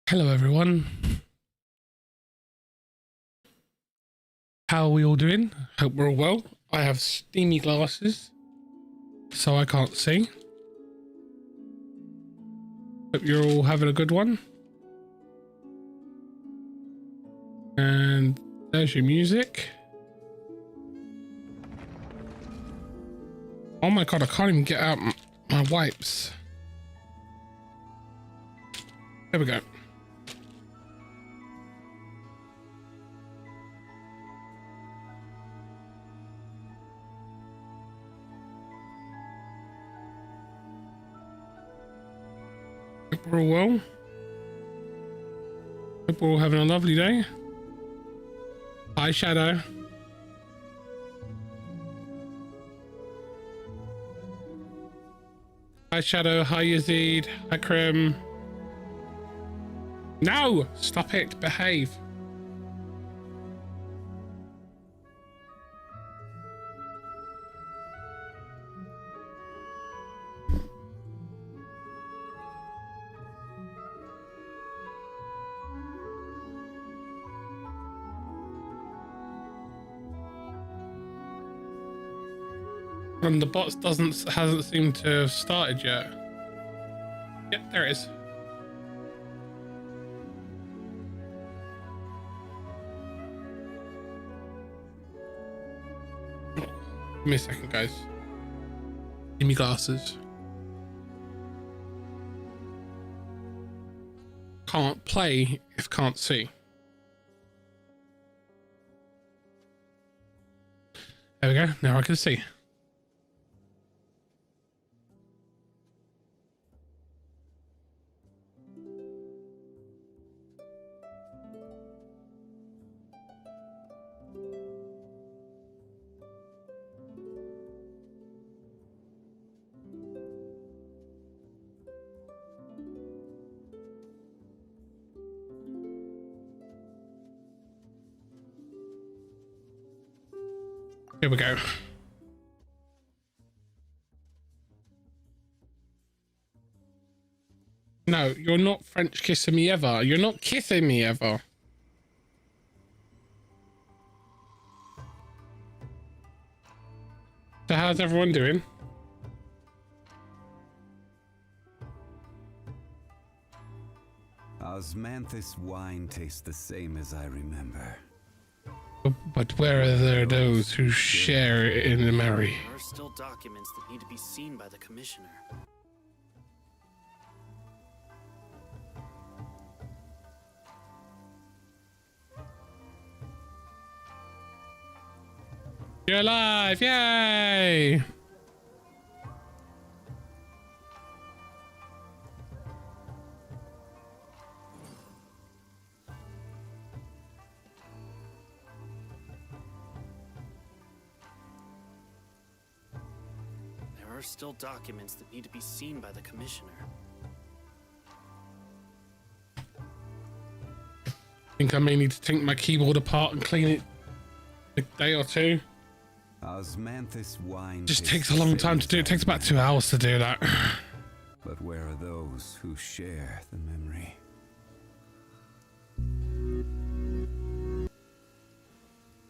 Hello everyone, how are we all doing? Hope we're all well. I have steamy glasses so I can't see. Hope you're all having a good one. And there's your music. Oh my god, I can't even get out my wipes. There we go. Hope we're all well. Hope we're all having a lovely day. Hi Shadow. Hi Shadow, hi Yazid, hi Krim. No! Stop it, behave. And the bots hasn't seemed to have started yet. Yep, there it is. Give me a second, guys. Give me glasses. Can't play if can't see. There we go. Now I can see. Here we go. No, you're not French kissing me ever. You're not kissing me ever. So how's everyone doing? Osmanthus wine tastes the same as I remember. But where are there those who share in the memory? There are still documents that need to be seen by the commissioner. You're alive! Yay! There are still documents that need to be seen by the commissioner. I think I may need to take my keyboard apart and clean it a day or two. Osmanthus wine Just takes a long time to do. It takes about 2 hours to do that. But where are those who share the memory?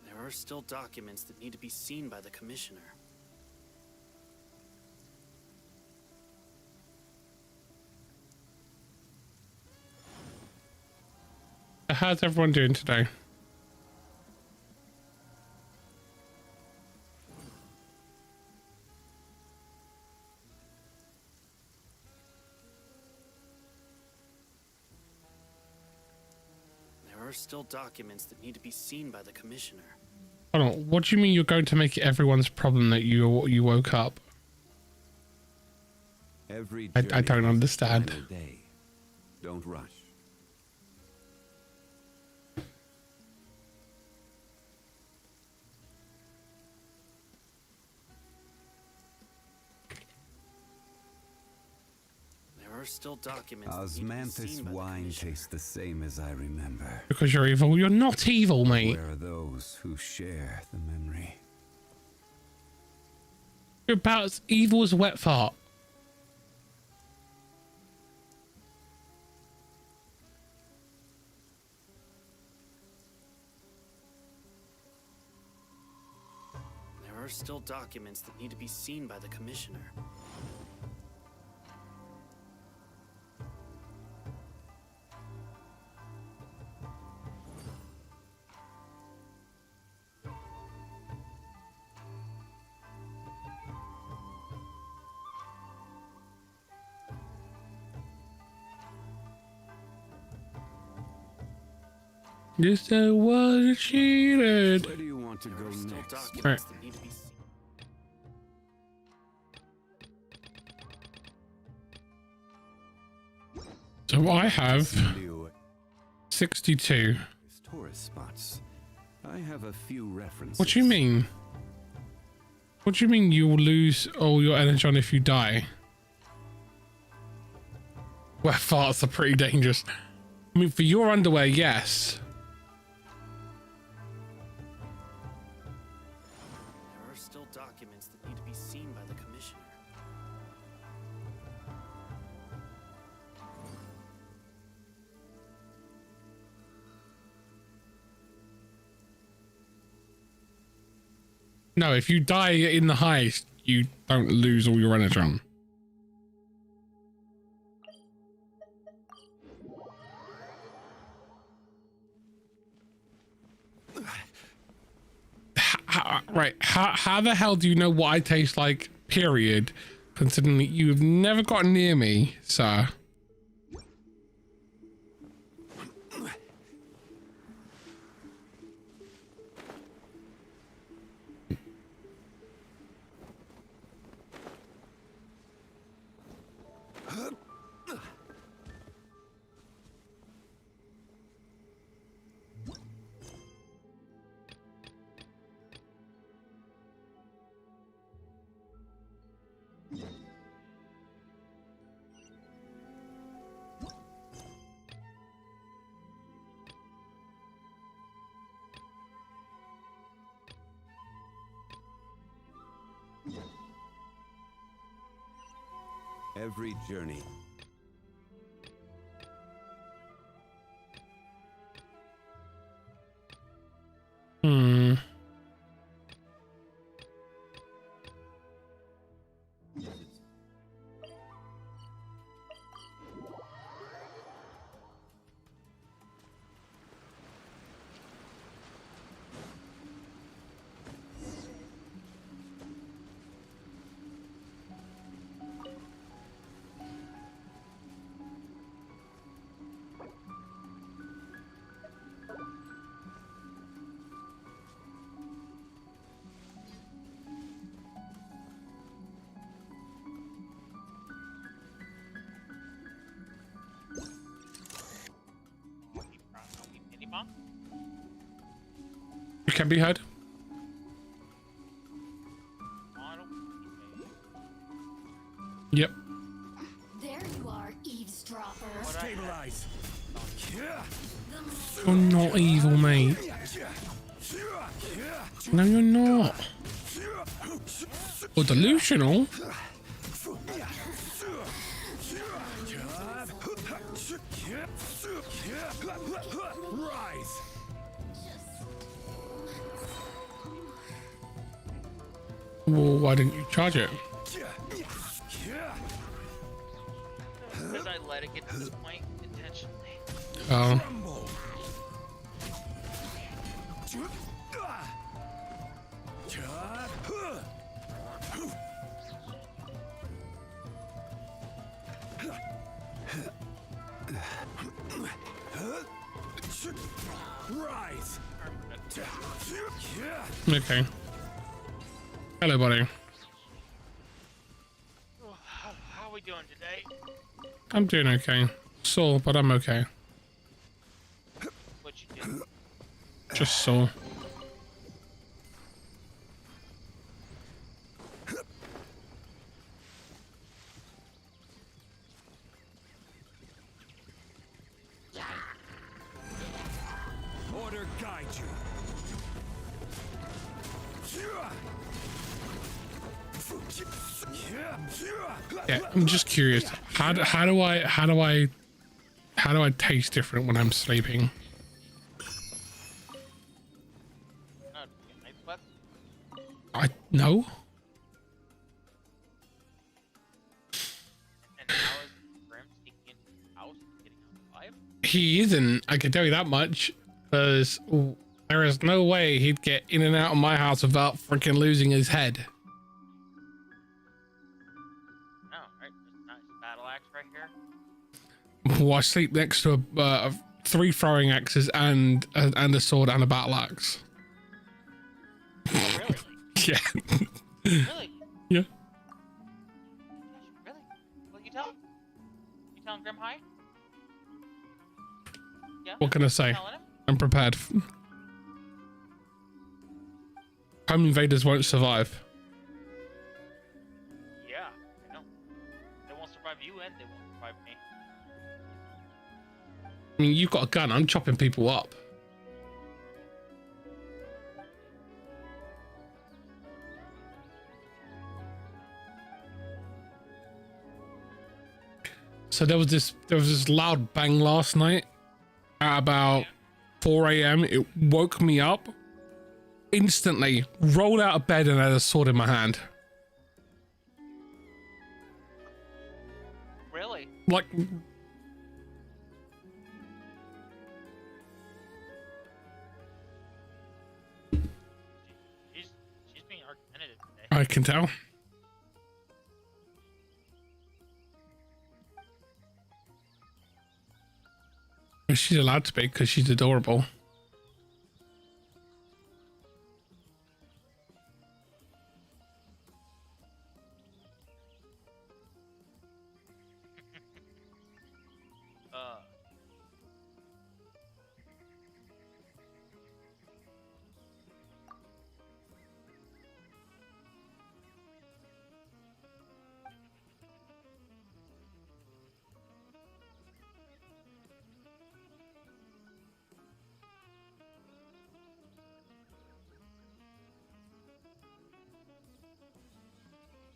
There are still documents that need to be seen by the commissioner. How's everyone doing today? There are still documents that need to be seen by the commissioner. Hold on, what do you mean you're going to make it everyone's problem that you woke up? Every I don't understand. Day. Don't rush. There are still documents that need to be Osmanthus seen by the wine commissioner. tastes the same as I remember. Because you're evil. You're not evil, mate. Where are those who share the memory? You're about as evil as a wet fart. There are still documents that need to be seen by the commissioner. This was cheated. Where do you want to There go are still next? documents Right. that need to be seen. So I have Leo, 62. these tourist spots. I have a few references. What do you mean? What do you mean you'll lose all your energy on if you die? Well, farts are pretty dangerous. I mean, for your underwear, yes. There are still documents that need to be seen by the commissioner. No, if you die in the heist, you don't lose all your energy on. Right, how the hell do you know what I taste like, period, considering that you've never gotten near me, sir? Every journey. Hmm. You can be heard. Yep. There you are, eavesdropper. Stabilize. You're not evil, mate. No, you're not. Or delusional. Rise. Well, why didn't you charge it? Because I let it get to this point intentionally. Oh. Rise. Okay. Hello, buddy. How are we doing today? I'm doing okay. Sore, but I'm okay. What you did? Just sore. Order guide you. Yeah, I'm just curious. How do I taste different when I'm sleeping? Nice breath. I No. And how is Grim sneaking into the house and getting out alive? He isn't. I can tell you that much. Because there is no way he'd get in and out of my house without freaking losing his head. No, right? There's a nice battle axe right here. Well, I sleep next to 3 throwing axes and a sword and a battle axe. Oh, really? Yeah. Really? Yeah. Really? What you tell him? You telling Grim hi? Yeah? What can I say? Telling him? I'm prepared. Home invaders won't survive. Yeah, I know. They won't survive you and they won't survive me. I mean, you've got a gun. I'm chopping people up. So there was this loud bang last night at about 4 a.m. It woke me up instantly, rolled out of bed and had a sword in my hand. Really? Like, She's being argumentative today. I can tell. She's allowed to be because she's adorable.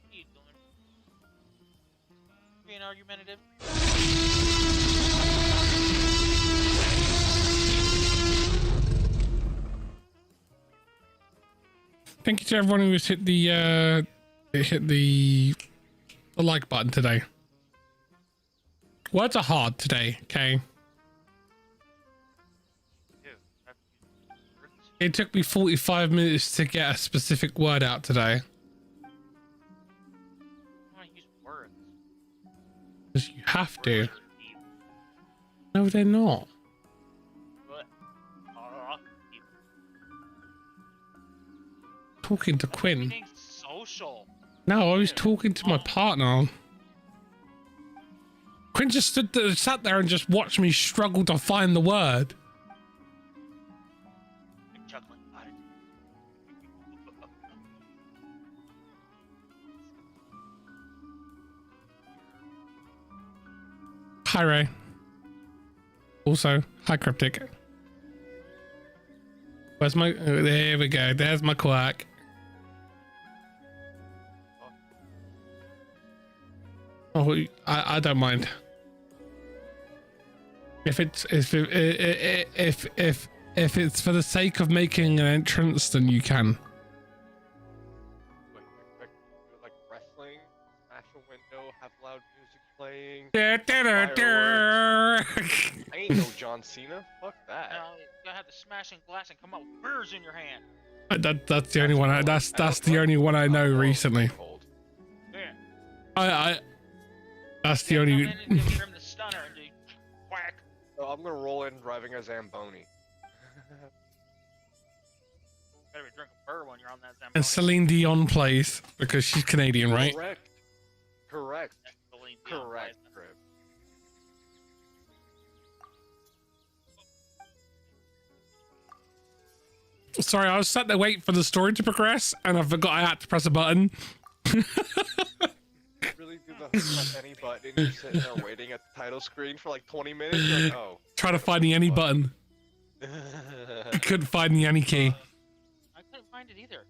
What are you doing? Being argumentative? Thank you to everyone who has hit the like button today. Words are hard today, okay? Dude, I've used words. It took me 45 minutes to get a specific word out today. I want to use words. Because you have to. Words are deep. No, they're not. But, deep. Talking to Quinn. Being social. No, I was talking to my partner. Quinn just sat there and just watched me struggle to find the word. I'm chuckling about it. Hi, Ray. Also, hi, Cryptic. Where's my... oh, there we go. There's my quack. Oh, I don't mind. If it's if it's for the sake of making an entrance, then you can. Like wrestling, smash a window, have loud music playing. I ain't no John Cena. Fuck that. You gotta have the smashing glass and come out with beers in your hand. That's the only one. That's the only one I know recently. Cold. Yeah. That's the only. Come in and give Grim the stunner and do whack. So I'm gonna roll in driving a Zamboni. Better be drinking beer when you're on that Zamboni. And Celine Dion plays because she's Canadian, right? Correct. Correct. Celine Dion Correct. plays. Crib. Sorry, I was sat there waiting for the story to progress, and I forgot I had to press a button. Really do the press any button. You're sitting there waiting at the title screen for like 20 minutes. You're like, oh. Trying to find the any button. I couldn't find the any key. I couldn't find it either.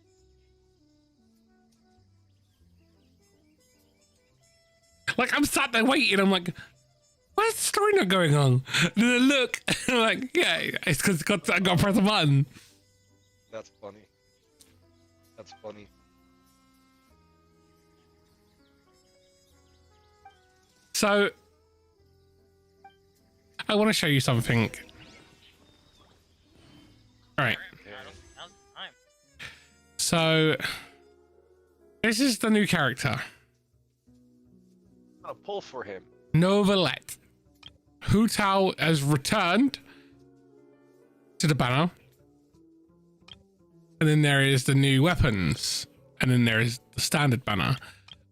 Like, I'm sat there waiting. I'm like, why is the story not going on? And then I look, and I'm like, yeah, it's because I got to press a button. That's funny. That's funny. So I want to show you something. All right. Now's the time. So this is the new character, I'm gonna pull for him. Novelette. Hu Tao has returned to the banner. And then there is the new weapons. And then there is the standard banner.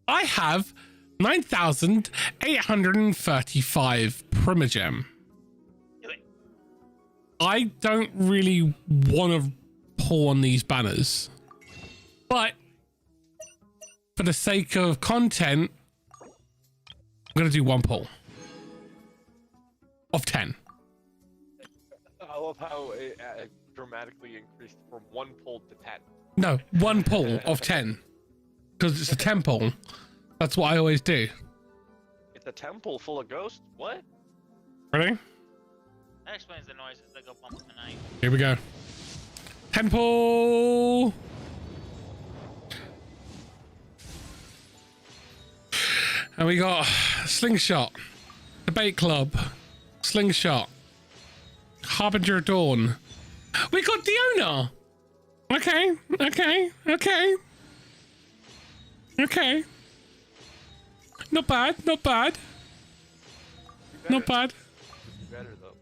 I have 9,835 Primogem. Do it. I don't really want to pull on these banners. But for the sake of content, I'm going to do one pull. Of 10. I love how it dramatically increased from 1 pull to 10. No, one pull of 10. Because it's a 10 pull. That's what I always do. It's a temple full of ghosts? What? Ready? That explains the noises that go bump in the night. Here we go. 10 pull! And we got Slingshot, Debate Club, Slingshot, Harbinger of Dawn. We got Diona! Okay. Not bad. Better. Not bad. Better though.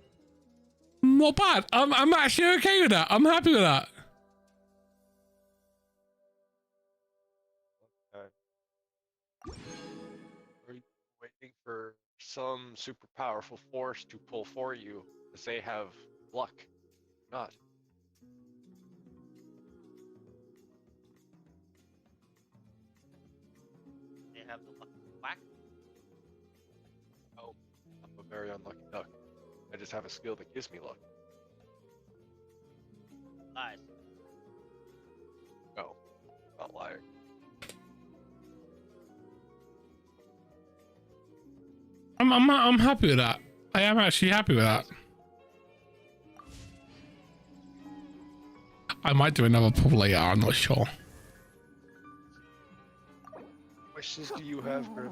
Not bad. I'm actually okay with that. I'm happy with that. Are you waiting for some super powerful force to pull for you because they have luck? Not. They have the whack. Oh, I'm a very unlucky duck. I just have a skill that gives me luck. Lies. No, not liar. I'm happy with that. I am actually happy with that. I might do another pull later. I'm not sure. Wishes do you have, Grim?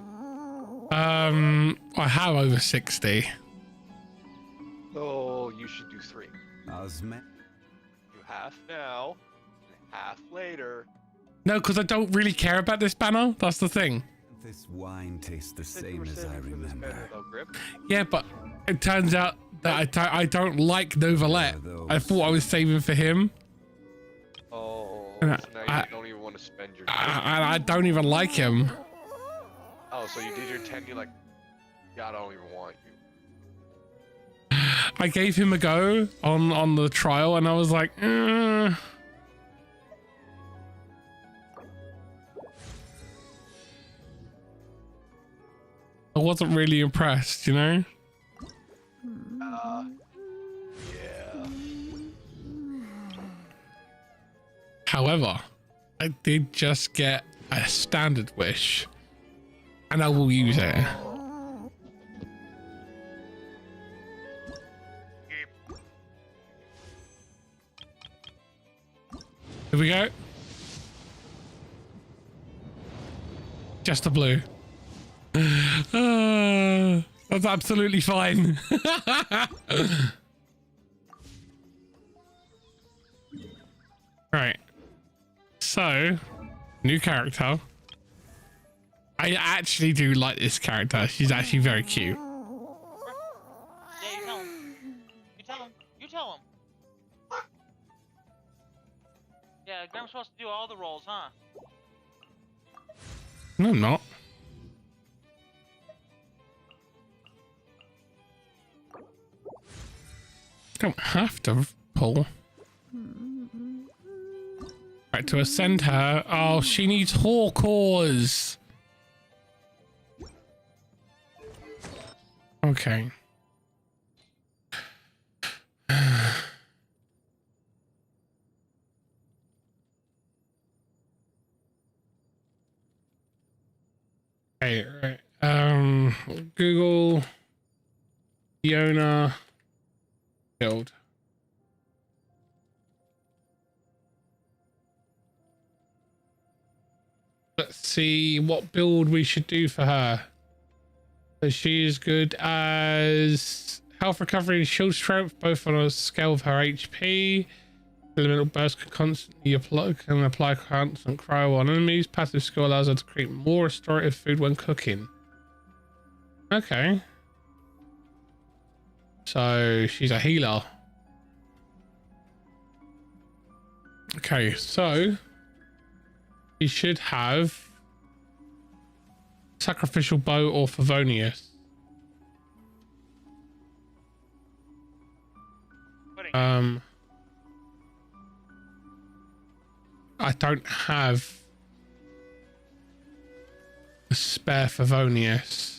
I have over 60. Oh, you should do 3. Osman. You half now, and half later. No, because I don't really care about this banner. That's the thing. This wine tastes the Said you same were as I saving for this banner, remember. though, Grim. Yeah, but it turns out that I don't like Novelette. I thought I was saving for him. Oh, Uh, so now I- you don't even want to spend your. I don't even like him. Oh, so you did your 10. You're like, yeah, I don't even want you. I gave him a go on the trial, and I was like, I wasn't really impressed, you know? Yeah. However, I did just get a standard wish, and I will use it. Here we go. Just a blue. That's absolutely fine. Right. So, new character. I actually do like this character. She's actually very cute. Yeah, you tell him. You tell him. You tell him. Yeah, Grim's supposed to do all the roles, huh? No, I'm not. Don't have to pull. Right, to ascend her. Oh, she needs Hawkors. Okay. Right. Google Fiona build. Let's see what build we should do for her. So she is good as health recovery and shield strength, both on a scale of her HP. Elemental burst can apply constant cryo on enemies. Passive skill allows her to create more restorative food when cooking. Okay. So she's a healer. Okay, so she should have sacrificial bow or Favonius. I don't have a spare Favonius.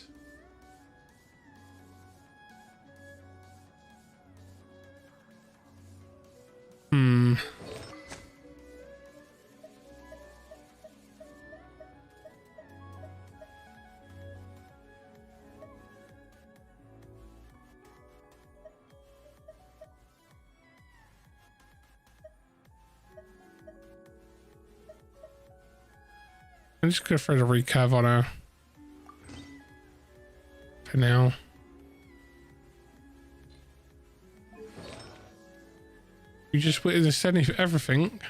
I'm just gonna throw the recurve on her for now. You just witnessed everything.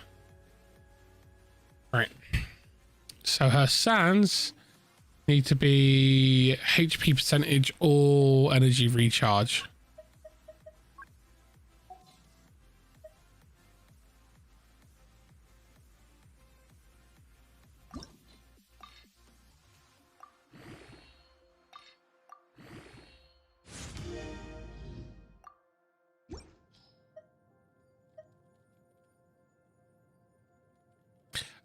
Right. So her sands need to be HP percentage or energy recharge.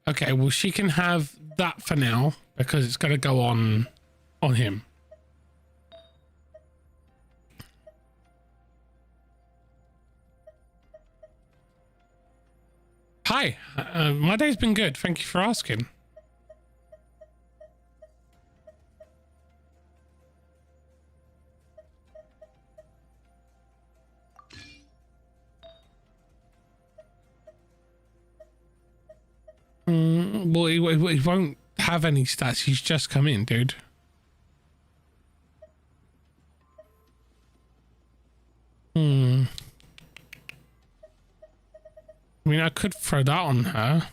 Okay, well, she can have that for now because it's going to go on him. Hi, my day's been good. Thank you for asking. Well, he won't have any stats. He's just come in, dude. I mean, I could throw that on her.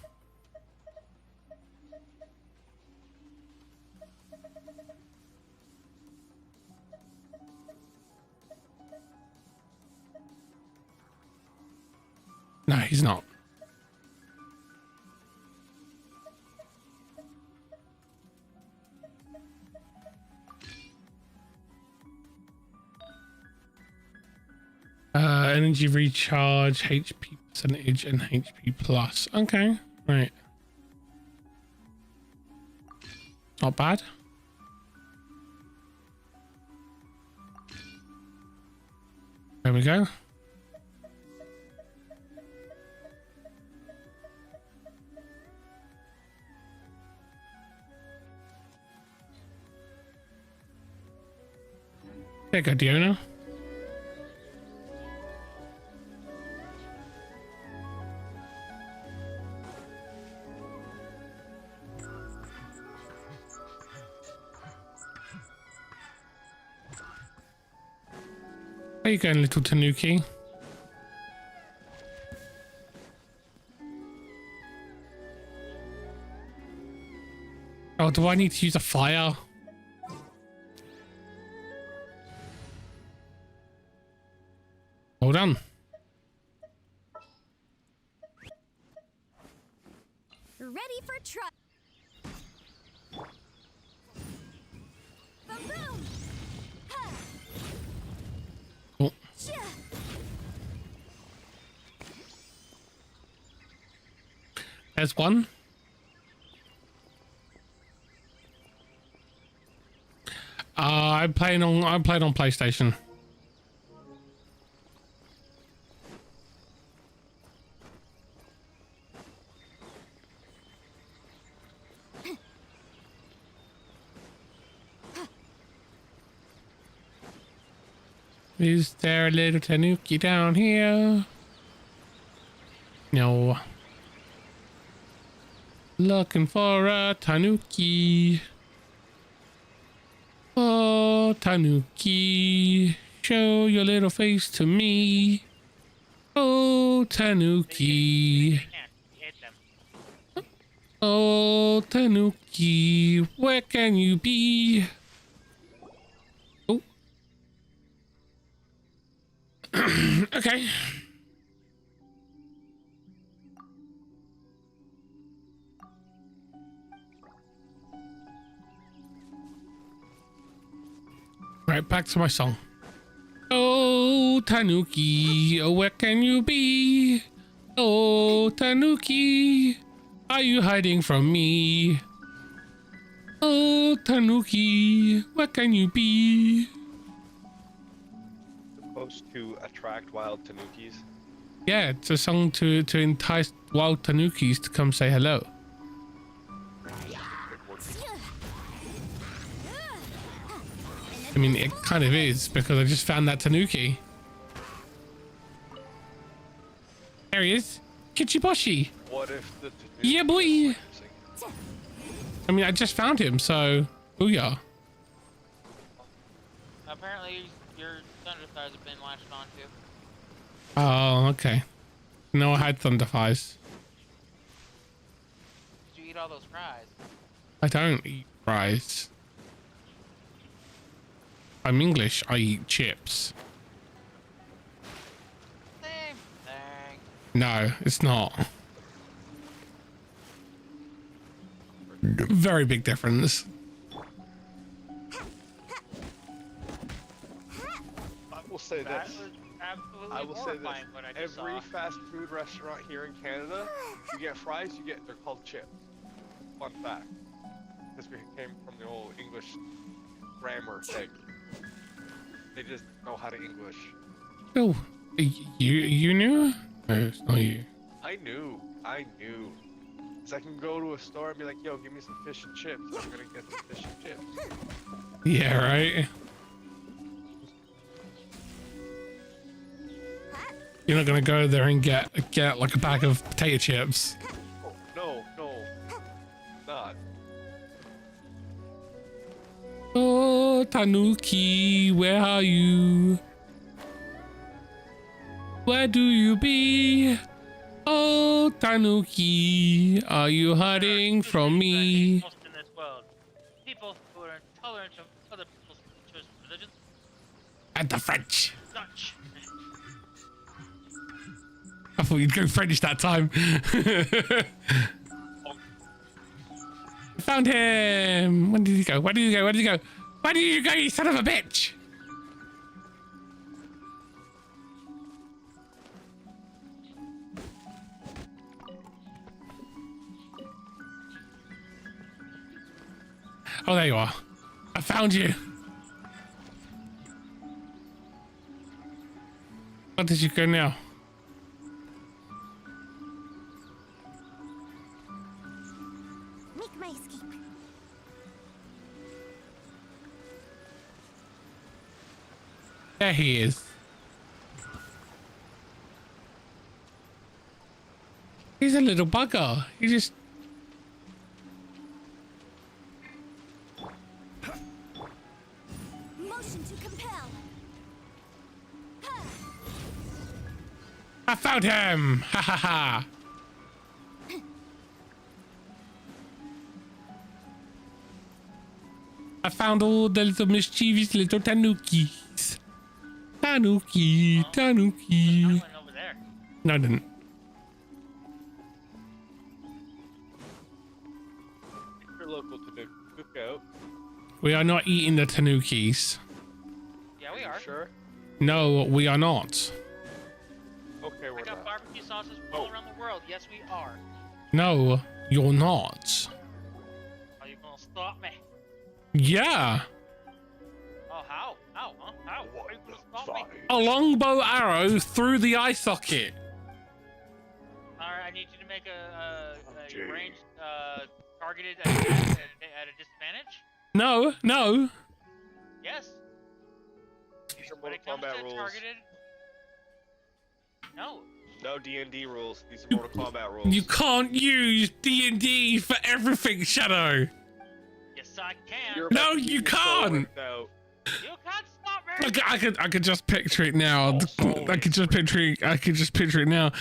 No, he's not. Energy recharge, HP percentage, and HP plus. Okay, right. Not bad. There we go. There you go, Diona. Where you going, little Tanuki? Oh, do I need to use a fire? Hold on. Ready for truck. Boom! Oh. There's one. I'm playing on PlayStation. Is there a little Tanuki down here? No. Looking for a Tanuki. Oh. Oh, Tanuki, show your little face to me. Oh, Tanuki. You can't. You hit them. Oh, Tanuki, where can you be? Oh. Okay. Right, back to my song. Oh, Tanuki, oh, where can you be? Oh, Tanuki, are you hiding from me? Oh, Tanuki, where can you be? Supposed to attract wild tanukis. Yeah, it's a song to entice wild Tanukis to come say hello. I mean, it kind of is, because I just found that Tanuki. There he is. Kichiboshi. What if the tanuki Yeah, boy. was singing? I mean, I just found him, so booyah. Apparently, your thunder thighs have been latched onto. Oh, okay. No, I had thunder thighs. Did you eat all those fries? I don't eat fries. I'm English. I eat chips. Same thing. No, it's not. Very big difference. I will say That this. was absolutely I will say this. horrifying what I just Every saw. fast food restaurant here in Canada, you get fries, they're called chips. Fun fact. Because we came from the old English grammar thing. They just know how to English. Oh, you knew? No, it's not you. I knew. Cause I can go to a store and be like, yo, give me some fish and chips. I'm gonna get some fish and chips. Yeah, right. You're not gonna go there and get like a bag of potato chips. Oh, no. Not. Oh, Tanuki, where are you? Where do you be? Oh, Tanuki, are you hiding from me? In this world. People who are intolerant of other people's choices of religions, And the French. such. I thought you'd go French that time. Found him. Where did he go? Where did he go? Where did he go? Where did you go, you son of a bitch? Oh, there you are. I found you. Where did you go now? Make my escape. There he is. He's a little bugger. He just... Motion to compel. I found him! Ha ha ha! I found all the little mischievous little tanukis. Tanuki, I tanuki. went over there. No, I didn't. You're local to the cookout. We are not eating the tanukis. Yeah, we are. Sure? No, we are not. Okay, I we're got not. barbecue sauces all around the world. Yes, we are. No, you're not. Are you gonna stop me? Yeah. Oh, how? How? Huh? How? Are you gonna stop me? A longbow arrow through the eye socket. Alright, I need you to make a Jay. ranged, targeted attack at a disadvantage. No, no. Yes. These are When Mortal it comes Kombat to rules. targeted... No. No D&D rules. These are Mortal Kombat rules. You can't use D&D for everything, Shadow. Yes, I can. You're No, about to you get your soul can't. ripped out. I could just picture it now. I could just picture it now.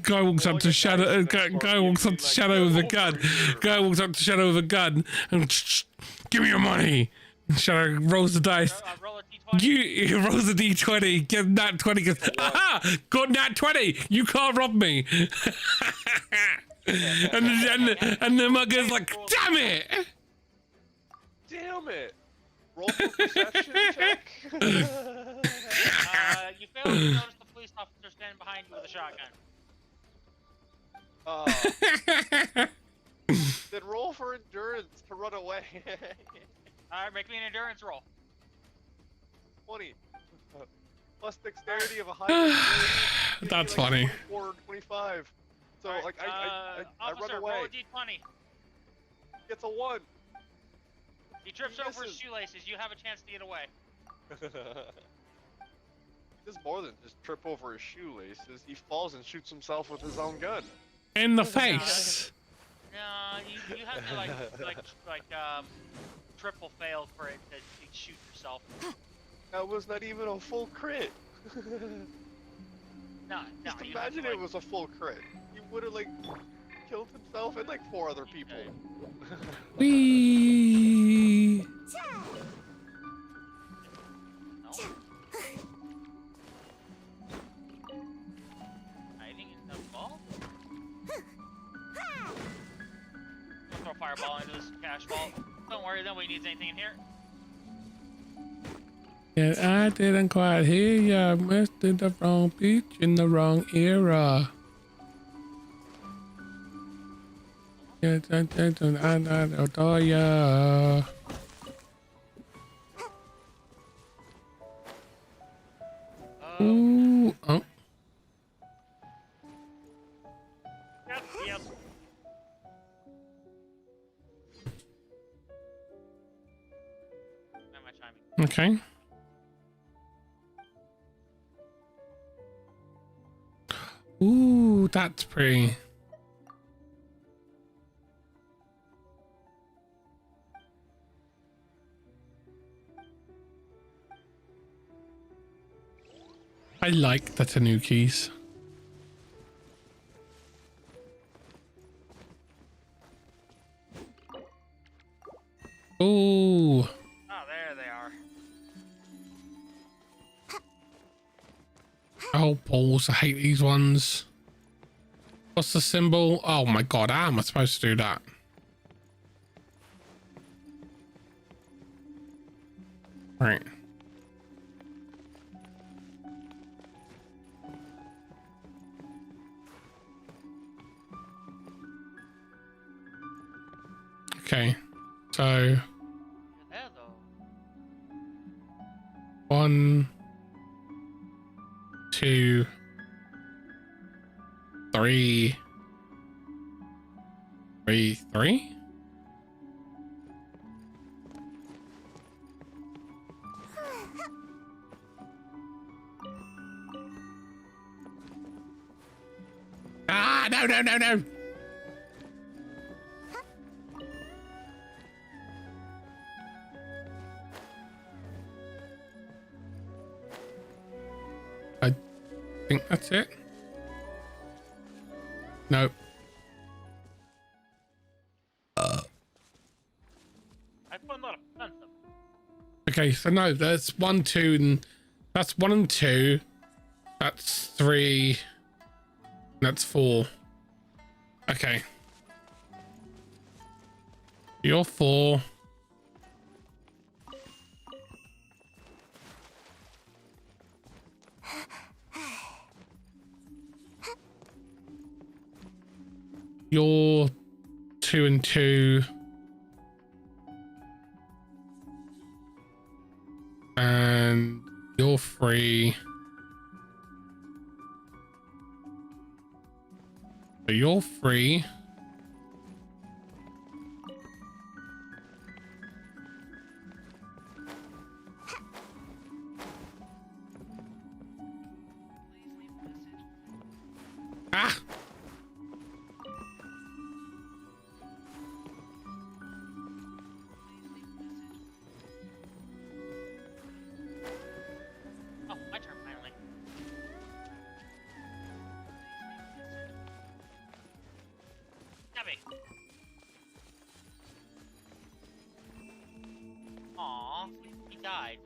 Guy walks up to Shadow. Guy walks up to Shadow with a gun. Guy walks up to Shadow with a gun and give me your money. Shadow rolls the dice. Roll a d20. You rolls a d20. Get nat 20. Goes, aha! Got nat 20. You can't rob me. and the mugger's like, damn it! Damn it! Roll for perception check. You fail to notice the police officer standing behind you with a shotgun. Then roll for endurance to run away. Alright, make me an endurance roll. 20. Plus dexterity of a high. That's funny. 24 or 25. So All right, like I officer, run away. roll a d20. Gets a 1. He trips over his misses. shoelaces. You have a chance to get away. Does more than just trip over his shoelaces. He falls and shoots himself with his own gun. In the face. No, you have to like triple fail for it to shoot yourself. That was not even a full crit. No, Just you have to, imagine it was a full crit. He would have like killed himself and like 4 other people. Wee. No. Hiding in the ball? Throw a fireball into this cash vault. Don't worry, nobody needs anything in here. Yeah, I didn't quite hear ya. Missed the wrong beach in the wrong era. Yeah, I adore ya. Ooh, oh. Yep. Not my timing. Okay. Ooh, that's pretty. I like the Tanukis. Ooh. Oh, there they are. Oh, balls. I hate these ones. What's the symbol? Oh my god, how am I supposed to do that? Right. Okay, so You're there though. 1, 2, 3, 3. Ah, no. I think that's it. Nope. I put a lot of fence up. Okay, so no, that's 1, 2, and that's 1 and 2. That's 3. That's 4. Okay. You're 4. You're 2 and 2. And you're 3. So you're 3. Ah! me. Aw, he died.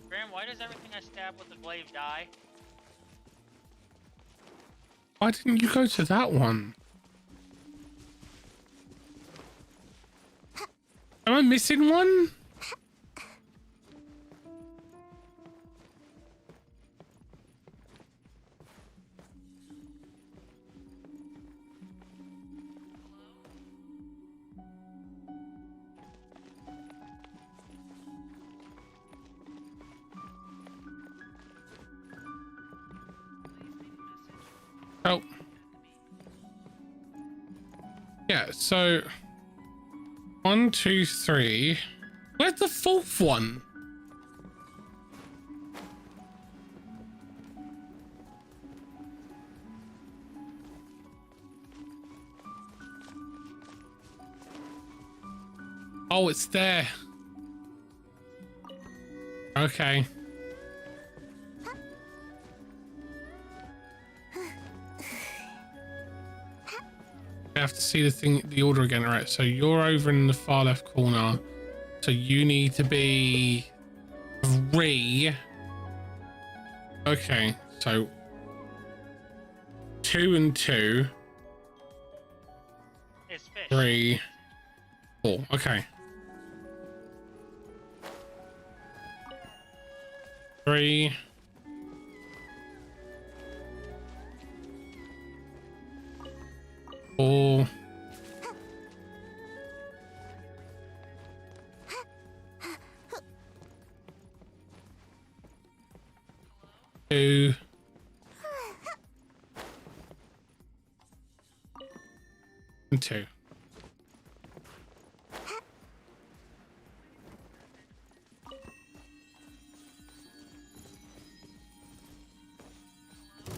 Graham, why does everything I stab with a glaive die? Why didn't you go to that one? Am I missing one? Oh. Yeah, so 1, 2, 3. Where's the fourth one? Oh, it's there. Okay. I have to see the order again, right? So you're over in the far left corner. So you need to be 3. Okay, so 2 and 2. It's fish. 3, 4. Okay. 3. 4. 2. And 2.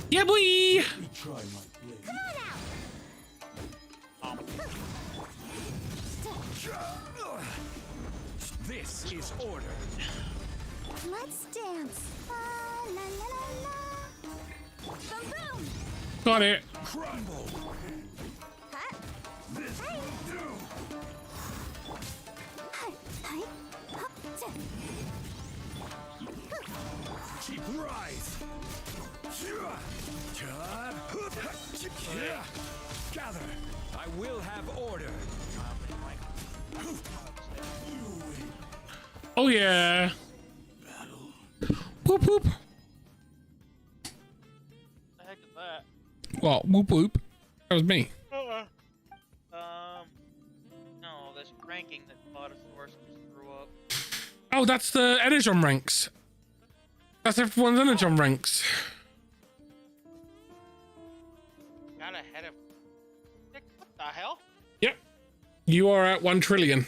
Yeah, boy. This is order. Let's dance. La la la la. Boom boom. Got it. Crumble. Huh? This Hey. will do. Hi. Hi. Hop. Keep rise. Gather. I will have order. Oh yeah. Whoop whoop. The heck is that? Well, whoop whoop. That was me. No, this ranking that Bottosaurus screw up. Oh, that's the Energon ranks. That's everyone's Energon ranks. Got ahead of. What the hell? Yep. You are at 1 trillion.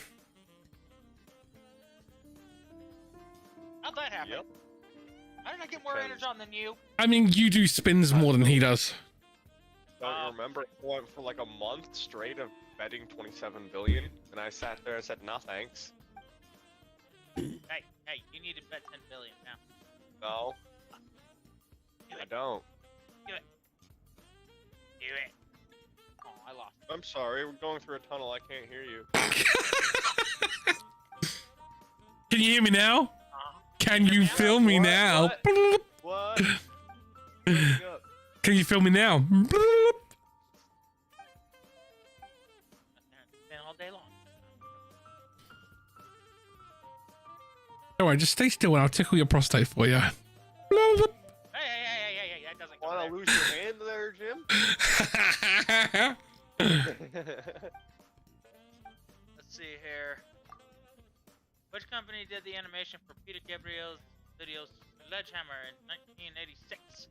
How'd that happen? Yep. How did I get more energon than you? I mean, you do spins more than he does. Don't you remember? I went for like a month straight of betting 27 billion, and I sat there and said, "No thanks." Hey, you need to bet 10 billion now. No, Do I it. don't. Do it. Do it. Oh, I lost. I'm sorry. We're going through a tunnel. I can't hear you. Can you hear me now? Uh-huh. Can you feel me What? now? What? What? Breaking up. Can you feel me now? Been all day long. Don't worry, just stay still and I'll tickle your prostate for you. Hey, that doesn't go Wanna there. lose your hand there, Jim? Let's see here. Which company did the animation for Peter Gabriel's video Sledgehammer in 1986?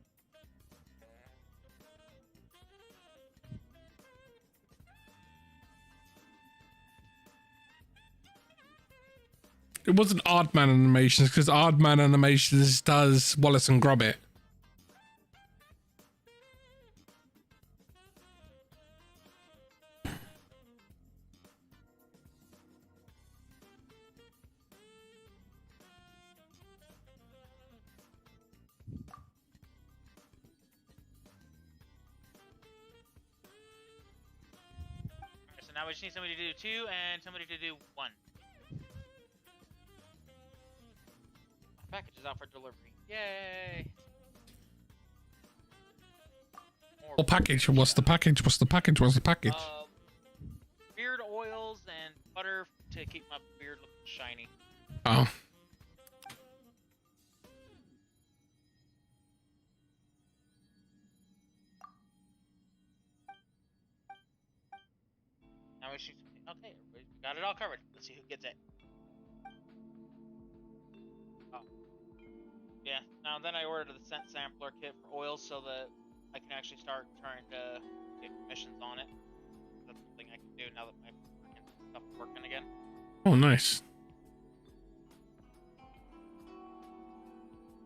It wasn't Aardman Animations because Aardman Animations does Wallace and Gromit. now we just need somebody to do 2 and somebody to do 1. My package is out for delivery. Yay! More What package? What's the package? What's the package? What's the package? Beard oils and butter to keep my beard looking shiny. Oh. Now we should. Okay, we got it all covered. Let's see who gets it. Oh. Yeah. Now then, I ordered the scent sampler kit for oils so that I can actually start trying to get commissions on it. That's something I can do now that my stuff is working again. Oh, nice.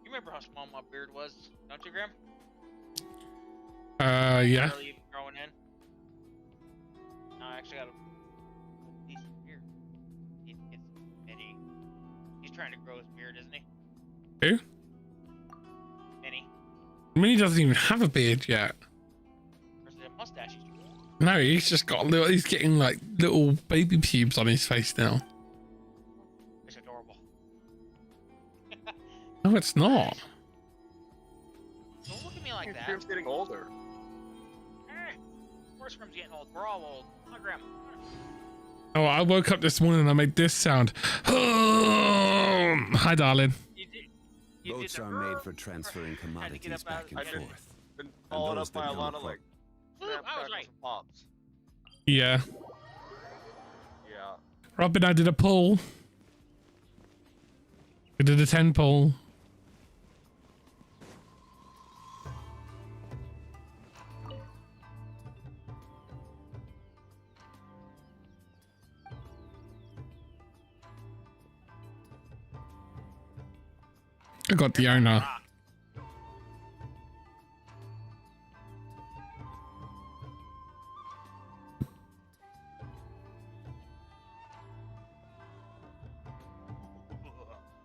You remember how small my beard was, don't you, Grim? Yeah. Barely even growing in. Now I actually got a decent beard. He's Minnie. He's trying to grow his beard, isn't he? Who? Minnie. Minnie doesn't even have a beard yet. Or is it a mustache? No, he's just got little. He's getting like little baby pubes on his face now. It's adorable. No, it's not. Don't look at me like that. Grim's getting older. Of course, Grim's getting old. We're all old. Come on, Grim. Oh, I woke up this morning and I made this sound. Hi, darling. You Boats did are made for transferring commodities back and forth. Been followed those up by that a lot don't of like Ooh, snap I was crackles right. and pops. Yeah. Yeah. Robin, I did a pull. We did a 10 pull. I got the owner.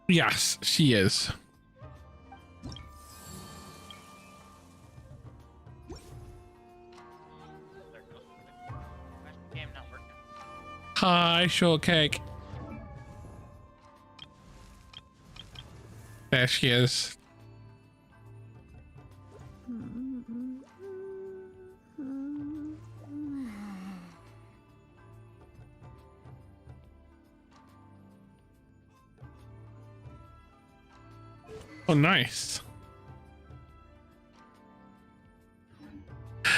Yes, she is. Game not working. Hi, shortcake. There she is. Oh, nice. Do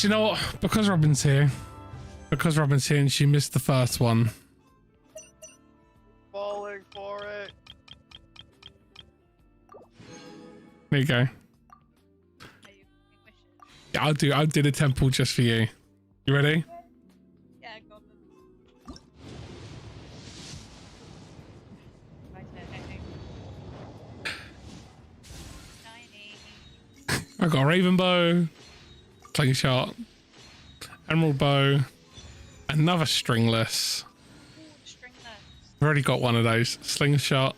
you know what? Because Robin's here and she missed the first one. Falling for it. There you go. Are you wishes? Yeah, I'll do the temple just for you. You ready? Yeah, go on then. Right there, Shiny. I got a raven bow, slingshot, emerald bow, another stringless. Ooh, stringless. I've already got one of those. Slingshot,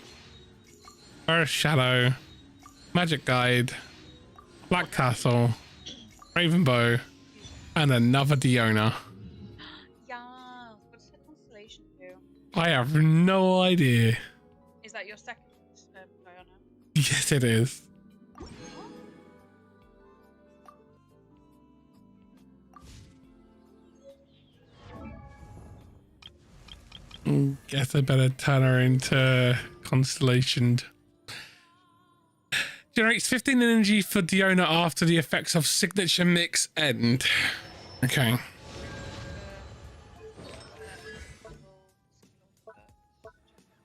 Earth Shadow, Magic Guide, Black Tassel, Raven Bow, and another Diona. Yeah. What does the constellation do? I have no idea. Is that your second, Diana? Yes, it is. Guess I better turn her into Constellation. Generates 15 energy for Diona after the effects of signature mix end. Okay.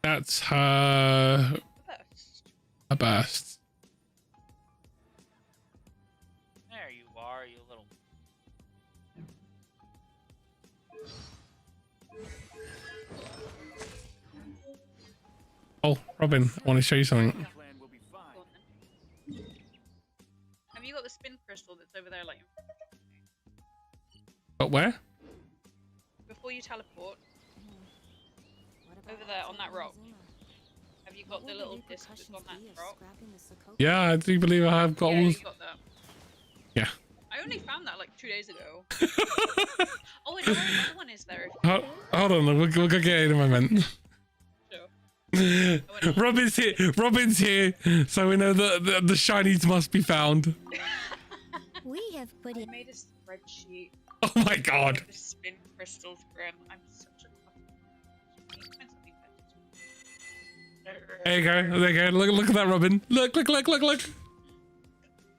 That's her First. a burst. There you are, you little. Oh, Robin, I want to show you something. Go on then. Have you got the spin crystal that's over there, like But where? before you teleport? Over there on that rock. Have you got the little disc that's on that rock? Yeah, I do believe I have got Yeah, all. you got that. Yeah. I only found that like 2 days ago. Oh, and another one is there. Hold on, we'll go get it in a moment. Sure. Robin's here. Robin's here, so we know that the shinies must be found. We have put I it. made a spreadsheet. Oh my god. The spin crystals, Grim. I'm such a. Can you find something better? There you go. There you go. Look at that, Robin. Look. What am I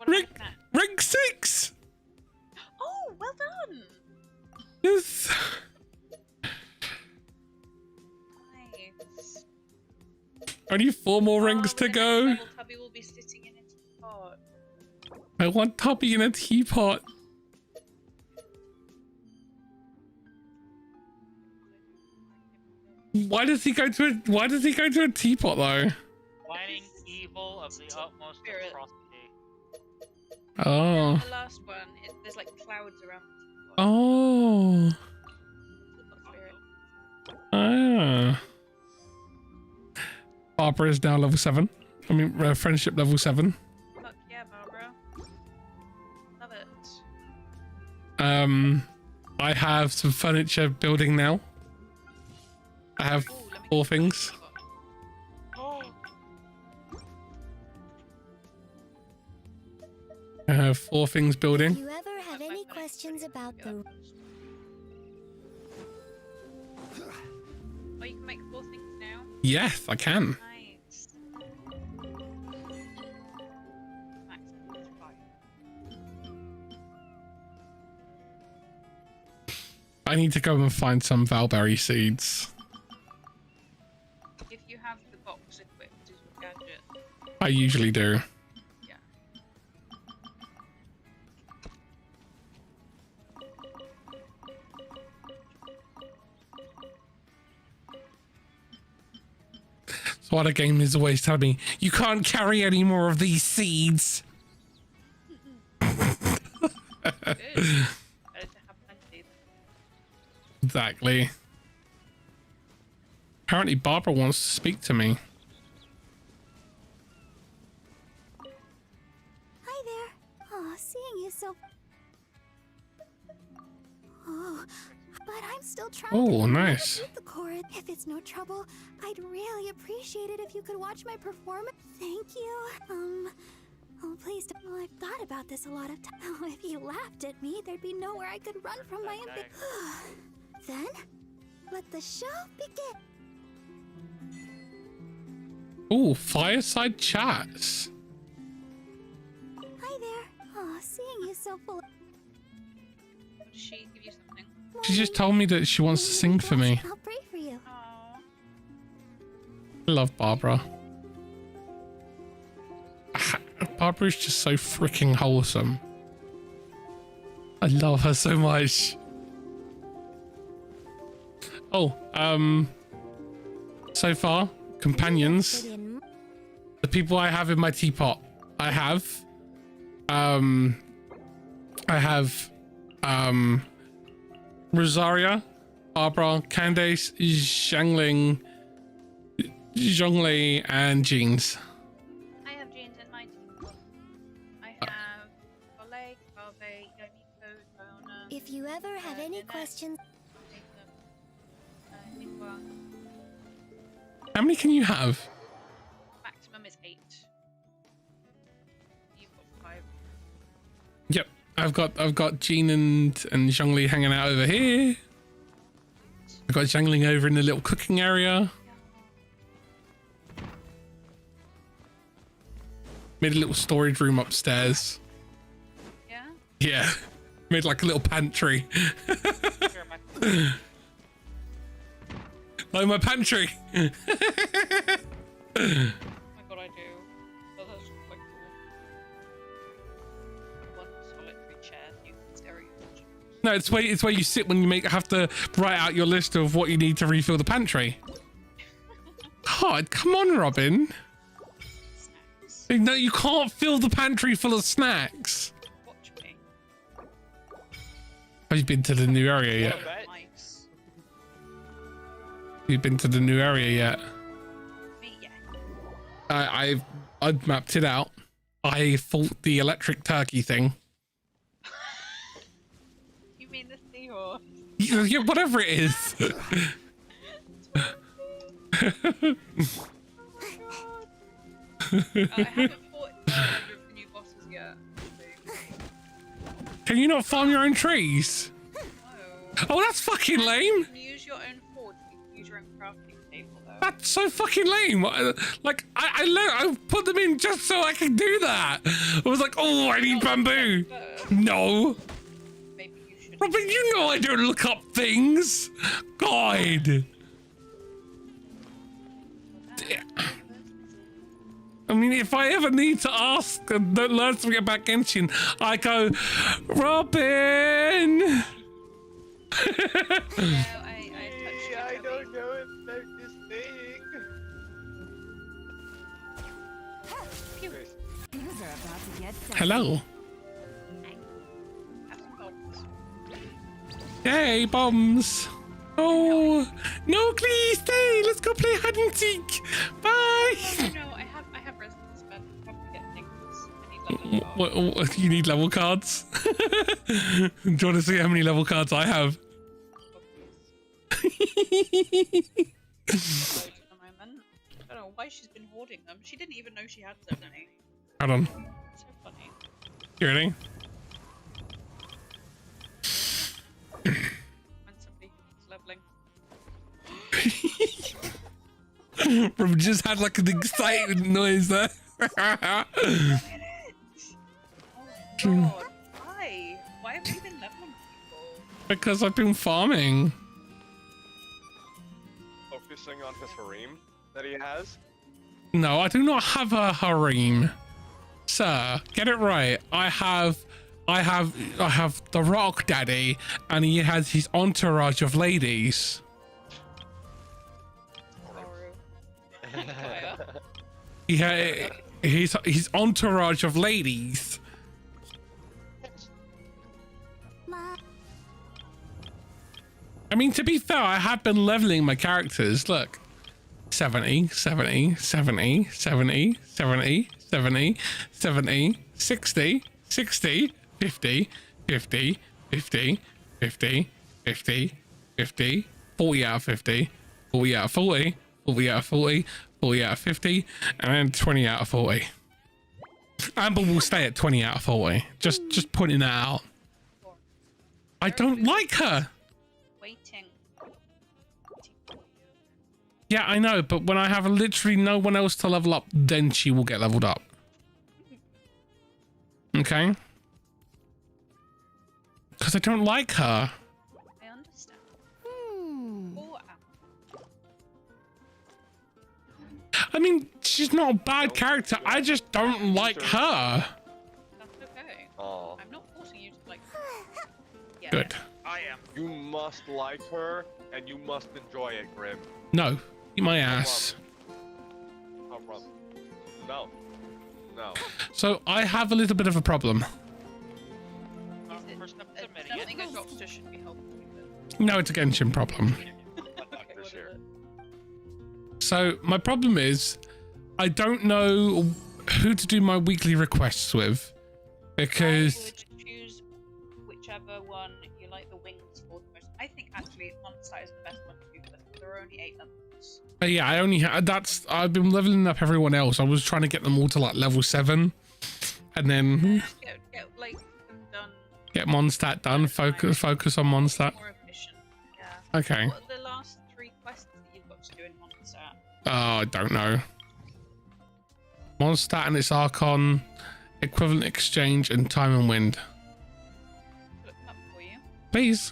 Rick. looking at? Rank 6. Oh, well done. Yes. Nice. Only 4 more ranks to the next go. level, Tubby will be sitting in a teapot. I want Tubby in a teapot. Why does he go to a teapot though? Planning evil of the utmost Spirit. atrocity. Oh. The last one, there's like clouds around the teapot. Oh. Spirit. Ah. Barbara is now level 7. I mean, friendship level 7. Fuck yeah, Barbara. Love it. I have some furniture building now. I have Ooh, let me 4 get things. Oh, I have 4 things If building. you ever have any questions about the Oh, you can make 4 things now? Yes, I can. Nice. Maximum is 5. I need to go and find some Valberry seeds. If you have the box equipped as your gadget, I usually do. yeah. So what a game is always telling me, you can't carry any more of these seeds. Good. Better to have plenty. Exactly. Apparently Barbara wants to speak to me. Hi there. Oh, seeing you so. Oh, but I'm still trying. Oh, to nice. beat the chorus. If it's no trouble, I'd really appreciate it if you could watch my performance. Thank you. Oh, please don't. Well, I've thought about this a lot of times. Oh, if you laughed at me, there'd be nowhere I could run from my Then, let the show begin. Oh, fireside chats. Hi there. Oh, seeing you so full. Does she give you something? She just told me that she wants to sing for me. I'll pray for you. Oh. I love Barbara. Barbara's just so freaking wholesome. I love her so much. Oh, so far, companions, the people I have in my teapot. I have Rosaria, Barbara, Candace, Zhongli, and Jeans. I have jeans in my teapot. I have Olay, Carve, Yomiko, Diona. If you ever have any questions, How many can you have? Maximum is 8. You've got 5. Yep, I've got Jean and Zhongli hanging out over here. I've got Zhongli over in the little cooking area. Made a little storage room upstairs. Yeah? Yeah, made like a little pantry. sure, my Like my pantry. Oh my god, I do. Oh, that's quite cool. One solitary chair, you can stereo. No, it's where you sit when you have to write out your list of what you need to refill the pantry. God, come on, Robin. Snacks. No, you can't fill the pantry full of snacks. Watch me. Have you been to the new area yet? Bet. Nice. Have you been to the new area yet? Me, yeah. I've mapped it out. I fought the electric turkey thing. Yeah, whatever it is. I haven't fought the new bosses yet. Can you not farm your own trees? No. Oh, that's fucking lame. You can use your own forge. You can use your own crafting table though. That's so fucking lame. Like, I put them in just so I can do that. I was like, oh, I need bamboo. No. Maybe you should. But you know I don't look up things. God. I mean, if I ever need to ask and learn something about Genshin, I go, Robin. No, I touched you. I don't know about this thing. Things are about to get dicey. Hello. Have some bombs. Hey, bombs. Oh, no, please stay. Let's go play hide and seek. Bye. No, I have resistance spell. I have to get things. I need level cards. What, you need level cards? Do you want to see how many level cards I have? At the moment. I don't know why she's been hoarding them. She didn't even know she had so many. Hold on. So funny. You ready? When somebody is leveling. Rob just had like an excited noise there. Oh god, why? Why have you been leveling people? Because I've been farming. Focusing on his harem that he has. No, I do not have a harem. Sir, get it right. I have the Rock Daddy, and he has his entourage of ladies. Yeah, his entourage of ladies. I mean, to be fair, I have been leveling my characters. Look, 70, 70, 70, 70, 70, 70, 70, 60, 60, 50, 50, 50, 50, 50, 50, 40 out of 50, 40 out of 40, 40 out of 40, 40 out of 50, and then 20 out of 40. Amber will stay at 20 out of 40. Just pointing that out. I don't like her. Waiting. Yeah, I know, but when I have literally no one else to level up, then she will get leveled up. Okay? Because I don't like her. I understand. Oh, I mean, she's not a bad character. I just don't like her. that's okay. Oh, I'm not forcing you to like her. Yeah. Good. I am. you must like her and you must enjoy it, Grim. No. Eat my ass. I'll run. No. No. So I have a little bit of a problem. First step is admitting Something it. a doctor should be helping you with. No, it's a Genshin problem. Okay, Doctor's what is here. it? So my problem is I don't know who to do my weekly requests with because I would choose whichever one you like the wings for the most. I think actually Monster is the best one to do because there are only 8 levels. yeah, I only I've been leveling up everyone else. I was trying to get them all to like level 7 and then Get like them done. get Mondstadt done. Focus on Mondstadt. More efficient. Yeah. Okay. What are the last 3 quests that you've got to do in Mondstadt? Oh, I don't know. Mondstadt and its Archon, equivalent exchange, and time and wind. Look them up for you. Please.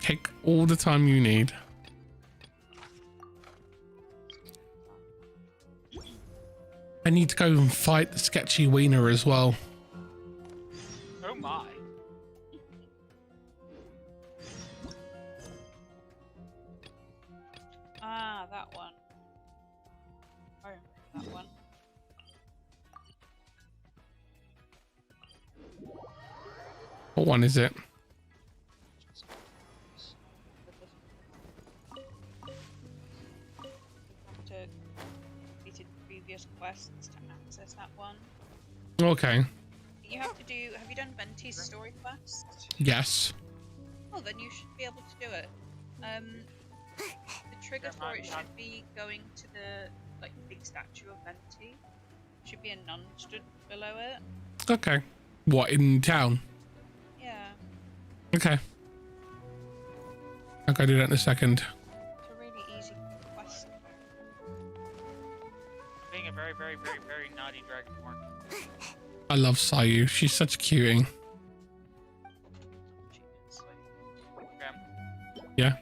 Take all the time you need. I need to go and fight the sketchy wiener as well. Oh my. Ah, that one. I remember that one. What one is it? To completed previous quests to access that one. Okay. You have to do. Have you done Venti's story quest? Yes. Oh, then you should be able to do it. The trigger for it should be going to the big statue of Venti. Should be a nun stood below it. Okay. What, in town? Yeah. Okay. I'll go do that in a second. It's a really easy quest. Being a very, very, very, very naughty dragonborn. I love Sayu. She's such a cutie. Yeah.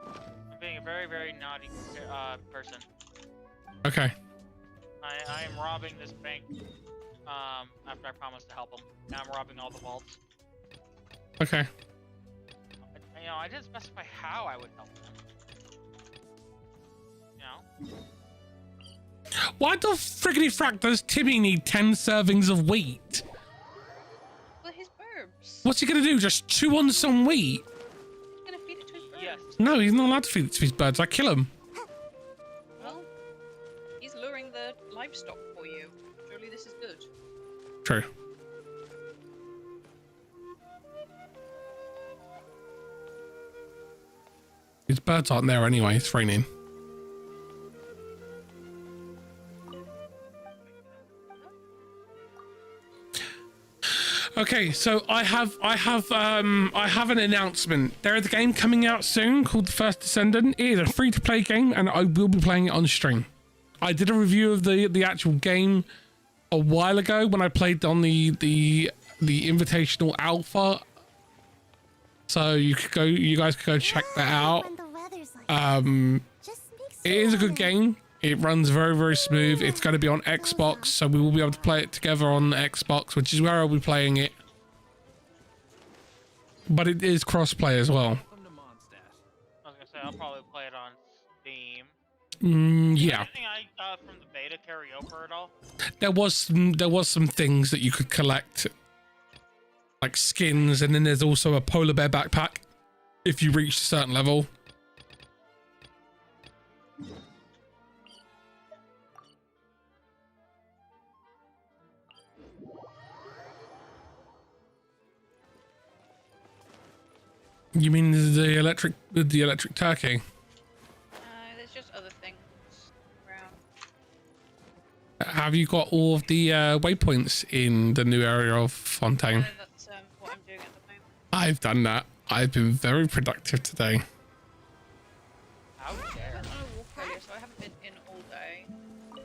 I'm being a very, very naughty person. Okay. I am robbing this bank. After I promised to help him. Now I'm robbing all the vaults. Okay. You know, I didn't specify how I would help him. You know. Why the friggity frack does Timmy need 10 servings of wheat? Well, his burbs. What's he gonna do? Just chew on some wheat? He's gonna feed it to his burbs. Yes. No, he's not allowed to feed it to his birds. I kill him. Well, he's luring the livestock for you. Surely this is good. True. His birds aren't there anyway. It's raining. Okay, so I have an announcement. There is a game coming out soon called The First Descendant. It is a free-to-play game, and I will be playing it on stream. I did a review of the actual game a while ago when I played on the invitational alpha. So you guys could go check that out. It is a good game. It runs very, very smooth. It's going to be on Xbox, so we will be able to play it together on Xbox, which is where I'll be playing it. But it is cross-play as well. I was gonna say I'll probably play it on Steam. Yeah. Anything I got from the beta carry over at all? There was some things that you could collect, like skins, and then there's also a polar bear backpack if you reach a certain level. You mean the electric turkey? There's just other things around. Have you got all of the waypoints in the new area of Fontaine? That's what I'm doing at the moment. I've done that. I've been very productive today. How I dare? went on a walk earlier, so I haven't been in all day.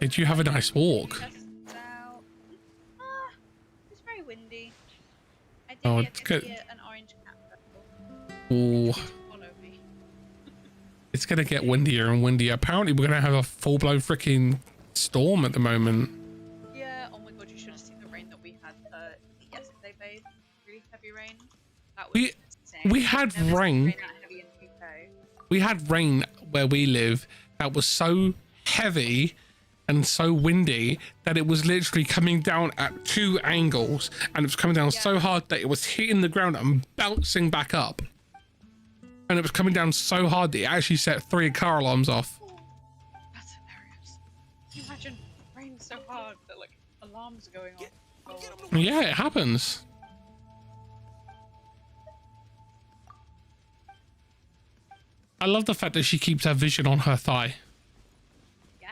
Did you have a nice walk? Test out. It's very windy. I did Oh, get it's good. an orange cat purple. Oh, Follow me. it's gonna get windier and windier. Apparently, we're gonna have a full-blown freaking storm at the moment. Yeah, oh my god, you should have seen the rain that we had yesterday, babe. Really heavy rain. That was insane. we had Never seen rain. that heavy in the UK. We had rain where we live that was so heavy and so windy that it was literally coming down at 2 angles, and it was coming down so hard that it was hitting the ground and bouncing back up. And it was coming down so hard that it actually set 3 car alarms off. That's hilarious. Can you imagine rain so hard that like alarms are going off? Oh. Yeah, it happens. I love the fact that she keeps her vision on her thigh. Yeah.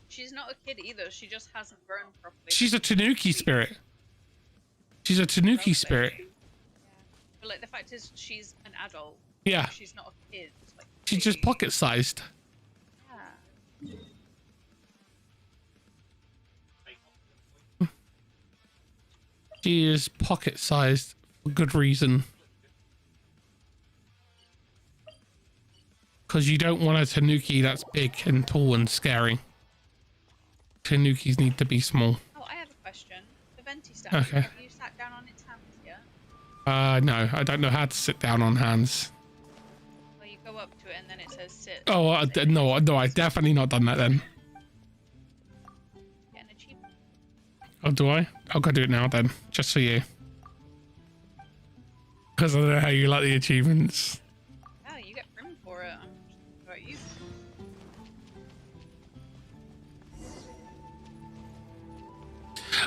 She's not a kid either, she just hasn't grown properly. She's a Tanuki spirit. She's a Tanuki spirit. Yeah. But like the fact is she's an adult. Yeah. She's not a kid. Like, She's just pocket sized. yeah. She is pocket sized for good reason. Because you don't want a Tanuki that's big and tall and scary. Tanukis need to be small. Oh, I have a question. The Venti statue, Okay. have you sat down on its hands yet? No, I don't know how to sit down on hands. Well, you go up to it and then it says sit. Oh, no, I've definitely not done that then. Get an achievement. Oh, do I? I'll go do it now then, just for you. Because I don't know how you like the achievements. Oh, you get Grim for it. I'm just about you.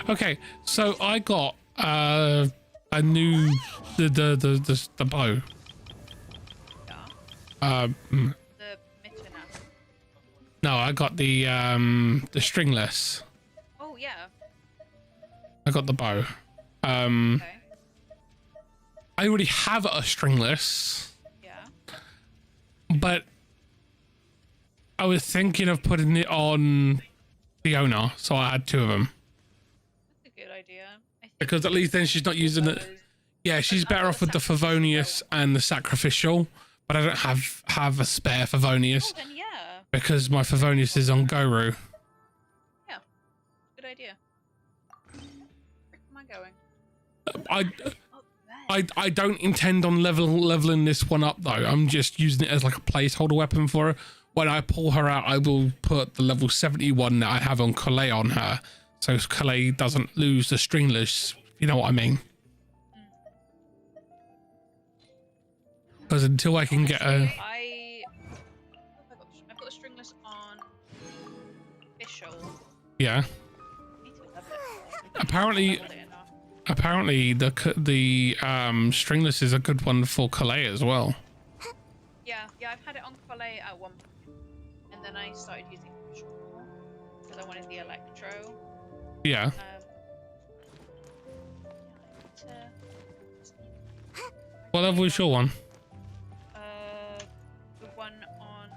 Okay, so I got I knew the bow. Yeah. The mitten apple. No, I got the stringless. Oh yeah. I got the bow. Okay. I already have a stringless, Yeah. but I was thinking of putting it on Fiona, so I had 2 of them. That's a good idea. I think Because at least then she's not using it. Yeah, she's better off with the Favonius and the Sacrificial, but I don't have a spare Favonius Oh, then yeah. because my Favonius is on Guru. Yeah. Good idea. Where am I going? Up there. I don't intend on leveling this one up though. I'm just using it as like a placeholder weapon for her. When I pull her out, I will put the level 71 that I have on Calais on her, so Calais doesn't lose the stringless. You know what I mean? Because until I can get a I've got a stringless on official. yeah. I need to level it. Apparently the stringless is a good one for Calais as well. Yeah, I've had it on Calais at one point, and then I started using official more because I wanted the electro. Yeah. What level is your one? The one on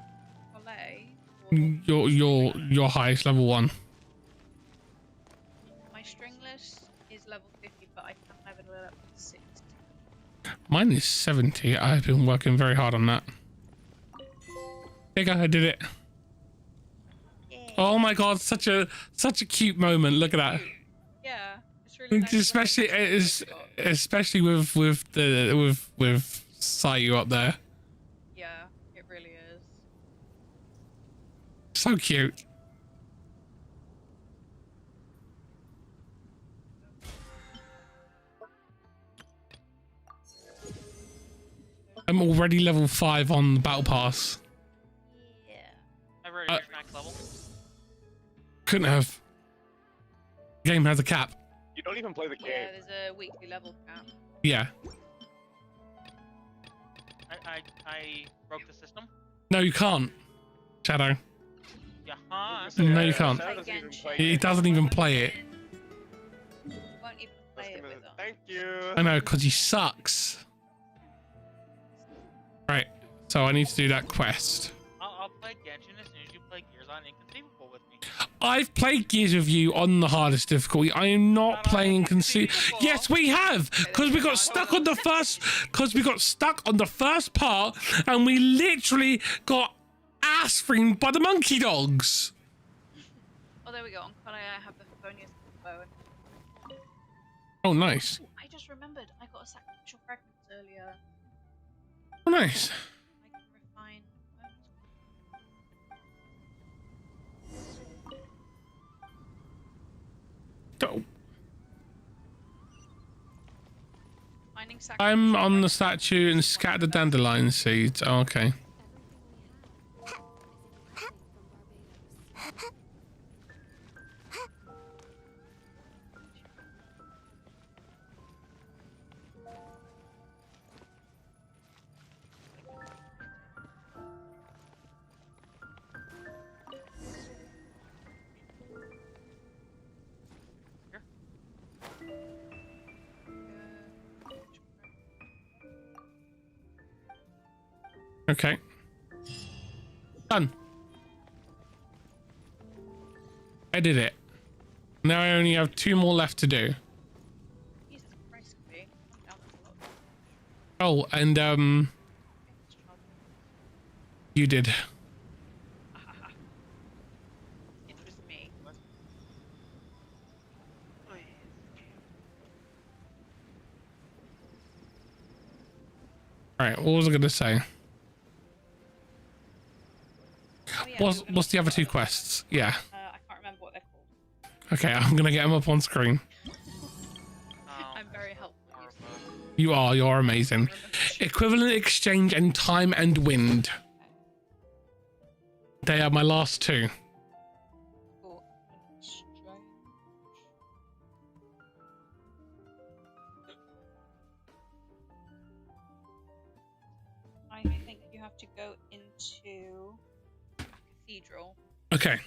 Calais. Your highest level one. My stringless is level 50, but I can't level it up to 60. Mine is 70. I've been working very hard on that. There you go, I did it. Yeah. Oh my god, such a cute moment. Look at that. Yeah, it's really nice. Especially with Sayu up there. Yeah, it really is. So cute. I'm already level 5 on the battle pass. Yeah. I've already reached max level. Couldn't have. Game has a cap. You don't even play the game. Yeah, there's a weekly level cap. Yeah. I broke the system. No, you can't. Shadow. Yeah, huh? No, you can't. Shadow doesn't even play He it. doesn't even play it. Won't even play it with us. Thank you. I know, because he sucks. Right. So I need to do that quest. I'll play Genshin as soon as you play Gears on Inconceivable with me. I've played Gears with you on the hardest difficulty. I am not playing Inconceivable. Yes, we have, because we got stuck on the first. Because we got stuck on the first part, and we literally got ass framed by the monkey dogs. Oh, there we go. On Calais, I have the Favonius bow. Oh, nice. I just remembered. I got a sacrificial fragment earlier. Oh, nice. I can refine. Dope. Finding I'm on the statue and scatter the dandelion seeds. Oh, okay. Okay. Done. I did it. Now I only have 2 more left to do. Jesus Christ, Cody. Calm down, that's a lot. Oh, and you did. It was me. All right. What was I gonna say? Oh, yeah, What's the other 2 quests? Yeah. I can't remember what they're called. Okay, I'm gonna get them up on screen. I'm very helpful. You're amazing. Equivalent exchange and time and wind. They are my last 2. have to go into a cathedral Okay.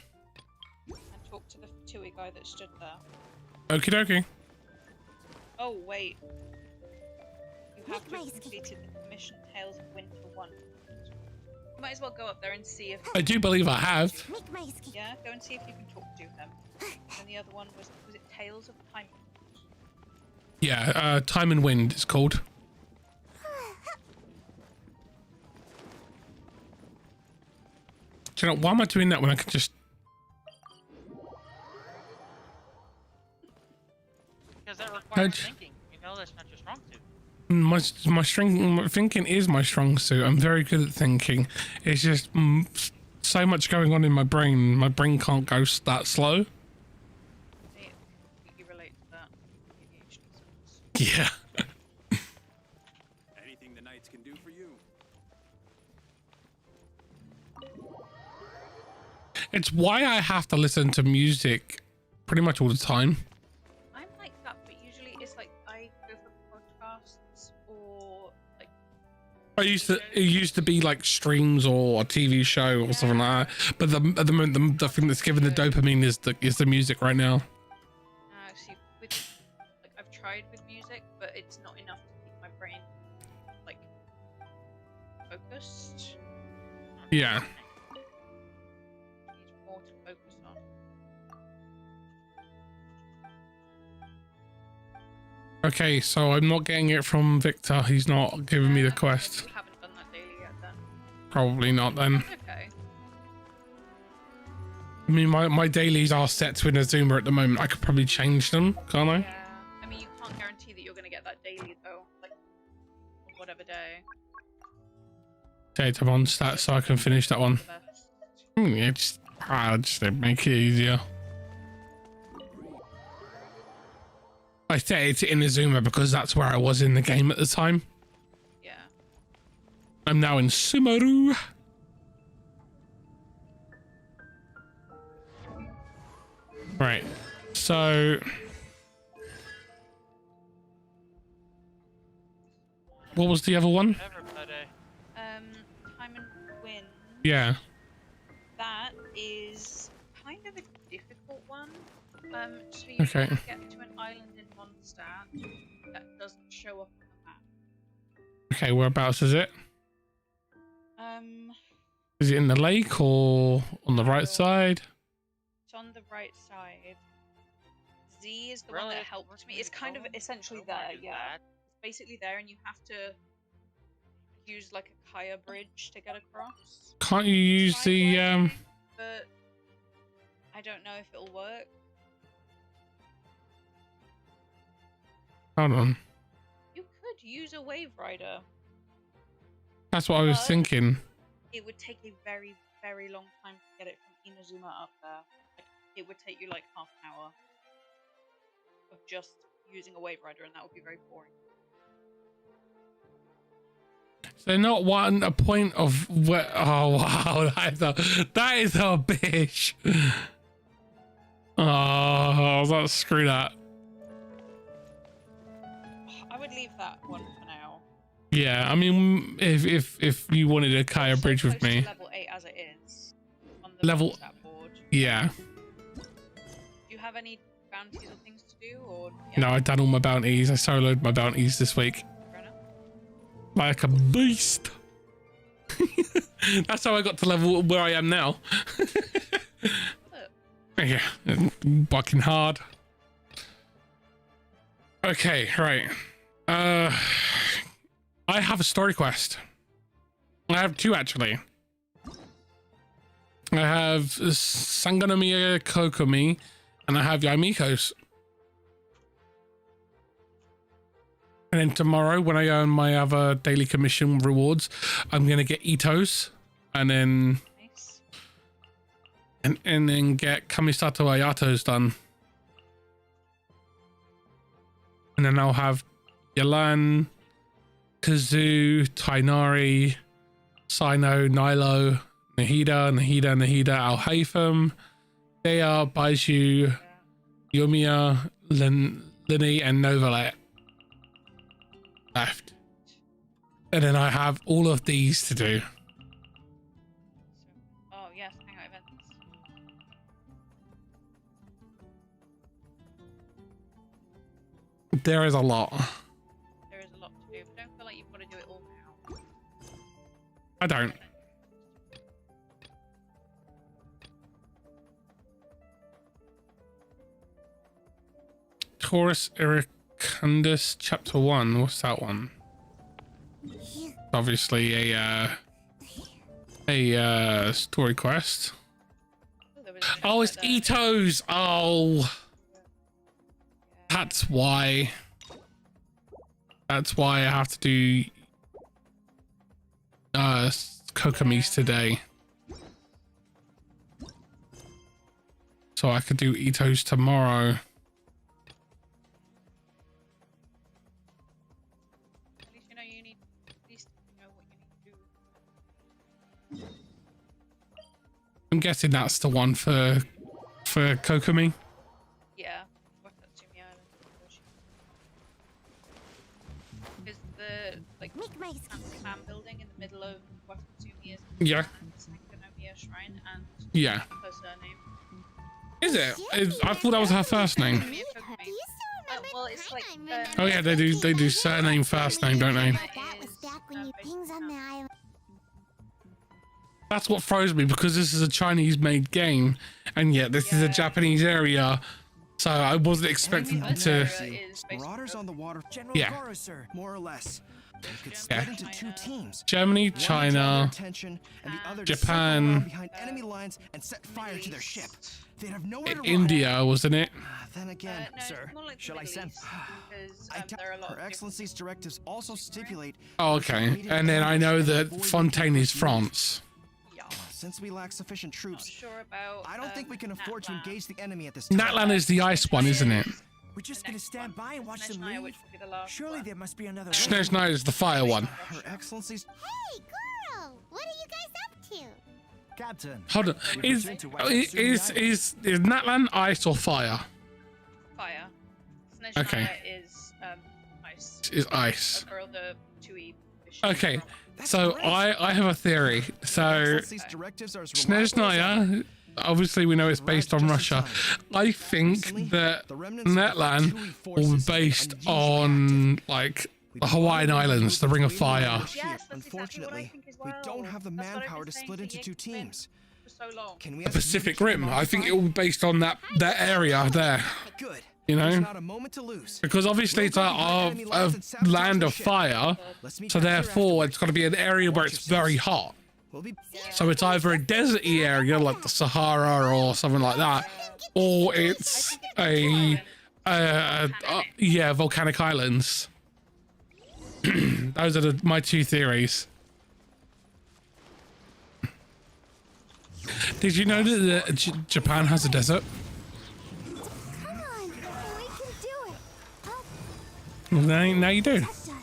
and talk to the Fatui guy that stood there. Okie dokie. Oh, wait. You have to Make have my completed the mission Tales of Winter 1. You might as well go up there and see if... I do believe I have. Make my escape. Yeah, go and see if you can talk to him. And the other one was it Tales of Time? Yeah, Time and Wind it's called. Do you know, why am I doing that when I could just... Because that requires Coach. thinking. You know that's not your strong suit. My thinking is my strong suit. I'm very good at thinking. It's just so much going on in my brain. My brain can't go that slow. I completely relate to that. ADHD sucks. Yeah. Anything the knights can do for you. It's why I have to listen to music pretty much all the time. I'm like that, but usually it's like I go for podcasts or like. It used to be like streams or a TV show or something like that. But at the moment, the thing that's giving the dopamine is the music right now. See, with like I've tried with music, but it's not enough to keep my brain like focused. Yeah. Need more to focus on. Okay, so I'm not getting it from Victor. He's not giving me the quest. You haven't done that daily yet, then. Probably not then. Okay. I mean, my dailies are set to Inazuma at the moment. I could probably change them, can't I? Yeah. I mean, you can't guarantee that you're gonna get that daily though, like on whatever day. Data on stats so I can finish that one. The best. Yeah, just make it easier. I say it's Inazuma because that's where I was in the game at the time. Yeah. I'm now in Sumeru. Right. So what was the other one? Everybody. Time and Wind. Yeah. That is kind of a difficult one. So you Okay. can get to an island in Mondstadt that doesn't show up on the map. Okay, whereabouts is it? Um, Is it in the lake or on the right side? it's on the right side. Z is the one Really? that helped me. It's kind of essentially there, yeah. It's basically there, and you have to use like a Kaya bridge to get across. Can't you use the Sideways, but I don't know if it'll work. hold on. You could use a wave rider. That's what I was But- thinking. It would take a very, very long time to get it from Inazuma up there. Like, it would take you like half an hour of just using a wave rider, and that would be very boring. Is there not a point of where? Oh wow, that is a bitch. Oh, screw that. I would leave that one for now. Yeah, I mean, if you wanted a Kaya So bridge with close to me, level 8 as it is on the Level- stat board. yeah. Do you have any bounties or things to do, or No, I've done all my bounties. I soloed my bounties this week Fair enough. like a beast. That's how I got to level where I am now. Look, Yeah, fucking hard. Okay, right. I have a story quest. I have two actually. I have Sangonomiya Kokomi and I have Yaimiko's. And then tomorrow when I earn my other daily commission rewards, I'm gonna get Ito's and then nice. and then get Kamisato Ayato's done. And then I'll have Yalan, Kazoo, Tainari, Sino, Nilo, Nahida, Al-Haytham, Dea, Baiju, Yumiya, Linny, and Novalet left. And then I have all of these to do. There is a lot. There is a lot to do, but don't feel like you've got to do it all now. I don't. Taurus Iracundus Chapter 1. What's that one? Obviously a story quest. Oh, it's Ito's. Oh, that's why. That's why I have to do Kokomis today, so I could do Ito's tomorrow. At least you know you need. At least you know what you need to do. I'm guessing that's the one for Kokomi. Yeah. Watatsumi Island. Is the like clan building in the middle of Watatsumi is Yeah. Sankonomiya Shrine and Yeah. her surname. Is it? I thought that was her first name. Sankonomiya Kokomi. Well, it's like. Oh yeah, they do surname first name, don't they? That was back when you things on the island. That's what throws me, because this is a Chinese-made game, and yet this is a Japanese area, so I wasn't expecting to. Marauders on the water. General Yeah. Goro, sir, more or less. They could split into two teams. Germany, One to draw their China, attention, and the other to Japan. circle around behind enemy lines and set fire to their ship. They'd have nowhere to run. India, wasn't it? Then again, No, sir, it's more like the shall I Middle send? East, because I doubt there are a lot Her of Excellency's directives also stipulate. Oh, okay. And then I know that Fontaine is France. Since we lack sufficient troops, sure about, I don't think we can afford to engage the enemy at this time. Natlan is the ice one, isn't it? We're just gonna stand by and watch them Snezhnaya, leave. which would be the last Surely one. there must be another way. Snezhnaya is the fire one. Her Excellency's Hey, girl! What are you guys up to? Captain. Hold on. Is Natlan ice or fire? Fire. Snezhnaya Okay. is ice. Is ice. Or the 2E fish. Okay. So I have a theory. So Snezhnaya, obviously we know it's based on Russia. I think that Natlan will be based on like the Hawaiian Islands, the Ring of Fire. Yes, that's Unfortunately, exactly what I think as we don't well. have the That's what I've manpower been to saying split for into years, two it's been teams. For so long. Can we The Pacific Rim. I think it will be based on that area there. Good. You There's know, not a moment to lose. because obviously it's a land of fire, so therefore it's got to be an area where it's very hot. We'll be So it's either a deserty area like the Sahara or something like that, or it's a volcanic islands. Those are my two theories. Did you know that Japan has a desert? Come on, we can do it. Well, now you do. Trust us.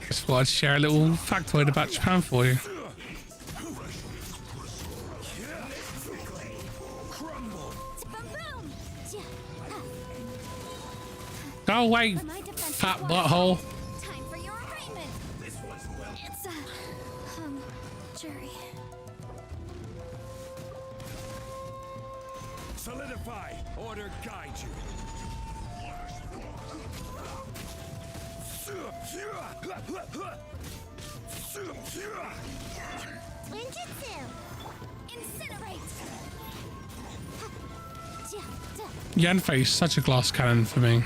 Just thought I'd share a little factoid about Japan for you. Boom! Go away, My defense fat is butthole. time for your arraignment. It's jury. Solidify. Order guide you. Ninjutsu! Incinerate! Yanfei is such a glass cannon for me.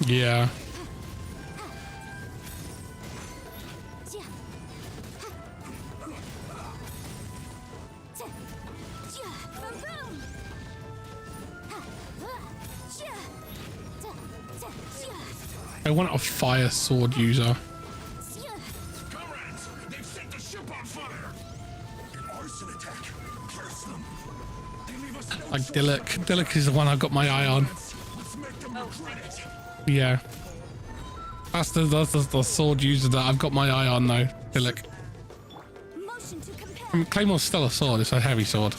Yeah. I want a fire sword user. Comrades, they've set the ship on fire. Arson attack. Curse them. They leave us no Like Dilek. Dilek is the one I've got my eye on. Let's make them regret it. Yeah. That's the sword user that I've got my eye on though. Dilek. Motion to compare. I mean, Claymore's still a sword. It's a heavy sword.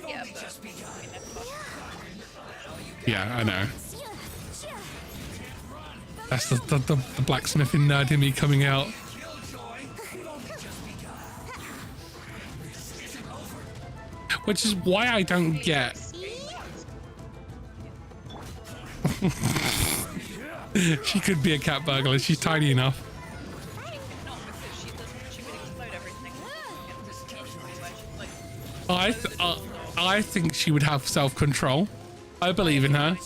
Yeah, but Yeah, I know. That's the blacksmithing nerd in me coming out. Which is why I don't get She could be a cat burglar. She's tiny enough. Not because she would explode everything. Where she's like, I think she would have self-control. I believe in her.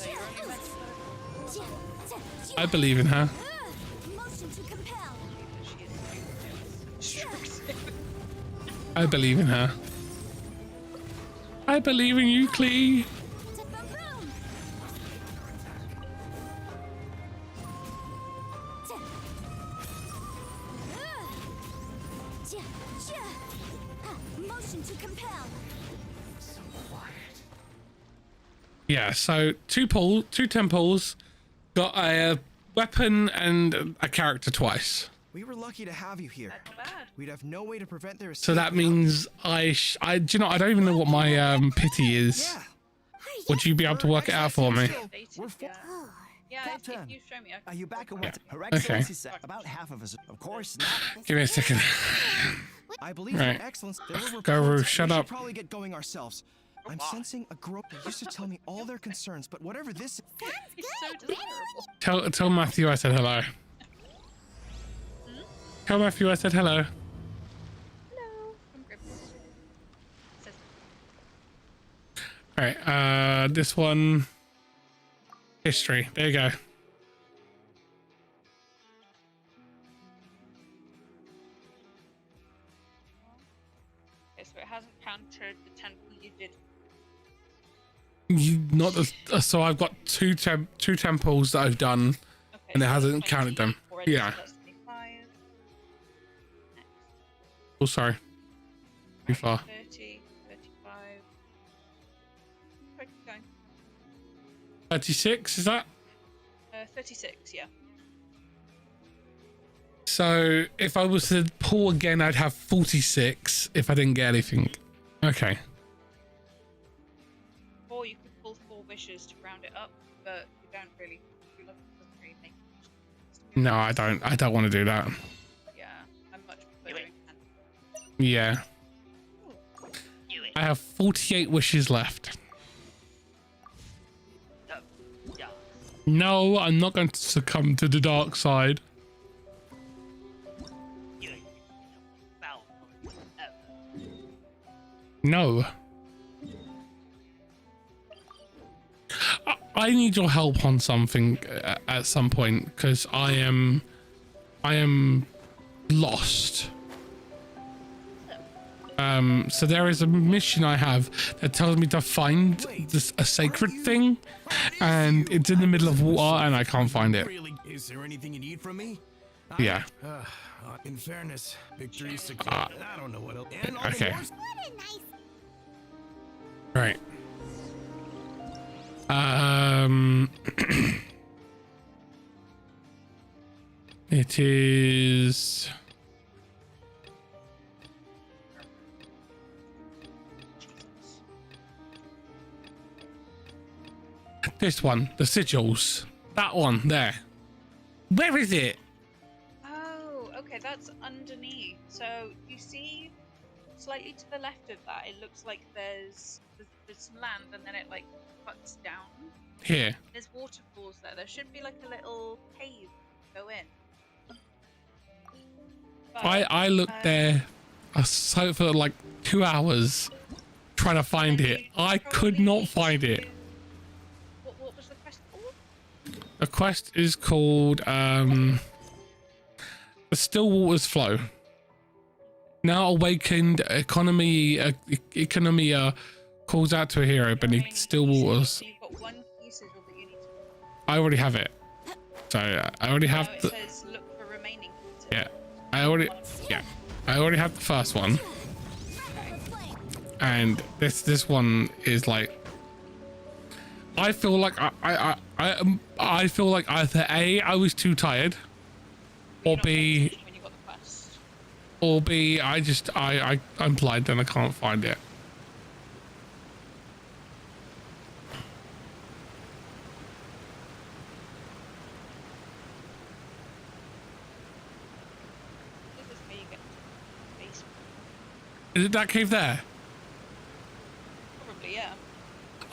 I believe in her. Motion to compel. I believe in her. I believe in you, Clee. Motion to compel. Yeah, so two temples, got a weapon and a character twice. We were lucky to have you here. Not bad. We'd have no way to prevent their escape. So that means do you know, I don't even know what my pity is. Yeah. Would you be able to work it out for me? We're Yeah, Captain. if you show me, I Are can. you back on what? Her Okay. Excellency said about half of us. Of course not. Give me a second. I believe Right. Your Excellence. There were Go, Roo, reports. shut We should up. probably get going ourselves. I'm sensing a group that used to tell me all their concerns, but whatever this is. It's so desirable. Tell Matthew I said hello. Tell Matthew I said hello. Hello. From Grimmlock. Says All right, this one, history. There you go. okay, so it hasn't counted the temple you did. You not the, so I've got two temples that I've done, Okay, and it so hasn't 20 counted them. already, Yeah. so that's 25. Next. Oh, sorry. Too far. 30, 35. Where are you going? 36 is that? 36, yeah. So if I was to pull again, I'd have 46 if I didn't get anything. Okay. Or you could pull 4 wishes to round it up, but you don't really. You look doesn't really make much sense. No, I don't want to do that. Yeah, I'm much prefer doing hand. Yeah. I have 48 wishes left. No, I'm not going to succumb to the dark side. No. I need your help on something at some point because I am lost. So there is a mission I have that tells me to find a sacred thing, and it's in the middle of water and I can't find it. Really? Is there anything you need from me? Yeah. In fairness, victory secure. I don't know what else. And all the Okay. wars- What a nice. Right. It is this one, the sigils. That one there. Where is it? Oh, okay, that's underneath. So you see, slightly to the left of that, it looks like there's some land, and then it like cuts down. Here. There's waterfalls there. There should be like a little cave to go in. But, I looked there. I saw for like 2 hours trying to find then it. you I could probably not need find it. to- What was the quest called? The quest is called The Still Waters Flow. Now awakened economy calls out to a hero beneath still waters. So you've got one key sigil that you need to. I already have it. So I already have No, it the says look for remaining key sigils. yeah. I already have the first one. And this one is like I feel like I feel like either A, I was too tired, or B, When you got the quest. or B, I'm blind and I can't find it. This is how you get to the basement. Is it that cave there? Probably, yeah.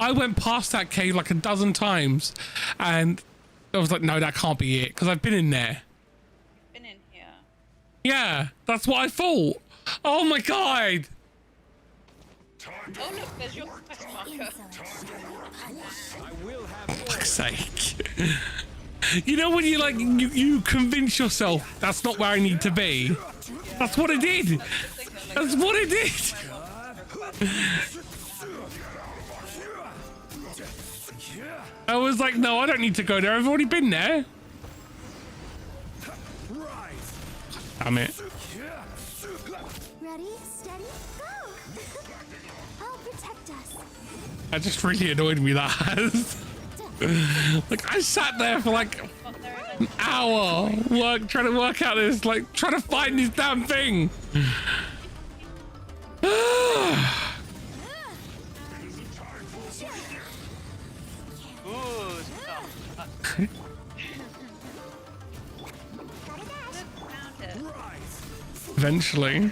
I went past that cave like a dozen times, and I was like, no, that can't be it, because I've been in there. Been in here. Yeah, that's what I thought. Oh my god. Oh look, there's your quest marker. For fuck's sake. You know when you like, you convince yourself that's not where I need to be? That's what it did. That's what it did. I was like, no, I don't need to go there. I've already been there. Damn it. Ready, steady, go! I'll protect us. That just really annoyed me, that has. Like, I sat there for like an hour trying to work out this, like, trying to find this damn thing. Eventually.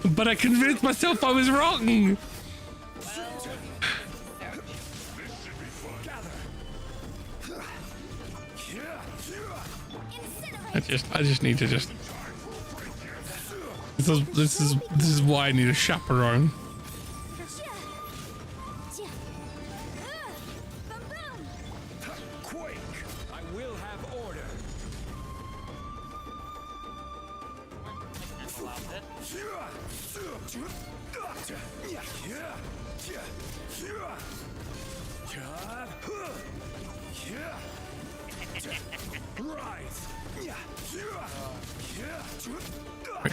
But I convinced myself I was wrong. I just need to just. This is why I need a chaperone.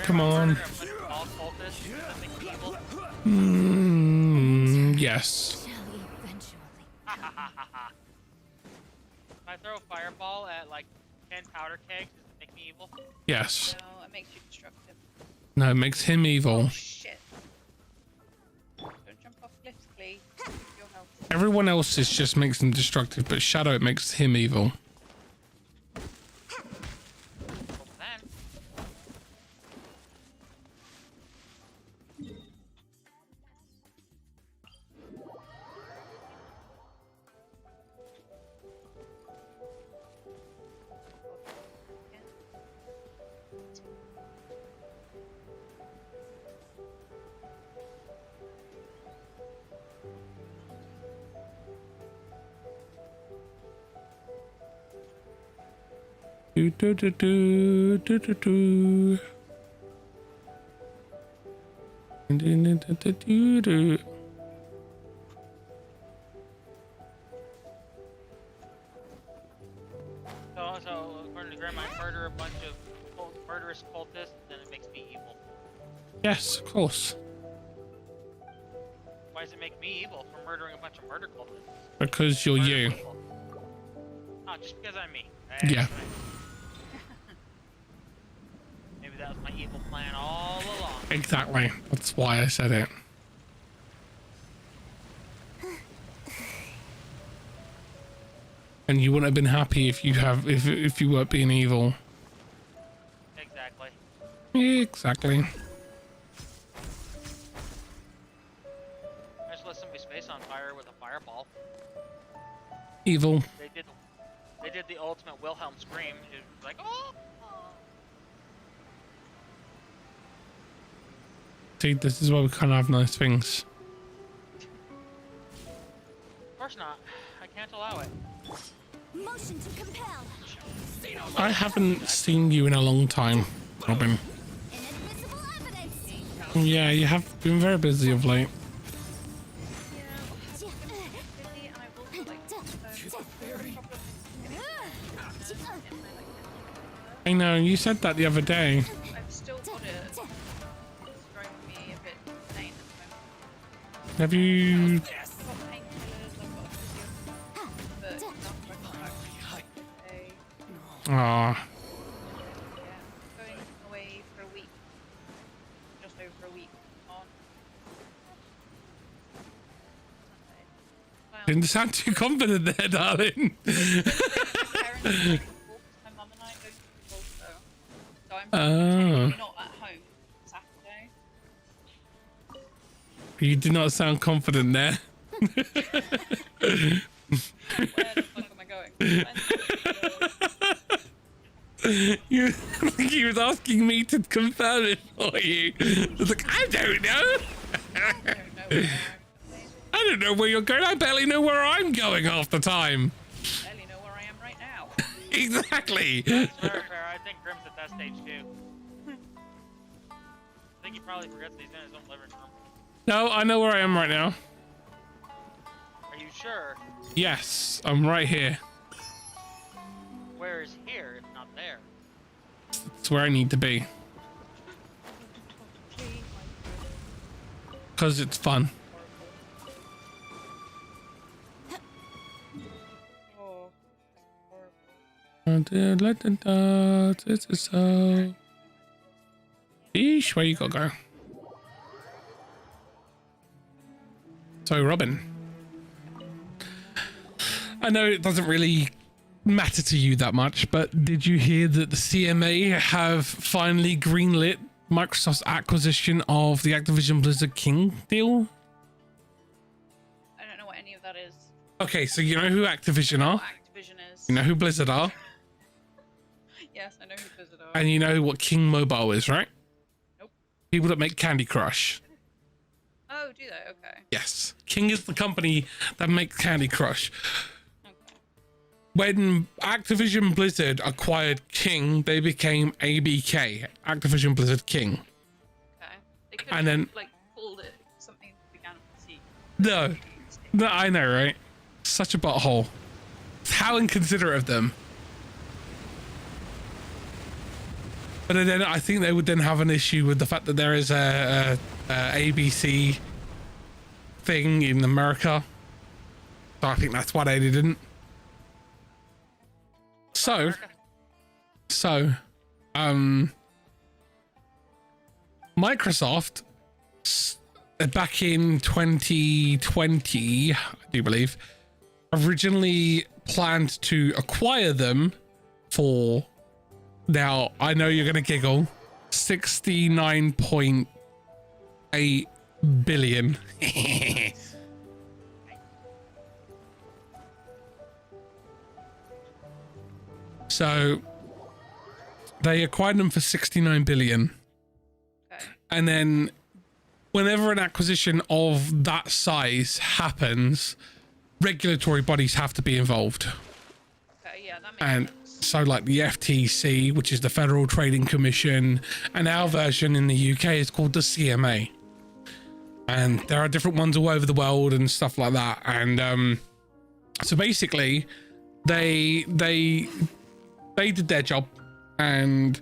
Come on. Yes. If I throw a fireball at like 10 powder kegs, does it make me evil? Yes. No, it makes you destructive. No, it makes him evil. Oh shit. Don't jump off cliffs, please. Your health. Everyone else's just makes them destructive, but Shadow, it makes him evil. Do do do do do do do. Do. So according to Grandma, I murder a bunch of murderous cultists, then it makes me evil. Yes, of course. Why does it make me evil for murdering a bunch of murder cultists? Because you're you. Oh, just because I'm me. Yeah. Right. Maybe that was my evil plan all along. Exactly. That's why I said it. And you wouldn't have been happy if you weren't being evil. Exactly. Exactly. I just lit somebody's face on fire with a fireball. Evil. They did the ultimate Wilhelm scream. It was like, oh! See, this is why we can't have nice things. Of course not. I can't allow it. Motion to compel. I haven't seen you in a long time, Robin. Inadmissible evidence. Yeah, you have been very busy of late. I know, you said that the other day. I've still got it. It's driving me a bit insane at the moment. Have you... I've got painkillers, I've got physio, but nothing back today. Ah, Yeah, going away for a week. Just over a week on Sunday. didn't sound too confident there, darling. My mum and I are going to Walsall, so I'm technically not at home Saturday. You did not sound confident there. Where the fuck am I going? He was asking me to confirm it for you. I was like, I don't know. I don't know where you're going. I barely know where I'm going half the time. I barely know where I am right now. Exactly. Fair, fair. I think Grim's at that stage too. I think he probably forgets that he's in his own living room. No, I know where I am right now. Are you sure? Yes, I'm right here. Where is here if not there? That's where I need to be. Because it's fun. Oh, Let the dots, it's so. Eesh, where you gotta go? So, Robin. I know it doesn't really matter to you that much, but did you hear that the CMA have finally greenlit Microsoft's acquisition of the Activision Blizzard King deal? I don't know what any of that is. Okay, so you know who Activision are? What Activision is. You know who Blizzard are? Yes, I know who Blizzard are. And you know what King Mobile is, right? Nope. People that make Candy Crush. Oh, do they? Okay. Yes. King is the company that makes Candy Crush. Okay. When Activision Blizzard acquired King, they became ABK, Activision Blizzard King. Okay. They could And have, then- like, called it something that began with C. No, I know, right? Such a butthole. How inconsiderate of them. But then I think they would then have an issue with the fact that there is a ABC thing in America. So I think that's why they didn't. So, Microsoft back in 2020, I do believe, originally planned to acquire them for, now I know you're gonna giggle, 69.8 billion. So they acquired them for 69 billion. Okay. And then whenever an acquisition of that size happens, regulatory bodies have to be involved. Okay, yeah, that makes And sense. so like the FTC, which is the Federal Trading Commission, and our version in the UK is called the CMA. And there are different ones all over the world and stuff like that. And so basically they did their job, and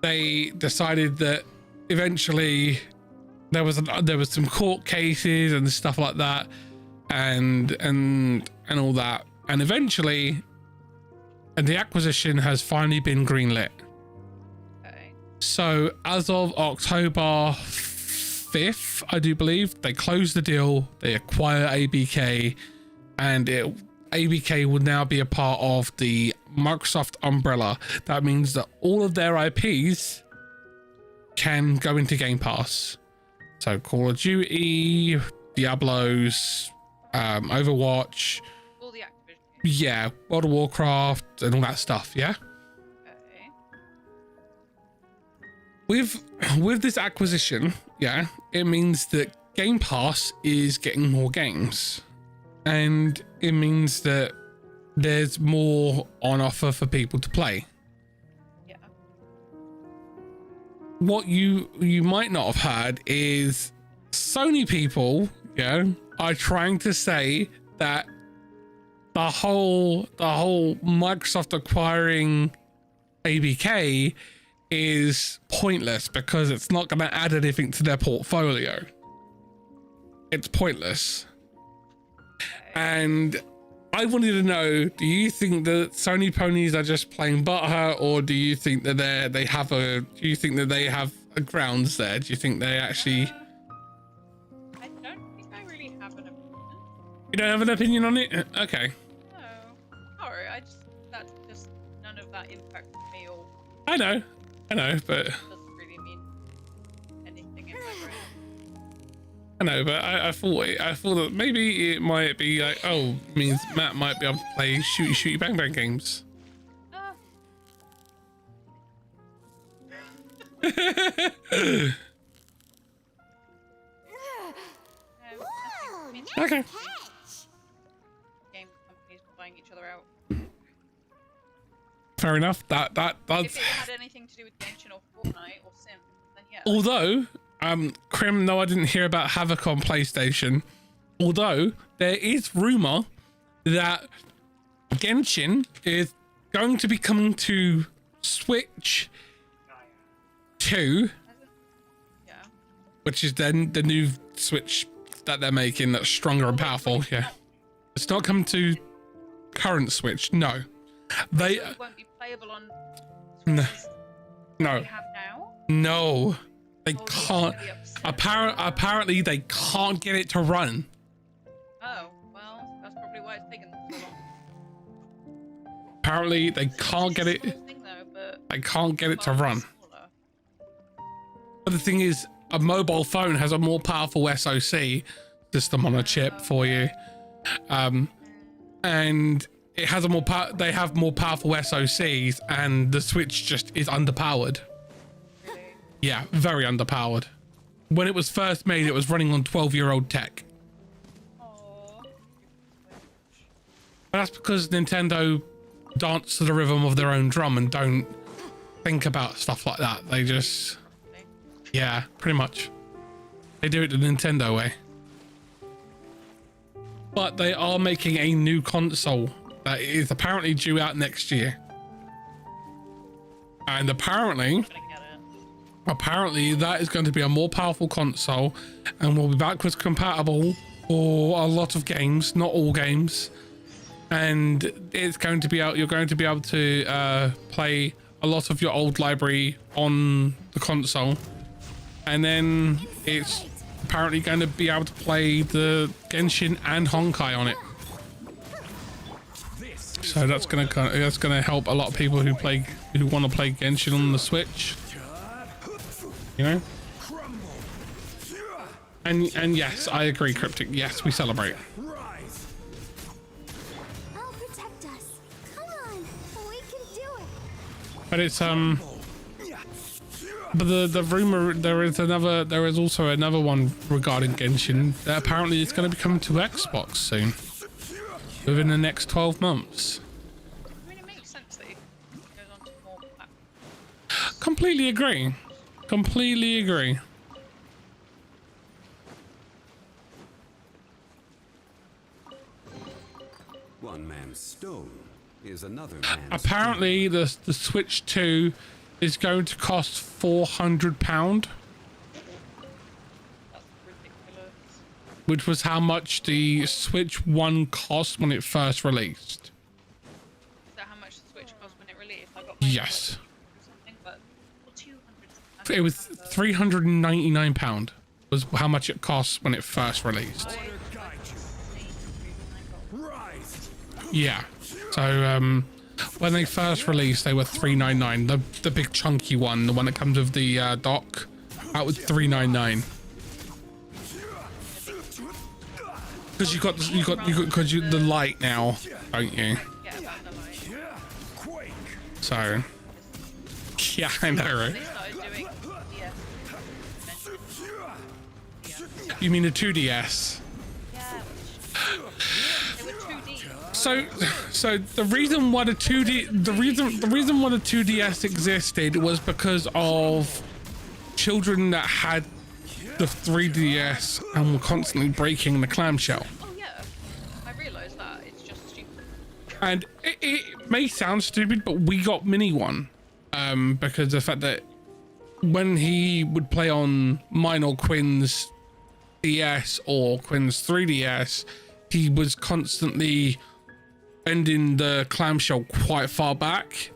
they decided that eventually there was some court cases and stuff like that, and all that, and eventually, and the acquisition has finally been greenlit. Okay. So as of October 5th, I do believe, they closed the deal, they acquire ABK, and ABK will now be a part of the Microsoft umbrella. That means that all of their IPs can go into Game Pass. So Call of Duty, Diablos, Overwatch, All the Activision games. yeah, World of Warcraft and all that stuff, yeah? Okay. With this acquisition, yeah, it means that Game Pass is getting more games. And it means that there's more on offer for people to play. Yeah. What you might not have heard is Sony people, yeah, are trying to say that the whole Microsoft acquiring ABK is pointless because it's not going to add anything to their portfolio. It's pointless. And I wanted to know, do you think that Sony ponies are just playing butthurt, or do you think that they have a grounds there? Do you think they actually? I don't think I really have an opinion. You don't have an opinion on it? Okay. No. Sorry, that's just none of that impacts me or I know, but doesn't really mean anything in my brain. I know, but I thought that maybe it might be like, oh, means Matt might be able to play shooty bang bang games. Okay. Game companies buying each other out. Fair enough. That's. If it had anything to do with Genshin or Fortnite or Sims, then yeah. Although, Crim, no, I didn't hear about Havoc on PlayStation. Although there is rumor that Genshin is going to be coming to Switch 2, Yeah. which is then the new Switch that they're making that's stronger and powerful. Yeah, it's not coming to current Switch. No, they So it won't be playable on no, Switches no, we have now. no. They Or it's can't. gonna be upset. Apparently, they can't get it to run. Oh, well, that's probably why it's taken so long. Apparently, they Switch can't is get a it. small thing, though, but They can't get it to mobile run. is smaller. But the thing is, a mobile phone has a more powerful SoC system on a chip for you, and it has a more they have more powerful SoCs, and the Switch just is underpowered. Really? Yeah, very underpowered. When it was first made, it was running on 12-year-old tech. Aw. But that's because Nintendo dance to the rhythm of their own drum and don't think about stuff like that. They just, yeah, pretty much. They do it the Nintendo way. But they are making a new console that is apparently due out next year. And apparently that is going to be a more powerful console and will be backwards compatible for a lot of games, not all games. And it's going to be out, you're going to be able to play a lot of your old library on the console. And then it's apparently going to be able to play the Genshin and Honkai on it. So that's going to help a lot of people who want to play Genshin on the Switch. You know? And yes, I agree, Cryptic. Yes, we celebrate. I'll protect us. Come on, we can do it. But it's but the rumor there is also another one regarding Genshin that apparently it's going to be coming to Xbox soon, within the next 12 months. I mean, it makes sense that it goes on to more platforms. Completely agree. Completely agree. One man's stone is another man's Apparently the Switch 2 is going to cost £400, That's ridiculous. which was how much the Switch 1 cost when it first released. Is that how much the Switch cost when it released? I got mine Yes. for something, but well, 200. It was £399 was how much it cost when it first released. Yeah. So when they first released, they were $399. The big chunky one, the one that comes with the dock, that was $399. Because you got the light now, don't you? Yeah, about the light. So yeah, I know, right? They started doing You mean the 2DS? Yeah. They were 2D. So the reason why the 2DS existed was because of children that had the 3DS and were constantly breaking the clamshell. Oh yeah, I realised that. It's just stupid. And it may sound stupid, but we got Mini one because of the fact that when he would play on mine or Quinn's DS or Quinn's 3DS, he was constantly bending the clamshell quite far back,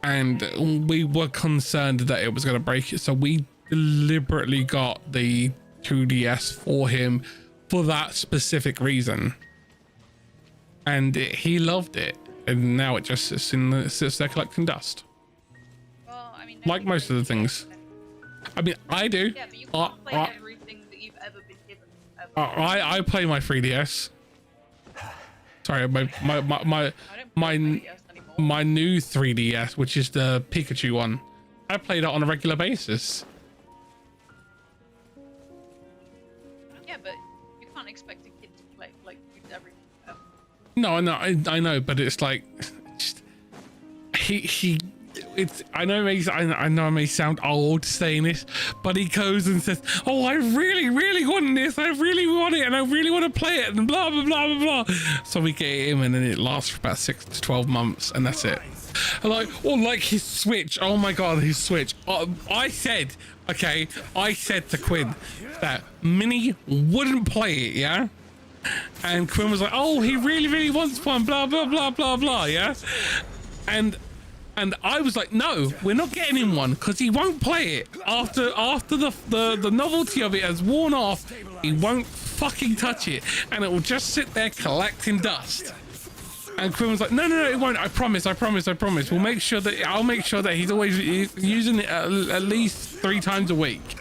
and we were concerned that it was going to break it, so we deliberately got the 2DS for him for that specific reason, and he loved it, and now it just sits there collecting dust. Well, I mean, Like most of the things. I mean, I do. Yeah, but you can't play everything that you've ever been I play my 3DS. Sorry, my new 3DS, which is the Pikachu one. I play that on a regular basis. Yeah, but you can't expect a kid to play like use everything. No, I know, but it's like, just, it's. I know I may sound old saying this, but he goes and says, "Oh, I really, really want this. I really want it, and I really want to play it." And blah blah blah blah blah. So we get him, and then it lasts for about 6 to 12 months, and that's it. Like, or like his Switch. Oh my God, his Switch. I said to Quinn that Minnie wouldn't play it, yeah. And Quinn was like, "Oh, he really, really wants one." Blah blah blah blah blah. Yeah, and I was like, "No, we're not getting him one because he won't play it. After the novelty of it has worn off, he won't fucking touch it, and it will just sit there collecting dust." And Quinn was like, "No, it won't. I promise. We'll make sure that I'll make sure that he's always using it at least 3 times a week."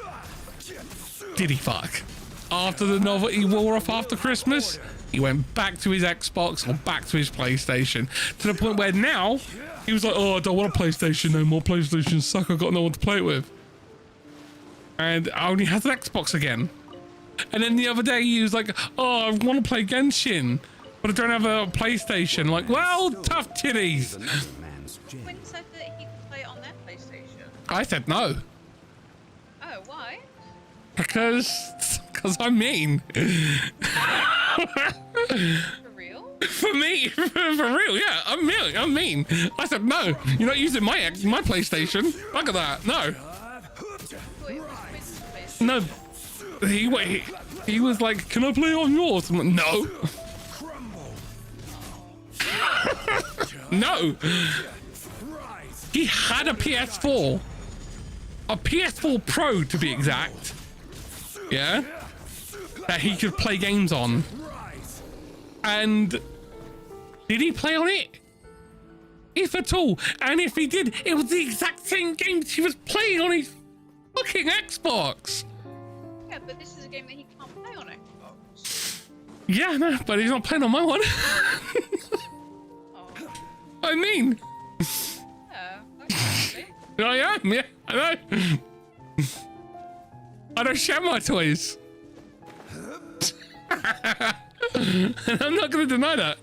Did he fuck? After the novelty wore off after Christmas, he went back to his Xbox or back to his PlayStation, to the point where now he was like, "Oh, I don't want a PlayStation no more. PlayStation suck. I've got no one to play it with." And only has an Xbox again. And then the other day he was like, "Oh, I want to play Genshin, but I don't have a PlayStation." Like, well, tough titties. Quinn said that he could play it on their PlayStation. I said no. Oh, why? Because I'm mean. For real? For me, for real, yeah, I'm mean. I said no. You're not using my PlayStation. Look at that. No. No. He was like, "Can I play on yours?" I'm like, "No." No. He had a PS4. A PS4 Pro to be exact. Yeah. That he could play games on. And did he play on it? If at all. And if he did, it was the exact same games he was playing on his fucking Xbox. Yeah, but this is a game that he can't play on Xbox. Yeah, no, but he's not playing on my one. I mean. Okay. I am, yeah, I know. I don't share my toys. And I'm not going to deny that.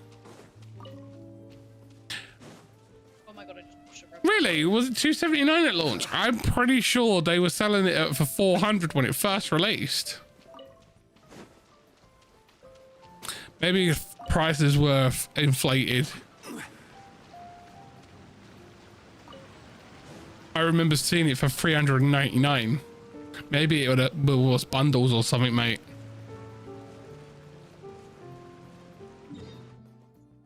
Oh my God, I just pushed it. Really? Was it $279 at launch? I'm pretty sure they were selling it for $400 when it first released. Maybe if prices were inflated. I remember seeing it for $399. Maybe it was bundles or something, mate.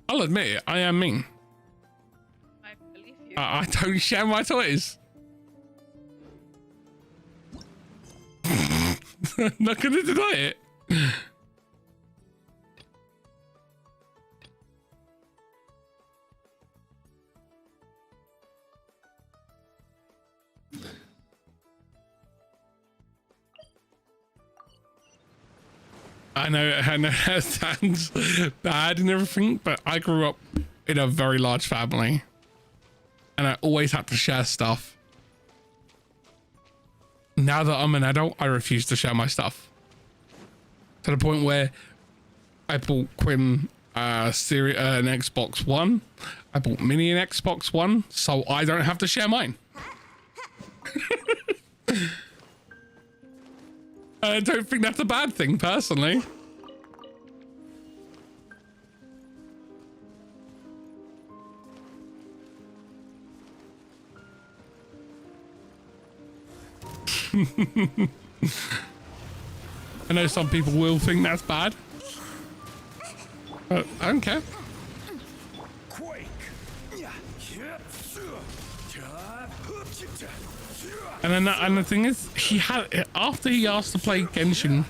I'll admit it, I am mean. I believe you. I don't share my toys. Not gonna deny it. I know it sounds bad and everything, but I grew up in a very large family and I always had to share stuff. Now that I'm an adult, I refuse to share my stuff. To the point where I bought Quinn an Xbox One. I bought Minnie an Xbox One, so I don't have to share mine. I don't think that's a bad thing, personally. I know some people will think that's bad, but I don't care. And the thing is, he had, after he asked to play Genshin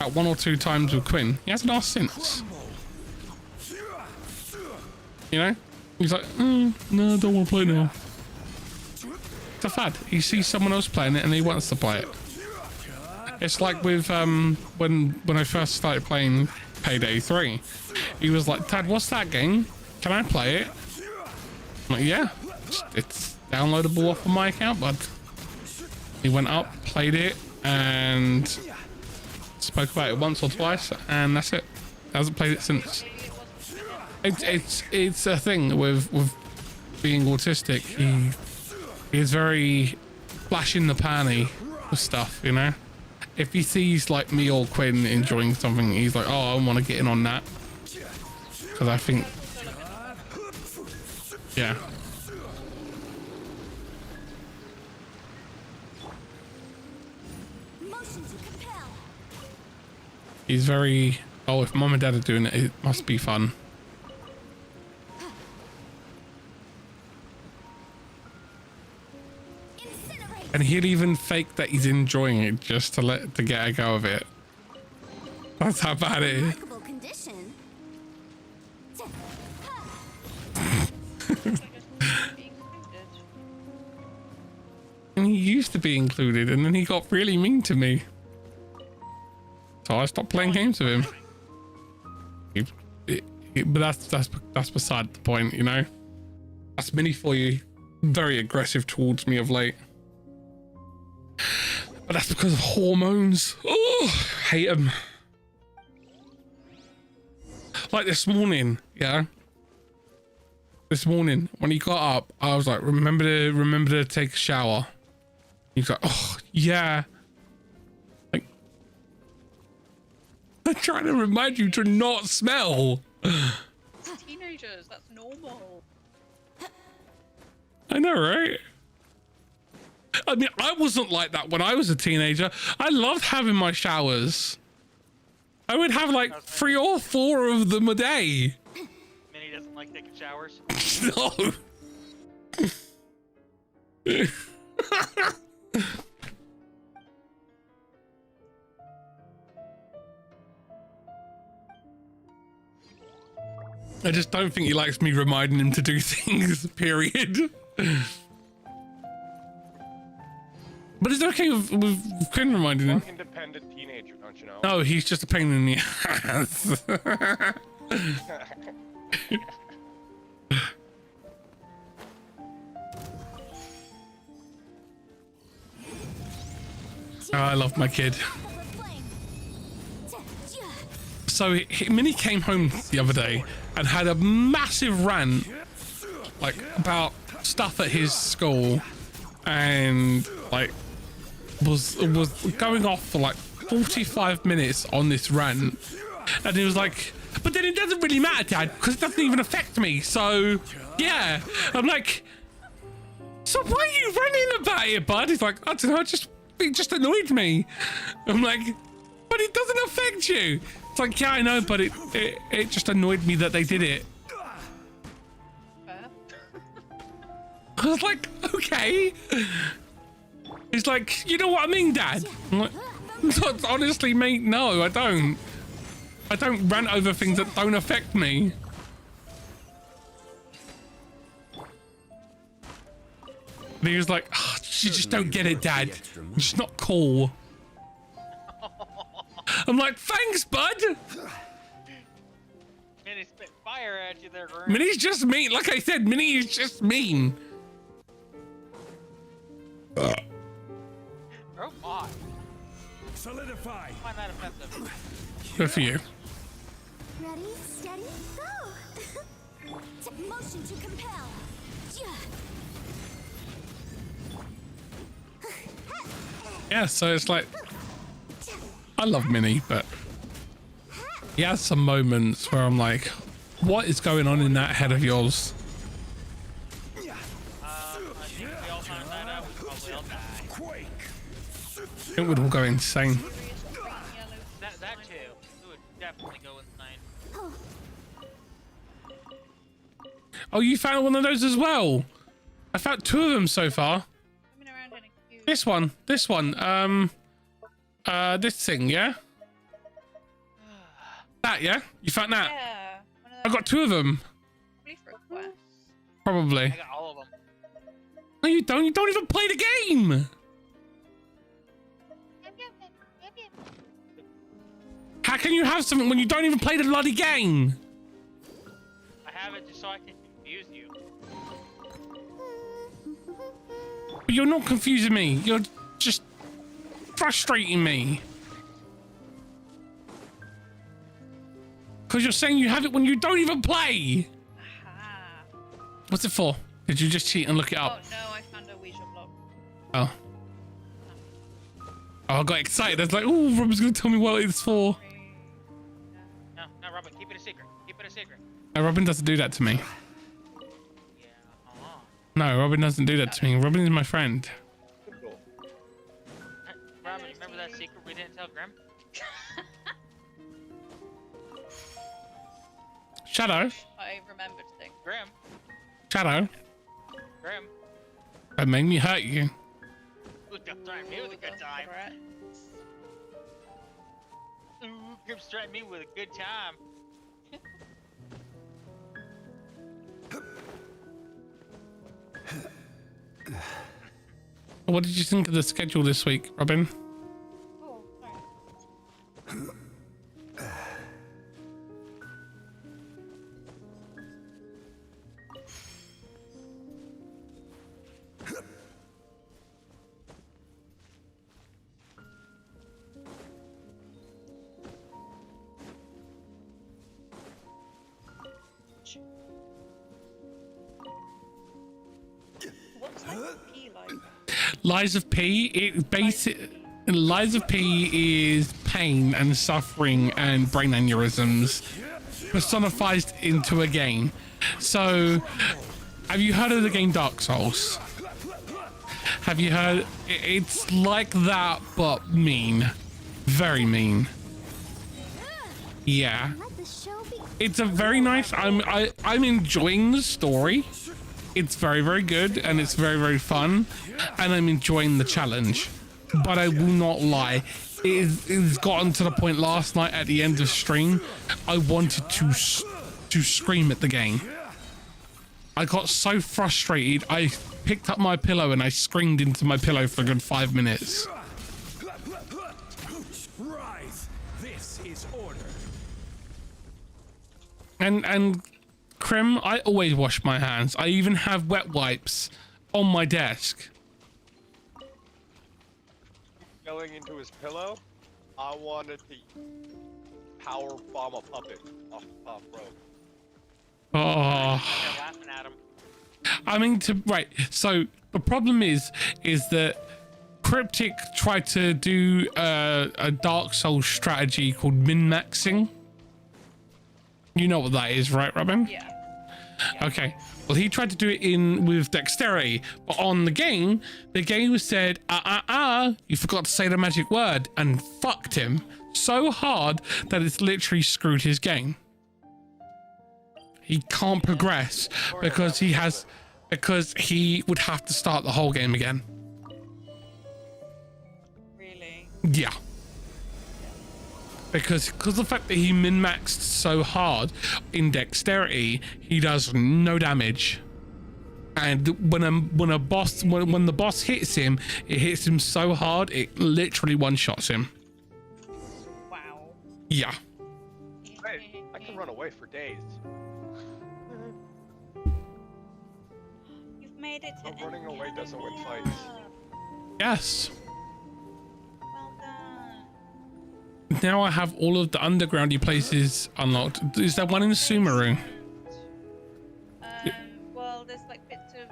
at 1 or 2 times with Quinn, he hasn't asked since. You know? He's like, no, I don't want to play now. It's a fad. He sees someone else playing it and he wants to play it. It's like with when I first started playing Payday 3. He was like, Dad, what's that game? Can I play it? I'm like, yeah, it's downloadable off of my account, bud. He went up, played it, and spoke about it once or twice, and that's it. Hasn't played it since. It's a thing with being autistic. He is very flash in the panny with stuff, you know. If he sees like me or Quinn enjoying something, he's like, oh, I want to get in on that, because I think, yeah. He's very, oh, if mom and dad are doing it, it must be fun. And he'll even fake that he's enjoying it just to get a go of it. That's how bad it is. And he used to be included, and then he got really mean to me. So I stopped playing games with him. But that's beside the point, you know. That's Mini for you. Very aggressive towards me of late. But that's because of hormones. Oh, hate them. Like this morning, yeah. This morning when he got up, I was like, remember to take a shower. He's like, oh yeah. Like, I'm trying to remind you to not smell. It's teenagers, that's normal. I know, right? I mean, I wasn't like that when I was a teenager. I loved having my showers. I would have like 3 or 4 of them a day. Minnie doesn't like taking showers. No. I just don't think he likes me reminding him to do things, period. But it's okay with Quinn reminding him. Independent teenager, don't you know? No, he's just a pain in the ass. Oh, I love my kid. So Minnie came home the other day and had a massive rant, like, about stuff at his school, and like was going off for like 45 minutes on this rant, and he was like, but then it doesn't really matter, Dad, because it doesn't even affect me. So yeah, I'm like, so why are you running about it, bud? He's like, I don't know, it just annoyed me. I'm like, but it doesn't affect you. It's like, yeah, I know, but it just annoyed me that they did it. I was like, okay. He's like, you know what I mean, Dad? I'm like, honestly, mate, no, I don't. I don't rant over things that don't affect me. And he was like, oh, you just don't get it, Dad. It's just not cool. I'm like, thanks, bud. Minnie spit fire at you there, Grim. Minnie's just mean. Like I said, Minnie is just mean. Oh my. Solidify. I find that offensive. Good for you. Ready, steady, go! Motion to compel. Yeah, so it's like, I love Minnie, but he has some moments where I'm like, what is going on in that head of yours? I think we all find that out. We probably all die. It would all go insane. That too. It would definitely go insane. Oh, you found one of those as well? I found 2 of them so far. This one. This thing, yeah? That, yeah? You found that? Yeah. I got 2 of them. Probably. I got all of them. No, you don't. You don't even play the game. How can you have something when you don't even play the bloody game? I have it just so I can confuse you. But you're not confusing me. You're just frustrating me. Because you're saying you have it when you don't even play. Aha. What's it for? Did you just cheat and look it Oh up? no, I found a Ouija block. Oh. Oh, I got excited. I was like, oh, Robin's going to tell me what it's for. No, no, Robin, keep it a secret. Keep it a secret. No, Robin doesn't do that to me. Yeah, No, Robin doesn't do that to me. Robin is my friend. Hey, Robin, remember that secret we didn't tell Grim? Shadow. I remembered things. Grim. Shadow. Grim. That made me hurt you. Look, don't try me with a good time. Ooh, Grim's trying me with a good time. What did you think of the schedule this week, Robin? Oh, sorry. What's like P like? Lies of P. Lies of P is pain and suffering and brain aneurysms personified into a game. So, have you heard of the game Dark Souls? Have you heard? It's like that, but mean. Very mean. Yeah. Let the show be. It's a very nice. I'm enjoying the story. It's very, very good and it's very, very fun, and I'm enjoying the challenge. But I will not lie, it's gotten to the point last night at the end of stream, I wanted to scream at the game. I got so frustrated, I picked up my pillow and I screamed into my pillow for a good 5 minutes. Wraith, this is order. And Crim, I always wash my hands. I even have wet wipes on my desk. Going into his pillow, I wanted to power bomb a puppet off the top rope. Oh. They're laughing at him. I mean, right. So the problem is that Cryptic tried to do a Dark Souls strategy called min-maxing. You know what that is, right, Robin? Yeah. Okay. Well, he tried to do it with dexterity, but on the game said, you forgot to say the magic word, and fucked him so hard that it's literally screwed his game. He can't progress because he would have to start the whole game again. Really? Yeah. Because of the fact that he min-maxed so hard in dexterity, he does no damage. And when the boss hits him, it hits him so hard it literally one-shots him. Wow. Yeah. Hey, I can run away for days. You've made it to No, running away doesn't win fights. Yes. Well done. Now I have all of the undergroundy places unlocked. Is there one in Sumeru? Well, there's like bits of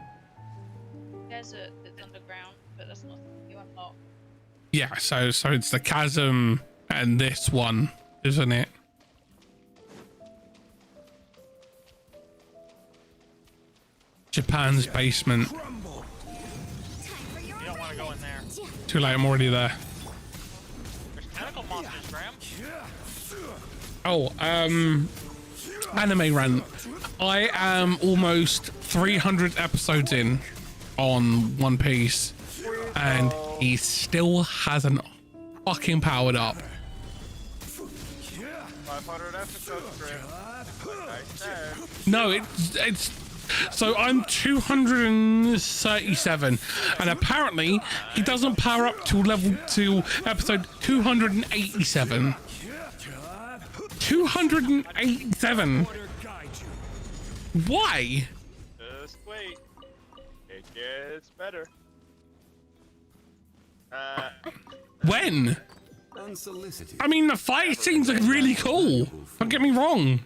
desert that's underground, but that's not something you unlock. Yeah, so it's the chasm and this one, isn't it? Japan's basement. You don't want to go in there. Too late, I'm already there. There's tentacle monsters, Graham. Oh, anime rant. I am almost 300 episodes in on One Piece, and he still hasn't fucking powered up. 500 episodes, Graham. Like I said. No, it's so I'm 237, and apparently he doesn't power up to episode 287. 287. Why? Just wait. It gets better. When? Unsolicited. I mean, the fight scenes are really cool. Don't get me wrong.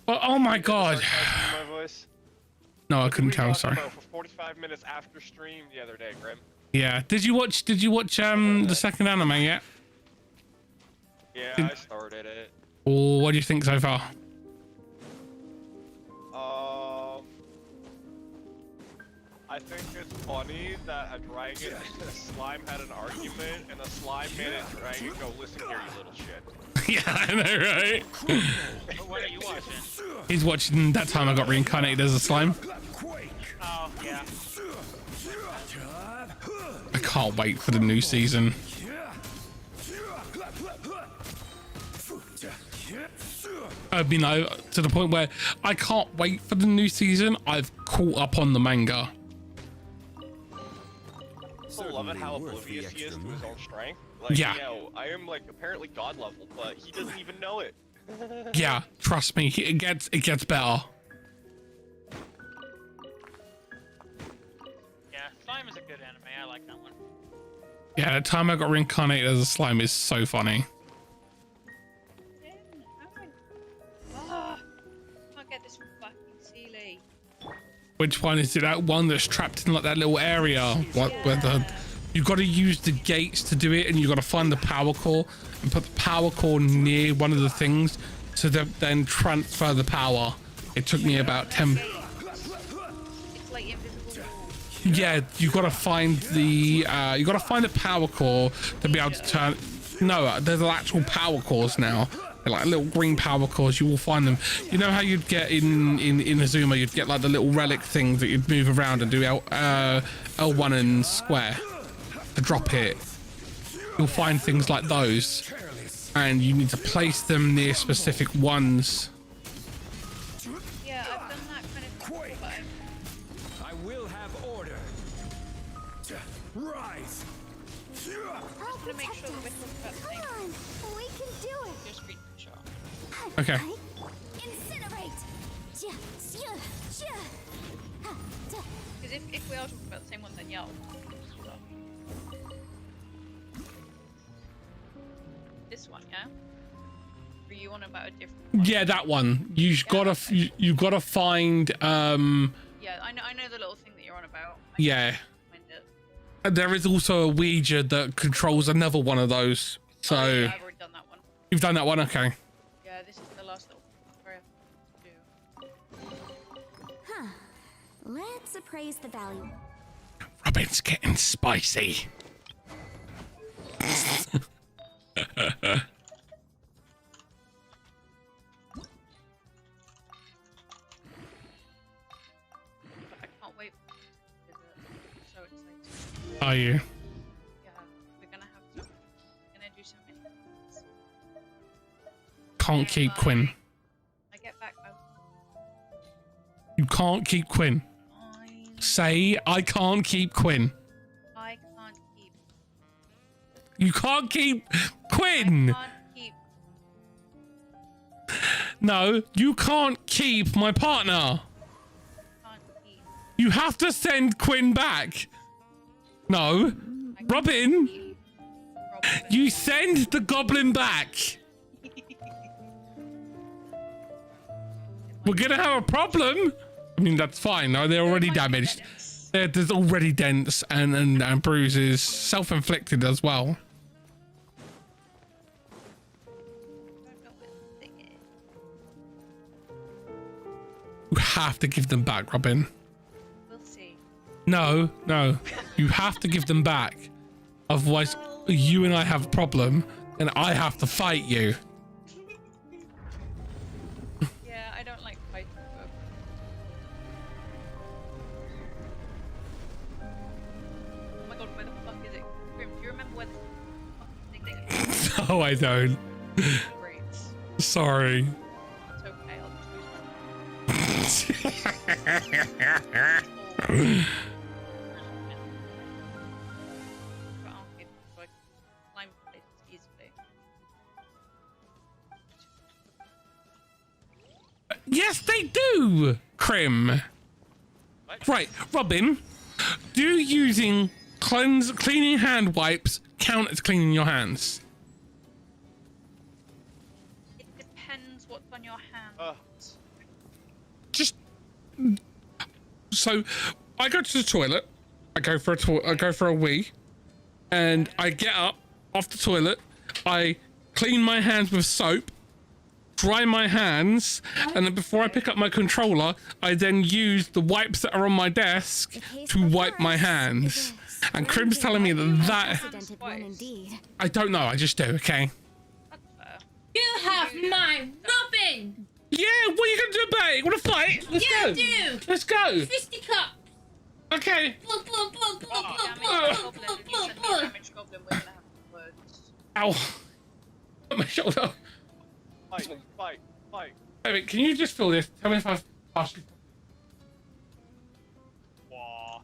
But oh my god. My voice. No, I couldn't We tell. talked Sorry. about for 45 minutes after stream the other day, Grim. Yeah. Did you watch the second anime yet? Yeah, I started it. Or what do you think so far? I think it's funny that a dragon and a slime had an argument, and a slime made a dragon go, "Listen here, you little shit." Yeah, I know, right? What are you watching? He's watching That Time I Got Reincarnated as a Slime. Oh, yeah. I can't wait for the new season. I mean, to the point where I can't wait for the new season. I've caught up on the manga. I love it how Certainly worth the oblivious he is extra to his mile. own strength. Like, Yeah. you know, I am like apparently god level, but he doesn't even know it. Yeah, trust me, it gets better. Yeah, Slime is a good anime. I like that one. Yeah, The Time I Got Reincarnated as a Slime is so funny. Can't get this fucking Sealy. Which one is it? That one that's trapped in like that little area? What? Where the you got to use the gates to do it, and you got to find the power core and put the power core near one of the things to then transfer the power. It took me about 10. It's like invisible wall. Yeah, you got to find the power core to be able to turn. No, there's actual power cores now. They're like little green power cores. You will find them. You know how you'd get in Azuma, you'd get like the little relic things that you'd move around and do L1 and square to drop it. You'll find things like those, and you need to place them near specific ones. Yeah, I've done that kind of thing, but I will have order. Rise. I'll I want to make sure that we're talking about the same Come on, we can do it. your screen shot. Okay. Incinerate. Because if we are talking about the same one, then yeah. This one, yeah? Or you on about a different one? Yeah, that one. You've gotta find. Yeah, I know the little thing that you're on about. Yeah. Find it. There is also a Ouija that controls another one of those. So Oh, yeah, I've already done that one. you've done that one, okay? Yeah, this is the last little where I have to do. Huh. Let's appraise the value. Robin's getting spicy. I can't wait for it. I'm so excited. Are you? Yeah, we're gonna do so many things. Can't keep Quinn. I get back. You can't keep Quinn. Say, I can't keep Quinn. I can't keep. You can't keep Quinn. I can't keep. No, you can't keep my partner. Can't keep. You have to send Quinn back. No, Robin, Keep. you send the goblin back. We're gonna have a problem. I mean, that's fine. No, they're already damaged. There's already dents and bruises, self-inflicted as well. You have to give them back, Robin. We'll see. No, you have to give them back. Otherwise, you and I have a problem, and I have to fight you. Yeah, I don't like fighting. Oh my god, where the fuck is it? Grim, do you remember where the fucking thing is? No, I don't. Great. Sorry. It's okay, I'll just use my But I'll keep so I can climb places easily. you, Crim. What? Right, Robin, do using cleaning hand wipes count as cleaning your hands? It depends what's on your hand. Just so I go to the toilet, I go for a wee, and I get up off the toilet, I clean my hands with soap, dry my hands, and then before I pick up my controller, I then use the wipes that are on my desk to wipe my hands. And Crim's telling me that I don't know, I just do, okay? That's fair. You have my Robin! Yeah, what are you gonna do about it? Wanna fight? Let's Yeah, go. I do. Let's go. Fisticuff! Okay. Blah, blah, blah, blah, blah, Damage blah, goblin. blah, If you blah, send me blah. damage goblin, we're gonna have words. Ow. On my shoulder. Fight. Baby, can you just feel this? Tell me if I've partially. Wow.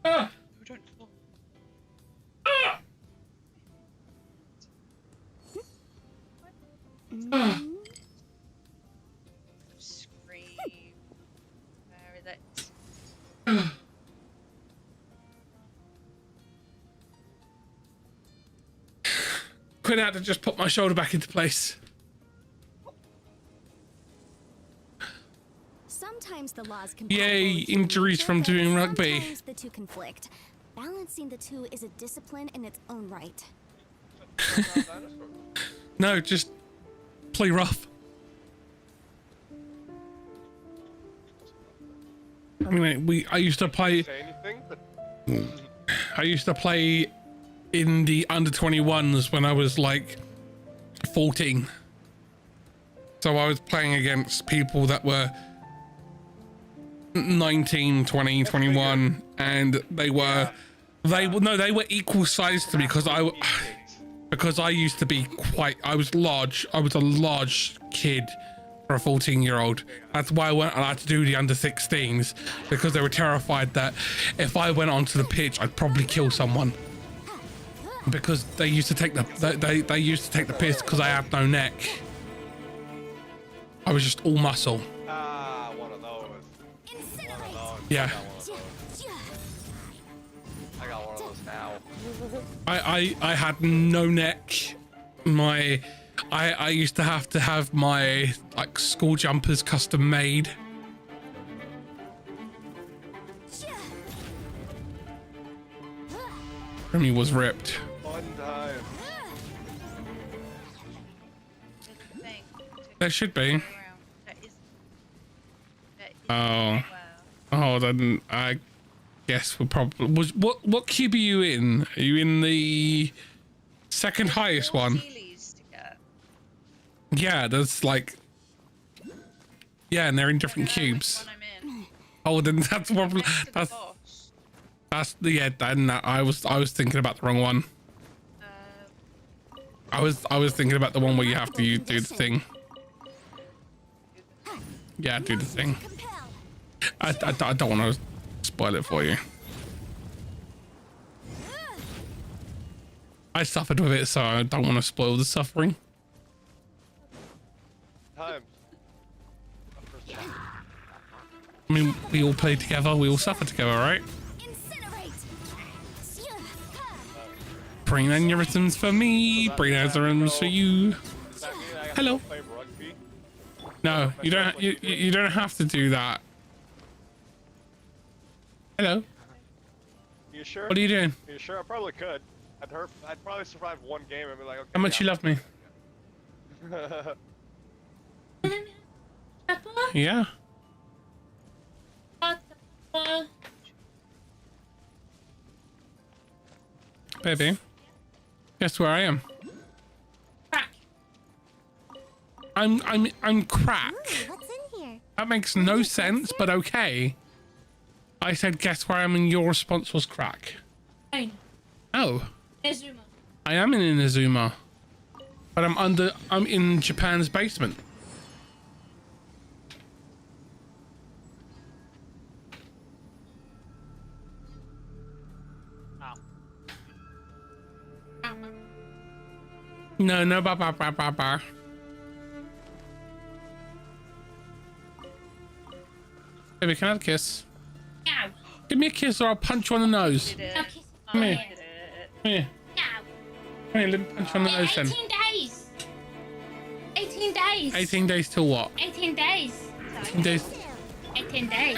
Ah. You don't fall. Ah. Ah. Scream. Where is it? Quinn had to just put my shoulder back into place. Sometimes the laws can Yay, injuries from doing rugby. Sometimes the two conflict. Balancing the two is a discipline in its own right. No, just play rough. I mean, I used to play. Say anything, but I used to play in the under 21s when I was like 14. So I was playing against people that were 19, 20, 21, and they were equal size to me because I used to be I was large. I was a large kid for a 14-year-old. That's why I had to do the under 16s, because they were terrified that if I went onto the pitch, I'd probably kill someone. Because they used to take they used to take the piss because I had no neck. I was just all muscle. one of those. Yeah. I got one of those now. I had no neck. I used to have my like school jumpers custom made. Remy was ripped. Fun time. There should be. There is Oh. Oh, then I guess we're probably what cube are you in? Are you in the second highest one? Yeah, there's like and they're in different cubes. Oh, then that's probably then I was thinking about the wrong one. I was thinking about the one where you have to do the thing. Yeah, do the thing. I don't want to spoil it for you. I suffered with it, so I don't want to spoil the suffering. Time. I mean, we all play together, we all suffer together, right? Brain aneurysms for me, brain aneurysms for you. Hello. No, you don't. You don't have to do that. Hello. You sure? What are you doing? You sure? I probably could. I'd probably survive one game and be like, okay. How much you love me? Yeah. Baby, guess where I am? Crack. I'm crack. What's in here? That makes no sense, but okay. I said guess where I am, and your response was crack. Fine. Oh. Inazuma. I am in Inazuma, but I'm in Japan's basement. No, no, ba. Baby, can I have a kiss? Ow. Give me a kiss or I'll punch you on the nose. Did it. Now kiss Come my here. hand. Come here. Ow. Come here, let me punch you on the nose then. 18 days. 18 days. 18 days till what? 18 days. 18 days. 18 days.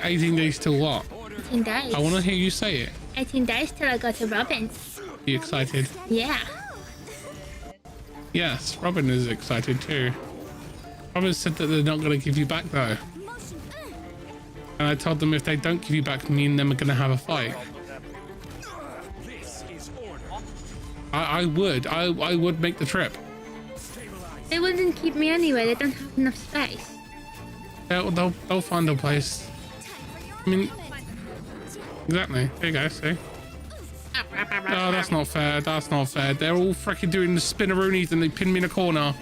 18 days till what? 18 days. I want to hear you say it. 18 days till I go to Robin's. Are you excited? Yeah. Yes, Robin is excited too. Robin said that they're not going to give you back though. And I told them if they don't give you back, me and them are going to have a fight. I would make the trip. They wouldn't keep me anyway. They don't have enough space. They'll find a place. I mean, exactly. There you go. See? Oh, that's not fair. That's not fair. They're all freaking doing the spinneroonies and they pin me in a corner.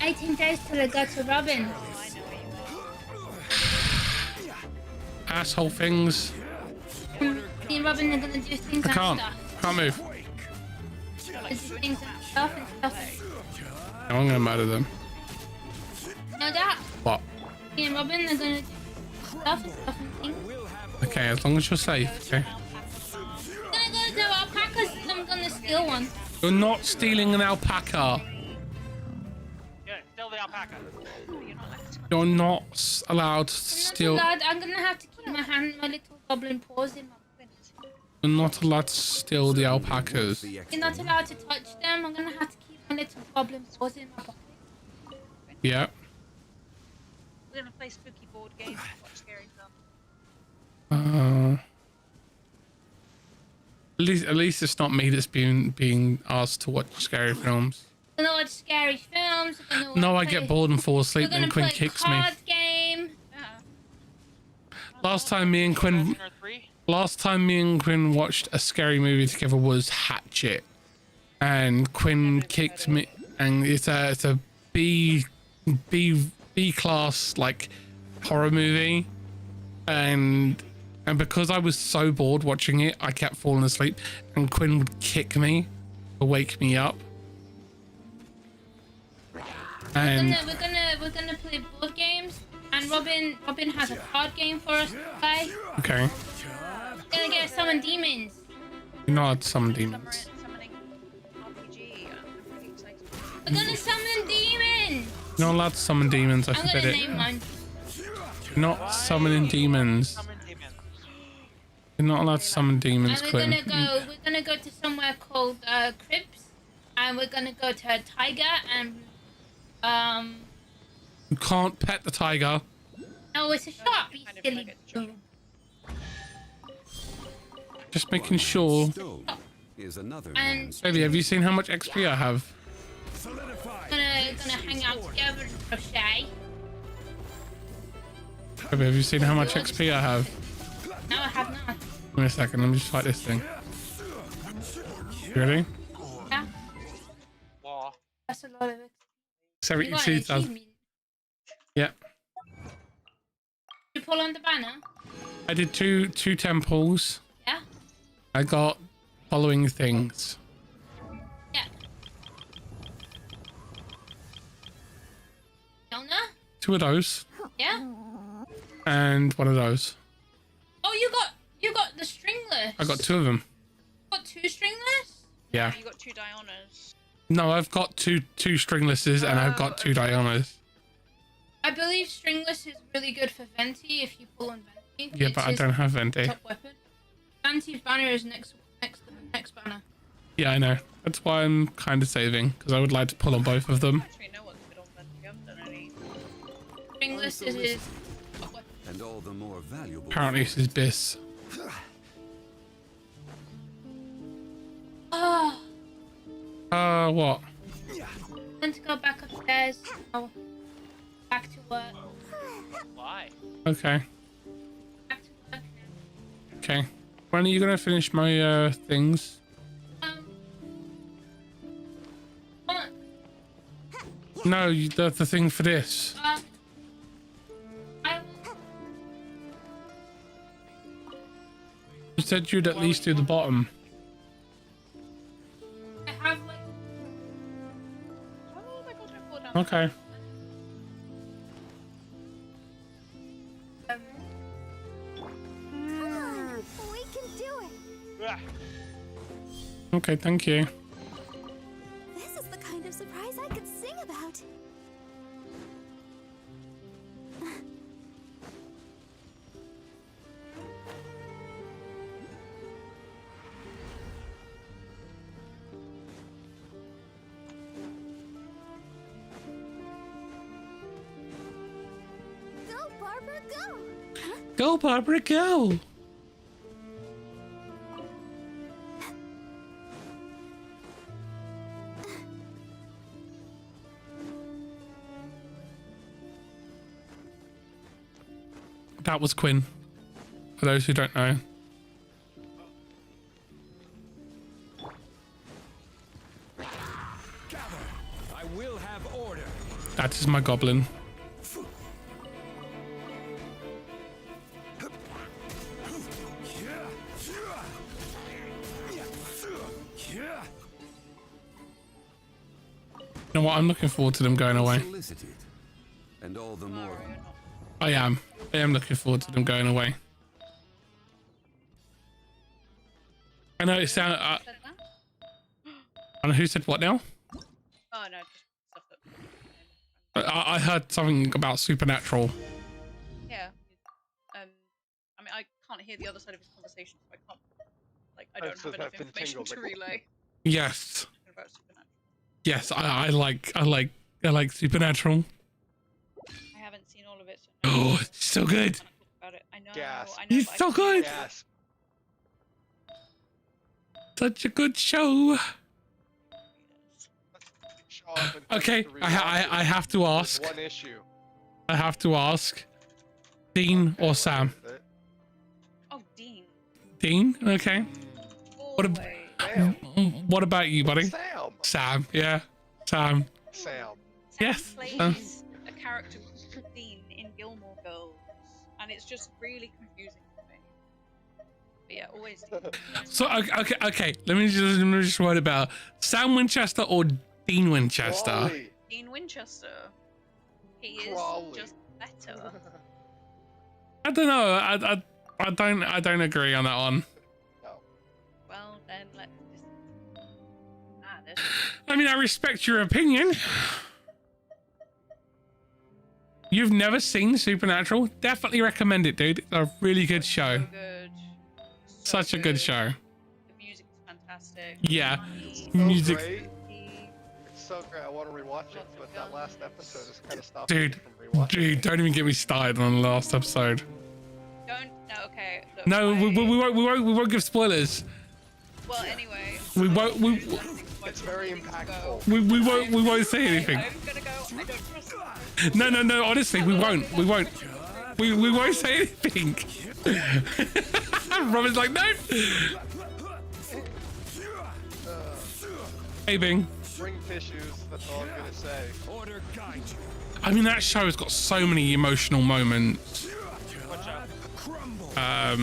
18 days till I go to Robin's. Asshole things. Me and Robin are gonna do things I and can't. stuff. Can't move. Do things and stuff and stuff. No, I'm gonna murder them. No, that. What? Me and Robin are gonna do stuff and things. Okay, as long as you're safe. Okay. I'm gonna go to alpacas and I'm gonna steal one. You're not stealing an alpaca. Yeah, still the alpaca. You're not allowed to I'm steal. not allowed. I'm gonna have to keep my little goblin paws in my pocket. You're not allowed to steal the alpacas. You're not allowed to touch them. I'm gonna have to keep my little goblin paws in my pocket. Yeah. We're gonna play spooky board games and watch scary films. At least it's not me that's being asked to watch scary films. I'm gonna watch scary films. No, I get bored and fall asleep We're and gonna Quinn play kicks me. card game. Last time me and Quinn watched a scary movie together was Hatchet, and Quinn kicked me. And it's a B class like horror movie, and because I was so bored watching it, I kept falling asleep, and Quinn would kick me to wake me up. And We're gonna play board games, and Robin has a card game for us to play. okay, We're gonna get summon demons. you're not allowed to summon demons. Summoning RPG. I'm pretty excited. We're gonna summon demons. You're not allowed to summon demons. I I'm forbid gonna it. name one. You're not summoning demons. You're not allowed to summon demons, And we're Quinn. gonna go to somewhere called Cribs, and we're gonna go to a tiger and You can't pet the tiger. no, it's a shop. You silly. Just making sure. Stone is another And man's Baby, have you seen how much XP I have? gonna hang out together and crochet. Baby, have you seen how much XP I have? No, I have not. Give me a second, let me just fight this thing. You ready? Yeah, Law. that's a lot of it. You got an 72,000. achievement. Yeah. You pull on the banner. I did two temples. Yeah. I got following things. Yeah. Yona? 2 of those. Yeah. And 1 of those. Oh, you got the stringless. I got 2 of them. You got 2 stringless? Yeah. You got 2 Dianas. No, I've got two stringlesses and I've got 2 Dianas. I believe stringless is really good for Venti if you pull on Venti. Yeah, It's but I his don't have Venti. top weapon. Venti's banner is next banner. Yeah, I know. That's why I'm kind of saving, because I would like to pull on both of them. Actually, know what's good on Venti. I haven't done any. Stringless is his top weapon. and all the more valuable. Apparently this is Biss. Oh, What? I'm going to go back upstairs. Oh, back to work. Why? Okay. Back to work now. Okay. When are you gonna finish my things? What? No, the thing for this. I will. You said you'd at least do the bottom. I have like Okay. Come on, we can do it. Ah, Okay, thank you. This is the kind of surprise I could sing about. Go, Barbara, go! Huh? Go, Barbara, go. That was Quinn, for those who don't know. Gather. I will have order. That is my goblin. You know what? I'm looking forward to them going away. Solicited. And all the more. I am looking forward to them going away. I know it sounds. I don't know who said what now. Oh no, just stuff that. I heard something about supernatural. Yeah. I mean, I can't hear the other side of his conversation, so I can't. Like, I don't have enough information to relay. Yes. About supernatural. Yes, I like supernatural. I haven't seen all of it. So Oh, it's so good. about it. I know. Gas. I know. It's so good. Yes. Such a good show. Show up and Okay, to I have to There's ask. one issue. I have to ask. Dean or Sam? Oh, Dean. Dean? Okay. What, Sam. what about you, buddy? Sam. Sam, yeah. Sam. Sam. Yes. Plays a character called Dean in Gilmore Girls, and it's just really confusing for me. But yeah, always Dean. So okay. Let me just write about Sam Winchester or Dean Winchester. Crawley. Dean Winchester. He is Crawley. just better. I don't know. I don't agree on that one. No. Well, then let's just. This. I mean, I respect your opinion. You've never seen Supernatural? Definitely recommend it, dude. It's a really good show. So good. Such a good show. The music is fantastic. Yeah. So Music. great. It's so great. I want to rewatch it, but that last episode is kind of stopped Dude, me from rewatching. dude, don't even get me started on the last episode. Don't. No. Okay. Look, No, we won't give spoilers. Well, anyway. We won't. It's very impactful. We won't say anything. I'm gonna go. I don't trust No. Honestly, we won't. We won't say anything. Robin's like, no. Hey, Bing. Bring tissues. That's all I'm gonna say. Order guide you. I mean, that show has got so many emotional moments.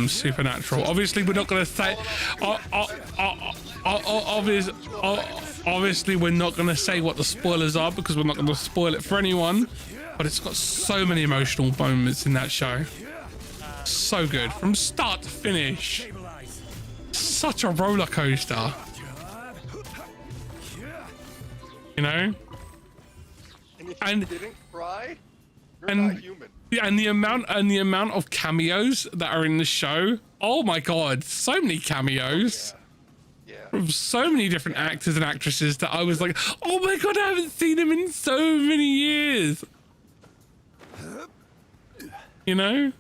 Supernatural. Obviously, we're not gonna say. Obviously, we're not gonna say what the spoilers are because we're not gonna spoil it for anyone. But it's got so many emotional moments in that show. So good from start to finish. Such a roller coaster. You know. And if you didn't cry, you're and- not human. Yeah, and the amount of cameos that are in the show. Oh my god, so many cameos. Yeah. From so many different actors and actresses that I was like, oh my god, I haven't seen him in so many years. You know?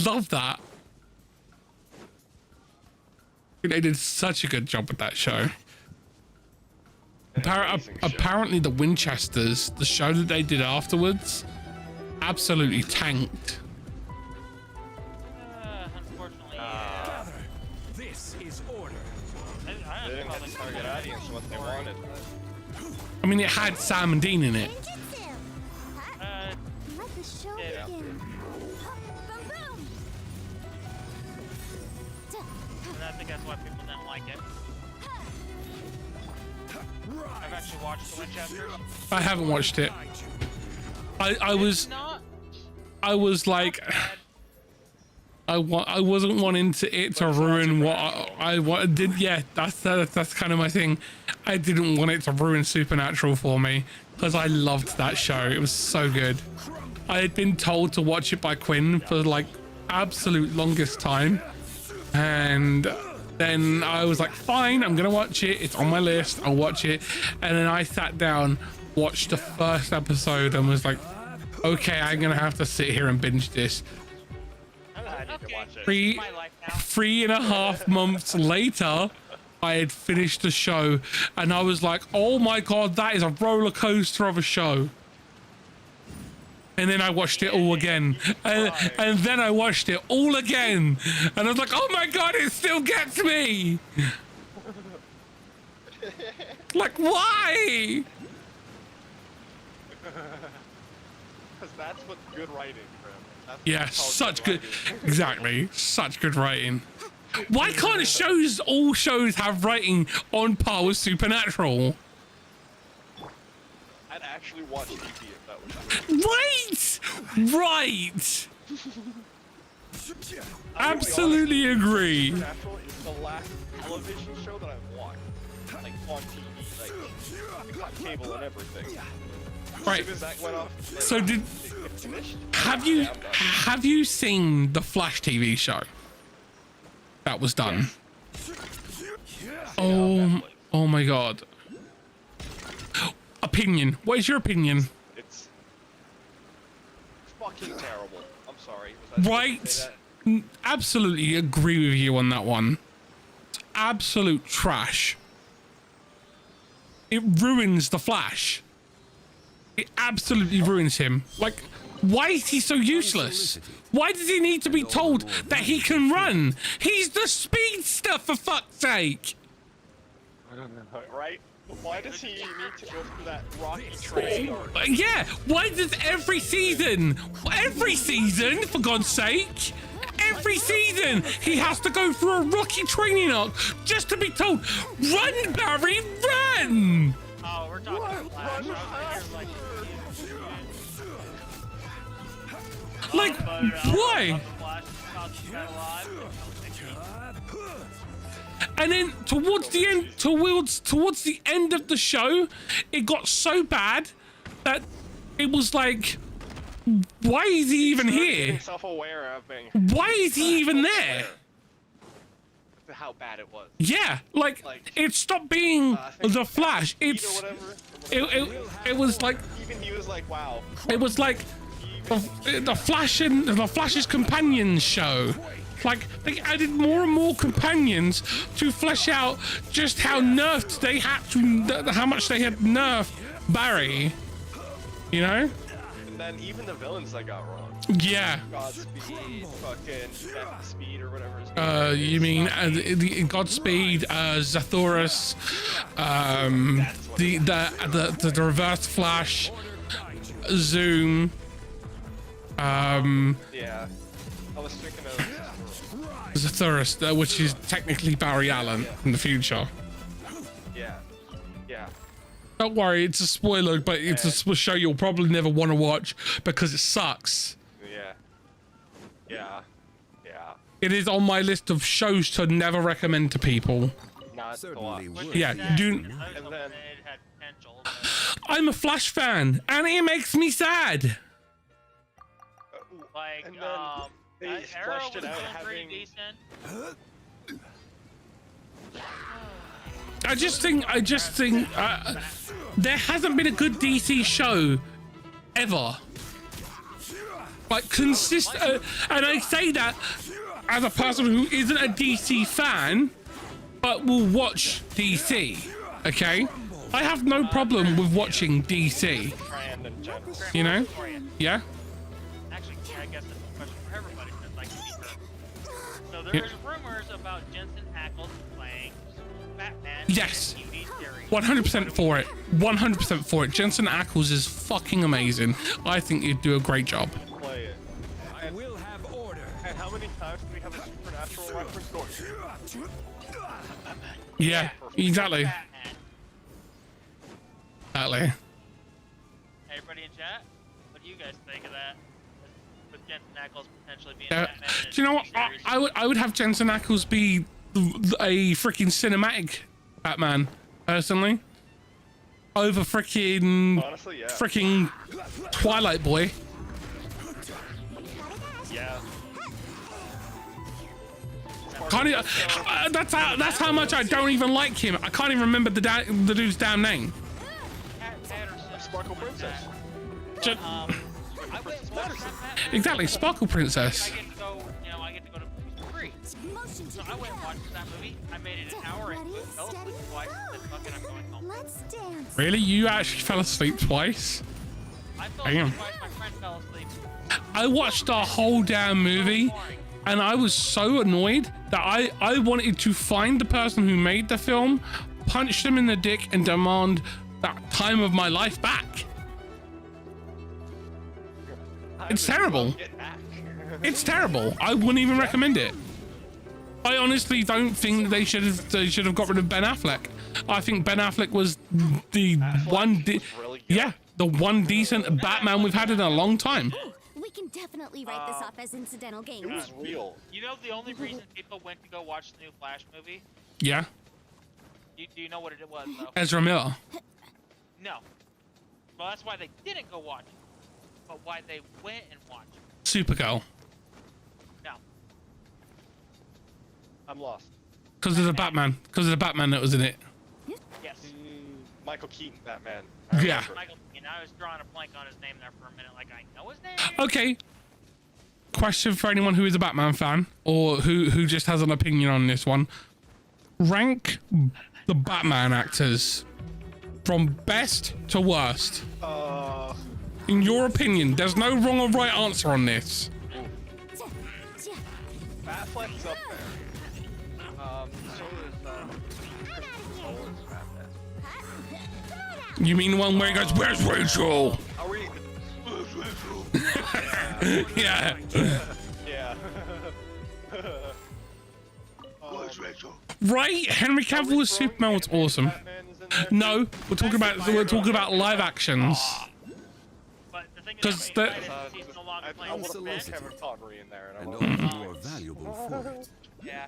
Love that. They did such a good job with that show. Apparently the Winchesters, the show that they did afterwards, absolutely tanked. Unfortunately, yeah. Gather. This is order. They didn't get the target audience what they wanted. I mean, it had Sam and Dean in it. Let the show Yeah. begin. Boom, boom. And I think that's why people didn't like it. I've actually watched the Winchesters. I haven't watched it. I was like, I wasn't wanting it to ruin what I did. Yeah, that's kind of my thing. I didn't want it to ruin Supernatural for me because I loved that show. It was so good. I had been told to watch it by Quinn for like absolute longest time, and then I was like, fine, I'm gonna watch it. It's on my list. I'll watch it. And then I sat down, watched the first episode, and was like, okay, I'm gonna have to sit here and binge this. Okay. 3.5 months later, I had finished the show, and I was like, oh my god, that is a roller coaster of a show. And then I watched it all again, and then I watched it all again, and I was like, oh my god, it still gets me. Like, why? Because that's what's good writing, Grim. Yeah, such good, exactly, such good writing. Why can't all shows have writing on par with Supernatural? I'd actually watch TV if that was true. Oh, Right. Absolutely agree. Supernatural is the last television show that I've watched, like on TV, like on cable and everything. Right. As soon as that went off, So have you seen the Flash TV show that was done? Oh my god. Opinion. What is your opinion? It's fucking terrible. I'm sorry. Right. Absolutely agree with you on that one. It's absolute trash. It ruins the Flash. It absolutely ruins him. Like, why is he so useless? Why does he need to be told that he can run? He's the speedster, for fuck's sake. I don't know. Right? Why does he need to go through that rocky train? Yeah, why does every season, for God's sake, every season he has to go through a rocky training arc just to be told, run, Barry, run! Oh, we're talking Flash. Like, why? And then towards the end of the show, it got so bad that it was like, why is he even here? Self-aware of being. Why is he even there? How bad it was. Yeah, like it stopped being the Flash. It was like, even he was like, wow. It was like the Flash and the Flash's companions show. Like, they added more and more companions to flesh out just how nerfed they had to, how much they had nerfed Barry. You know? And then even the villains that got wrong. Yeah. Godspeed, fucking Speed or whatever his name is. You mean the Godspeed, Zathorus, the Reverse Flash, Zoom. Yeah. I was thinking of Zathorus, which is technically Barry Allen in the future. Yeah. Yeah. Don't worry, it's a spoiler, but it's a show you'll probably never want to watch because it sucks. Yeah. Yeah. Yeah. It is on my list of shows to never recommend to people. Not a lot. Yeah, do. And then I'm a Flash fan, and it makes me sad. Like, and then they fleshed it out having. I just think there hasn't been a good DC show ever. Like and I say that as a person who isn't a DC fan, but will watch DC. Okay, I have no problem with watching DC. You know? Yeah. Actually, I guess that's a question for everybody since I can be heard. So there's rumors about Jensen Ackles playing Batman. Yes. 100% for it. 100% for it. Jensen Ackles is fucking amazing. I think you'd do a great job. Play it. I will have order. And how many times do we have a supernatural reference going? Yeah, exactly. Exactly. Everybody in chat, what do you guys think of that? With Jensen Ackles potentially being Yeah. Batman in Do you know what? a series? I would have Jensen Ackles be a freaking cinematic Batman, personally. Over freaking Honestly, yeah. freaking Twilight Boy. Yeah. Can't even, that's how much I don't even like him. I can't even remember the dude's damn name. Sparkle Princess. Just, I went and watched that Batman. exactly, Sparkle Princess. I get to go, I get to go to movies for free. So I went and watched that movie. I made it an hour and fell asleep twice. And then fucking I'm going home. Let's dance. Really? You actually fell asleep twice? I fell Damn. asleep twice. My friend fell asleep. I watched the whole damn movie and I was so annoyed that I wanted to find the person who made the film, punch them in the dick and demand that time of my life back. It's terrible. It's terrible. I wouldn't even recommend it. I honestly don't think they should have got rid of Ben Affleck. I think Ben Affleck was the one the one decent Batman we've had in a long time. We can definitely write this off as incidental gains. It was real. You know the only reason people went to go watch the new Flash movie? Yeah. Do you know what it was, though? Ezra Miller. No. Well, that's why they didn't go watch it. But why they went and watched it. Supergirl. No. I'm lost. Because of the Batman. Because of the Batman that was in it. Yes. Michael Keaton Batman. Yeah. Michael Keaton. I was drawing a blank on his name there for a minute. Like, I know his name. Okay. Question for anyone who is a Batman fan or who just has an opinion on this one. Rank the Batman actors from best to worst. In your opinion, there's no wrong or right answer on this. Batfleck's up there. So is Christopher Nolan's Batman. You mean the one where he goes, "Where's Rachel?" Are we? Yeah. Yeah. Right? Henry Cavill as Superman was awesome. No, we're talking about live actions. But the thing Because is, the he's no longer I playing would have put Unsolicited. Kevin Conroy in there, and I And would all have. of you are valuable for it. Yeah.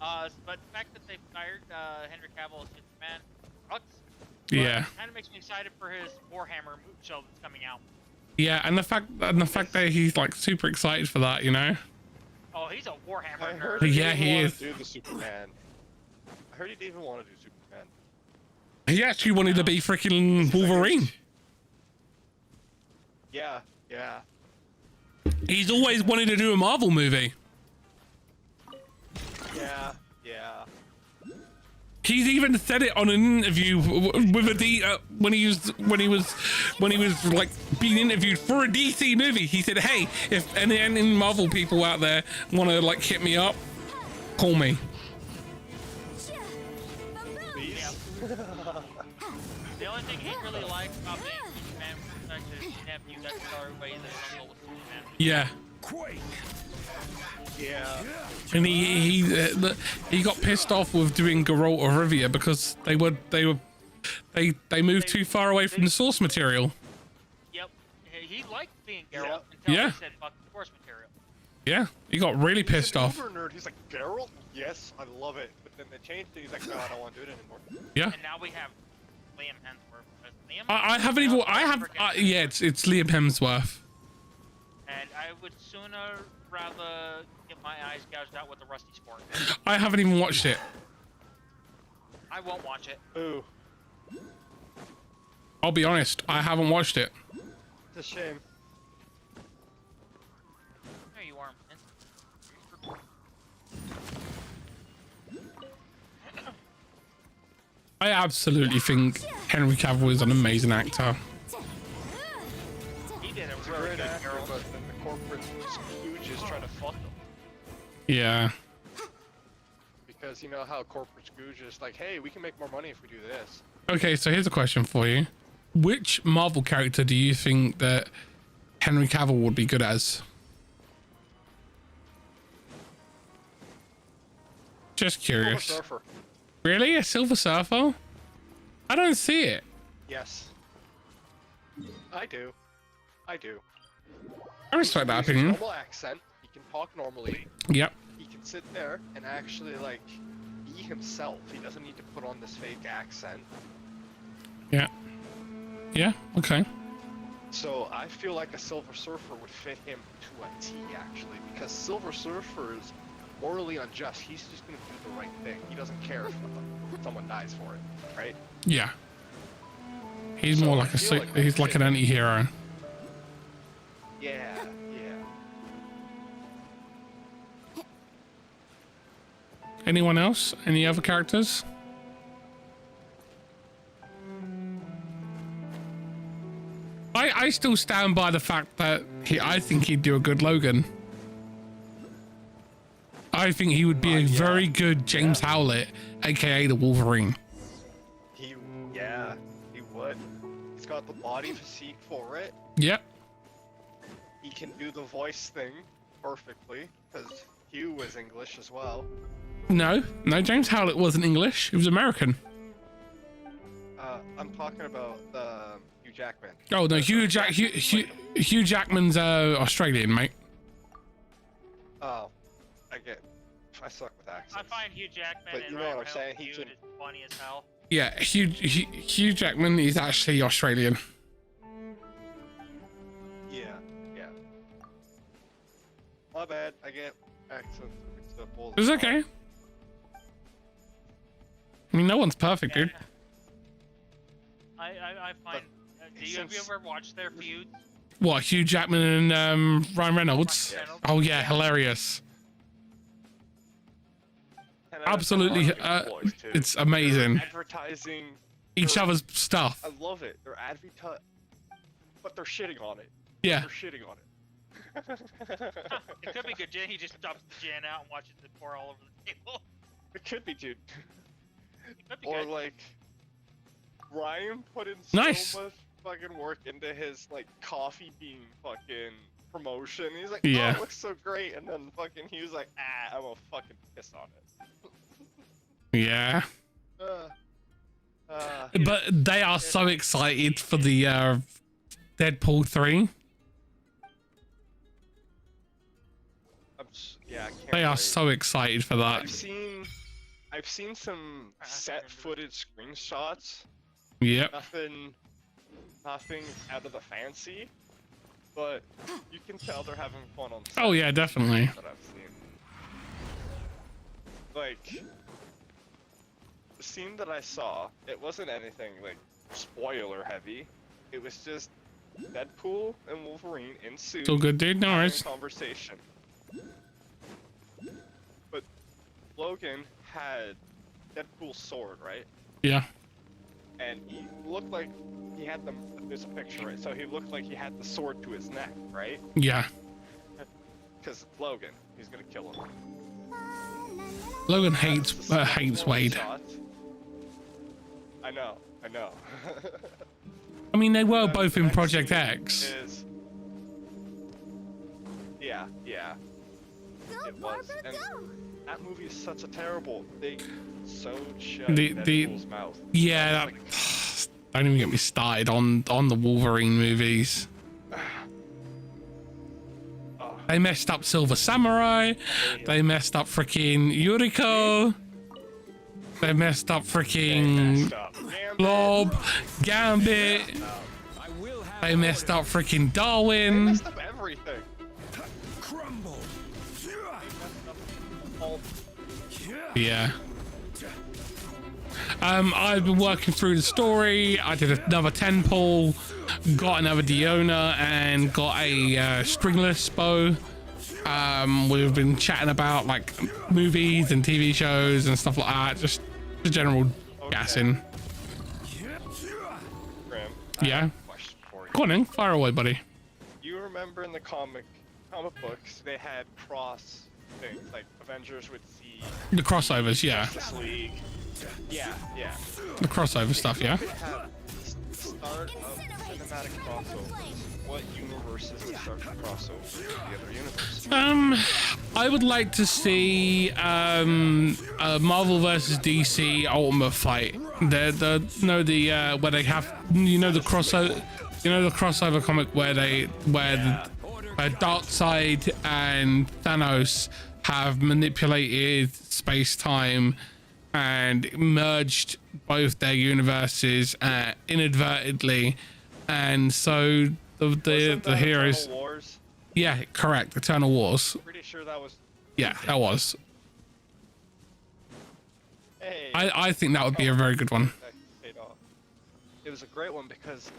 But the fact that they fired Henry Cavill as Superman sucks. yeah. Kind of makes me excited for his Warhammer show that's coming out. Yeah, and the fact that he's like super excited for that, you know? Oh, he's a Warhammer I nerd. heard Yeah, he he didn't is. want to do the Superman. I heard he didn't even want to do Superman. He actually wanted to be freaking Wolverine. Yeah, yeah. He's always wanted to do a Marvel movie. Yeah, yeah. He's even said it on an interview with a when he was like being interviewed for a DC movie. He said, "Hey, if any Marvel people out there want to like hit me up, call me." The only thing he really liked about being Superman was the fact that his nephew got to tell everybody that his uncle was Superman. Yeah. Yeah. And he got pissed off with doing Geralt of Rivia because they moved too far away from the source material. Yep. He liked being Geralt until Yeah. he said fuck the source material. Yeah, he got really pissed off. He's an uber nerd. He's like, Geralt? Yes, I love it. But then they changed it. He's like, no, I don't want to do it anymore. Yeah. And now we have Liam Hemsworth. Liam I haven't even. Yeah, it's Liam Hemsworth. And I would sooner rather get my eyes gouged out with a rusty sport. I haven't even watched it. I won't watch it. Ooh, I'll be honest, I haven't watched it. it's a shame. There you are, man. I absolutely think Henry Cavill is an amazing actor. He did a He's a really great good actor, Geralt. but then the corporate stooges try to fuck him. Yeah. Because you know how corporate stooges like, hey, we can make more money if we do this. Okay, so here's a question for you. Which Marvel character do you think that Henry Cavill would be good as? Just Silver curious. Surfer. Really? A Silver Surfer? I don't see it. Yes. I do. I do. I respect that He uses opinion. normal accent. He can talk normally. Yep. He can sit there and actually like be himself. He doesn't need to put on this fake accent. Yeah. Yeah. Okay. So I feel like a Silver Surfer would fit him to a T actually, because Silver Surfer is morally unjust. He's just gonna do the right thing. He doesn't care if someone dies for it, right? Yeah. He's So more I like feel like he's like an fit. anti-hero. Yeah, yeah. Anyone else? Any other characters? I still stand by the fact that I think he'd do a good Logan. I think he would be a very good James Howlett, aka the Wolverine. He would. He's got the body physique for it. Yep. He can do the voice thing perfectly, because Hugh was English as well. No, James Howlett wasn't English. He was American. I'm talking about Hugh Jackman. Oh no, Hugh Jackman's Australian, mate. Oh, I suck with accents. I find Hugh Jackman But and you know Ryan what I'm saying, Reynolds he feud can- is funny as hell. Yeah, Hugh Jackman is actually Australian. Yeah. My bad, I get accents mixed up all the It's time. okay. I mean, no one's perfect, dude. I find. Do you have you ever watched their feuds? What, Hugh Jackman and Ryan Reynolds? Reynolds? Oh yeah, hilarious. And Absolutely, they're marketing boys, too. it's amazing. They're advertising Each they're- other's stuff. I love it. They're advertising, but they're shitting on it. Yeah. They're shitting on it. It could be good. He just dumps the Jan out and watches it pour all over the table. It could be, dude. It could be Or good. like, Ryan put in Nice. so much fucking work into his like coffee bean fucking promotion. He's like, Yeah. oh, it looks so great, and then fucking he was like, I'm gonna fucking piss on it. Yeah. Uh, But they are so excited for the Deadpool 3. yeah, I can't They are wait. so excited for that. I've seen some set footage screenshots. Yep. Nothing out of the fancy, but you can tell they're having fun on set. Oh yeah, definitely. That I've seen. Like, the scene that I saw, it wasn't anything like spoiler heavy. It was just Deadpool and Wolverine in suits. Still good, dude. No having a worries. conversation. But Logan had Deadpool's sword, right? Yeah. And he looked like he had the. There's a picture, right? So he looked like he had the sword to his neck, right? Yeah. Because it's Logan. He's gonna kill him. Logan hates Wade. I know. I mean, they were both in Project X. Yeah. It was. And that movie is such a terrible. They sewed shut Deadpool's mouth. Yeah, that, don't even get me started on the Wolverine movies. They messed up Silver Samurai. They messed up freaking Yuriko. They messed up freaking Blob, Gambit. They messed up freaking Darwin. They messed up everything. Crumble. Yeah. I've been working through the story. I did another 10 pull, got another Diona, and got a stringless bow. We've been chatting about like movies and TV shows and stuff like that. Just the general gassing. Grim, Yeah. I have a question for you. Go on in, fire away, buddy. You remember in the comic books they had cross things like Avengers would see The crossovers, yeah. Justice League. Yeah. The crossover stuff, yeah. They could have start of cinematic crossovers, what universes would start to cross over to the other universe? I would like to see Marvel versus DC Ultimate Fight. Where they have the crossover comic where Darkseid and Thanos have manipulated space-time and merged both their universes inadvertently, and so the heroes. Eternal Wars? Yeah, correct. Eternal Wars. Pretty sure that was. Yeah, that was. Hey. I think that would be a very good one. It was a great one because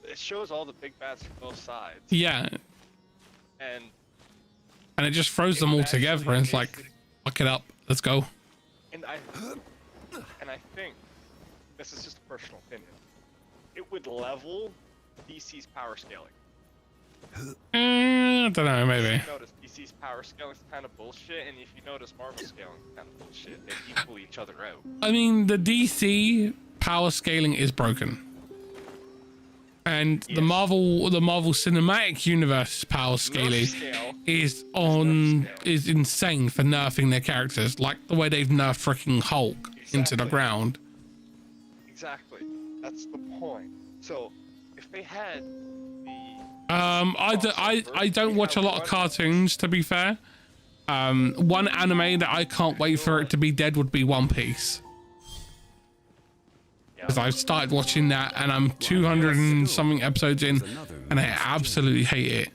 it shows all the big bads from both sides. Yeah. And it just throws them all together and it's like, fuck it up, let's go. And I think this is just a personal opinion. It would level DC's power scaling. I don't know, maybe. If you notice DC's power scaling is kind of bullshit, and if you notice Marvel scaling is kind of bullshit, they equal each other out. I mean, the DC power scaling is broken, and the Marvel Cinematic Universe power scaling is insane for nerfing their characters, like the way they've nerfed freaking Hulk into the ground. Exactly, that's the point. So if they had I don't watch a lot of cartoons, to be fair. One anime that I can't wait for it to be dead would be One Piece. Because I've started watching that and I'm 200 and something episodes in and I absolutely hate it.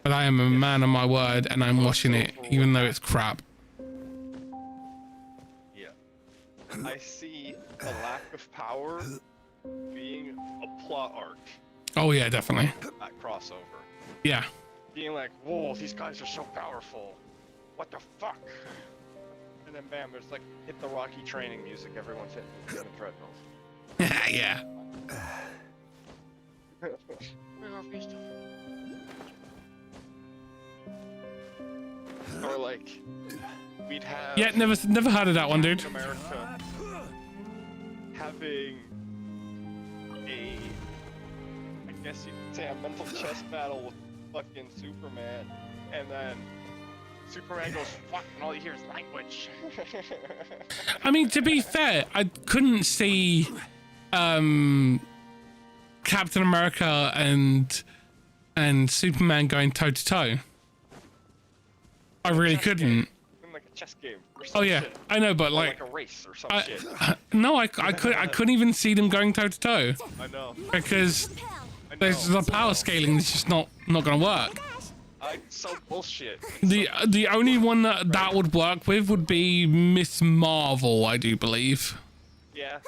But I am a man of my word and I'm watching it even though it's crap. Yeah. I see a lack of power being a plot arc. Oh yeah, definitely. That crossover. Yeah. Being like, whoa, these guys are so powerful. What the fuck? And then bam, there's like, hit the Rocky training music, everyone's hitting the treadmills. Yeah. Or like, we'd have... Yeah, never heard of that one, dude. America having a, I guess you could say, a mental chess battle with fucking Superman, and then Superman goes fuck and all you hear is language. I mean, to be fair, I couldn't see Captain America and Superman going toe to toe. I really couldn't. In like a chess game or some Oh yeah, shit. I know, but Or like a race or some shit. no, I couldn't even see them going toe to toe I know. because there's the power scaling is just not gonna work. It's so bullshit. The only one that would work with would be Miss Marvel, I do believe. Yeah.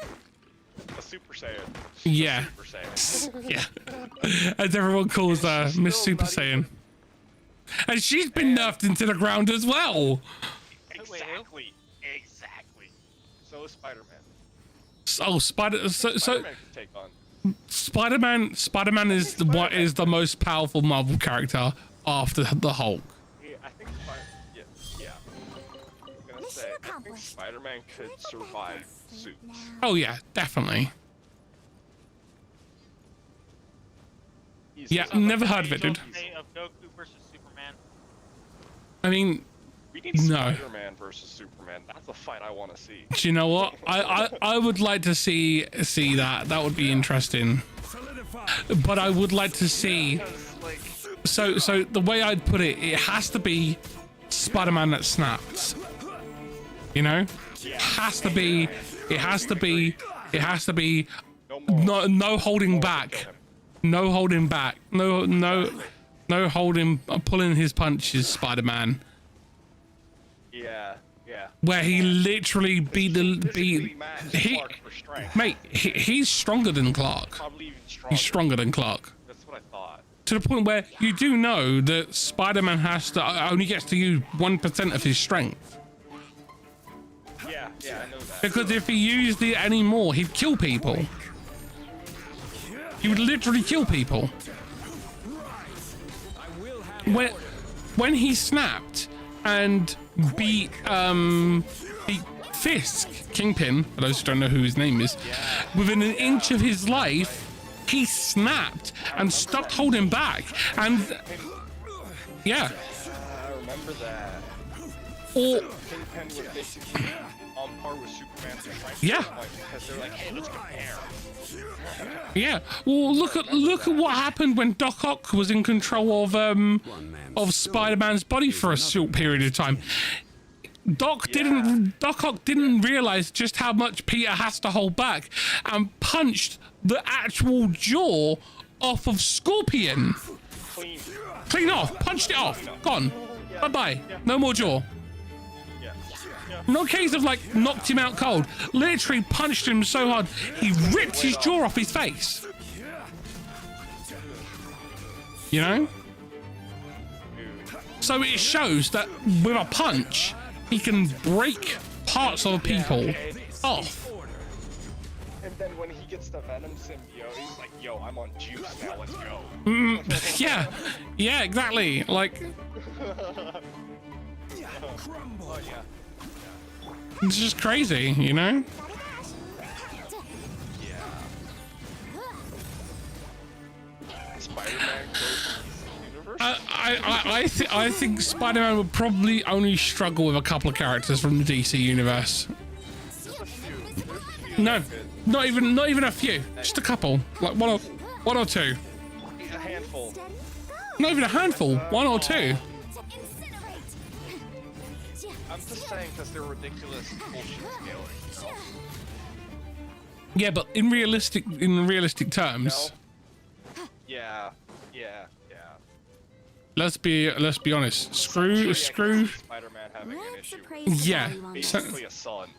A Super Saiyan. Yeah. Super Saiyan. Yeah. As everyone calls her, Miss Super Saiyan. And she's been nerfed into the ground as well. Exactly. So is Spider-Man. So Spider-Man can take on. Spider-Man is the most powerful Marvel character after the Hulk. Yeah, I think yeah. I'm gonna say, I think Spider-Man could survive suits. Oh yeah, definitely. Yeah, never heard of it, dude. Of Goku versus Superman. I mean, we need no. Spider-Man versus Superman. That's a fight I want to see. Do you know what? I would like to see that. That would be interesting. But I would like to see. So the way I'd put it, it has to be Spider-Man that snaps. You know, it has to be. No holding back. No holding back. No holding, pulling his punches, Spider-Man. Yeah. Where he literally he's stronger than Clark. Probably even stronger. He's stronger than Clark. That's what I thought. To the point where you do know that Spider-Man only gets to use 1% of his strength. Yeah, I know that. Because if he used it anymore, he'd kill people. He would literally kill people. When he snapped and beat Fisk, Kingpin, for those who don't know who his name is, within an inch of his life, he snapped and stopped holding back. And yeah. I remember that. Or Kingpin was basically on par with Superman. yeah. Because they're like, hey, let's compare. Yeah. Well, look at what happened when Doc Ock was in control of Spider-Man's body for a short period of time. Doc Ock didn't realize just how much Peter has to hold back and punched the actual jaw off of Scorpion. Clean off. Punched it off. Gone. Bye-bye. No more jaw. No case of like knocked him out cold. Literally punched him so hard he ripped his jaw off his face. You know? So it shows that with a punch he can break parts of people off. And then when he gets the Venom symbiote, he's like, yo, I'm on juice now, let's go. Yeah, exactly. Like it's just crazy, you know? Spider-Man universe? I think Spider-Man would probably only struggle with a couple of characters from the DC universe. No, not even a few, just a couple, like one or two. A handful. Not even a handful, one or two. I'm just saying because they're ridiculous bullshit scaling. You know? Yeah, but in realistic terms. No? Yeah. Let's be honest. Screw. Spider-Man having an issue. Yeah. Basically a son.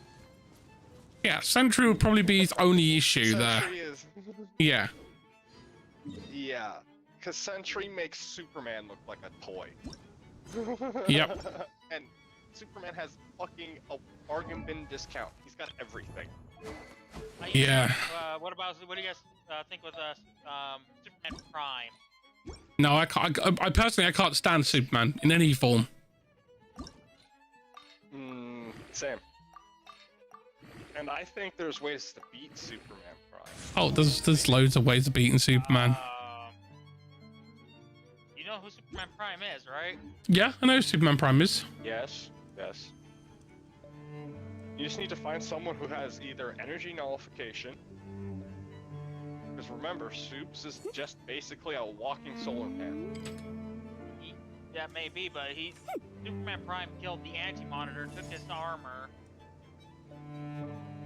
Yeah, Sentry would probably be his only issue there. Yeah. Yeah, because Sentry makes Superman look like a toy. Yep. And Superman has fucking a bargain bin discount. He's got everything. Yeah. What do you guys think with Superman Prime? No, I personally can't stand Superman in any form. Same. And I think there's ways to beat Superman Prime. Oh, there's loads of ways of beating Superman. You know who Superman Prime is, right? Yeah, I know who Superman Prime is. Yes. You just need to find someone who has either energy nullification. Because remember, Supes is just basically a walking solar panel. That may be, but Superman Prime killed the Anti-Monitor, took his armor,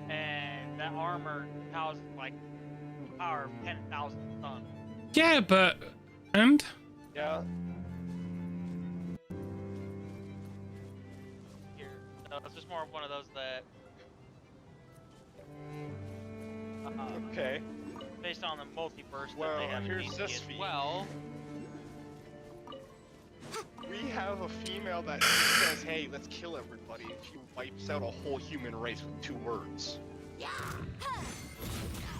and that armor housed like power of 10,000 tons. Yeah, but and yeah. It's just more of one of those that. Okay. Based on the multiverse Well, that they have here's in DC this as feat. well. We have a female that says, "Hey, let's kill everybody," and she wipes out a whole human race with 2 words.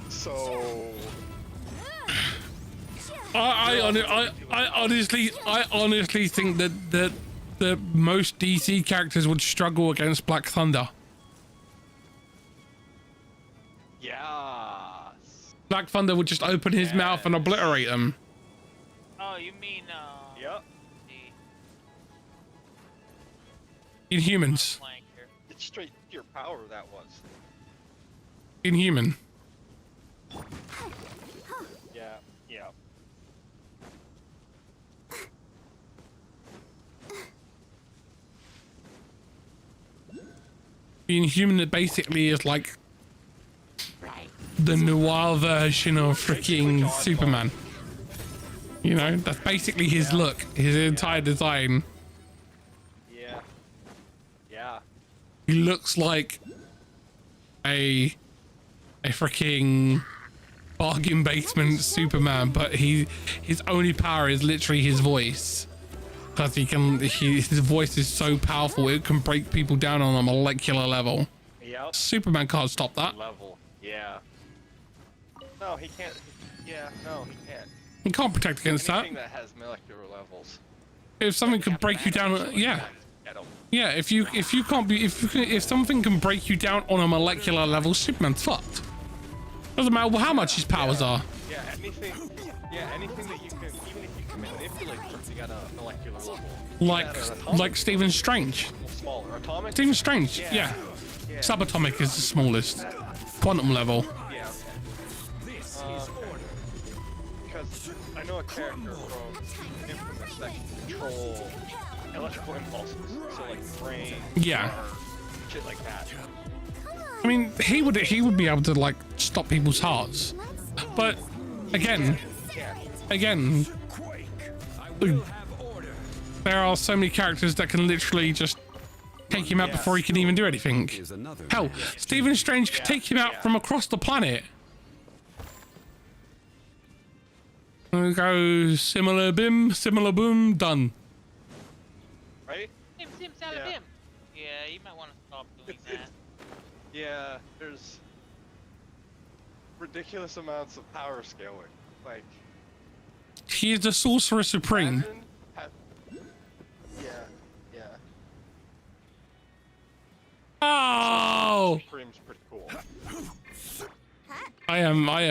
So. I honestly think that most DC characters would struggle against Black Thunder. Yeah. Black Thunder would just open his mouth and obliterate them. Oh, you mean Yep. Inhumans. It's straight pure power that was. Inhuman. Yeah. The Inhuman that basically is like the noir version of freaking Superman. You know, that's basically his look, his entire design. Yeah. He looks like a freaking bargain basement Superman, but his only power is literally his voice. Because his voice is so powerful, it can break people down on a molecular level. Yep. Superman can't stop that. Level. Yeah. No, he can't. Yeah, no, he can't. He can't protect against Anything that has molecular levels. If something could break you down, yeah. get them. Yeah, if you can't be if something can break you down on a molecular level, Superman's fucked. Doesn't matter how much his powers are. Yeah, anything that you can, even if you can manipulate something at a molecular level. Like Stephen Strange. Smaller. Atomic? Stephen Strange, yeah. Subatomic is the smallest. Quantum level. Yeah. Because I know a character from Infamous that can control electrical impulses. So like brain, Yeah. shit like that. I mean, he would be able to like stop people's hearts, but again, there are so many characters that can literally just take him out before he can even do anything. Hell, Stephen Strange could take him out from across the planet. There we go, similar bim, similar boom, done. Right? Sim, salabim. Yeah, you might want to stop doing that. Yeah, there's ridiculous amounts of power scaling. Like, He is the Sorcerer Supreme. Yeah. Oh! Supreme's pretty cool. I am not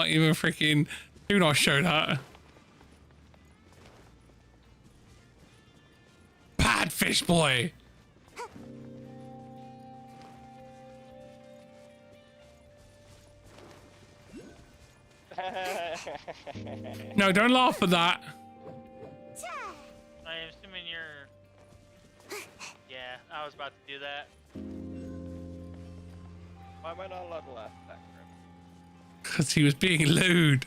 even freaking. Do not show that. Bad fish boy. No, don't laugh at that. I'm assuming you're... Yeah, I was about to do that. Why am I not allowed to laugh at that, Grim? Because he was being lewd.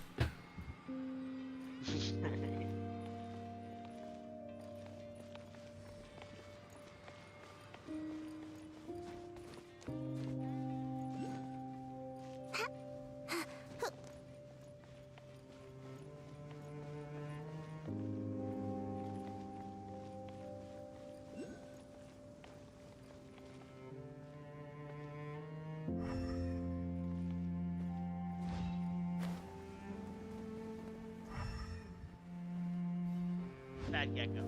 Bad gecko.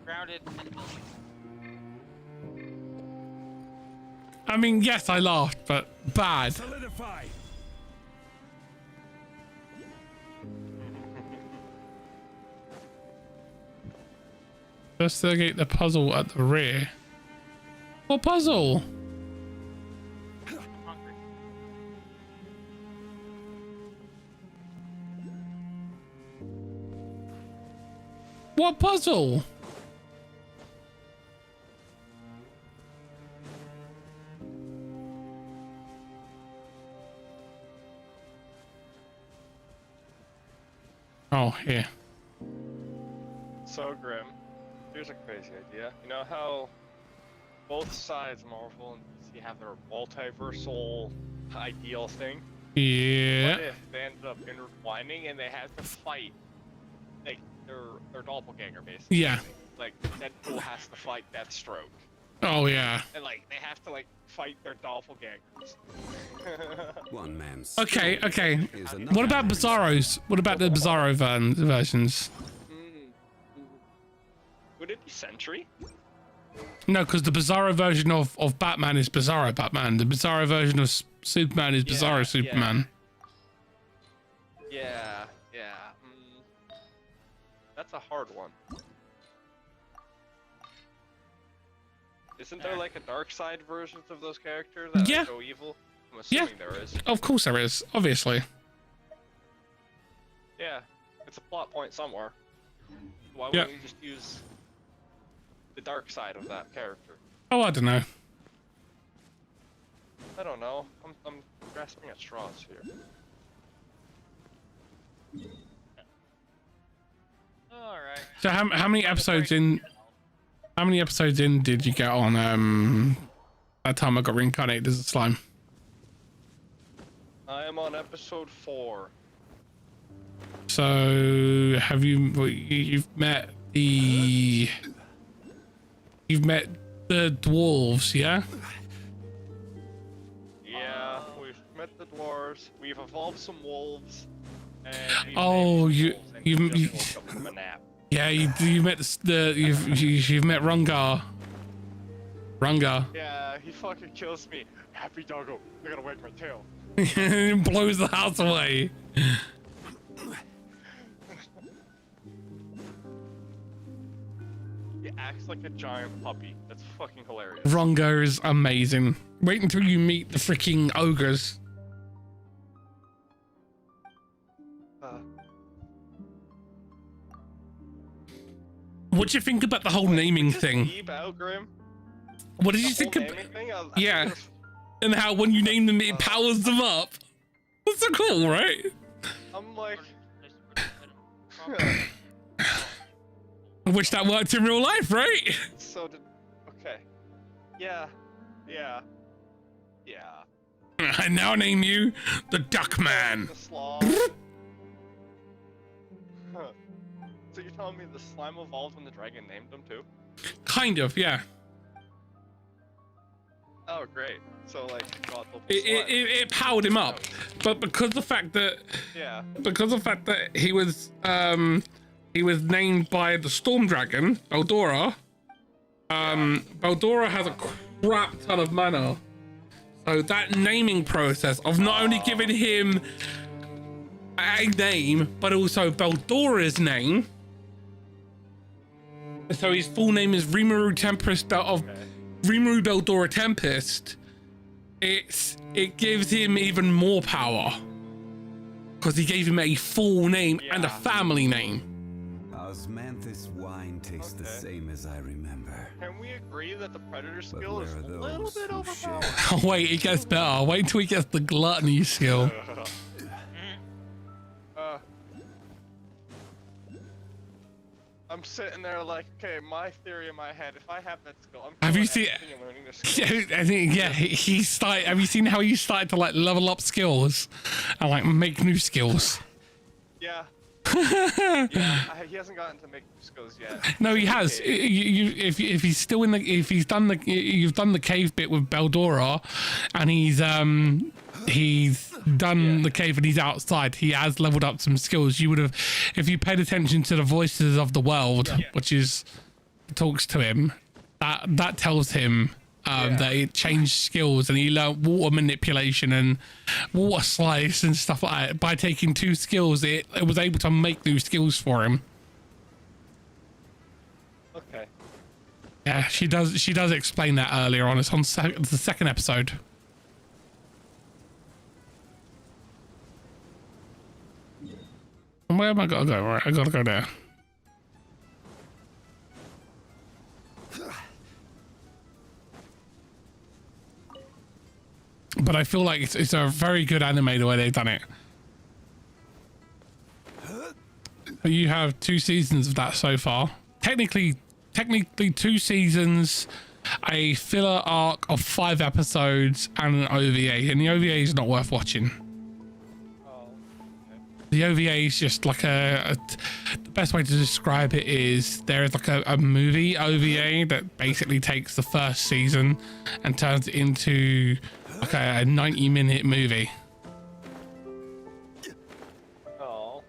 Grounded and I mean, yes, I laughed, but bad. Solidify. Investigate the puzzle at the rear. What puzzle? hungry. What puzzle? Oh, here. So, Grim, here's a crazy idea. You know how both sides, Marvel and DC, have their multiversal ideal thing? Yeah. What if they ended up intertwining and they had to fight, like, their doppelganger, basically? Yeah. Like, Deadpool has to fight Deathstroke. Oh, yeah. And, like, they have to, like, fight their doppelgangers. One man's Okay, okay. is another What about man's Bizarros? What about the Bizarro versions? Would it be Sentry? No, because the Bizarro version of Batman is Bizarro Batman. The Bizarro version of Superman is Bizarro Superman. Yeah. That's a hard one. Isn't there like a dark side version of those characters that Yeah. go evil? I'm assuming there is. Of course there is, obviously. Yeah, it's a plot point somewhere. Why Yeah. wouldn't you just use the dark side of that character? Oh, I don't know. I don't know. I'm grasping at straws here. Alright. So how many episodes in? How many episodes in did you get on that time I got reincarnated as a slime? I am on episode 4. So have you've met the dwarves, yeah? Yeah, we've met the dwarves. We've evolved some wolves. And we Oh, made you goals, and he you just woke up from a nap. yeah, you met you've met Rungar. Rungar. Yeah, he fucking kills me. Happy doggo. I gotta wag my tail. Blows the house away. He acts like a giant puppy. That's fucking hilarious. Rungar is amazing. Wait until you meet the freaking ogres. What do you think about the whole naming thing? Grim? What did you think about? Yeah, and how when you name them, it powers them up. That's so cool, right? I'm like, I wish that worked in real life, right? so did. Okay. Yeah. I now name you the Duckman. The sloth. So you're telling me the slime evolved when the dragon named him too? Kind of, yeah. Oh, great. So like, God, It powered him up, but because the fact that he was named by the storm dragon Beldora. Beldora has a crap ton of mana, so that naming process of not only giving him a name but also Beldora's name. So his full name is Rimuru Tempest Rimuru Beldora Tempest. It gives him even more power because he gave him a full name and a family name. Osmanthus wine tastes the same as I remember. Can we agree that the predator skill is a little bit overpowered? Oh, wait, it gets better. Wait until he gets the gluttony skill. I'm sitting there like, okay, my theory in my head, if I have that skill, I'm Have you seen? learning this skill. I think he started. Have you seen how he started to like level up skills and like make new skills? Yeah. He hasn't gotten to make new skills yet. No, he has. If he's still in the, if he's done the, you've done the cave bit with Beldora, and he's done the cave and he's outside. He has leveled up some skills. You would have, if you paid attention to the voices of the world, which is talks to him, that tells him that it changed skills, and he learned water manipulation and water slice and stuff like that. By taking 2 skills, it was able to make new skills for him. Okay. Yeah, she does explain that earlier on. It's on the second episode. Where am I gotta go? Right, I gotta go there. But I feel like it's a very good anime the way they've done it. You have 2 seasons of that so far. Technically 2 seasons, a filler arc of 5 episodes, and an OVA. And the OVA is not worth watching. The OVA is just like the best way to describe it is there is like a movie OVA that basically takes the first season and turns it into like a 90-minute movie. Oh.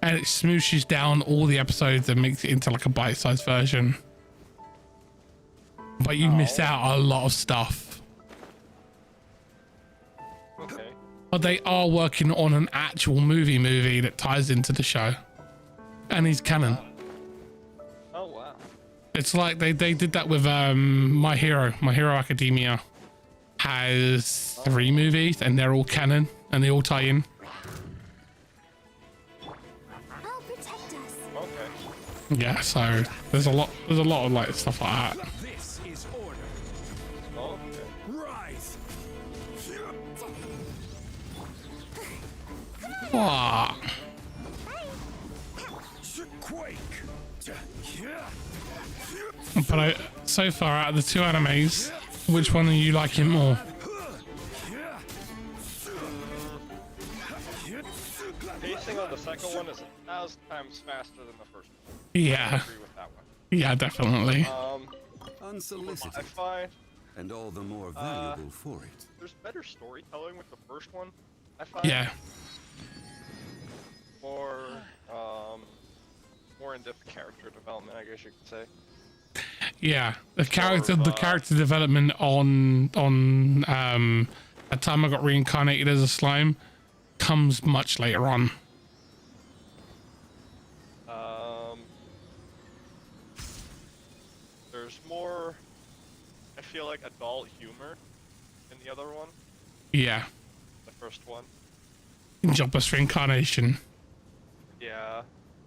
And it smooshes down all the episodes and makes it into like a bite-sized version. But you miss out a lot of stuff. Okay. But they are working on an actual movie that ties into the show. And he's canon. Oh, wow. It's like they did that with My Hero Academia has 3 movies and they're all canon and they all tie in. I'll protect us. Okay. Yeah, so there's a lot of like stuff like that. This is order. Oh, okay. Rise. Wow. Quake. But so far out of the 2 animes, which one are you liking more? Pacing on the second one is 1,000 times faster than the first one. Yeah. I agree with that one. Yeah, definitely. Unsolicited. I find and all the more valuable for it. there's better storytelling with the first one. I find. Yeah. more, more in-depth character development, I guess you could say. Yeah, the character development on at time I got reincarnated as a slime comes much later on. There's more, I feel like, adult humor in the other one. Yeah. The first one. Jobless reincarnation. Yeah.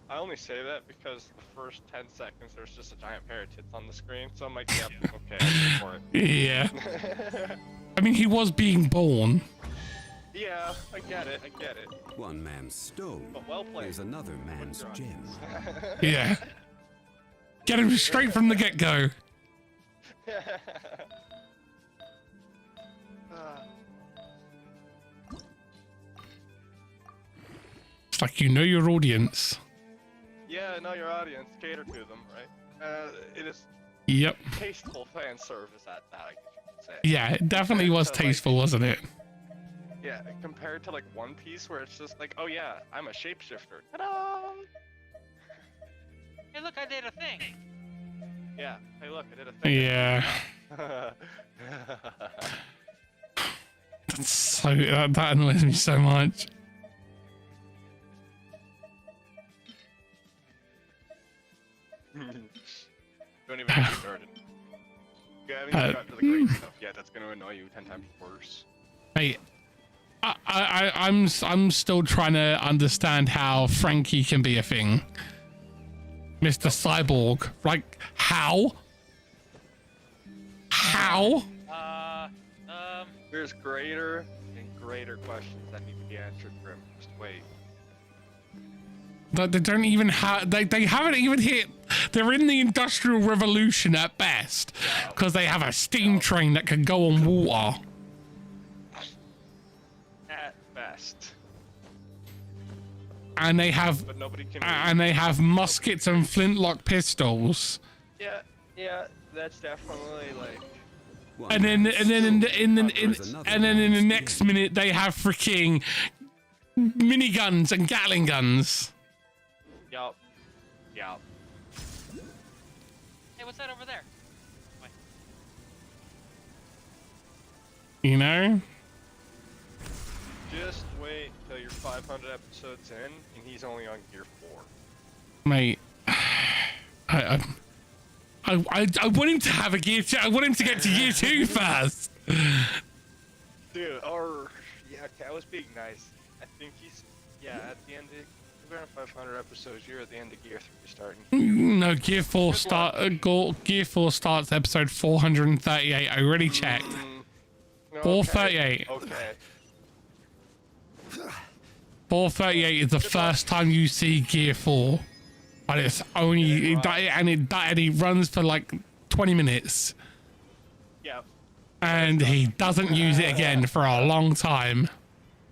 I only say that because the first 10 seconds there's just a giant pair of tits on the screen, so I'm like, yep, okay, I'm for it. Yeah. I mean, he was being born. Yeah, I get it. One man's stone. But well played. There's another man's gem. Yeah. Get him straight from the get-go. It's like, you know your audience. Yeah, know your audience, cater to them, right? It is Yep. tasteful fan service at that, I guess you could say. Yeah, it definitely was tasteful, wasn't it? Yeah, compared to like One Piece where it's just like, oh yeah, I'm a shapeshifter. Ta-da! Hey, look, I did a thing. Yeah, hey look, I did a thing. Yeah. That's so, that annoys me so much. Don't even get me started. You haven't even got to the great stuff yet. That's gonna annoy you 10 times worse. Hey, I'm still trying to understand how Frankie can be a thing. Mr. Cyborg, like how? How? There's greater and greater questions that need to be answered, Grim. Just wait. They don't even have. They haven't even hit. They're in the Industrial Revolution at best, because they have a steam train that can go on water. At best. And they have. But nobody can. And they have muskets and flintlock pistols. Yeah, that's definitely like. And then in the next minute they have freaking miniguns and Gatling guns. Yup. Hey, what's that over there? Wait. You know? Just wait till you're 500 episodes in, and he's only on gear 4. Mate, I want him to have a gear 2. I want him to get to gear 2 first. Dude, or yeah, okay, I was being nice. I think he's at the end of around 500 episodes. You're at the end of gear 3 starting. No, gear 4 gear 4 starts episode 438. I already checked. 438. Okay. 438 is the first time you see gear 4. But it's only and it runs for like 20 minutes. Yep. And he doesn't use it again for a long time.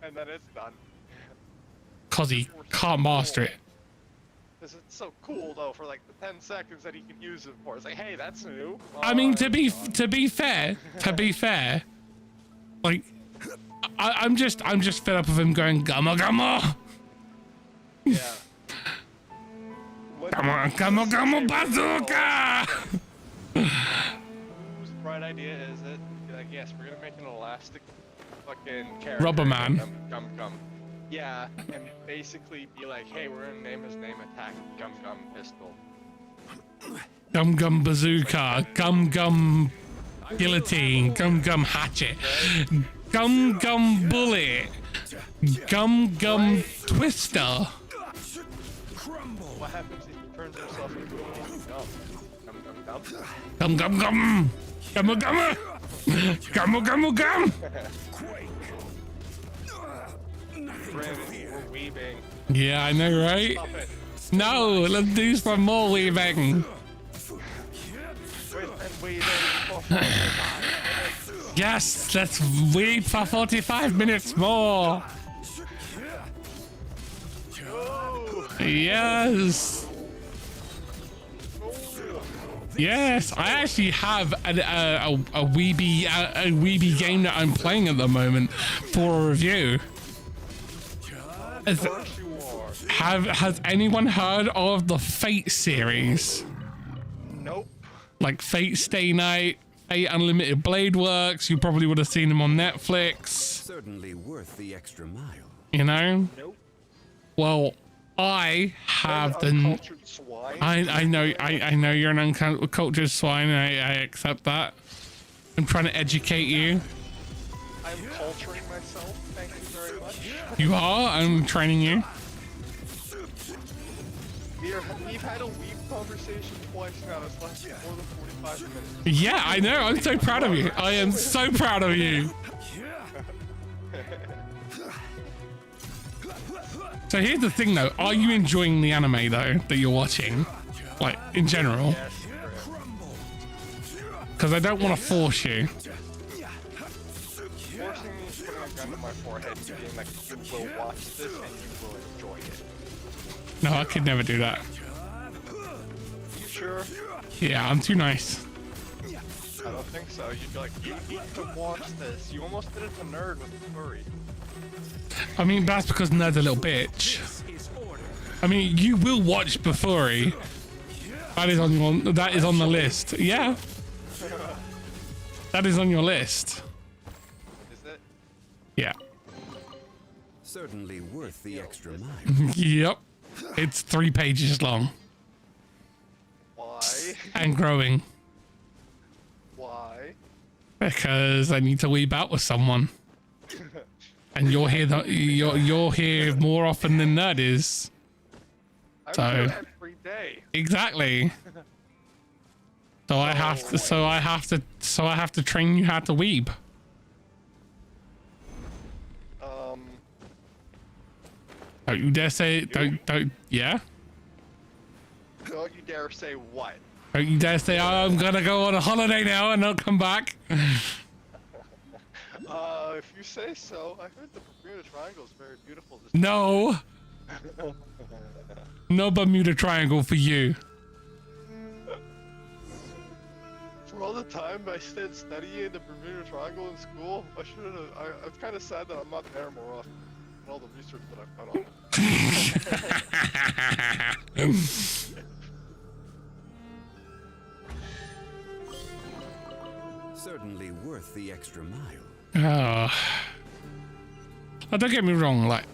And then it's done. Cause he can't master it. Because it's so cool though for like the 10 seconds that he can use it for. It's like, hey, that's new. I mean, to be fair, like I'm just fed up of him going gamma gamma. Yeah. Gamma gamma bazooka. Whose bright idea is it? Be like, yes, we're gonna make an elastic fucking character. Rubber Man. Gum. Yeah, and basically be like, hey, we're gonna name his name Attack Gum Pistol. Gum bazooka. Gum guillotine. Gum hatchet. Gum bullet. Gum twister. What happens if he turns himself into Gum. We're weaving. Yeah, I know, right? No, let's do some more weaving. Yes, let's weave for 45 minutes more. Yes. Yes, I actually have a Weeby game that I'm playing at the moment for a review. Has anyone heard of the Fate series? Nope. Like Fate Stay Night, Fate Unlimited Blade Works. You probably would have seen them on Netflix. Certainly worth the extra mile. You know? Nope. Well, I have the. Uncultured swine. I know you're an uncultured swine. I accept that. I'm trying to educate you. I'm culturing myself. Thank you very much. You are. I'm training you. We've had a weeb conversation twice now. It's lasted more than 45 minutes. Yeah, I know. I'm so proud of you. I am so proud of you. So here's the thing though, are you enjoying the anime though that you're watching? Like in general? Because I don't want to force you. Forcing me putting a gun to my forehead and being like, you will watch this and you will enjoy it. No, I could never do that. You sure? Yeah, I'm too nice. I don't think so. You'd be like, you need to watch this. You almost did it to Nerd with the furry. I mean, that's because Nerd's a little bitch. I mean, you will watch Befuri. That is on the list. Yeah. That is on your list. Is it? Yeah. Certainly worth the extra mile. Yep. It's 3 pages long. Why? And growing. Why? Because I need to weeb out with someone. And you're here. You're here more often than Nerd is. So every day. Exactly. So I have to train you how to weeb. Don't you dare say don't yeah? Don't you dare say what? Don't you dare say, oh, I'm gonna go on a holiday now and not come back. If you say so. I heard the Bermuda Triangle is very beautiful. No. No Bermuda Triangle for you. For all the time I spent studying the Bermuda Triangle in school, I should have. I'm kind of sad that I'm not there more often. And all the research that I've done on it. Certainly worth the extra mile. Oh, don't get me wrong. Like,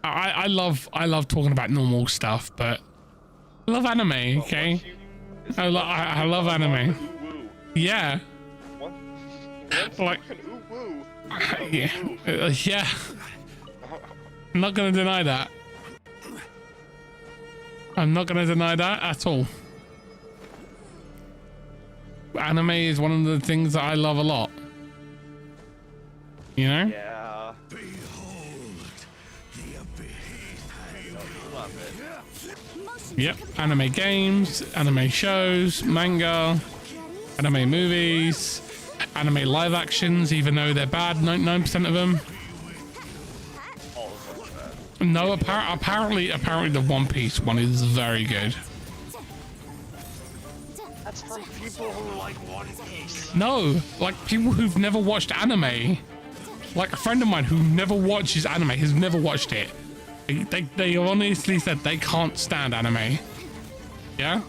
I love talking about normal stuff, but I love anime. Okay, I love anime. Yeah. Like, yeah, yeah. I'm not gonna deny that. I'm not gonna deny that at all. Anime is one of the things that I love a lot. You know? Yeah. Yep. Anime games, anime shows, manga, anime movies, anime live actions, even though they're bad, 99% of them. No, apparently the One Piece one is very good. That's from people who like One Piece. No, like people who've never watched anime. Like a friend of mine who never watches anime, has never watched it. They honestly said they can't stand anime. Yeah?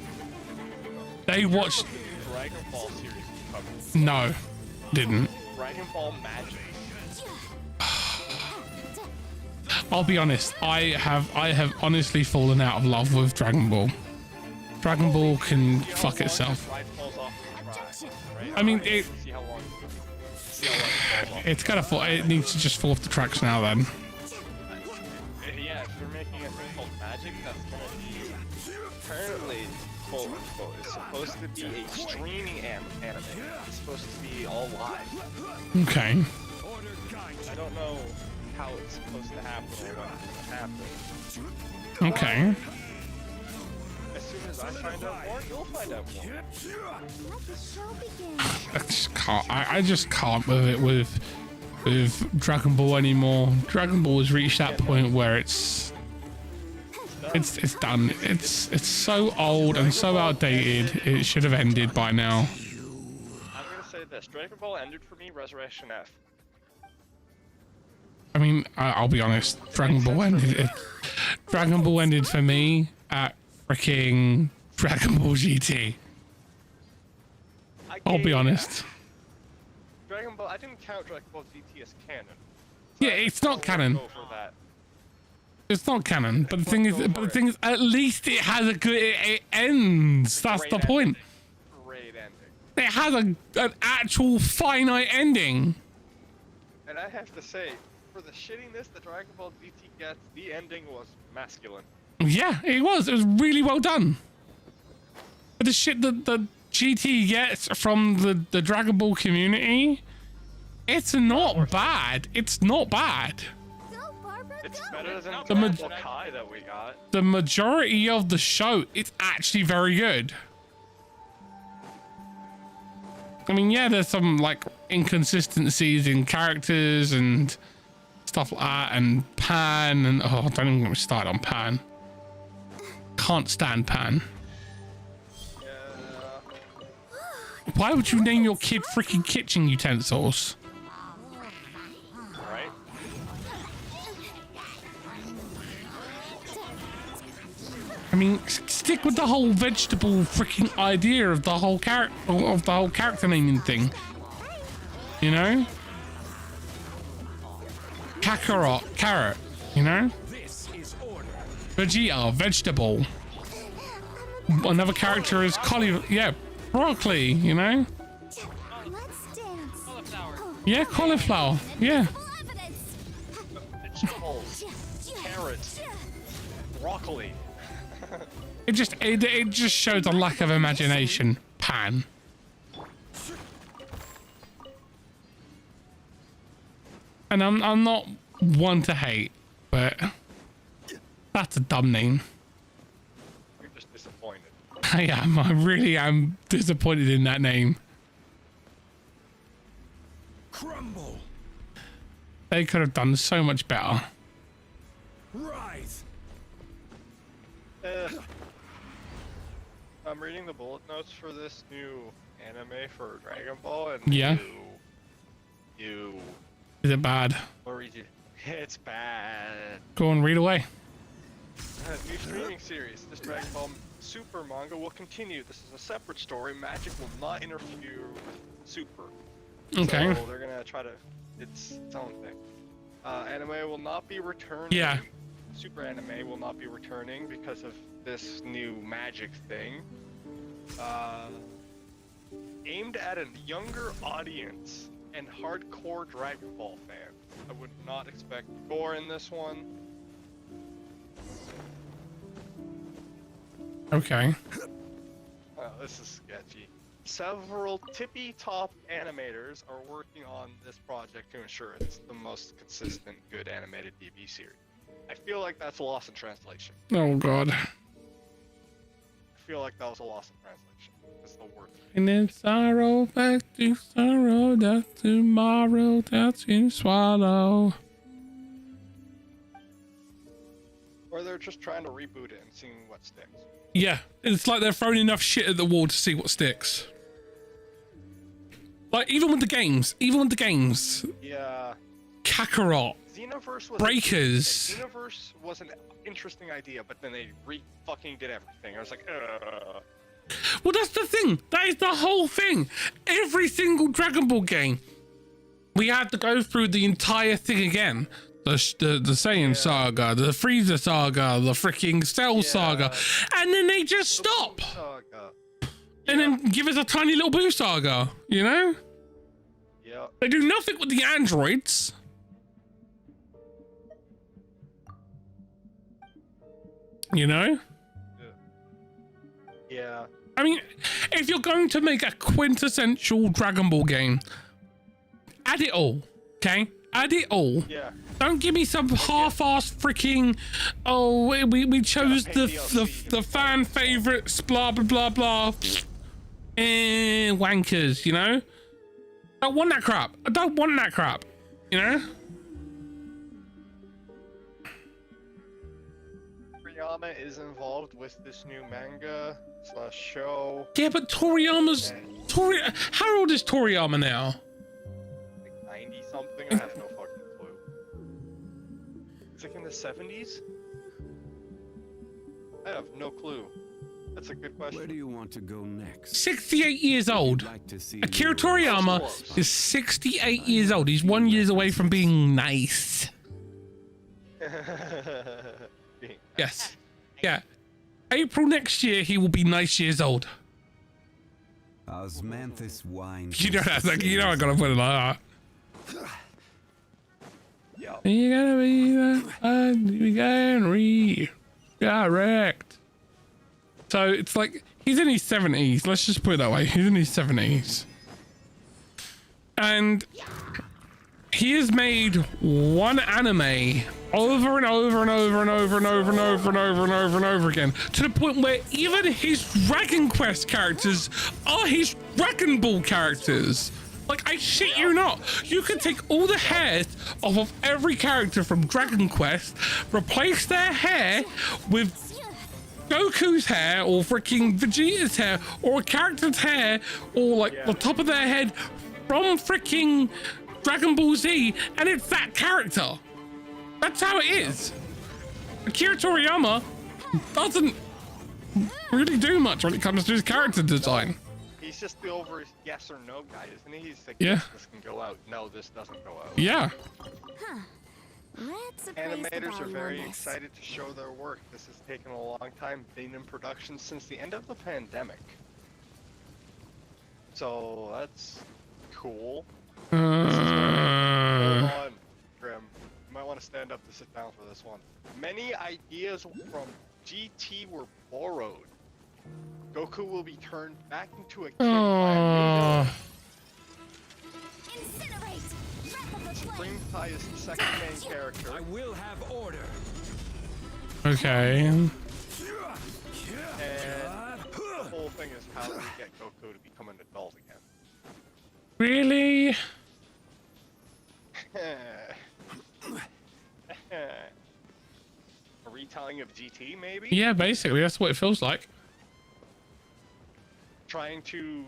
They watched... Dragon Ball series covered. No, didn't. Dragon Ball Magic. I'll be honest, I have honestly fallen out of love with Dragon Ball. Dragon Ball can fuck itself. I mean, it's gotta fall. It needs to just fall off the tracks now. Then. Yeah, if you're making a thing called Magic, that's gonna be apparently quote unquote. It's supposed to be a streaming anime. It's supposed to be all live. Okay. I don't know how it's supposed to happen or when it's gonna happen. Okay. As soon as I find out more, you'll find out more. I just can't with it with Dragon Ball anymore. Dragon Ball has reached that point where it's done. It's so old and so outdated. It should have ended by now. I'm gonna say this: Dragon Ball ended for me. Resurrection F. I mean, I'll be honest. Dragon Ball ended. Dragon Ball ended for me at freaking Dragon Ball GT. I I'll be gave- honest. Dragon Ball. I didn't count Dragon Ball GT as canon. Yeah, it's not canon. Go for that. It's not canon, but the thing is, at least it has a good. It ends. That's Great the point. ending. Great ending. It has an actual finite ending. And I have to say, for the shittiness that Dragon Ball GT gets, the ending was masculine. Yeah, it was. It was really well done. But the shit that the GT gets from the Dragon Ball community, it's not bad. It's not bad. Go, Barbara, It's go. better than The Dragon Ball Kai that we got. The majority of the show, it's actually very good. I mean, yeah, there's some like inconsistencies in characters and stuff like that, and Pan, and oh, don't even get me started on Pan. Can't stand Pan. Why would you name your kid freaking kitchen utensils? Right? I mean, stick with the whole vegetable freaking idea of the whole character naming thing. You know? Kakarot, carrot. You know? Vegeta, vegetable. Another character is yeah, broccoli. You know? Let's dance. Yeah, cauliflower. Yeah. Vegetables, carrots, broccoli. It just shows a lack of imagination. Pan. And I'm not one to hate, but that's a dumb name. You're just disappointed. I am. I really am disappointed in that name. Crumble. They could have done so much better. Wraith. I'm reading the bullet notes for this new anime for Dragon Ball, and Yeah. Is it bad? I'll read you. It's bad. Go on, read away. New streaming series. This Dragon Ball Super manga will continue. This is a separate story. Magic will not interfere with Super. Okay. So they're gonna try to. It's its own thing. Anime will not be returning. Yeah. Super anime will not be returning because of this new magic thing. Aimed at a younger audience and hardcore Dragon Ball fans. I would not expect gore in this one. Okay. Oh, this is sketchy. Several tippy-top animators are working on this project to ensure it's the most consistent, good animated TV series. I feel like that's a loss in translation. Oh God. I feel like that was a loss in translation. It's the word. And then sorrow back to sorrow, that tomorrow that you swallow. Or they're just trying to reboot it and seeing what sticks. Yeah, it's like they're throwing enough shit at the wall to see what sticks. Like even with the games. Yeah. Kakarot. Xenoverse was Breakers. Xenoverse was an interesting idea, but then they fucking did everything. I was like, Well, that's the thing. That is the whole thing. Every single Dragon Ball game, we had to go through the entire thing again. The Saiyan saga, the Frieza saga, the freaking Cell saga, and then they just stop. And then give us a tiny little Boo saga, you know? Yeah. They do nothing with the androids. You know? Yeah. I mean, if you're going to make a quintessential Dragon Ball game, add it all, okay? Add it all. Yeah. Don't give me some half-assed freaking, oh, we chose the fan favorites, blah, blah, blah, blah. Wankers, you know? I don't want that crap. I don't want that crap, you know? Toriyama is involved with this new manga / show. Yeah, but Toriyama's... How old is Toriyama now? Like 90 something? I have no fucking clue. It's like in the 70s? I have no clue. That's a good question. Where do you want to go next? 68 years old. Like to see Akira your- Toriyama is 68 years old. He's 1 year away from being nice. Yes. Yeah. April next year, he will be nice years old. Osmanthus wine. You know that's like, you know I tastes gotta put it like that. You gotta be we can redirect. So it's like he's in his 70s. Let's just put it that way. He's in his 70s, and he has made one anime over and over and over and over and over and over and over and over and over again, to the point where even his Dragon Quest characters are his Dragon Ball characters. Like, I shit you not. You can take all the hairs off of every character from Dragon Quest, replace their hair with Goku's hair or freaking Vegeta's hair or a character's hair or like the top of their head from freaking Dragon Ball Z, and it's that character. That's how it is. Akira Toriyama doesn't really do much when it comes to his character design. He's just the over yes or no guy, isn't he? He's like, Yeah. yes, this can go out. No, this doesn't go out. Yeah. Let's appraise the Animators are value very on this. excited to show their work. This has taken a long time, been in production since the end of the pandemic. So that's cool. Hold on, Grim. You might want to stand up to sit down for this one. Many ideas from GT were borrowed. Goku will be turned back into a kid by Supreme Kai is the second main character. I will have order. Okay. And the whole thing is how do we get Goku to become an adult again? Really? A retelling of GT, maybe? Yeah, basically, that's what it feels like. Trying to...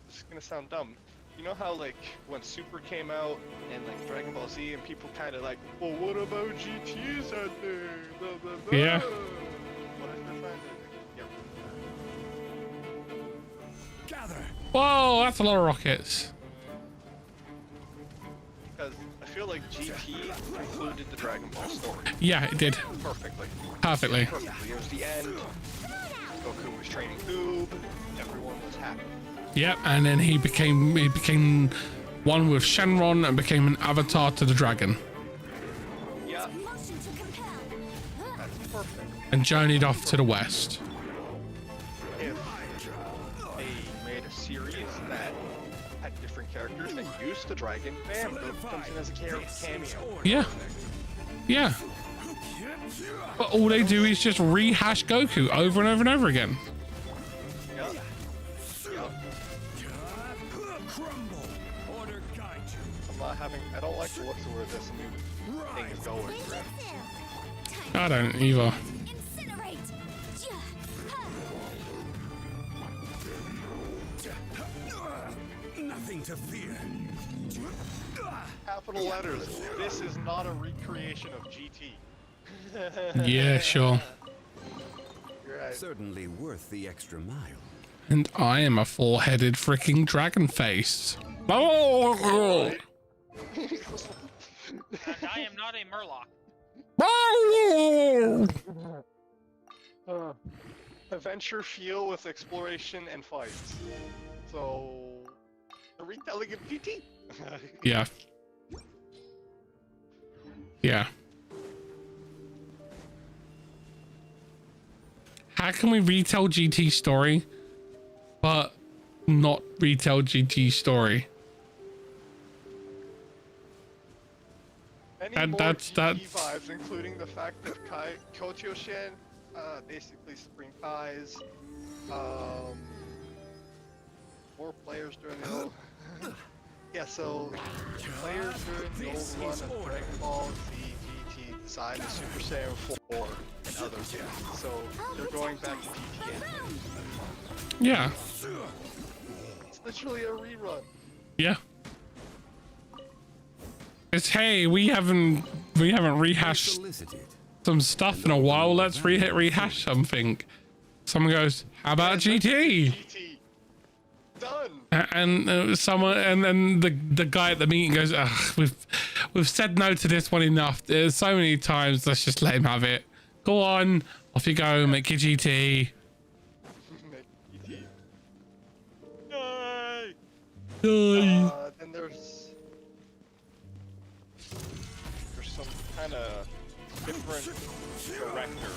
This is gonna sound dumb. You know how, like, when Super came out and, like, Dragon Ball Z and people kind of like, well, what about GTs out there? Blah, blah, blah. Yeah. What if they're trying to... Yep. Gather. Whoa, that's a lot of rockets. Because I feel like GT included the Dragon Ball story. Yeah, it did. Perfectly. Perfectly. Perfectly. It was the end. Goku was training Goob. Everyone was happy. Yep, and then he became one with Shenron and became an avatar to the dragon. Yeah. That's perfect. And journeyed off to the west. If they made a series that had different characters that used the dragon, bam, Goku comes in as a cameo. Yeah. Yeah. But all they do is just rehash Goku over and over and over again. Yep. Yep. Order guide you. I'm not having. I don't like the looks of where this new thing is going. I don't either. Nothing to fear. Capital letters. This is not a recreation of GT. Yeah, sure. You're right. Certainly worth the extra mile. And I am a four-headed freaking dragon face. Oh! And I am not a Murloc. Adventure feel with exploration and fights. So, a retelling of GT. Yeah. Yeah. How can we retell GT story, but not retell GT story? Many more that's GT vibes, including the fact that Kochyo-shin, basically Supreme Kai's, more players during the old... yeah, so players during the old run of Dragon Ball Z GT designed the Super Saiyan 4 and others. So they're going back to GT again. Yeah. It's literally a rerun. Yeah. It's hey, we haven't rehashed some stuff in a while. Let's rehash something. Someone goes, how about GT? GT. Done. And someone, and then the guy at the meeting goes, ugh, we've said no to this one enough. There's so many times. Let's just let him have it. Go on, off you go. Make your GT. Yay! Yay. Then there's some kind of different director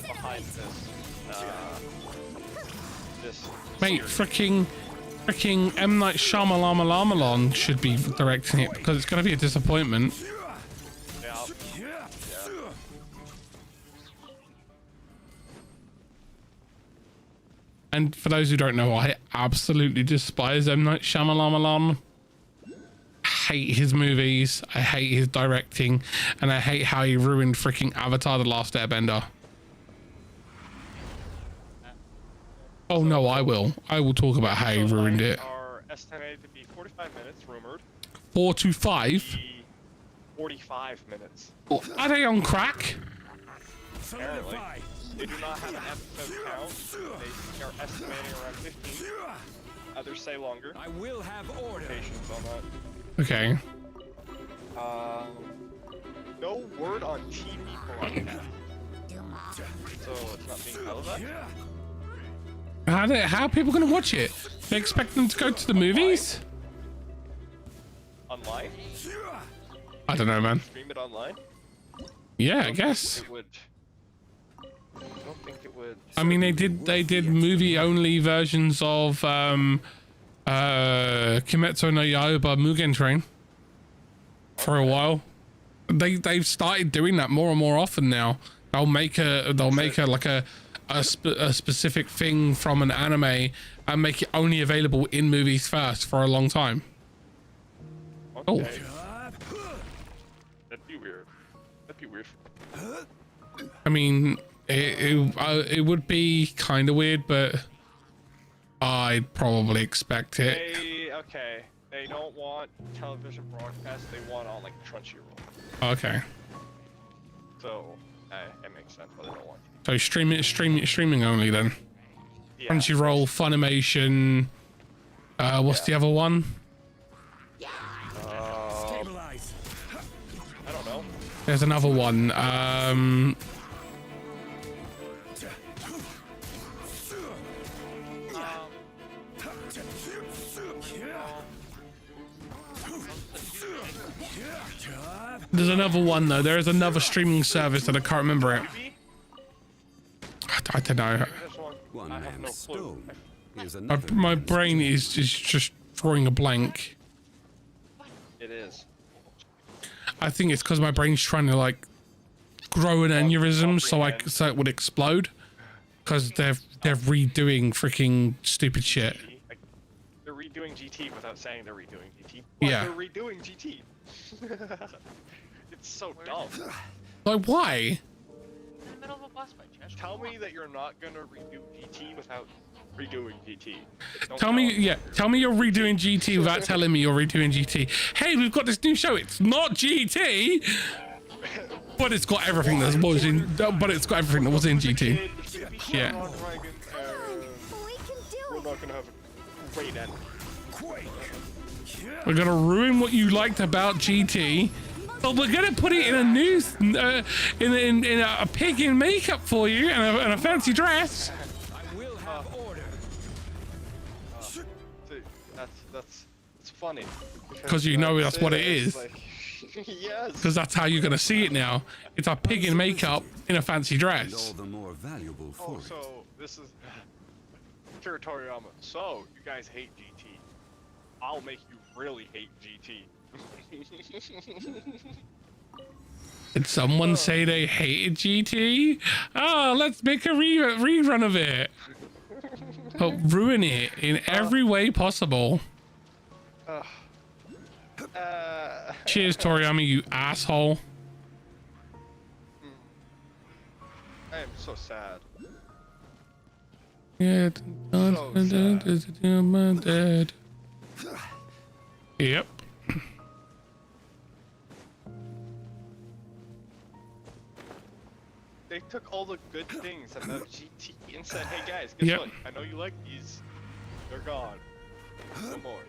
behind this. Mate, freaking M. Night Shyamalan should be directing it because it's going to be a disappointment. Yeah. And for those who don't know, I absolutely despise M. Night Shyamalan. I hate his movies, I hate his directing, and I hate how he ruined freaking Avatar: The Last Airbender. Oh no, I will talk about how he ruined it. Are estimated to be 45 minutes, rumored. 4 to 5? 45 minutes. Are they on crack? Apparently. They do not have an episode count. They are estimating around 15. Others say longer. I will have order. Patience on that. Okay. No word on TV broadcast. So it's not being televised? How are people going to watch it? They expect them to go to the movies? Online? I don't know, man. Stream it online? Yeah, I guess. It would. I don't think it would. I mean, they did movie only versions of Kimetsu no Yaiba Mugen Train for a while. They've started doing that more and more often now. They'll make like a specific thing from an anime and make it only available in movies first for a long time. Okay. That'd be weird. That'd be weird. I mean, it would be kind of weird, but I'd probably expect it. Okay. They don't want television broadcast. They want on like Crunchyroll. Okay. So it makes sense why they don't want. So streaming only then. Yeah. Crunchyroll, Funimation. What's the other one? I don't know. There's another one. There's another one though. There is another streaming service that I can't remember it. I don't know. I have no clue. My brain is just drawing a blank. It is. I think it's because my brain's trying to like grow an aneurysm so it would explode. Because they're redoing freaking stupid shit. They're redoing GT without saying they're redoing GT. Yeah. They're redoing GT. It's so dumb. Like why? In the middle of a boss fight, Josh. Tell me that you're not gonna redo GT without redoing GT. Tell me you're redoing GT without telling me you're redoing GT. Hey, we've got this new show. It's not GT, but it's got everything that was in. But it's got everything that was in GT. Yeah. We're not gonna have a great end. We're gonna ruin what you liked about GT, but we're gonna put it in a new, in a pig in makeup for you and a fancy dress. I will have order. That's funny. Because you know that's what it is. Like, yes. Because that's how you're gonna see it now. It's a pig in makeup in a fancy dress. All the more valuable for it. So this is Toriyama. So you guys hate GT. I'll make you really hate GT. Did someone say they hated GT? Oh, let's make a rerun of it. But ruin it in every way possible. Cheers, Toriyama, you asshole. I am so sad. Yeah. Dead. Yep. they took all the good things about GT and said, hey guys, guess what? I know you like these. They're gone. No more.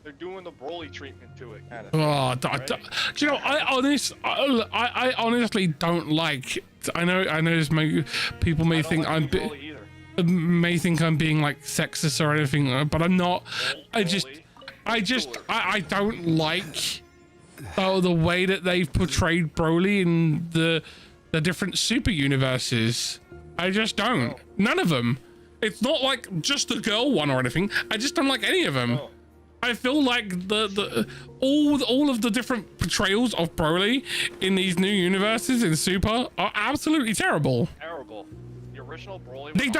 They're doing the Broly treatment to it, kind of. Oh, do you know? I honestly don't like. I know. This people may think I'm being like sexist or anything, but I'm not. I don't like the way that they've portrayed Broly in the different super universes. I just don't. None of them. It's not like just the girl one or anything. I just don't like any of them. I feel like all of the different portrayals of Broly in these new universes in Super are absolutely terrible. Terrible. The original Broly. They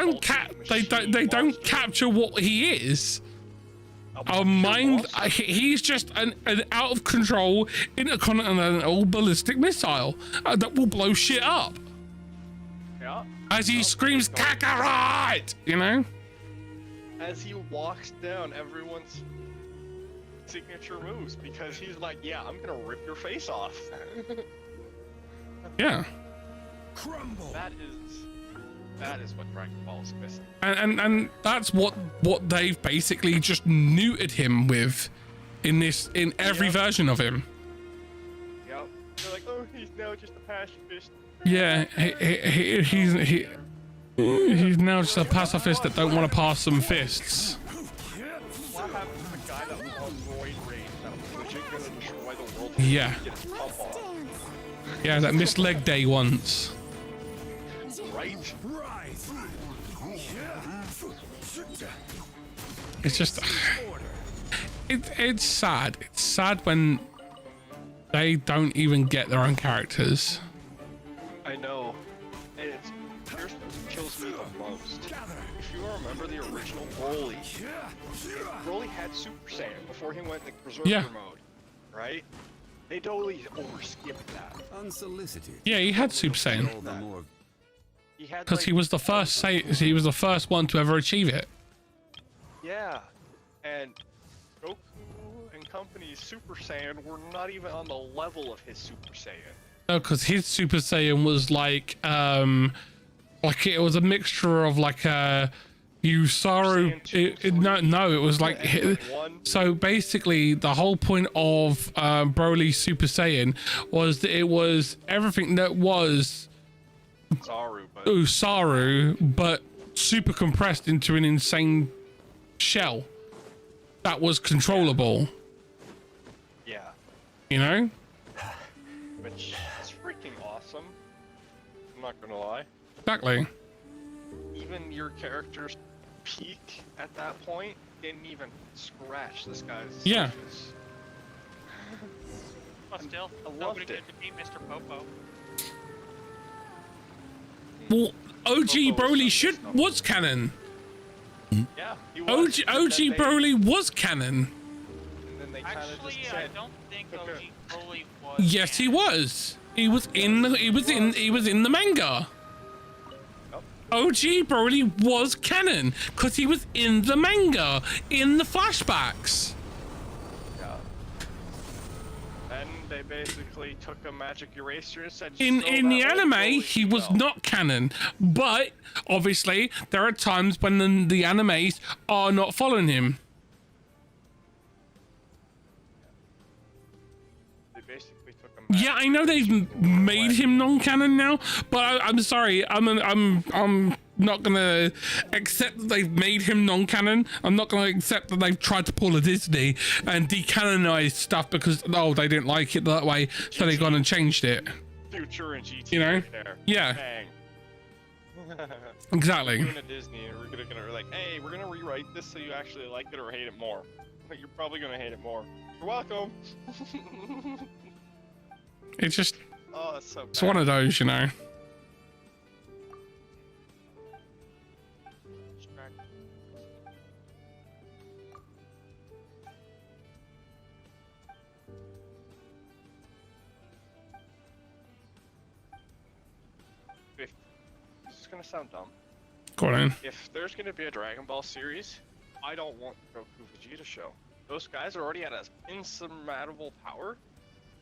don't capture what he is. He's just an out of control intercontinental ballistic missile that will blow shit up. Yeah. As he screams Kakarot, you know? As he walks down everyone's signature moves, because he's like, yeah, I'm gonna rip your face off. Yeah. Crumble. That is what Dragon Ball is missing. And that's what they've basically just neutered him with in every version of him. Yep. They're like, oh, he's now just a pacifist. Yeah, he's now just a pacifist that don't want to pass some fists. What happened to the guy that was on Roid Rage that was legit gonna destroy the world? Yeah. Get his pump off. Yeah, that missed leg day once. Right? It's just it's sad. It's sad when they don't even get their own characters. I know. And here's what kills me the most. If you remember the original Broly, Broly had Super Saiyan before he went into Berserker mode, right? They totally overskipped that. Unsolicited. Yeah, he had Super Saiyan. Because he was the first he was the first one to ever achieve it. Yeah, and Goku and company's Super Saiyan were not even on the level of his Super Saiyan. No, because his Super Saiyan was like it was a mixture of like a Usaru. It was like so basically the whole point of Broly's Super Saiyan was that it was everything that was Usaru, but super compressed into an insane shell that was controllable. Yeah. You know? Which is freaking awesome. I'm not gonna lie. Exactly. Even your character's peak at that point didn't even scratch this guy's surface. But still, nobody get to beat Mr. Popo. Well, OG Broly was canon. Yeah, he was. OG Broly was canon. And then they Actually, I don't think OG Broly was. Yes, he was. He was in the manga. OG Broly was canon because he was in the manga in the flashbacks. Yeah. And they basically took a magic eraser and said in the anime he was not canon, but obviously there are times when the animes are not following him. They basically took a Yeah, I know they've made him non-canon now, but I'm sorry, I'm not gonna accept that they've made him non-canon. I'm not gonna accept that they've tried to pull a Disney and decanonize stuff because they didn't like it that way, so they gone and changed it. Future and GT, you know? right there. Yeah. Bang. Exactly. We're going to Disney and we're gonna like, hey, we're gonna rewrite this so you actually like it or hate it more. But you're probably gonna hate it more. You're welcome. It's just, it's so bad. It's one of those, you know. This is gonna sound dumb. Go on. If there's gonna be a Dragon Ball series, I don't want the Goku Vegeta show. Those guys are already at an insurmountable power.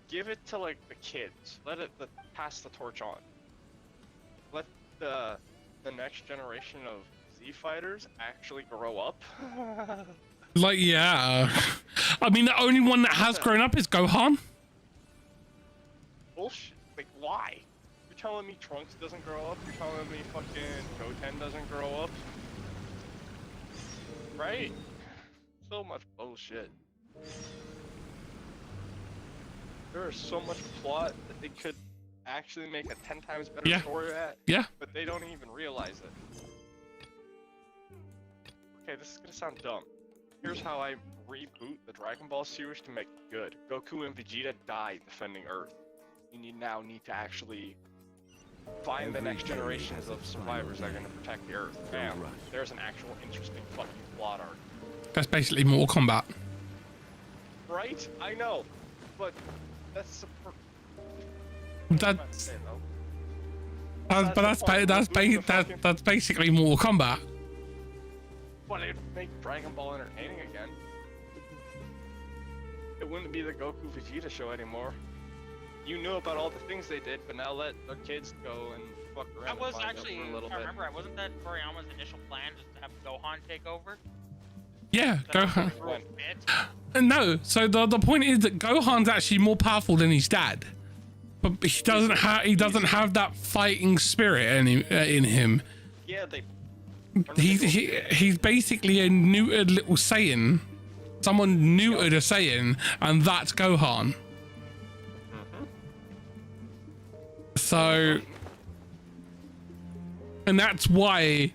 give it to like the kids. Let it pass the torch on. Let the next generation of Z fighters actually grow up. Like, yeah. I mean, the only one that has grown up is Gohan. Bullshit. Like, why? You're telling me Trunks doesn't grow up? You're telling me fucking Goten doesn't grow up? Right? So much bullshit. There is so much plot that they could actually make a 10 times better story at. Yeah. But they don't even realize it. Okay, this is gonna sound dumb. Here's how I reboot the Dragon Ball series to make it good. Goku and Vegeta die defending Earth. You now need to actually find the next generations of survivors that are going to protect the Earth. Bam. There's an actual interesting fucking plot arc. That's basically Mortal Kombat. Right? I know. But that's that's basically Mortal Kombat. But it'd make Dragon Ball entertaining again. It wouldn't be the Goku Vegeta show anymore. You knew about all the things they did, but now let the kids go and fuck around. That was and find actually, out for a little if I bit. remember, wasn't that Toriyama's initial plan, just to have Gohan take over? Yeah, Gohan. Bit? No, so the point is that Gohan's actually more powerful than his dad, but he doesn't have that fighting spirit in him. Yeah, they. He's basically a neutered little Saiyan, someone neutered a Saiyan, and that's Gohan. So, and that's why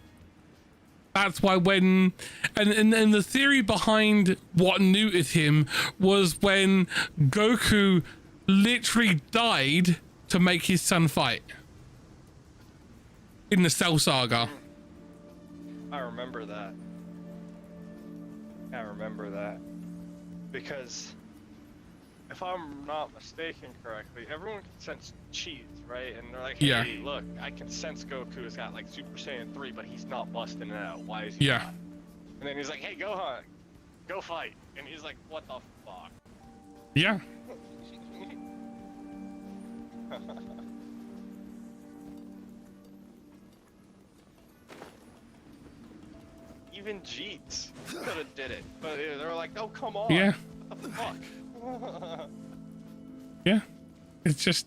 when, and the theory behind what neutered him was when Goku literally died to make his son fight in the Cell Saga. I remember that. Because if I'm not mistaken correctly, everyone can sense cheese, right? And they're like, hey, yeah, look, I can sense Goku's got like Super Saiyan 3, but he's not busting it out. Why is he not? And then he's like, hey, Gohan, go fight. And he's like, what the fuck? Yeah. Even Jeets could have did it, but they're like, oh, come on. Yeah. What the fuck? Yeah. It's just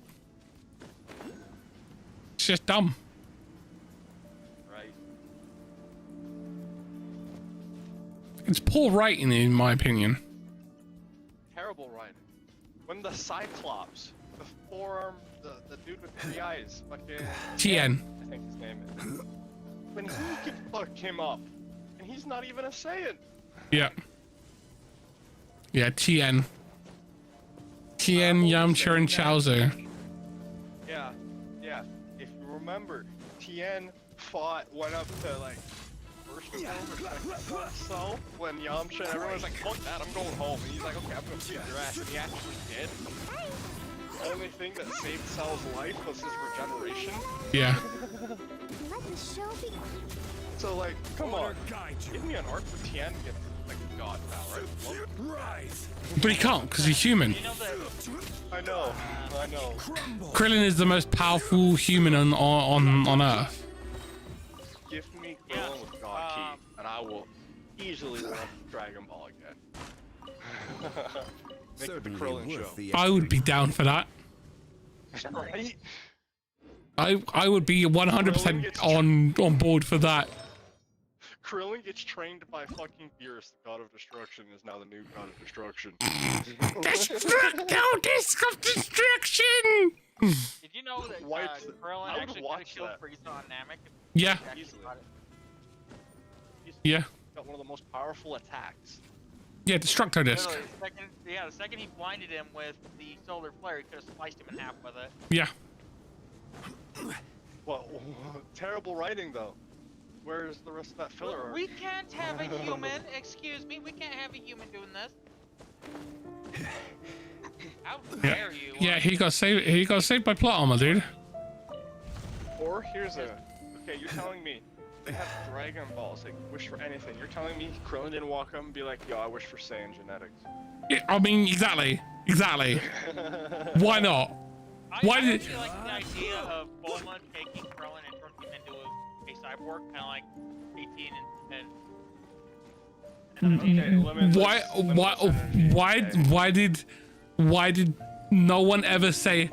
dumb. Right. It's poor writing, in my opinion. Terrible writing. When the Cyclops, the forearm, the dude with 3 eyes, fucking Tien. I think his name is. When he could fuck him up, and he's not even a Saiyan. Yeah. Yeah, Tien, Yamcha, and Chaozu. Yeah. If you remember, Tien went up to like first form or second form self when Yamcha and everyone was like, fuck that, I'm going home. And he's like, okay, I'm gonna beat your ass. And he actually did. The only thing that saved Cell's life was his regeneration. Yeah. Let the show begin. So like, come on, give me an arc for Tien to get like god power, right? But he can't, because he's human. I know. Krillin is the most powerful human on Earth. Give me Krillin with God Key, and I will easily win Dragon Ball again. Make it the Krillin show. I would be down for that. Right? I would be 100% on board for that. Krillin gets trained by fucking Beerus, the god of destruction, is now the new god of destruction. No disc of destruction! Did you know that Krillin actually could have killed Frieza on Namek? Yeah. Yeah. Got one of the most powerful attacks. Yeah, Destructo Disc. The second he blinded him with the solar flare, he could have sliced him in half with it. Yeah. Well, terrible writing though. Where's the rest of that filler arc? We can't have a human, excuse me, we can't have a human doing this. How dare you? Yeah, he got saved by plot armor, dude. Or here's okay, you're telling me they have Dragon Balls, like wish for anything. You're telling me Krillin didn't walk up and be like, yo, I wish for Saiyan genetics. Yeah, I mean, exactly. exactly. Why not? Why I did? actually like the idea of Bulma taking Krillin and turning him into a cyborg, kind of like 18 and Why did no one ever say,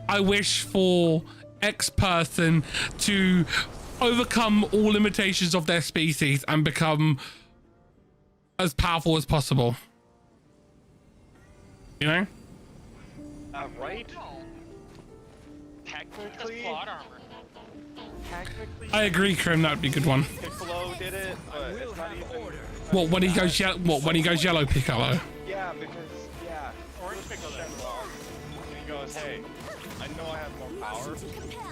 I wish for X person to overcome all limitations of their species and become as powerful as possible? You know? Right? Technically, plot armor. I agree, Krim, that'd be a good one. Piccolo did it, but it's not even. What, when he goes yellow Piccolo? Yeah, because orange Piccolo. And he goes, hey, I know I have more power,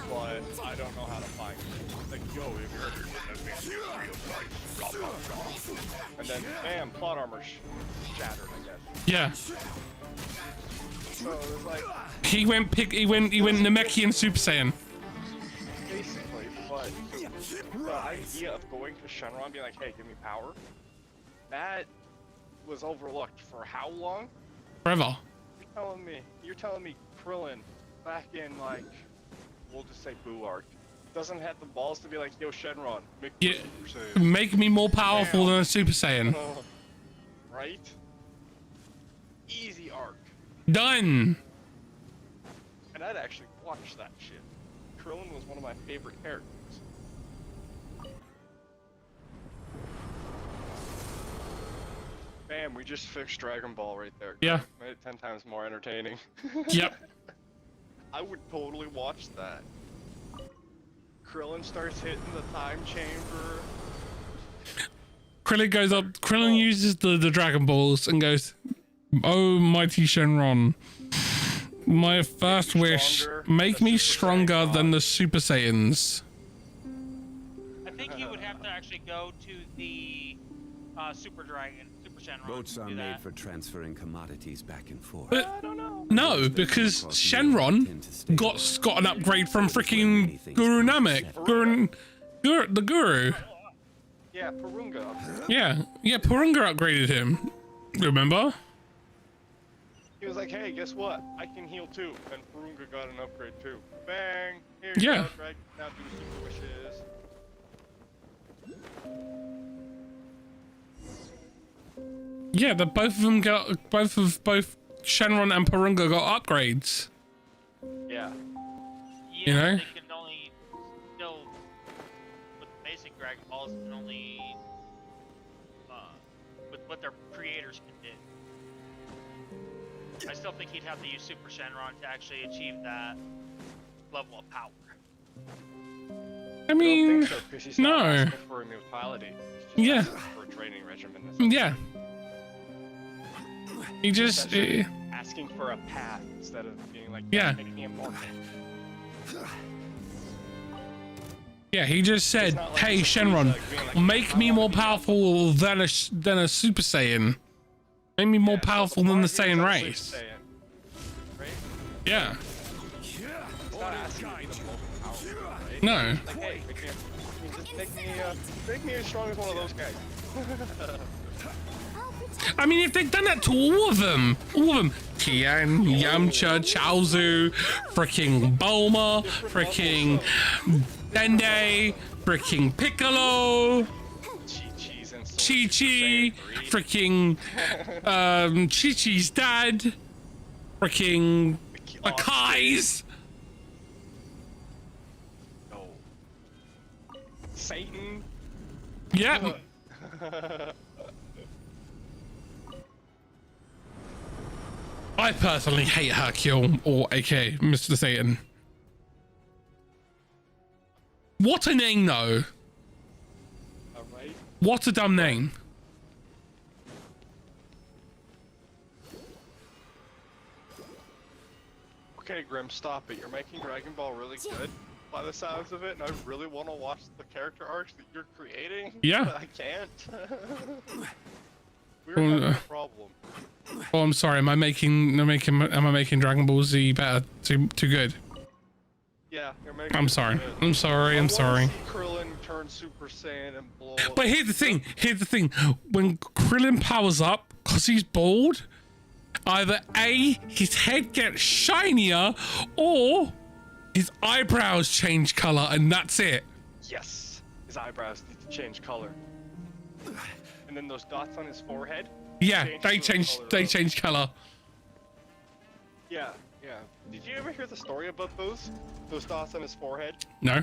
but I don't know how to fight. Like, yo, if you're and then bam, plot armor shattered, I guess. Yeah. So it was like He went Namekian Super Saiyan. basically, but the idea of going to Shenron and being like, hey, give me power, that was overlooked for how long? Forever. You're telling me Krillin back in, like, we'll just say Boo arc, doesn't have the balls to be like, yo, Shenron, Make me more powerful than a Super Saiyan. Right? Easy arc. Done. And I'd actually watch that shit. Krillin was one of my favorite characters. Bam, we just fixed Dragon Ball right there. Yeah. Made it 10 times more entertaining. Yep. I would totally watch that. Krillin starts hitting the time chamber. Krillin uses the Dragon Balls and goes, oh, mighty Shenron, my first wish, make me stronger than the Super Saiyans. I think he would have to actually go to the Super Shenron. Boats are made for transferring commodities back and forth. But no, because Shenron got an upgrade from freaking Guru Namek, the Guru. Yeah, Purunga. Yeah, Purunga upgraded him. Remember? He was like, hey, guess what? I can heal too. And Purunga got an upgrade too. Bang! Here you Yeah. go, Drake. Now do super wishes. Yeah, both Shenron and Purunga got upgrades. Yeah. You know? They can only still, with the basic Dragon Balls, can only, with what their creators can do. I still think he'd have to use Super Shenron to actually achieve that level of power. I mean, I don't think so, 'cause he's not no. asking for immortality. He's just asking for a training regimen. Yeah. He just asking for a path instead of being like, Yeah. make me immortal. Yeah, he just said, not like "Hey, he's Shenron, like being like, make me more powerful than a Super Saiyan. Make me more powerful than the Saiyan race." Right? Yeah. He's not asking to be the most powerful, right? No. Like, hey, make me as strong as one of those guys. I mean, if they've done that to all of them, Tian, Yamcha, Chaozu, freaking Bulma, freaking Dende, freaking Piccolo, Chi-Chi, freaking Chi-Chi's dad, freaking Akai's. No. Satan. Yep. I personally hate Hercule, or aka Mr. Satan. What a name, though. Alright. What a dumb name. Okay, Grim, stop it. You're making Dragon Ball really good by the sounds of it, and I really want to watch the character arcs that you're creating. Yeah. But I can't. We're having a problem. Oh, I'm sorry. Am I making Dragon Ball Z better? Too good? Yeah, you're making. I'm it sorry. good. I'm sorry. I'm I sorry. wanna see Krillin turn Super Saiyan and blow But here's the thing. When Krillin powers up, cause he's bald, Either A, his head gets shinier, or his eyebrows change color, and that's it. Yes, his eyebrows need to change color. And then those dots on his forehead. Yeah, they change color. Yeah, yeah. Did you ever hear the story about those dots on his forehead? No.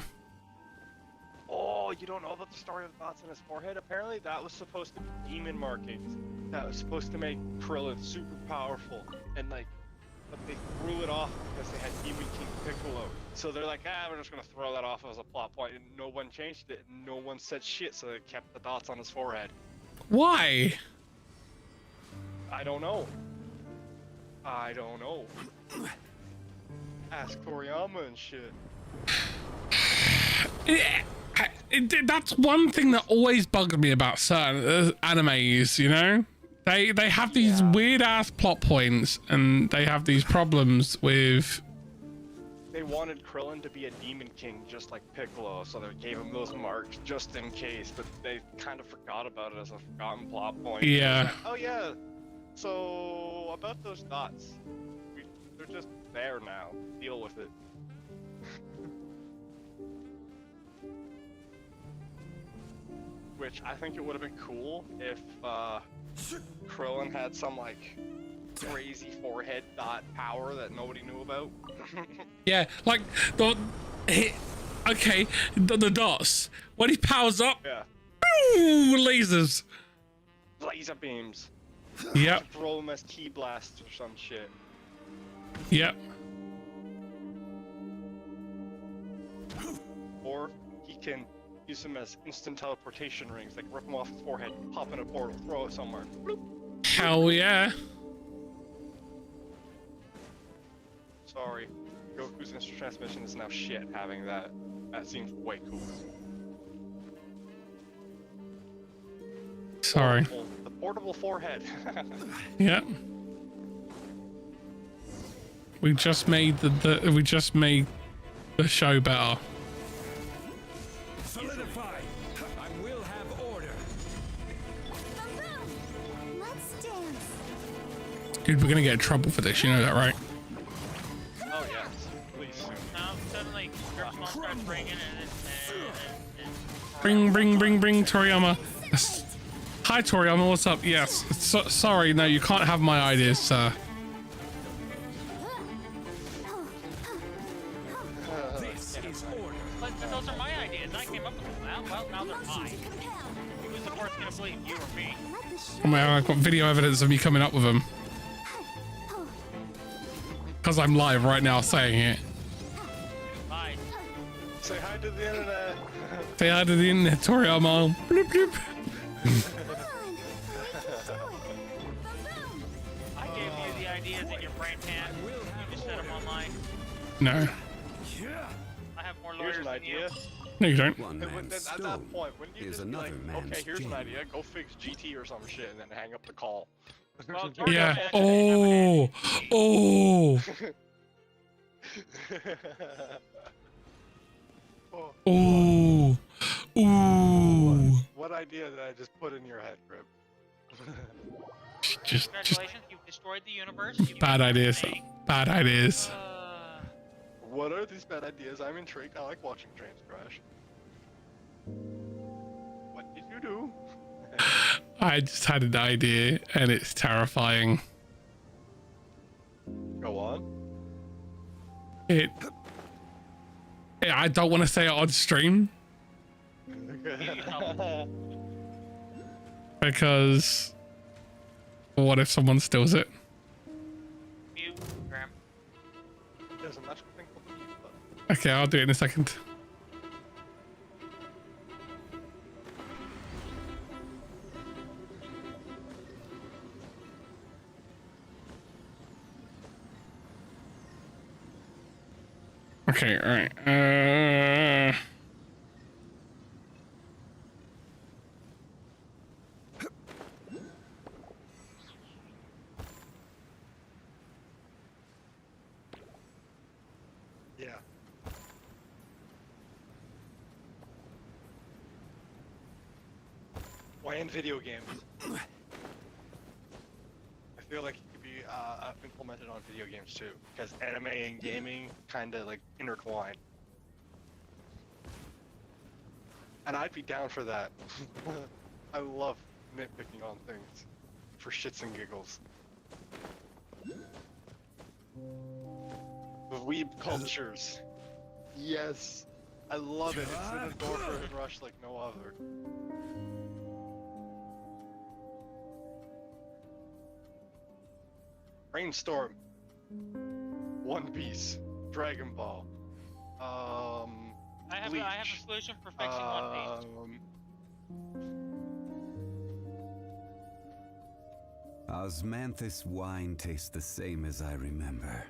Oh, you don't know about the story of the dots on his forehead? Apparently that was supposed to be demon markings. That was supposed to make Krillin super powerful. And like, but they threw it off because they had Demon King Piccolo. So they're like, we're just gonna throw that off as a plot point. And no one changed it. And no one said shit, so they kept the dots on his forehead. Why? I don't know. I don't know. Ask Toriyama and shit. That's one thing that always bugs me about certain animes, you know? They have these weird ass plot points and they have these problems with... They wanted Krillin to be a Demon King just like Piccolo, so they gave him those marks just in case, but they kind of forgot about it as a forgotten plot point. Yeah. Like, oh yeah, so about those dots, they're just there now. Deal with it. Which I think it would have been cool if Krillin had some like crazy forehead dot power that nobody knew about. Yeah, like the dots. When he powers up, yeah. Ooh, lasers. Laser beams. Yep. Throw them as key blasts or some shit. Yep. Or he can use them as instant teleportation rings, like rip them off his forehead, pop in a portal, throw it somewhere. Bloop. Hell yeah. Sorry, Goku's instant transmission is now shit having that. That seems way cool. Sorry. The portable forehead. Yeah. We just made the show better. Solidify. I will have order. Let's dance. Dude, we're gonna get in trouble for this, you know that, right? Oh yes, please. Now suddenly Grimlock starts ringing and Bring Toriyama. Yes. Hi Toriyama, what's up? Yes. Sorry, no, you can't have my ideas, sir. This is order. But those are my ideas. I came up with them. Well, now they're mine. Who's the fourth gonna believe, you or me? Oh my, I've got video evidence of me coming up with them. Because I'm live right now saying it. Bye. Say hi to the internet. Say hi to the internet, Toriyama. Bloop, bloop. I gave you the ideas in your brain pan. You just set them online. No. I have more Here's lawyers an than you. idea. No, you don't. One At man's that stone point, wouldn't you is just be another like, man's okay, here's an gem. idea, go fix GT or some shit, and then hang up the call. Well, Yeah. Toriyama- Oh. Oh. Ooh. What idea did I just put in your head, Grip? Just Congratulations, you've destroyed the universe. You've bad ideas. made- Bad ideas. What are these bad ideas? I'm intrigued. I like watching trains crash. What did you do? I just had an idea and it's terrifying. Go on. I don't want to say it on stream because what if someone steals it? Mute, Graham. There's a magical thing called the mute button. Okay, I'll do it in a second. Okay, all right. Yeah. Why in video games? I feel like it could be implemented on video games too, because anime and gaming kind of like intertwine. And I'd be down for that. I love nitpicking on things for shits and giggles. The weeb cultures. Yes, I love it. It's an endorphin rush like no other. Brainstorm. One Piece. Dragon Ball. I have a solution for fixing One Piece. Osmanthus wine tastes the same as I remember.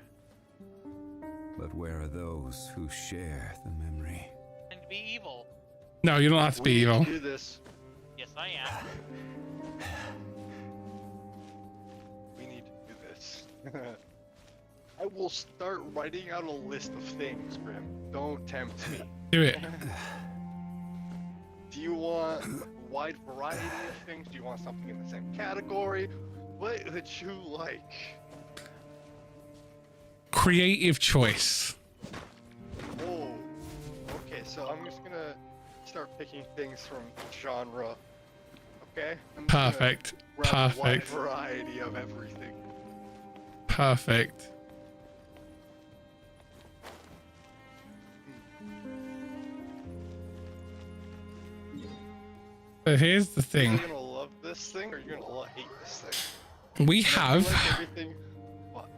But where are those who share the memory? And be evil. No, you don't have to be evil. Do this. Yes, I am. We need to do this. I will start writing out a list of things, Grim. Don't tempt me. Do it. Do you want a wide variety of things? Do you want something in the same category? What would you like? Creative choice. Oh, okay, so I'm just gonna start picking things from genre. Okay? I'm just gonna Perfect. grab a wide Perfect. variety of everything. Perfect. So here's the Are thing. you gonna love this thing or you're gonna hate this thing? We You have like everything? What?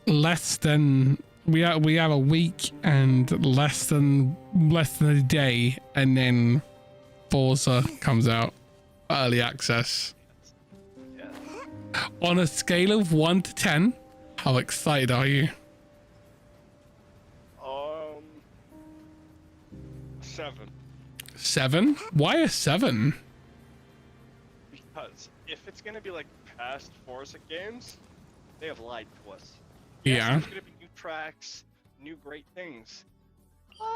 less than we have a week and less than a day, and then Forza comes out, early access. Yeah. On a scale of 1 to 10, how excited are you? 7. 7? Why a 7? Because if it's gonna be like past Forza games, they have lied to us. Yeah. Yes, there's gonna be new tracks, new great things. But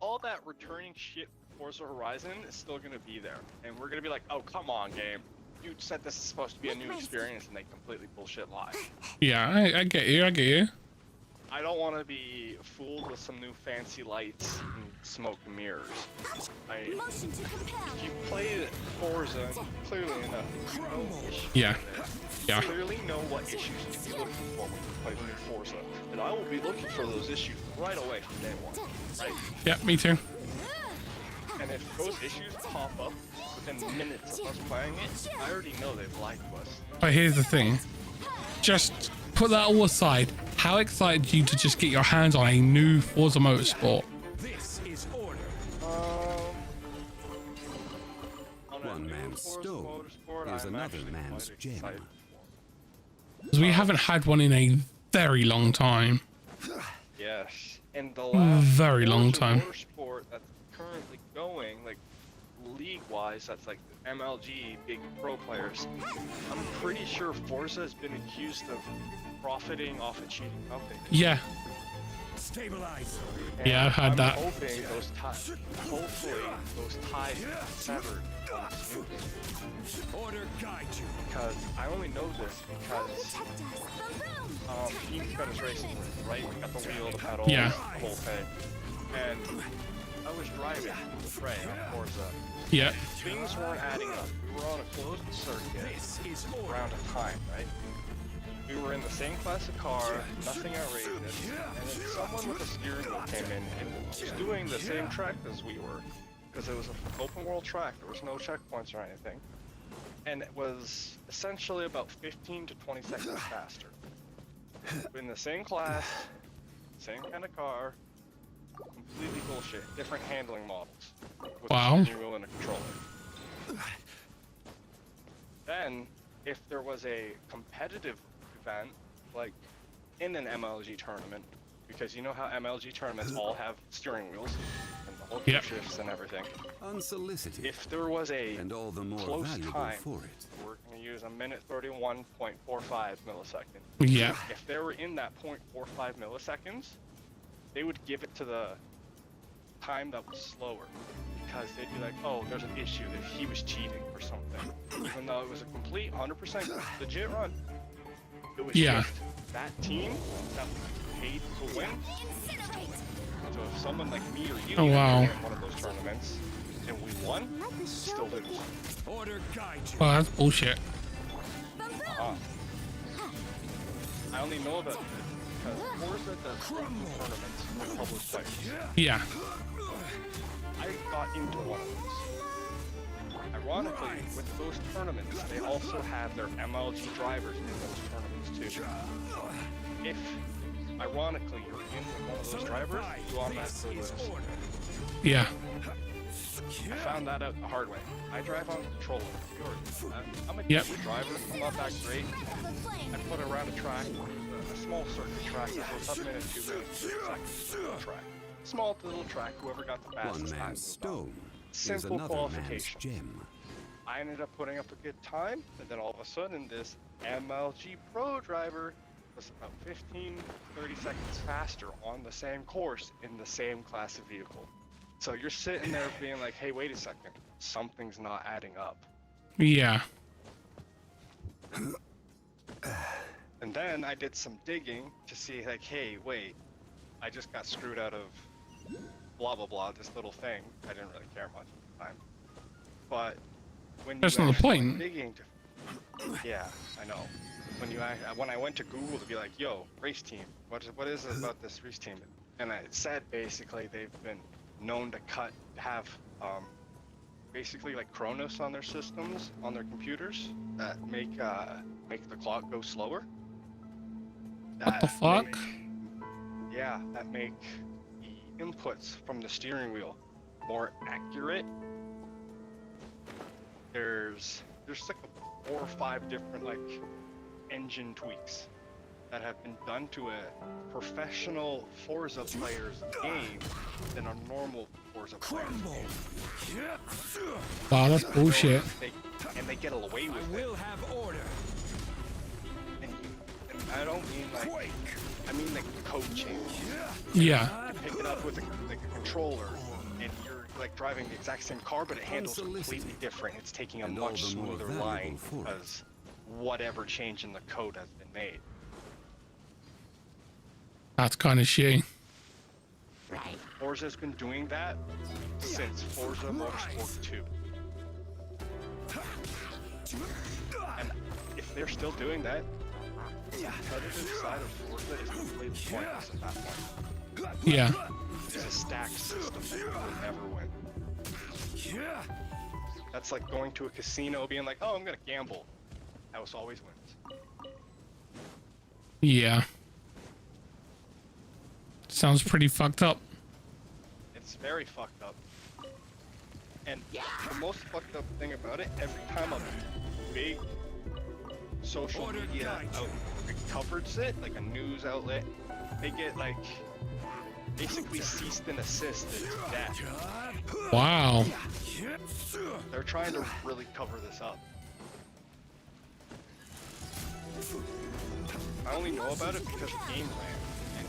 all that returning shit for Forza Horizon is still gonna be there. And we're gonna be like, oh, come on, game. You said this is supposed to be a new experience, and they completely bullshit lie. Yeah, I get you. I get you. I don't want to be fooled with some new fancy lights and smoke and mirrors. If you played Forza clearly enough, you know issues Yeah. with it. Yeah. You clearly know what issues to be looking for when you play the new Forza. And I will be looking for those issues right away from day one, right? Yeah, me too. And if those issues pop up within minutes of us playing it, I already know they've lied to us. But here's the thing. Just put that all aside. How excited are you to just get your hands on a new Forza Motorsport? This is order. One man's stone is another man's gem. Because we haven't had one in a very long time. Yes, and the last Very long time. Motorsport that's currently going, like league-wise, that's like the MLG, big pro players. I'm pretty sure Forza has been accused of profiting off a cheating company. Yeah. Stabilize. And Yeah, I've had I'm that. hoping hopefully those ties get severed. Order guide you. Because I only know this because Team Spanish Racing, right? We got the wheel, the pedal, Yeah. the whole thing. And I was driving with Ray on Forza. Yeah. Things weren't adding up. We were on a closed circuit around a time, right? We were in the same class of car, nothing outrageous, and then someone with a steering wheel came in and was doing the same track as we were, because it was an open world track, there was no checkpoints or anything, and it was essentially about 15 to 20 seconds faster. In the same class, same kind of car, completely bullshit, different handling models, with Wow. a steering wheel and a controller. Then, if there was a competitive event, like in an MLG tournament, because you know how MLG tournaments all have steering wheels and the whole Yep. shifts and everything. Unsolicited. If there was a And all the more close valuable time, for it. we're going to use a minute 31.45 milliseconds. Yeah. If they were in that 0.45 milliseconds, they would give it to the time that was slower because they'd be like, oh, there's an issue that he was cheating or something, even though it was a complete 100% legit run. It was just that team that was paid to win. So if someone like me or you Oh, wow. win one of those tournaments and we won, still lose. Order guide you. Well, that's bullshit. I only know about it because Forza does tournaments with public players. Yeah. I got into one of those. Ironically, with those tournaments, they also have their MLG drivers in those tournaments too. If, ironically, you're in one of those drivers, you automatically lose. Yeah. I found that out the hard way. I drive on controller. I'm a Yep. decent driver. I'm not that great. I put around a track, a small circuit track that goes up minute, 2 minutes, 3 seconds. Little track. Small little track. Whoever got the fastest One time. man's stone is Simple another man's qualification. gem. I ended up putting up a good time, and then all of a sudden, this MLG Pro driver was about 15, 30 seconds faster on the same course in the same class of vehicle. So you're sitting there being like, hey, wait a second, something's not adding up. Yeah. And then I did some digging to see like, hey, wait, I just got screwed out of blah, blah, blah, this little thing. I didn't really care much at the time. But when That's you not the actually point. digging to, yeah, I know. When I went to Google to be like, yo, race team, what is it about this race team? And it said basically they've been known to have basically like Chronos on their systems, on their computers that make the clock go slower. What the fuck? That make the inputs from the steering wheel more accurate. There's like 4 or 5 different like engine tweaks that have been done to a professional Forza player's game than a normal Forza player's game. Wow, that's bullshit. And they get away with it. Will have order. And I don't mean like, I mean like code change. Yeah. You pick it up with a controller and you're like driving the exact same car, but it handles completely different. It's taking a And all much the more smoother valuable line for it. because whatever change in the code has been made. That's kind of shitty. Forza's been doing that since Forza Motorsport 2. And if they're still doing that, the competitive side of Forza is completely pointless at that point. Yeah. It's a stacked system that you will never win. That's like going to a casino being like, oh, I'm gonna gamble. House always wins. Yeah. Sounds pretty fucked up. It's very fucked up. And the most fucked up thing about it, every time a big social media outlet covers it, like a news outlet, they get like basically ceased and desist death. Wow. They're trying to really cover this up. I only know about it because of GameLand and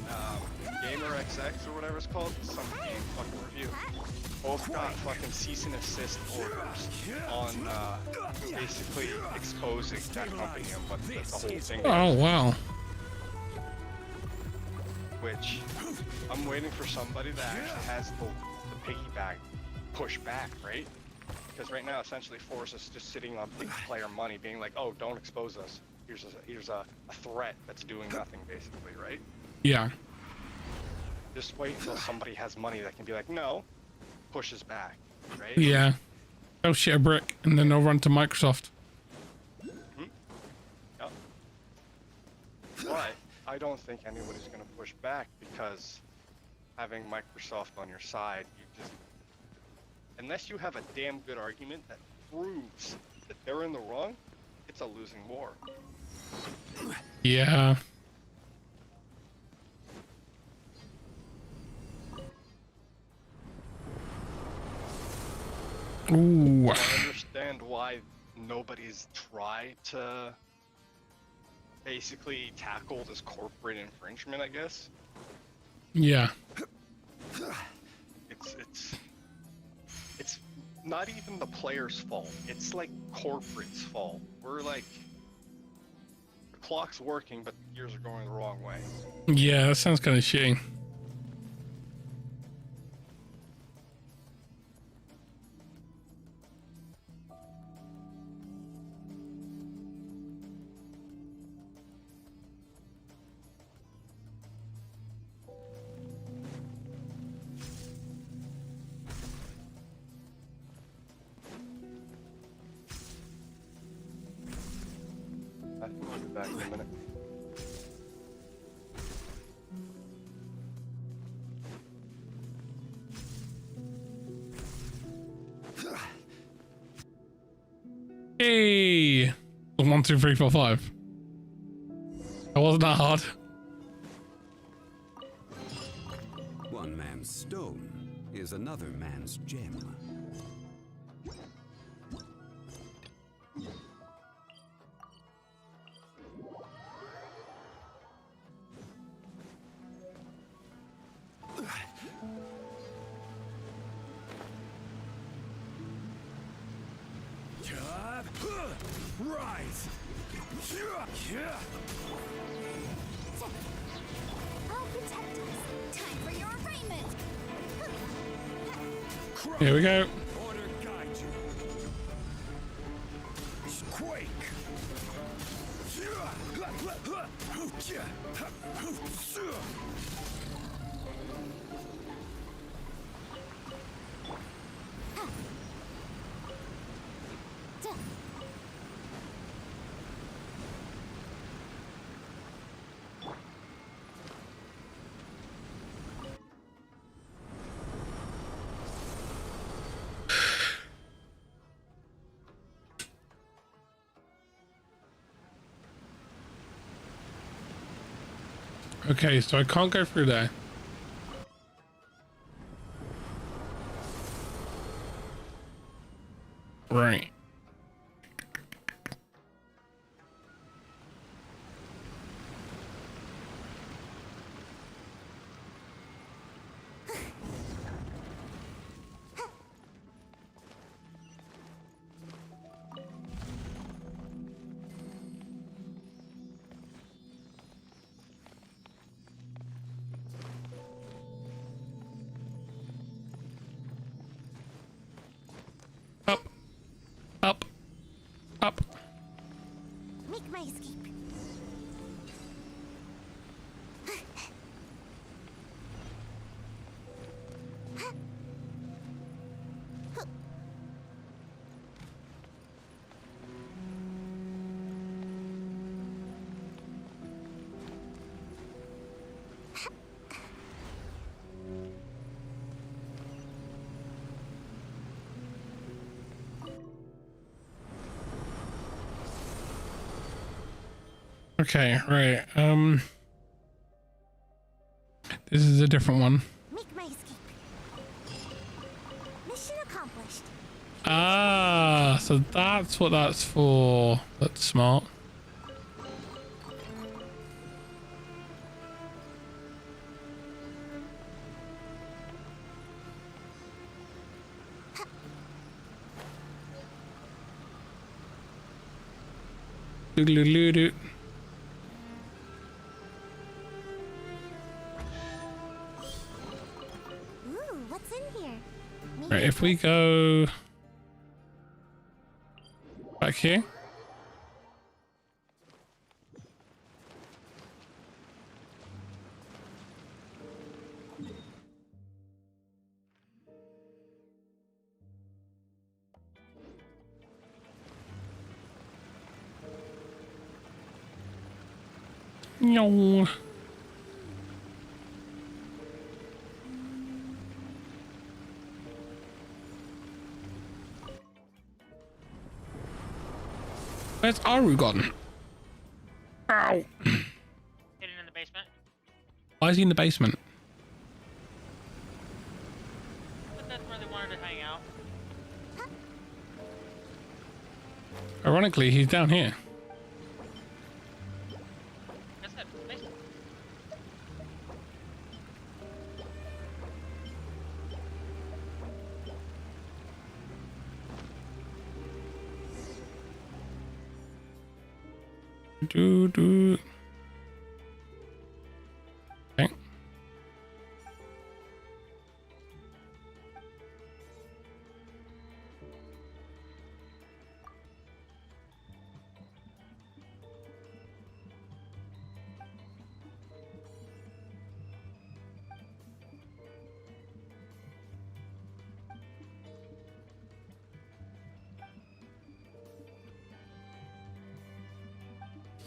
GamerXX or whatever it's called, some game fucking review. Both got fucking cease and desist orders on basically exposing that company and what the whole thing Oh, is. wow. Which I'm waiting for somebody that actually has the piggyback push back, right? Because right now essentially Forza's just sitting on big player money being like, oh, don't expose us. Here's a threat that's doing nothing basically, right? Yeah. Just wait until somebody has money that can be like, no, pushes back, right? Yeah. They'll shit a brick and then they'll run to Microsoft. Yep. But I don't think anybody's gonna push back because having Microsoft on your side, you just, unless you have a damn good argument that proves that they're in the wrong, it's a losing war. Yeah. Ooh. I understand why nobody's tried to basically tackle this corporate infringement, I guess. Yeah. it's not even the player's fault. It's like corporate's fault. We're like, the clock's working, but the gears are going the wrong way. Yeah, that sounds kind of shitty. I'll be back in a minute. Hey! 1, 2, 3, 4, 5. That wasn't that hard. One man's stone is another man's gem. Rise! I'll protect us. Time for your arraignment. Here we go. Order guide you. Quake! Okay, so I can't go through there. Right. Up. Up. Up. Make my escape. Okay, right. This is a different one. Make my escape. Mission accomplished. Ah, so that's what that's for. That's smart. Doodle-doo-doo. Ooh, what's in here? Right, if we go back here. No. Where's Aru gone? Ow. Hidden in the basement. Why is he in the basement? But that's where they wanted to hang out. Ironically, he's down here. That's that basement. Do. Okay.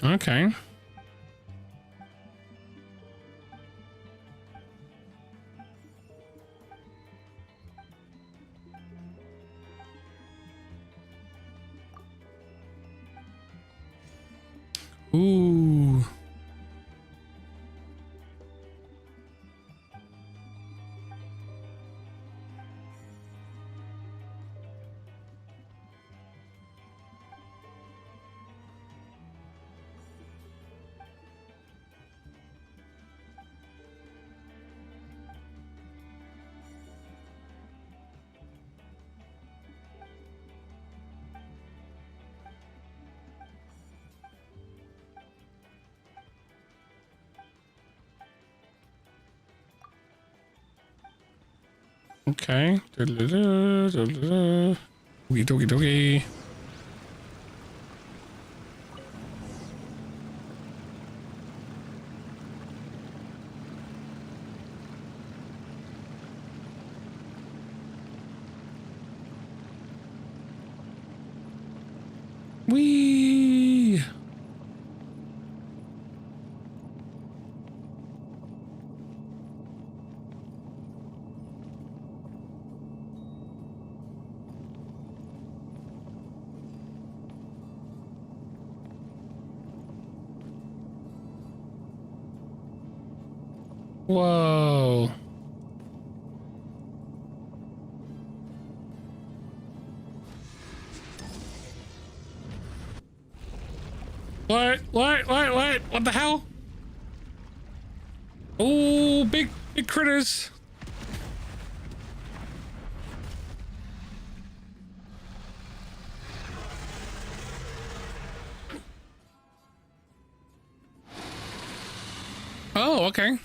Okay. Ooh. Okay. Doogie doogie doogie. Wee. Whoa. What the hell? Oh, big critters. Oh, okay.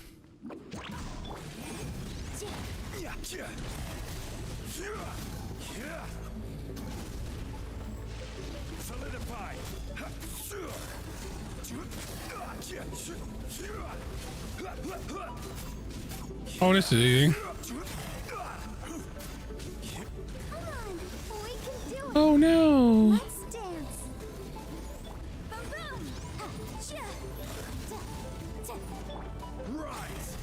Solidify. Oh, this is easy. Oh no. Let's dance. Boom, boom. Rise.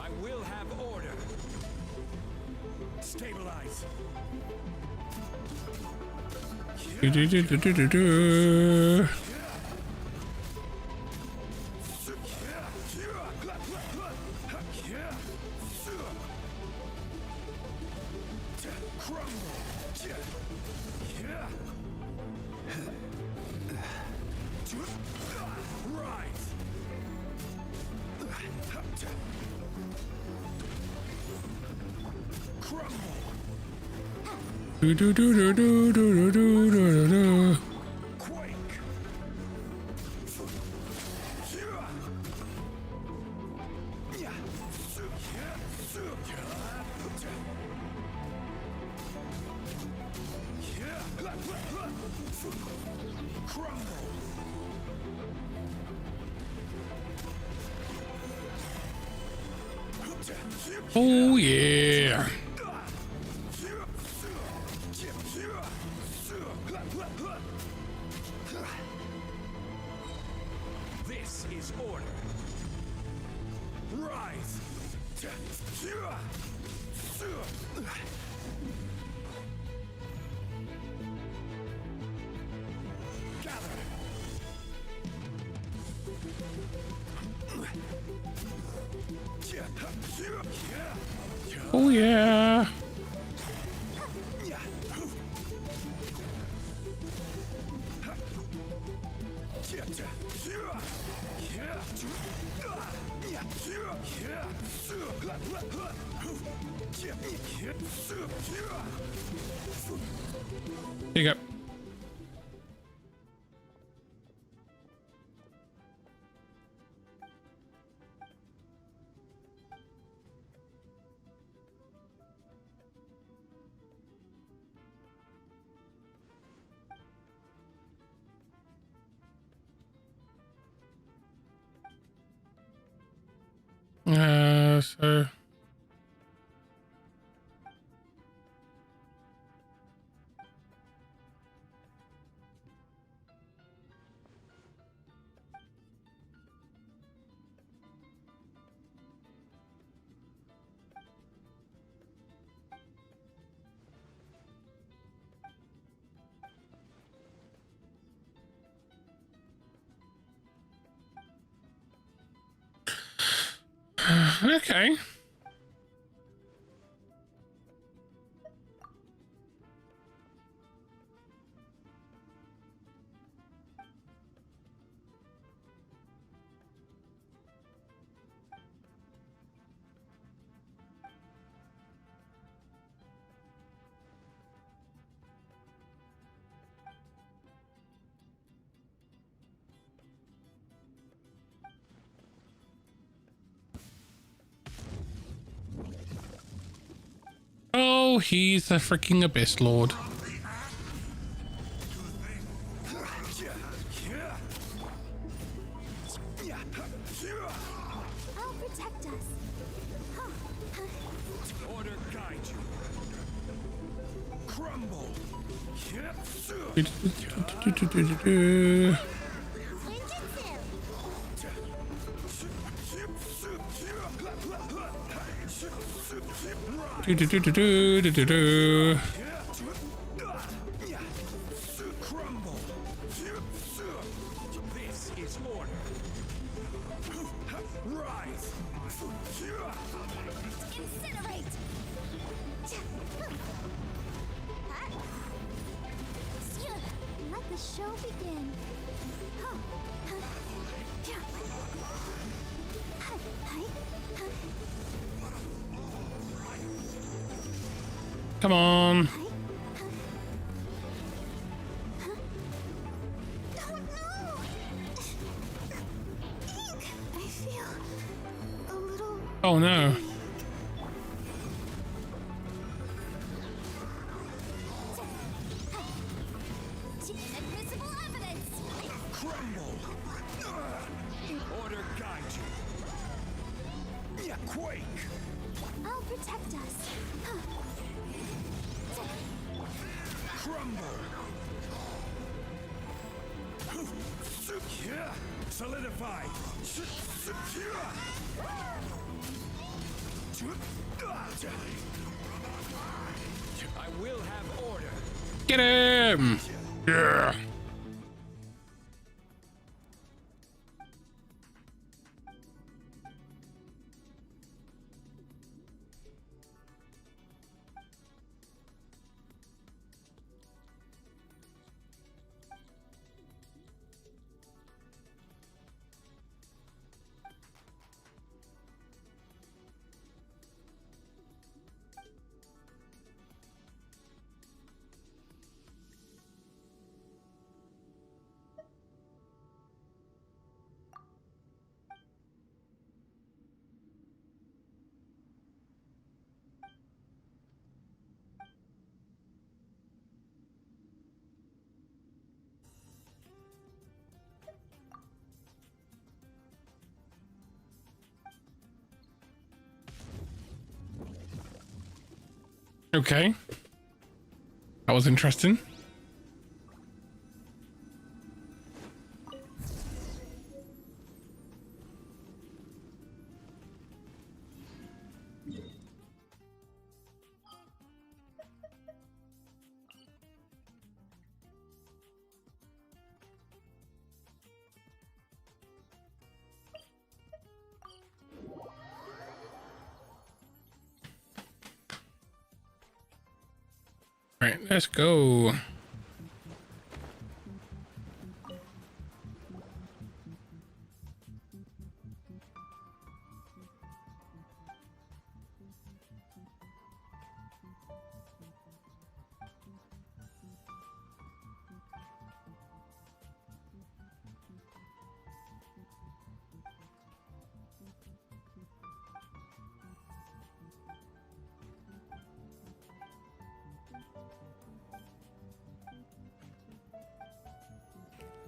I will have order. Stabilize. Do. Do. Oh yeah. This is order. Rise. Gather. Oh yeah. Here you go. so. Okay. Oh, he's a freaking Abyss Lord. I'll protect us. Order guide you. Crumble. Crumble. This is order. Rise. Incinerate! Let the show begin. Come on. Oh no! Ink! I feel a little. Oh no. Inadmissible evidence! Crumble. Order guide you. Quake. I'll protect us. Crumble. Solidify. I will have order. Get him! Yeah. Okay. That was interesting. All right, let's go.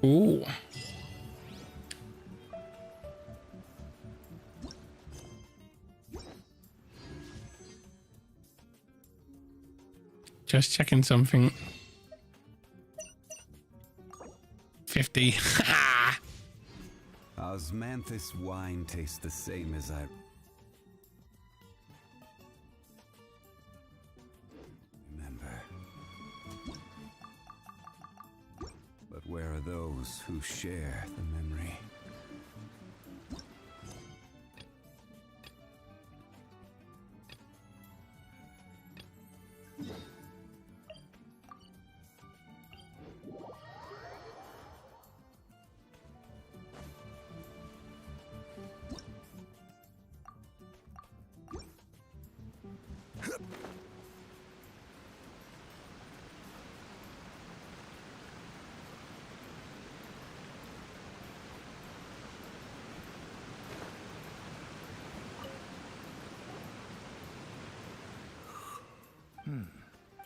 Ooh. Just checking something. 50. Osmanthus wine tastes the same as I remember. But where are those who share the memory?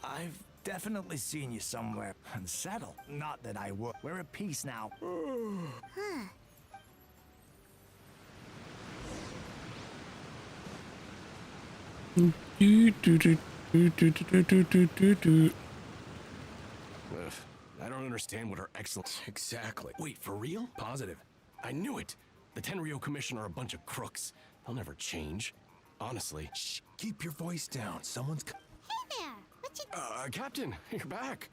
I've definitely seen you somewhere. Unsettled. Not that I would. We're at peace now. Huh. I don't understand what her excellence... Exactly. Wait, for real? Positive. I knew it. The Tenryou Commission are a bunch of crooks. They'll never change. Honestly. Shh, keep your voice down. Someone's... Hey there! What you... Captain, you're back.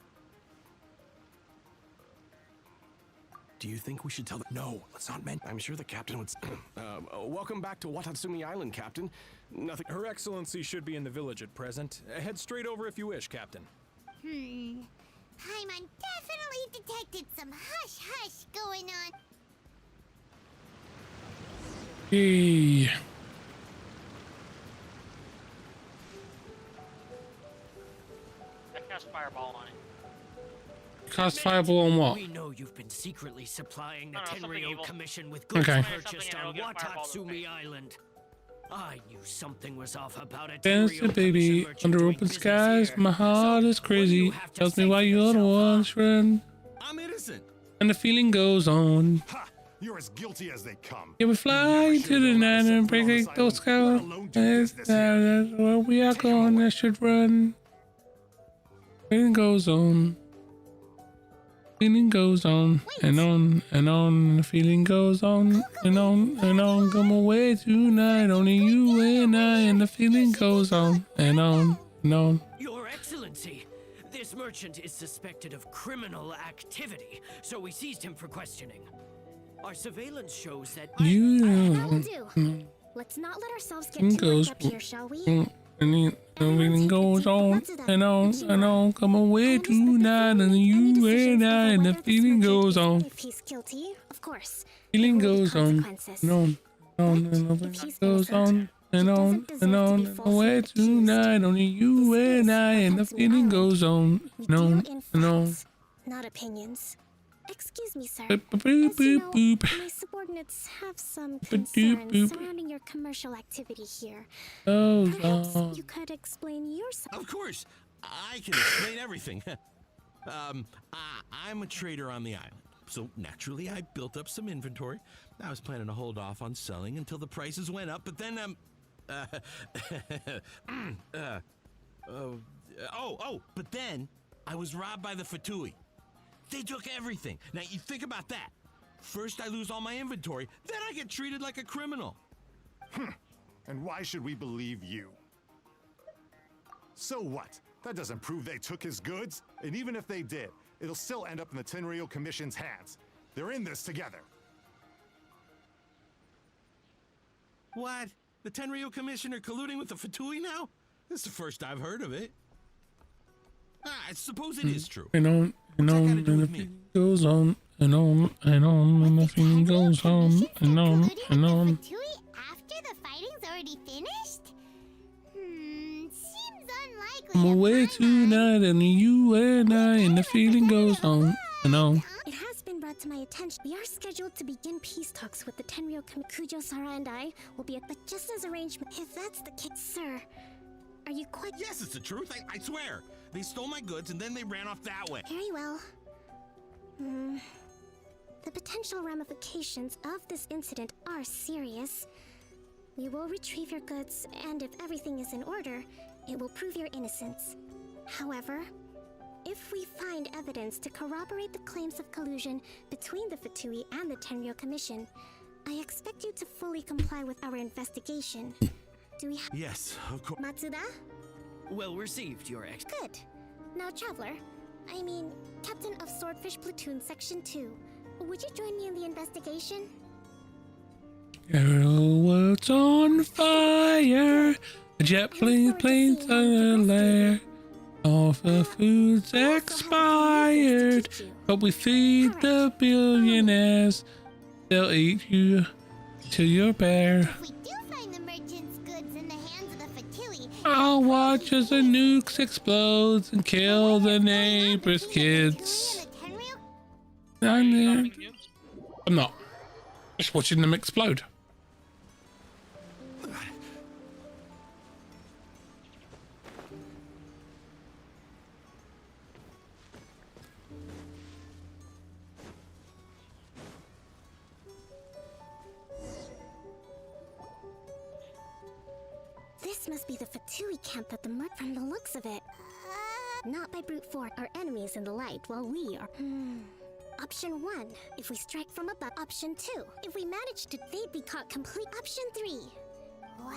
Do you think we should tell them? No, let's not mention... I'm sure the captain would... welcome back to Watatsumi Island, Captain. Nothing... Her Excellency should be in the village at present. Head straight over if you wish, Captain. Paimon definitely detected some hush-hush going on. Hey. I cast Fireball on it. Cast fireball on what? We know you've been secretly supplying the something Tenryou evil. Commission with goods Okay. purchased on Watatsumi Island. I knew something was off about it. Dancing baby under open skies. My heart is crazy. Tells me why you're the one friend. I'm innocent. And the feeling goes on. Ha! You're as guilty as they come. Yeah, we fly to the night and break those cows. That's where we are going. I should run. Feeling goes on. Feeling goes on and on and on, and the feeling goes on and on and on. Come away tonight, only you and I, and the feeling goes on and on and on. Your Excellency, this merchant is suspected of criminal activity, so we seized him for questioning. Our surveillance shows that That'll do. Let's not let ourselves get too worked up here, shall we? And the feeling goes on and on and on. Come away tonight, and you and I, and the feeling goes on. If he's guilty, of course. Feeling goes on and on and the feeling goes on and on and on. Come away tonight, only you and I, and the feeling goes on and on and on. Not opinions. Excuse me, sir. Boop, boop, As you boop, know, boop. my subordinates have some Boop, concerns boop. surrounding your commercial activity here. Oh, Perhaps you could explain yourself. Of course, I can explain everything. I'm a trader on the island, so naturally I built up some inventory. I was planning to hold off on selling until the prices went up, but then but then I was robbed by the Fatui. They took everything. Now you think about that. First I lose all my inventory, then I get treated like a criminal. And why should we believe you? So what? That doesn't prove they took his goods. And even if they did, it'll still end up in the Tenryou Commission's hands. They're in this together. What? The Tenryou Commissioner colluding with the Fatui now? This is the first I've heard of it. I suppose it is true. And on and on, and the feeling goes on and on and on, and the feeling goes on and on and on. After the fighting's already finished? Seems unlikely. I'm away tonight, and you and I, and the feeling goes on and on. It has been brought to my attention. We are scheduled to begin peace talks with the Tenryou Kujo, Sara, and I will be at the just as arrangement. If that's the case, sir, are you quite... Yes, it's the truth. I swear. They stole my goods and then they ran off that way. Very well. The potential ramifications of this incident are serious. We will retrieve your goods, and if everything is in order, it will prove your innocence. However, if we find evidence to corroborate the claims of collusion between the Fatui and the Tenryo Commission, I expect you to fully comply with our investigation. Do we have... Yes, of course. Matsuda? Well received, Your Ex. Good. Now, Traveler, I mean, Captain of Swordfish Platoon Section 2, would you join me in the investigation? Your world's on fire. A jet plane's on the lair. All the food's expired. But we feed the billionaires. They'll eat you till you're bare. If we do find the merchant's goods in the hands of the Fatui, I'll watch as the nukes explodes and kill the neighbor's kids. I'm not. Just watching them explode. this must be the Fatui camp that the mud from the looks of it. Not by brute force, our enemies in the light, while we are... Option 1, if we strike from above. Option 2, if we manage to, they'd be caught complete. Option 3. Wow.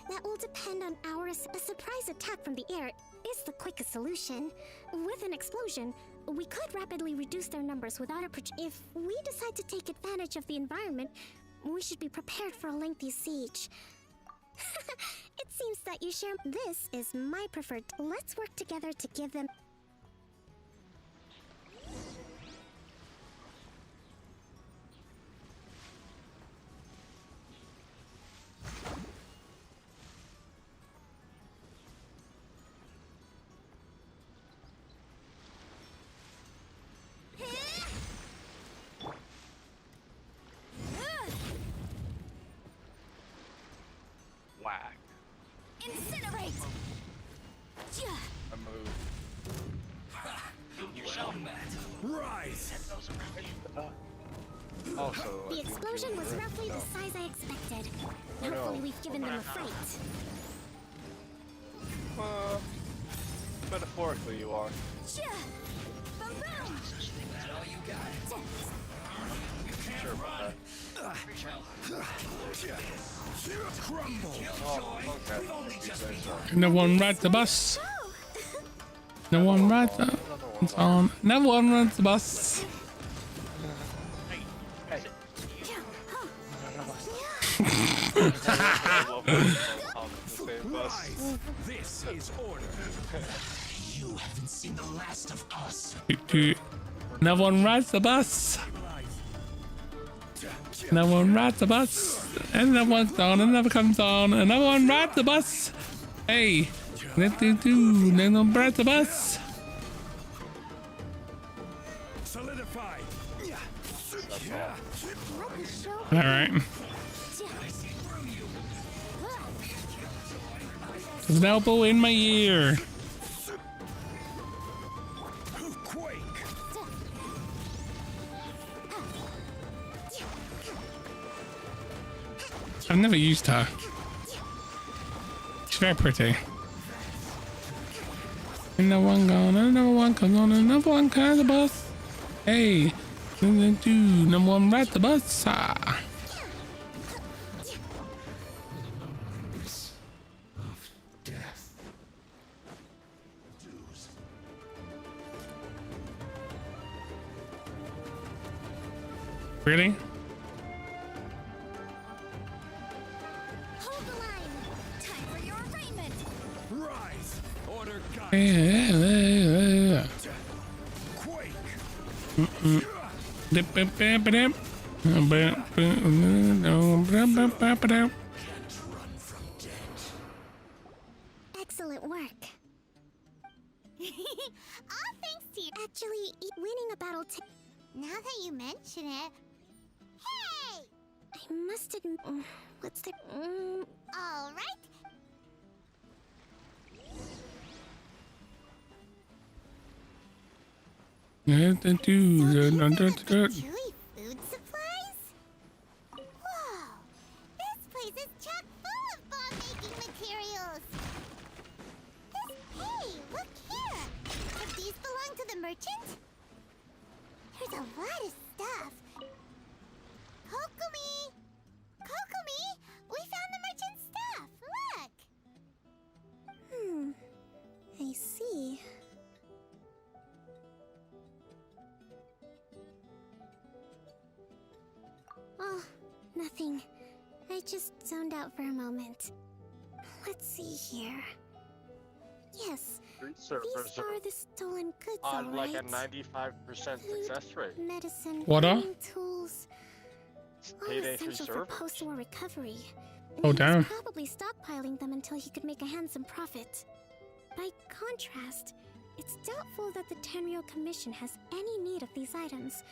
That will depend on a surprise attack from the air is the quickest solution. With an explosion, we could rapidly reduce their numbers without a if we decide to take advantage of the environment, we should be prepared for a lengthy siege. It seems that you share. This is my preferred. Let's work together to give them. Whack. Incinerate! I moved. You shall Rise! Also, The explosion was roughly the size I expected. Hopefully we've given them a fright. Metaphorically, you are. Sure about that. Crumble! Oh, okay. No one rides the bus. No one rides the on. No one rides the bus. This is order. You haven't seen the last of us. No one rides the bus. No one rides the bus. And no one's on. And never comes on. And no one rides the bus. Hey. No one rides the bus. Solidify. All right. There's an elbow in my ear. I've never used her. She's very pretty. Another one gone, another one comes on, another one comes the bus. Hey, number one ride the bus. Really? Hold the line. Time for your arraignment. Rise. Order God. Excellent work. All thanks to you. Actually, winning a battle. Now that you mention it. Hey! I must admit. What's the. All right. Chewy food supplies? Whoa! This place is chock full of bomb-making materials! Hey, look Nothing. I just zoned out for a moment. Let's see here. Yes, these are the stolen goods, on all like right. a 95% success rate. Medicine, What are? healing tools, all Payday 3 essential for servers. post-war recovery. Oh, He damn. was probably stockpiling them until he could make a handsome profit. By contrast, it's doubtful that the Tenryou Commission has any need of these items,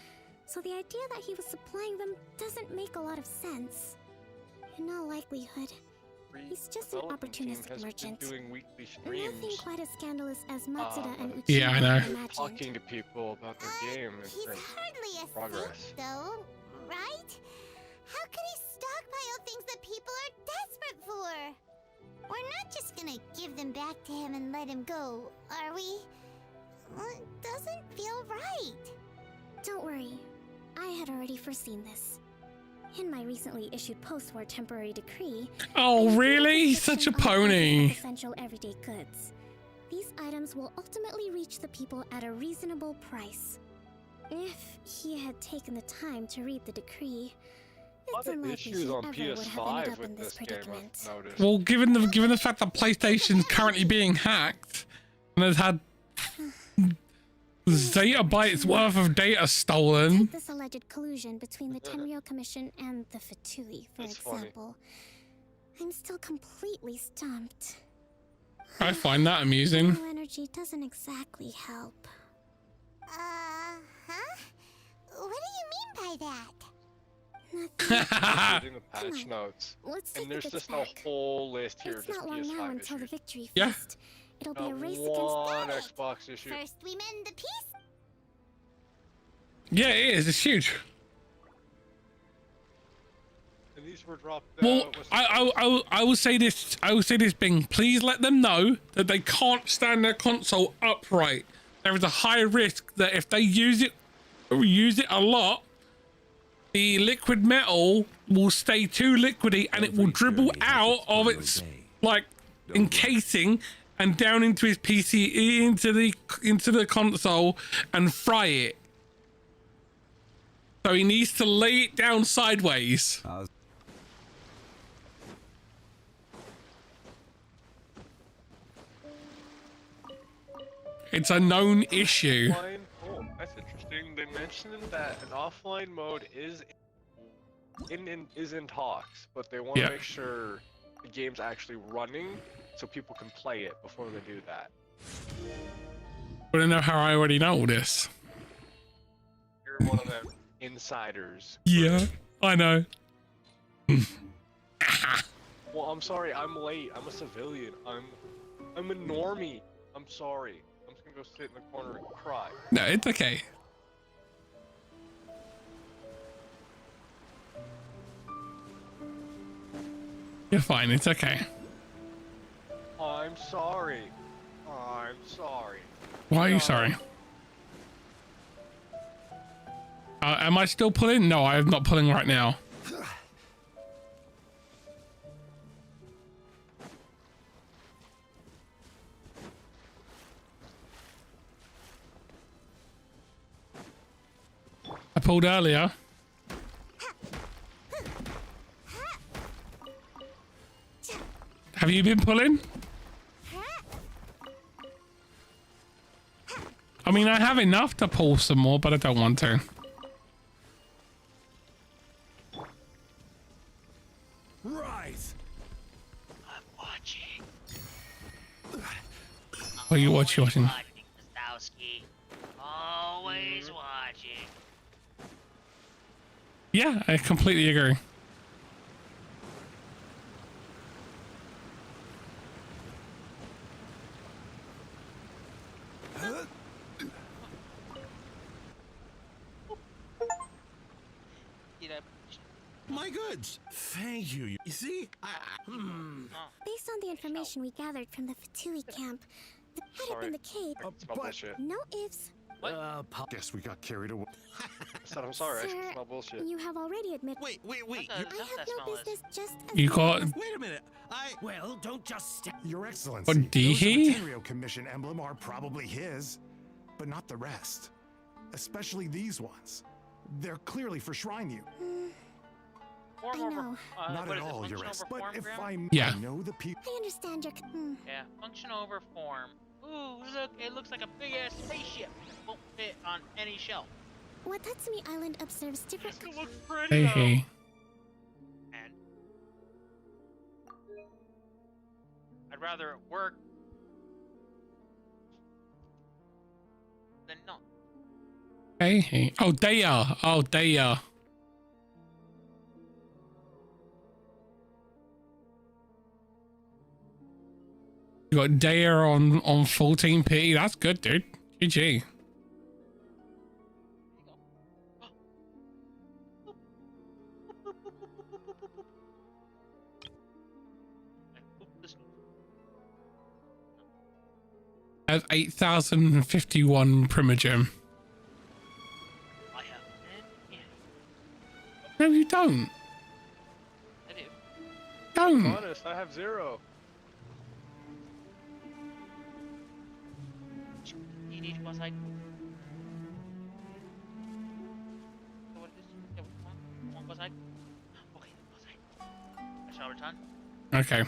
so the idea that he was supplying them doesn't make a lot of sense. In all likelihood, he's just an opportunistic merchant. Doing weekly Nothing streams, quite as scandalous as Matsuda and Uchiha Yeah, I know. imagined. talking to people about their game and He's their hardly a progress. thief, though, right? How could he stockpile things that people are desperate for? We're not just gonna give them back to him and let him go, are we? It doesn't feel right. Don't worry, I had already foreseen this. In my recently issued post-war temporary decree. Oh, really? Such a pony. Essential everyday goods. These items will ultimately reach the people at a reasonable price. If he had taken the time to read the decree, it's unlikely he issues ever on would have ended PS5 up in with this this game, predicament. I've noticed. Well, given the fact that PlayStation's currently being hacked and has had zettabytes worth of data stolen. Take this alleged collusion between the Tenryou Commission and the Fatui, for That's funny. example. I'm still completely stumped. I find that amusing. Low energy doesn't exactly help. Huh? What do you mean by that? Reading the patch notes. Let's take And the there's goods just back. a whole list here It's just not long now PS5 until the issues. victory Yeah. feast. It'll be a Not race one against Xbox issue. First we mend the peace. Yeah, it is. It's huge. And these were dropped. Well, I will say this. I will say this, Bing. Please let them know that they can't stand their console upright. There is a high risk that if they use it a lot, the liquid metal will stay too liquidy and it will dribble out of its like encasing and down into his PC, into the console and fry it. So he needs to lay it down sideways. It's a known issue. Oh, that's interesting. They mentioned that an offline mode is in talks, but they want to make sure the game's actually running so people can play it before they do that. I don't know how I already know all this. You're one of them insiders. Yeah, I know. Well, I'm sorry, I'm late. I'm a civilian. I'm a normie. I'm sorry. I'm just gonna go sit in the corner and cry. No, it's okay. You're fine. It's okay. I'm sorry. I'm sorry. Why are you sorry? Am I still pulling? No, I'm not pulling right now. I pulled earlier. Have you been pulling? I mean, I have enough to pull some more, but I don't want to. Wraith. I'm watching. What are you watching? Wazowski. Always watching. Yeah, I completely agree. My goods. Thank you. You see? Based on the information we gathered from the Fatui camp, the had it been the case, Smell bullshit. no ifs. Guess we got carried away. Said I'm sorry. I Sir, smell bullshit. you have already admitted. Wait. I have no business just as You long got. as- Wait a minute. Well, don't just stay. Your Excellency, What, did those of he? the Tenryou Commission emblem are probably his, but not the rest. Especially these ones. They're clearly for Shrine You. Form I over, know. Not what at is it, all, Your function Ex. over But form, if Grim? Yeah. I know the people. I understand your. Yeah, function over form. Ooh, look, it looks like a big ass spaceship. It won't fit on any shelf. Watatsumi Island observes different. It looks pretty. Hey. And I'd rather it work than not. Hey. Oh, they are. Oh, they are. You got Daya on 14p. That's good, dude. GG. Has 8,051 Primogem. I have 10. Yeah, No, you don't. I do. Don't. Honest, I have 0. You need one side. So what is this? Yeah, one side. Okay, one side. I shall return. Okay.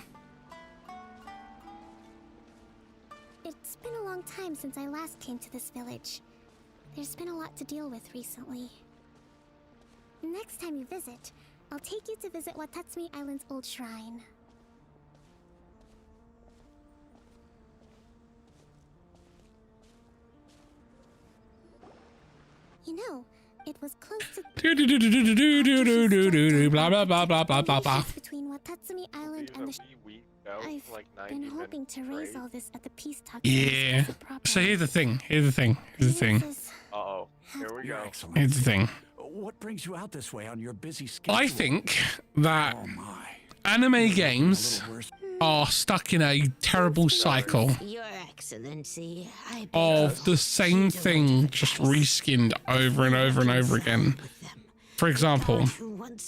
It's been a long time since I last came to this village. There's been a lot to deal with recently. Next time you visit, I'll take you to visit Watatsumi Island's old shrine. You know, it was close to blah blah blah blah blah blah blah. between Watatsumi Island and the I've like been hoping to raise all this at the peace talk. Yeah. So here's the thing. Here's the thing. Here's the thing. Uh-oh. Here we go. Here's the thing. What brings you out this way on your busy schedule? I think that anime games are stuck in a terrible cycle Your Excellency, I of the same thing just reskinned over and over and over again. For example,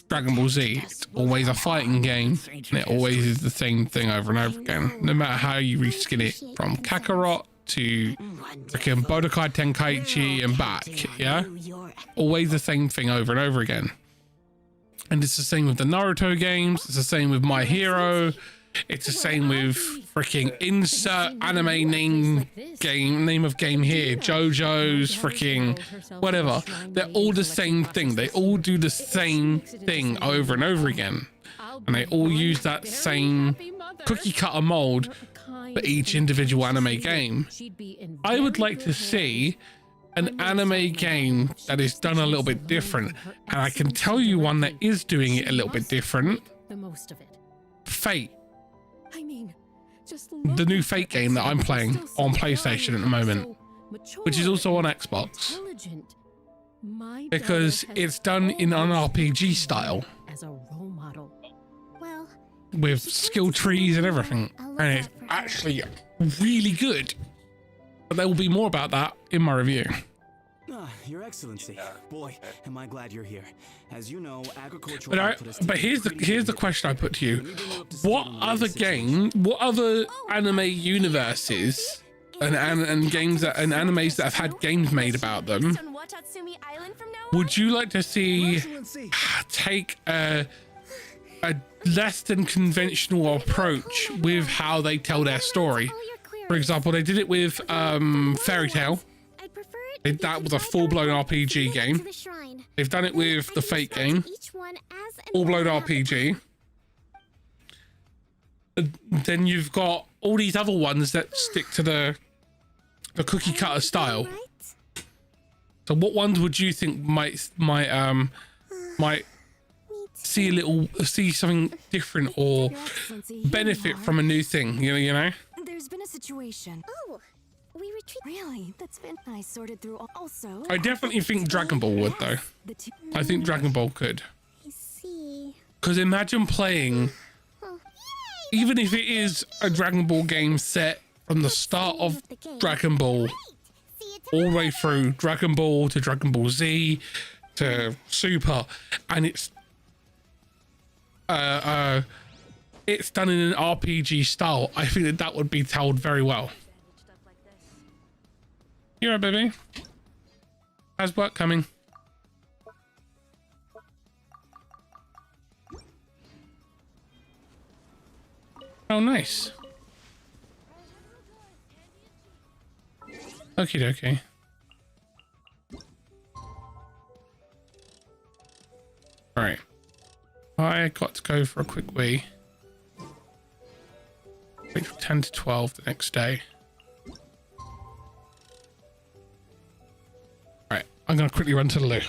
Dragon Ball Z, it's always a fighting game, and it always is the same thing over and over again. No matter how you reskin it, from Kakarot to freaking Budokai Tenkaichi and back, yeah? Always the same thing over and over again. And it's the same with the Naruto games, it's the same with My Hero, it's the same with freaking insert anime name of game here, JoJo's, freaking whatever. They're all the same thing. They all do the same thing over and over again. And they all use that same cookie cutter mold for each individual anime game. I would like to see an anime game that is done a little bit different. And I can tell you one that is doing it a little bit different. The most of it. Fate. I mean, just The new Fate game that I'm playing on PlayStation at the moment, which is also on Xbox, because it's done in an RPG style as a role model. Well, with skill trees and everything, and it's actually really good. But there will be more about that in my review. Your Excellency, boy, am I glad you're here. As you know, agricultural. But here's the question I put to you: what other anime universes and games that and animes that have had games made about them would you like to see take a less than conventional approach with how they tell their story? For example, they did it with Fairy Tail. That was a full-blown RPG game. They've done it with the Fate game, full-blown RPG. Then you've got all these other ones that stick to the cookie cutter style. So what ones would you think might see something different or benefit from a new thing? You know. There's been a situation. Oh, we retreat. Really? That's been. I sorted through. Also, I definitely think Dragon Ball would, though. I think Dragon Ball could. I see. Because imagine playing, even if it is a Dragon Ball game set from the start of Dragon Ball, all the way through Dragon Ball to Dragon Ball Z to Super, and it's done in an RPG style. I think that would be told very well. You alright, baby? How's work coming? Oh, nice. Okie dokie. Right. I got to go for a quick wee. Wait from 10 to 12 the next day. Right. I'm going to quickly run to the loo.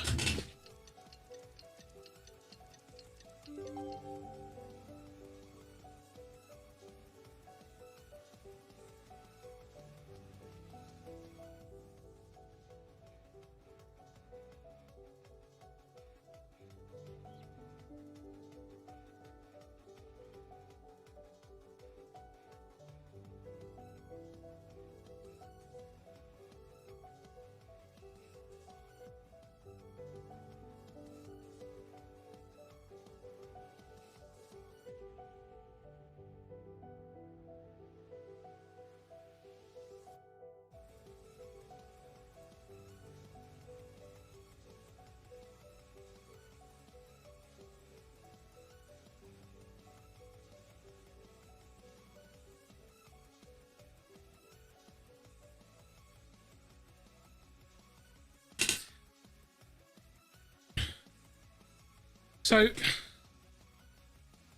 So, do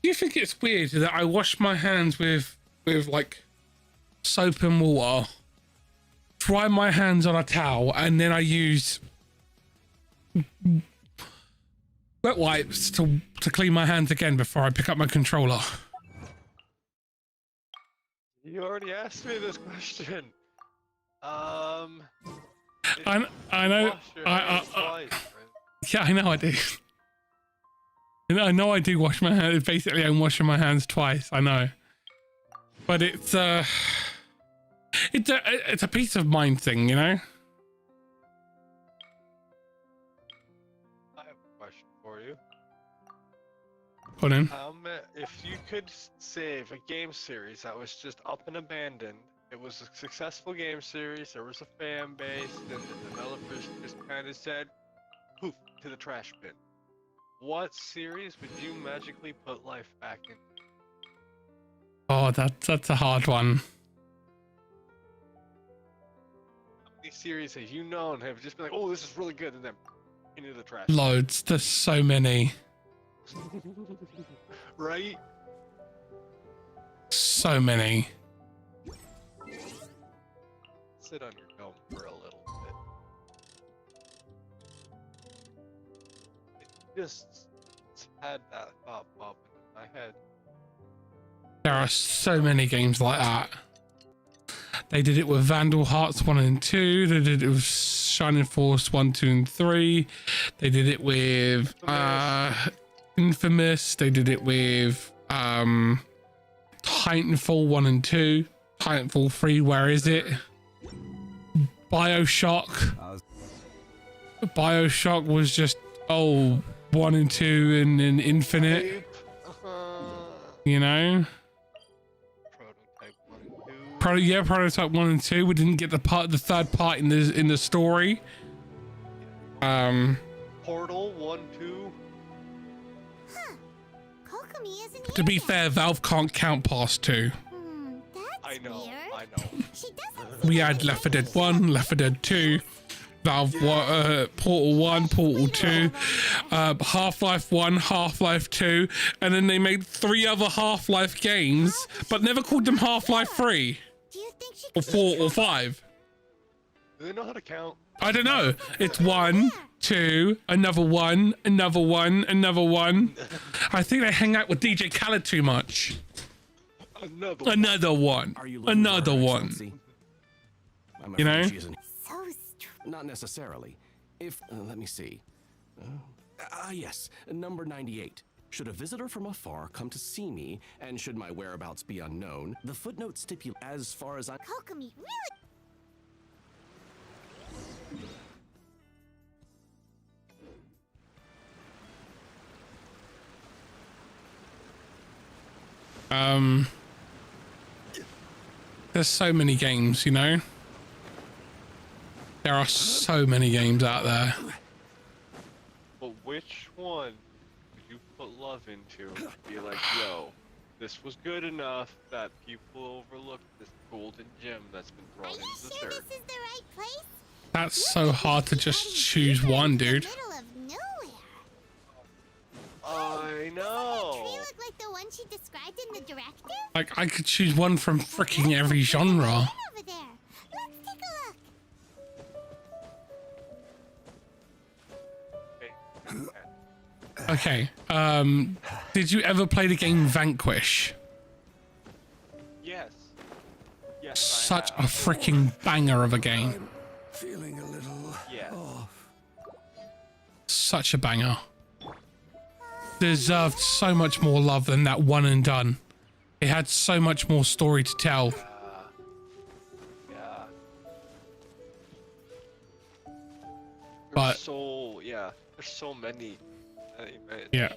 you think it's weird that I wash my hands with like soap and water, dry my hands on a towel, and then I use wet wipes to clean my hands again before I pick up my controller? You already asked me this question. I know. Yeah, I know I do. I know I do wash my hands. Basically, I'm washing my hands twice. I know, but it's a peace of mind thing, you know. I have a question for you. Go on in. If you could save a game series that was just up and abandoned, it was a successful game series, there was a fan base, and the developers just kind of said, poof, to the trash bin. What series would you magically put life back in? Oh, that's a hard one. How many series have you known have just been like, oh, this is really good, and then into the trash? Loads. There's so many. Right? So many. Sit on your dome for a little bit. It just had that thought pop in my head. There are so many games like that. They did it with Vandal Hearts 1 and 2. They did it with Shining Force 1, 2, and 3. They did it with Infamous. They did it with Titanfall 1 and 2. Titanfall 3, where is it? Bioshock. Bioshock was just 1 and 2 and then Infinite. You know? Prototype 1 and 2. We didn't get the third part in the story. Portal 1, 2. To be fair, Valve can't count past 2. I know. We had Left 4 Dead 1, Left 4 Dead 2, Valve Portal 1, Portal 2, Half-Life 1, Half-Life 2, and then they made 3 other Half-Life games, but never called them Half-Life 3 or 4 or 5. Do they know how to count? I don't know. It's 1, 2, another 1, another 1, another 1. I think they hang out with DJ Khaled too much. Another one. Another one. You know? Not necessarily. If, let me see. Yes, number 98. Should a visitor from afar come to see me, and should my whereabouts be unknown, the footnote stipulates as far as I... Kokomi, really? There's so many games, you know? There are so many games out there. But which one would you put love into? Be like, yo, this was good enough that people overlooked this golden gem that's been thrown into the dirt. This is the right place? That's so hard to just choose one, dude. Middle of nowhere. I know. Tree look like the one she described in the directive? Like, I could choose one from freaking every genre. Over there. Let's take a look. Okay, did you ever play the game Vanquish? Yes. Yes. Such a freaking banger of a game. Feeling a little off. Such a banger. Deserved so much more love than that one and done. It had so much more story to tell. Yeah. But there's so many. yeah.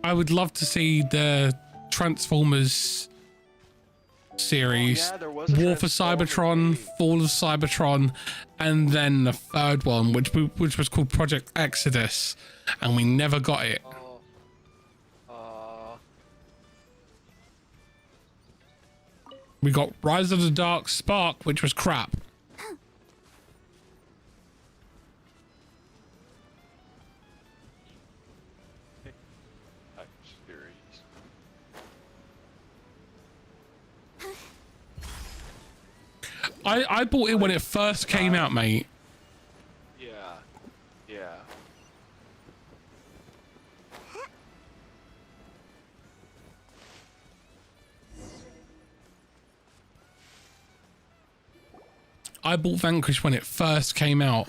I would love to see the Transformers series, Oh, yeah, there was a War for Transformers Cybertron, Fall of Cybertron, and then the third one, which was called Project Exodus, and we never got it. We got Rise of the Dark Spark, which was crap. I bought it when it first came out, mate. Yeah. Yeah. I bought Vanquish when it first came out,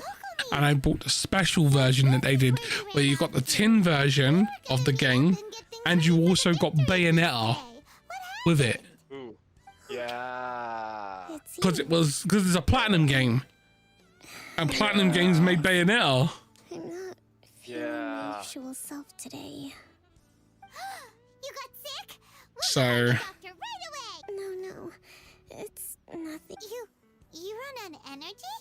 and I bought the special version that they did, where you got the tin version of the game, and you also got Bayonetta with it. Ooh. Yeah. Because it's a platinum game, and platinum games made Bayonetta. I'm not feeling my usual self today. You got sick? So Doctor, right away. No, it's nothing. You run on energy?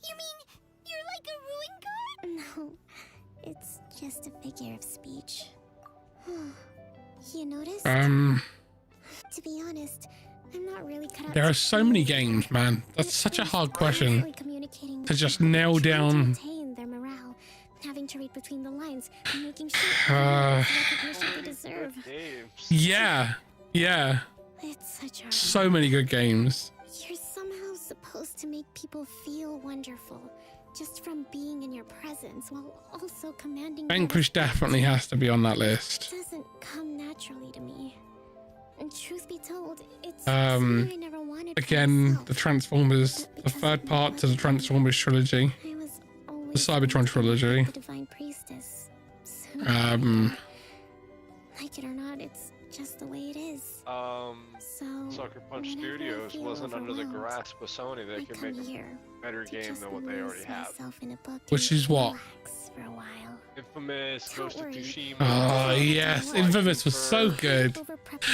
You mean you're like a ruin guard? No, it's just a figure of speech. You notice? To be honest, I'm not really cut out. There are so many games, man. That's such a hard question to just nail down. Maintain their morale, having to read between the lines, and making sure the recognition they deserve. Yeah. It's such a So many good games. You're somehow supposed to make people feel wonderful just from being in your presence while also commanding. Vanquish definitely has to be on that list. It doesn't come naturally to me. And truth be told, it's something I never wanted. Again, the Transformers, the third part to the Transformers trilogy, the Cybertron trilogy. The divine priestess. So like it or not, it's just the way it is. Sucker Punch Studios wasn't under the grasp of Sony. They could make a better game than what they already have. Which is what? Infamous, Ghost of Tsushima. Oh yes, Infamous was so good.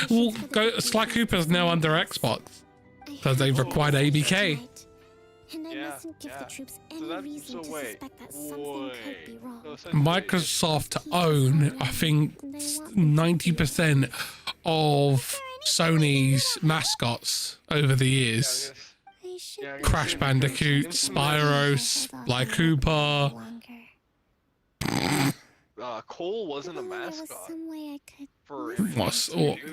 Well, Sly Cooper's now under Xbox because they've acquired ABK. And I mustn't give the troops any reason to suspect that something could be wrong. Microsoft own, I think, 90% of Sony's mascots over the years. Crash Bandicoot, Spyro, Sly Cooper. Cole wasn't a mascot. For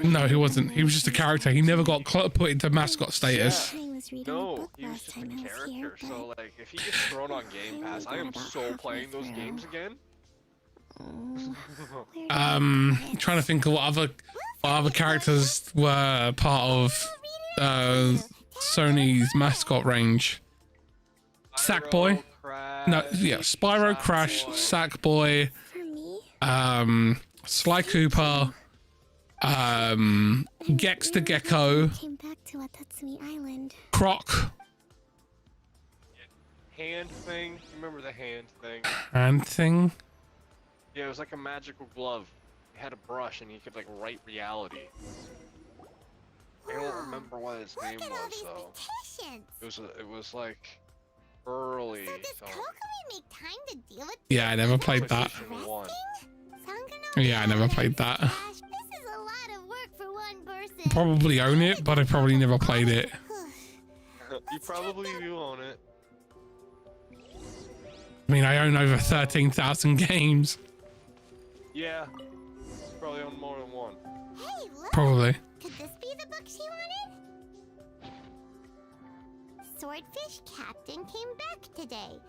no, he wasn't. He was just a character. He never got put into mascot status. No, he was just a character. So, like, if he gets thrown on Game Pass, I am so playing those games again. Trying to think of what other characters were part of Sony's mascot range. Sackboy. No, yeah, Spyro, Crash, Sackboy, Sly Cooper, Gex the Gecko, Croc. Hand thing. You remember the hand thing? Hand thing? Yeah, it was like a magical glove. It had a brush and you could like write reality. I don't remember what his name was though. It was like early. So does Kokomi make time to deal with Yeah, I never played that. PlayStation 1. Yeah, I never played that. This is a lot of work for one person. Probably own it, but I probably never played it. You probably do own it. I mean, I own over 13,000 games. Yeah. You probably own more than one. Hey, look. Probably. Could this be the book she wanted? Swordfish Captain came back today.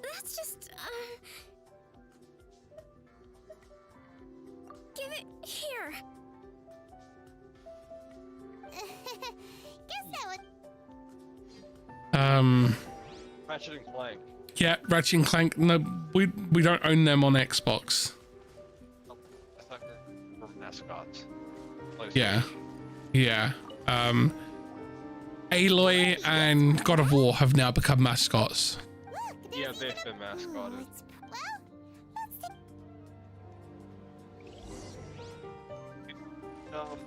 That's just, Give it here. Guess that would... Ratchet and Clank. Yeah, Ratchet and Clank. No, we don't own them on Xbox. I thought they were mascots. Yeah, yeah. Aloy and God of War have now become mascots. Yeah, they've been mascotted.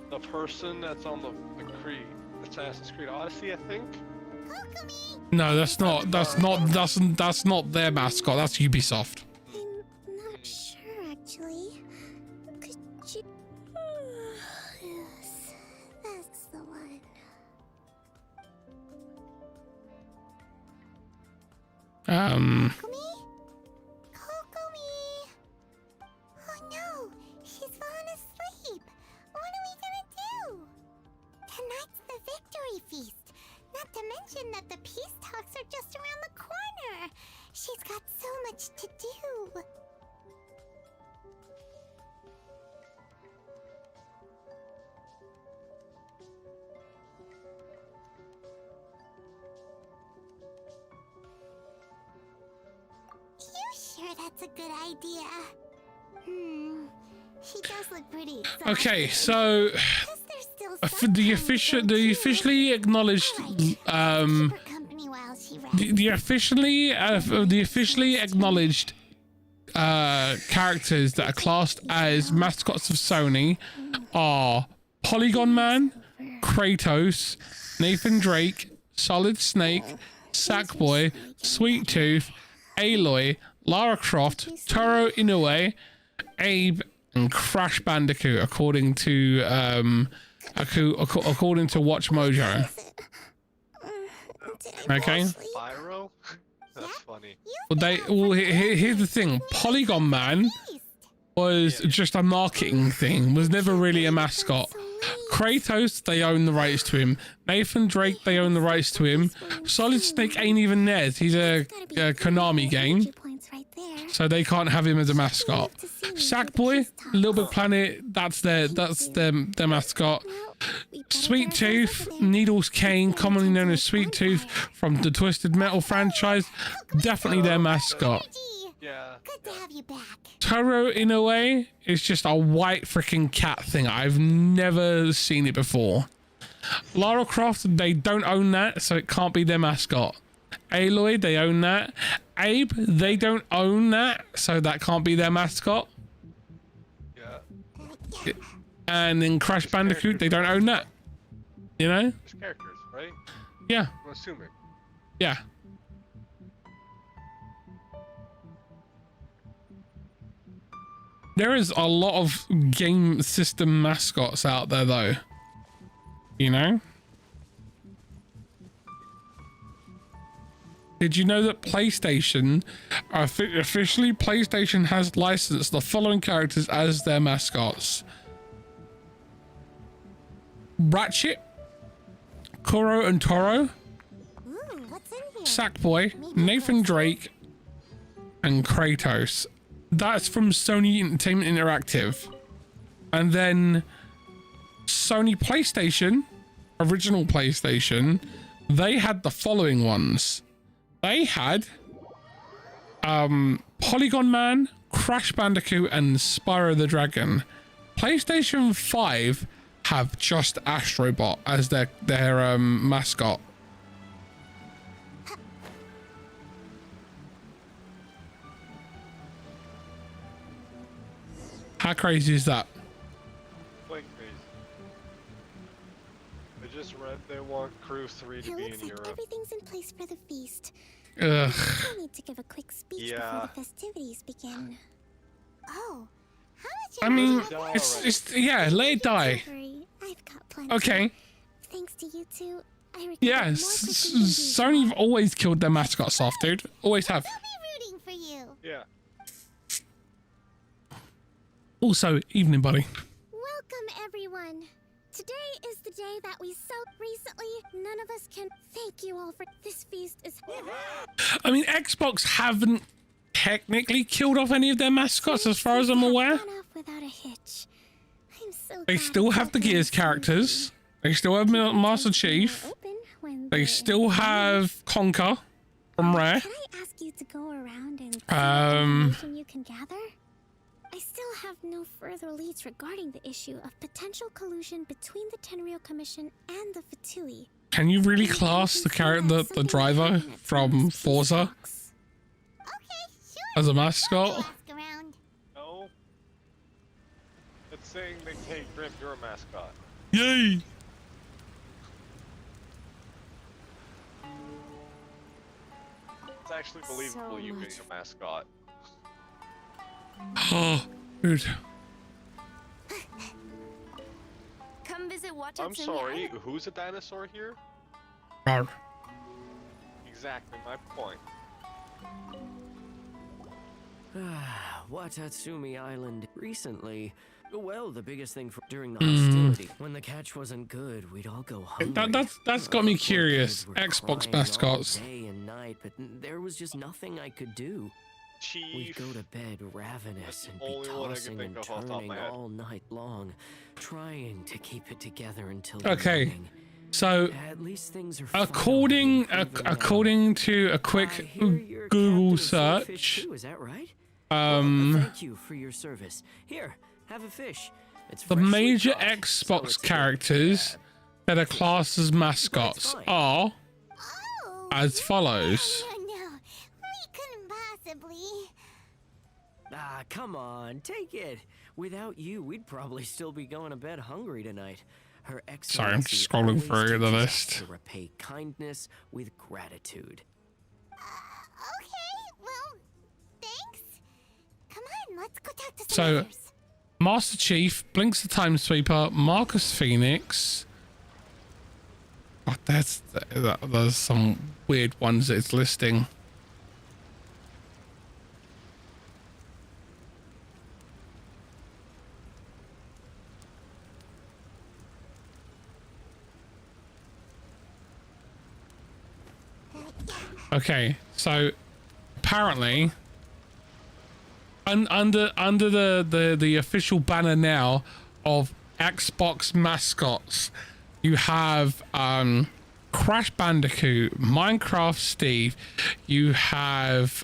The person that's on the Creed, Assassin's Creed Odyssey, I think. No, that's not their mascot. That's Ubisoft. I'm not sure, actually. Could you... yes, that's the one. Kokomi? Oh no, she's fallen asleep. What are we gonna do? Tonight's the victory feast. Not to mention that the peace talks are just around the corner. She's got so much to do. You sure that's a good idea? She does look pretty exhausted. Okay, so the officially acknowledged the officially acknowledged characters that are classed as mascots of Sony are Polygon Man, Kratos, Nathan Drake, Solid Snake, Sackboy, Sweet Tooth, Aloy, Lara Croft, Toru Inoue, Abe, and Crash Bandicoot, according to Watch Mojo. Okay. Spyro? That's funny. Well, here's the thing. Polygon Man was just a marketing thing. Was never really a mascot. Kratos, they own the rights to him. Nathan Drake, they own the rights to him. Solid Snake ain't even theirs. He's a Konami game, so they can't have him as a mascot. Sackboy, Little Big Planet, that's their mascot. Sweet Tooth, Needles Kane, commonly known as Sweet Tooth from the Twisted Metal franchise, definitely their mascot. Yeah. Good to have you back. Toru Inoue is just a white freaking cat thing. I've never seen it before. Lara Croft, they don't own that, so it can't be their mascot. Aloy, they own that. Abe, they don't own that, so that can't be their mascot. Yeah. And in Crash Bandicoot, they don't own that. You know? There's characters, right? Yeah. I'm assuming. Yeah. There is a lot of game system mascots out there, though. You know? Did you know that PlayStation, officially PlayStation has licensed the following characters as their mascots? Ratchet, Kuro and Toro, Sackboy, Nathan Drake, and Kratos. That's from Sony Entertainment Interactive. And then Sony PlayStation, original PlayStation, they had the following ones. They had Polygon Man, Crash Bandicoot, and Spyro the Dragon. PlayStation 5 have just Astrobot as their mascot. How crazy is that? Quite crazy. just read they want Crew 3 to be in Europe. Everything's in place for the feast. Ugh. I need to give a quick speech before the festivities begin. Oh, how much? I mean, it's yeah, let it die. I've got plenty. Okay. Thanks to you two, I Yeah, Sony have always killed their mascots off, dude. Always have. rooting for you. Yeah. Also, evening, buddy. Welcome, everyone. Today is the day that we so recently. None of us can thank you all for this feast. I mean, Xbox haven't technically killed off any of their mascots, as far as I'm aware. Without a hitch. I'm so They still have the Gears characters. They still have Master Chief. They still have Conker from Rare. Can I ask you to go around and see what information you can gather? I still have no further leads regarding the issue of potential collusion between the Tenryou Commission and the Fatui. Can you really class the driver from Forza as a mascot? No. It's saying they take Grim, you're a mascot. Yay! It's actually believable you being a mascot. Oh, dude. Come visit I'm sorry, who's a dinosaur here? Rawr. Exactly my point. Watatsumi Island recently. Well, the biggest thing during the hostility, when the catch wasn't good, we'd all go hungry. That's got me curious. Xbox mascots. Day and night, but there was just nothing I could do. We'd go to bed ravenous and be tossing and turning all night long, trying to keep it together until Okay, so at least things are according to a quick Google search, is that right? Thank you for your service. Here, have a fish. It's the major Xbox characters that are classed as mascots are as follows. Ah, come on, take it. Without you, we'd probably still be going to bed hungry tonight. Her Excellency Sorry, I'm just scrolling through the always teaches us list. to repay kindness with gratitude. Okay, well, thanks. Come on, let's go talk to some So, others. Master Chief, Blinks the Time Sweeper, Marcus Phoenix. Oh, there's some weird ones that it's listing. Okay, so apparently under the official banner now of Xbox mascots, you have Crash Bandicoot, Minecraft Steve, you have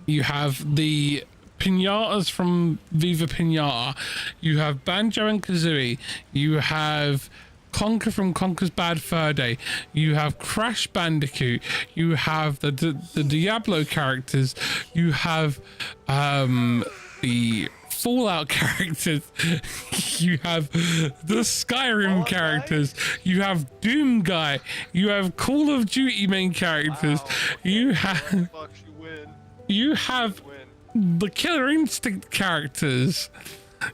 you have the Pinatas from Viva Pinata, you have Banjo and Kazooie, you have Conker from Conker's Bad Fur Day, you have Crash Bandicoot, you have the Diablo characters, you have the Fallout characters, you have the Skyrim characters, you have Doom Guy, you have Call of Duty main characters, you have the Killer Instinct characters,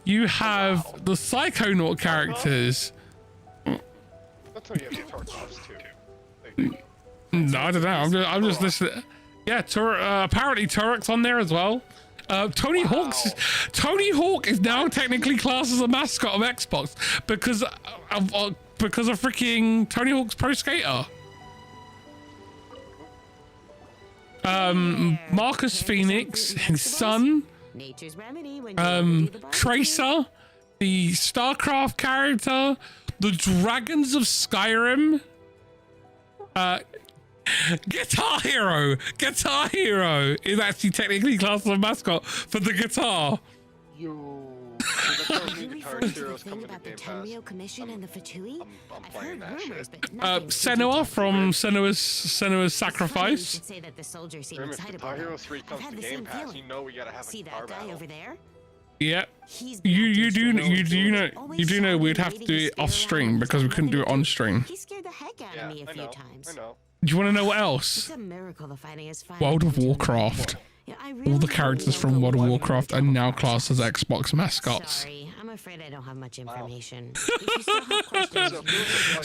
you have the Psychonaut characters. That's how you have the Tarkovs too. No, I don't know. I'm just listening. Yeah, apparently Turok's on there as well. Tony Hawk is now technically classed as a mascot of Xbox because of freaking Tony Hawk's Pro Skater. Marcus Phoenix, his son, Tracer, the StarCraft character, the Dragons of Skyrim, Guitar Hero is actually technically classed as a mascot for the guitar. Senua from Senua's Sacrifice. If Guitar Hero 3 comes to Game Pass, you know we gotta have a guitar battle. Yeah. You do know we'd have to do it off stream because we couldn't do it on stream. He scared the heck out of me a few times. I know. Do you want to know what else? It's a miracle the fighting is fine. World of Warcraft. Yeah, All the characters from World of Warcraft are now classed as Xbox mascots. Sorry, I'm afraid I don't have much information. If you still have questions,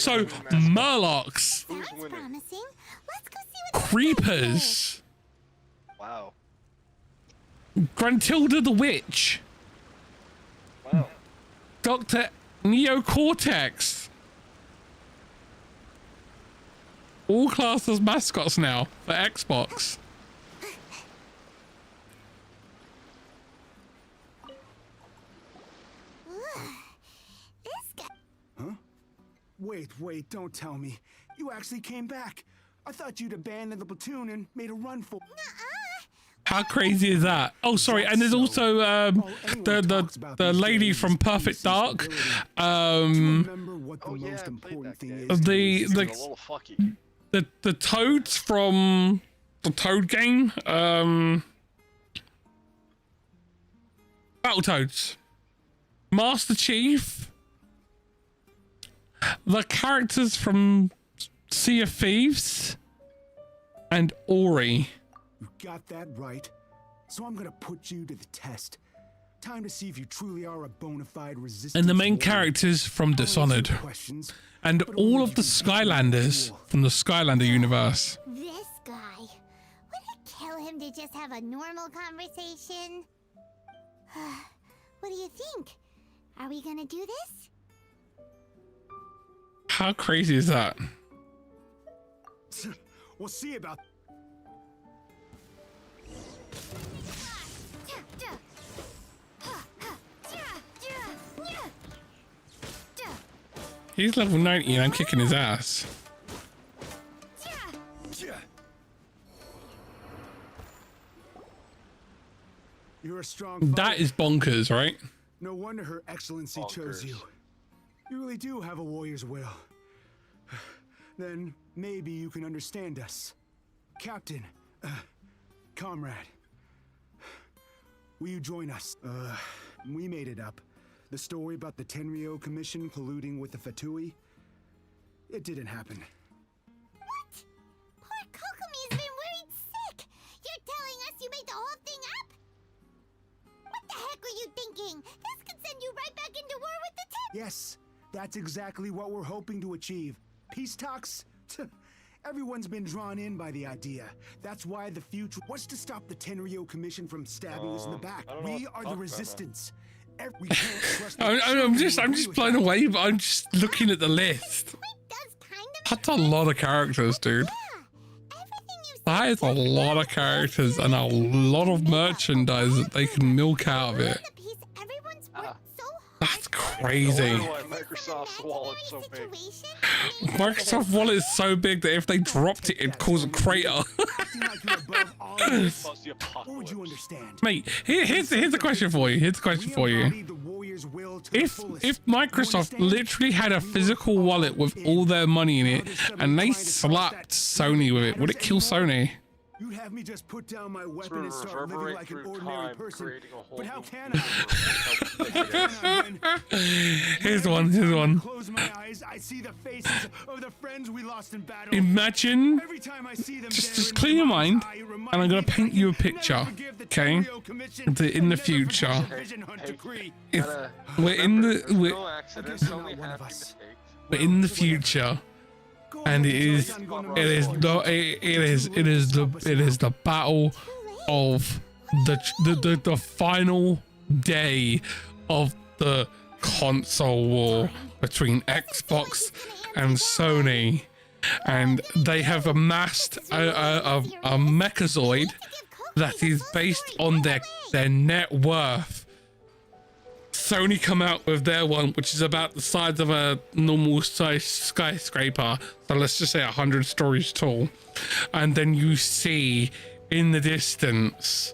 So Murlocs, Who's winning? Promising. Let's go see what Creepers, Wow. Gruntilda the Witch, Wow. Dr. Neocortex. All classed as mascots now for Xbox. Huh? Wait, don't tell me. You actually came back. I thought you'd abandoned the platoon and made a run for. How crazy is that? Oh, sorry, and there's also the lady from Perfect Dark. Remember what the most important thing is. The toads from the Toad game. Battletoads. Master Chief. The characters from Sea of Thieves. And Ori. You got that right. So I'm gonna put you to the test. Time to see if you truly are a bona fide resistance. And the main characters from Dishonored. And all of the Skylanders from the Skylander universe. This guy. Would it kill him to just have a normal conversation? What do you think? Are we gonna do this? How crazy is that? We'll see about. He's level 90 and I'm kicking his ass. You're a strong That is bonkers, right? No wonder Her Excellency chose you. You really do have a warrior's will. Then maybe you can understand us. Captain, comrade, will you join us? We made it up. The story about the Tenryou Commission colluding with the Fatui, it didn't happen. What? Poor Kokomi's been worried sick. You're telling us you made the whole thing up? What the heck were you thinking? This could send you right back into war with the Yes, that's exactly what we're hoping to achieve. Peace talks? Everyone's been drawn in by the idea. That's why the future was to stop the Tenryou Commission from stabbing us in the back. We are the resistance. We can't trust I'm just blown away, but I'm just looking at the list. That's a lot of characters, dude. That is a lot of characters and a lot of merchandise that they can milk out of it. That's crazy. Why Microsoft's wallet's so big. Microsoft wallet is so big that if they dropped it, it'd cause a crater. What would you understand? Mate, here's a question for you. Here's a question for you. If Microsoft literally had a physical wallet with all their money in it and they slapped Sony with it, would it kill Sony? You'd have me just put down my weapon and start living like an ordinary person. But how can I? Here's one. Close my eyes, I see the faces of the friends we lost in battle. Imagine, Every time I see them just clear your mind, and I'm gonna paint you a picture, okay? In the future, if we're in the future, and it is the battle of the final day of the console war between Xbox and Sony, and they have amassed a Mechazoid that is based on their net worth. Sony come out with their one, which is about the size of a normal size skyscraper, so let's just say 100 stories tall, and then you see in the distance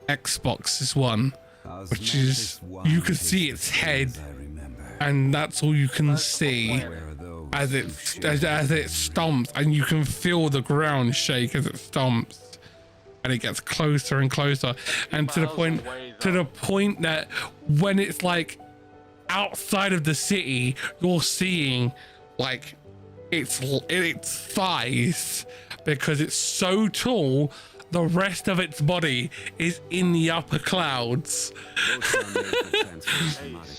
Xbox's one, which is, you can see its head, and that's all you can see as it stomps, and you can feel the ground shake as it stomps. and it gets closer and closer, and to the point that when it's like outside of the city, you're seeing like its thighs, because it's so tall. The rest of its body is in the upper clouds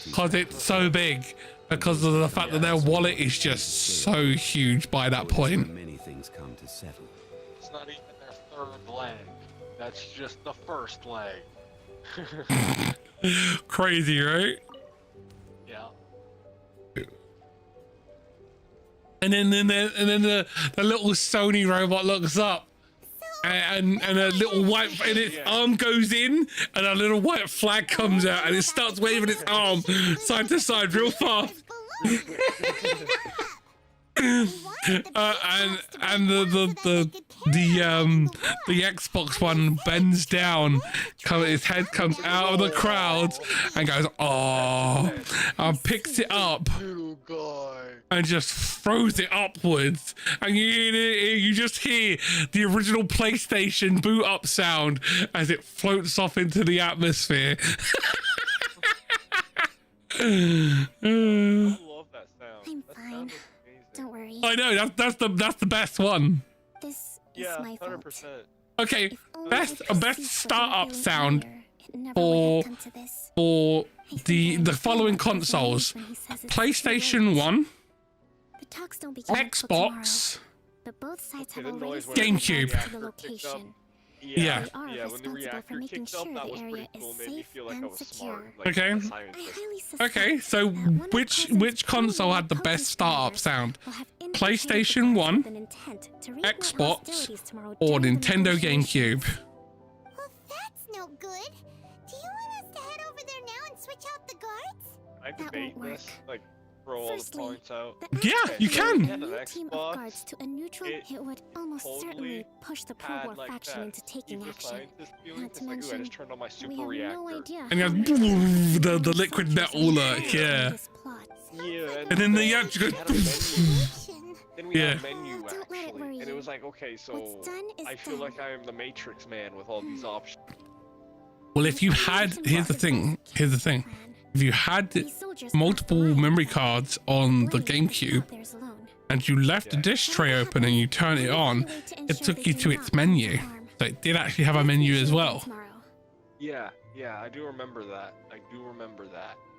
because it's so big, because of the fact that their wallet is just so huge by that point. Many things come to settle. It's not even their third leg. That's just the first leg. Crazy, right? Yeah. And then the little Stoney robot looks up, and a little white, and its arm goes in, and a little white flag comes out, and it starts waving its arm side to side real fast. And the Xbox one bends down, its head comes out of the crowd and goes, oh, and picks it up and just throws it upwards, and you just hear the original PlayStation boot up sound as it floats off into the atmosphere. I love that sound. I'm fine. Don't worry. I know, that's the best one. This is my 100%. fault. Okay, best startup sound for the following consoles: PlayStation 1, Xbox, GameCube. Yeah. When the reactor kicked up, that was pretty cool. Made me feel like I was smart. Okay. Okay, so which console had the best startup sound? PlayStation 1, Xbox, or Nintendo GameCube? Well, that's no good. Do you want us to head over there now and switch out the guards? I debate this, like throw all the points out. Yeah, you can. Team of guards to a neutral, it would almost certainly push the pro-war faction into taking action. Not to mention, I just turned on my super we have reactor. no idea. And you have the liquid metal look, yeah. Yeah, And then the actual then we had a menu actually, and it was like, okay, so I feel like I am the Matrix man with all these options. Well, if you had, here's the thing. If you had multiple memory cards on the GameCube and you left the disk tray open and you turn it on, it took you to its menu. So it did actually have a menu as well. Yeah, I do remember that.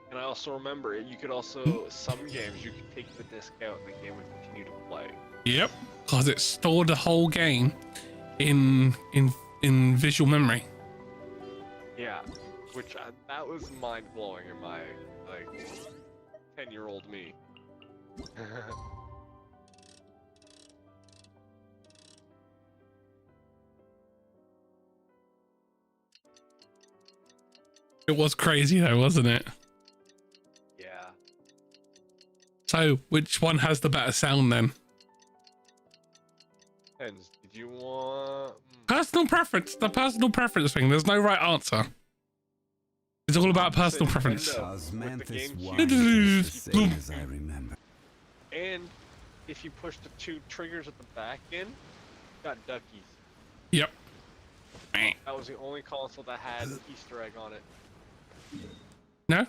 And I also remember you could also, some games you could take the disc out and the game would continue to play. Yep, because it stored the whole game in visual memory. Yeah, which that was mind blowing in my like 10-year-old me. It was crazy though, wasn't it? Yeah. So, which one has the better sound then? And did you want personal preference? The personal preference thing. There's no right answer. It's all about personal preference. As I remember. And if you push the 2 triggers at the back end, you got duckies. Yep. That was the only console that had an Easter egg on it. No. I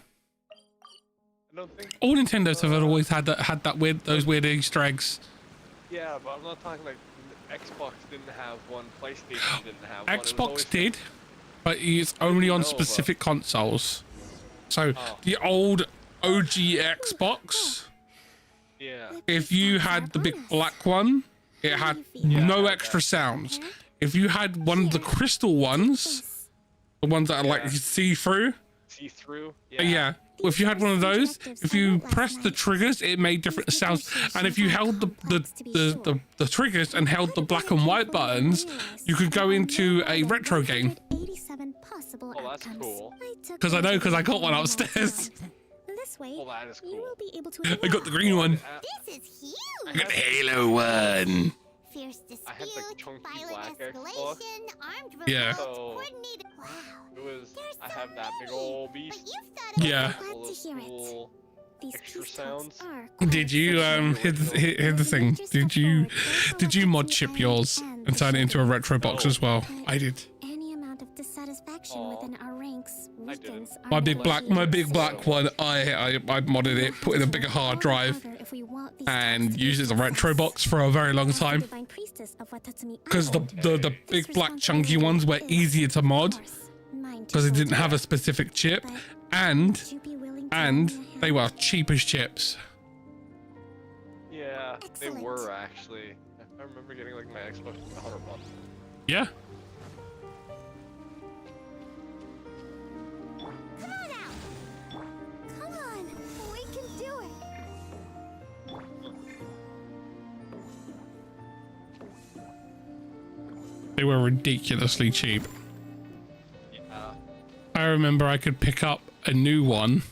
don't think. All Nintendos have always had those weird Easter eggs. Yeah, but I'm not talking like Xbox didn't have one, PlayStation didn't have one. Xbox did, but it's only on specific consoles. So the old OG Xbox, if you had the big black one, it had no extra sounds. If you had one of the crystal ones, the ones that are like see-through, yeah. If you had one of those, if you pressed the triggers, it made different sounds. And if you held the triggers and held the black and white buttons, you could go into a retro game. Oh, that's cool. Because I got one upstairs. This way, well, that is cool. you will be able to I got the green one. This is huge. I got the Halo one. Fierce dispute, I had the chunky black Xbox. Armed Yeah. So wow. it was. I have that big old beast. Yeah. All those cool extra sounds. Did you here's the thing. Did you mod chip yours? and turn it into a retro box as well. I did. Any amount of dissatisfaction within our ranks weakens our My big black one, I modded it, put in a bigger hard drive, and used it as a retro box for a very long time. Because the big black chunky ones were easier to mod, because it didn't have a specific chip, and they were cheap as chips. Yeah, they were actually. I remember getting like my Xbox for $100. Yeah. Come on, we can do it. They were ridiculously cheap. Yeah. I remember I could pick up a new one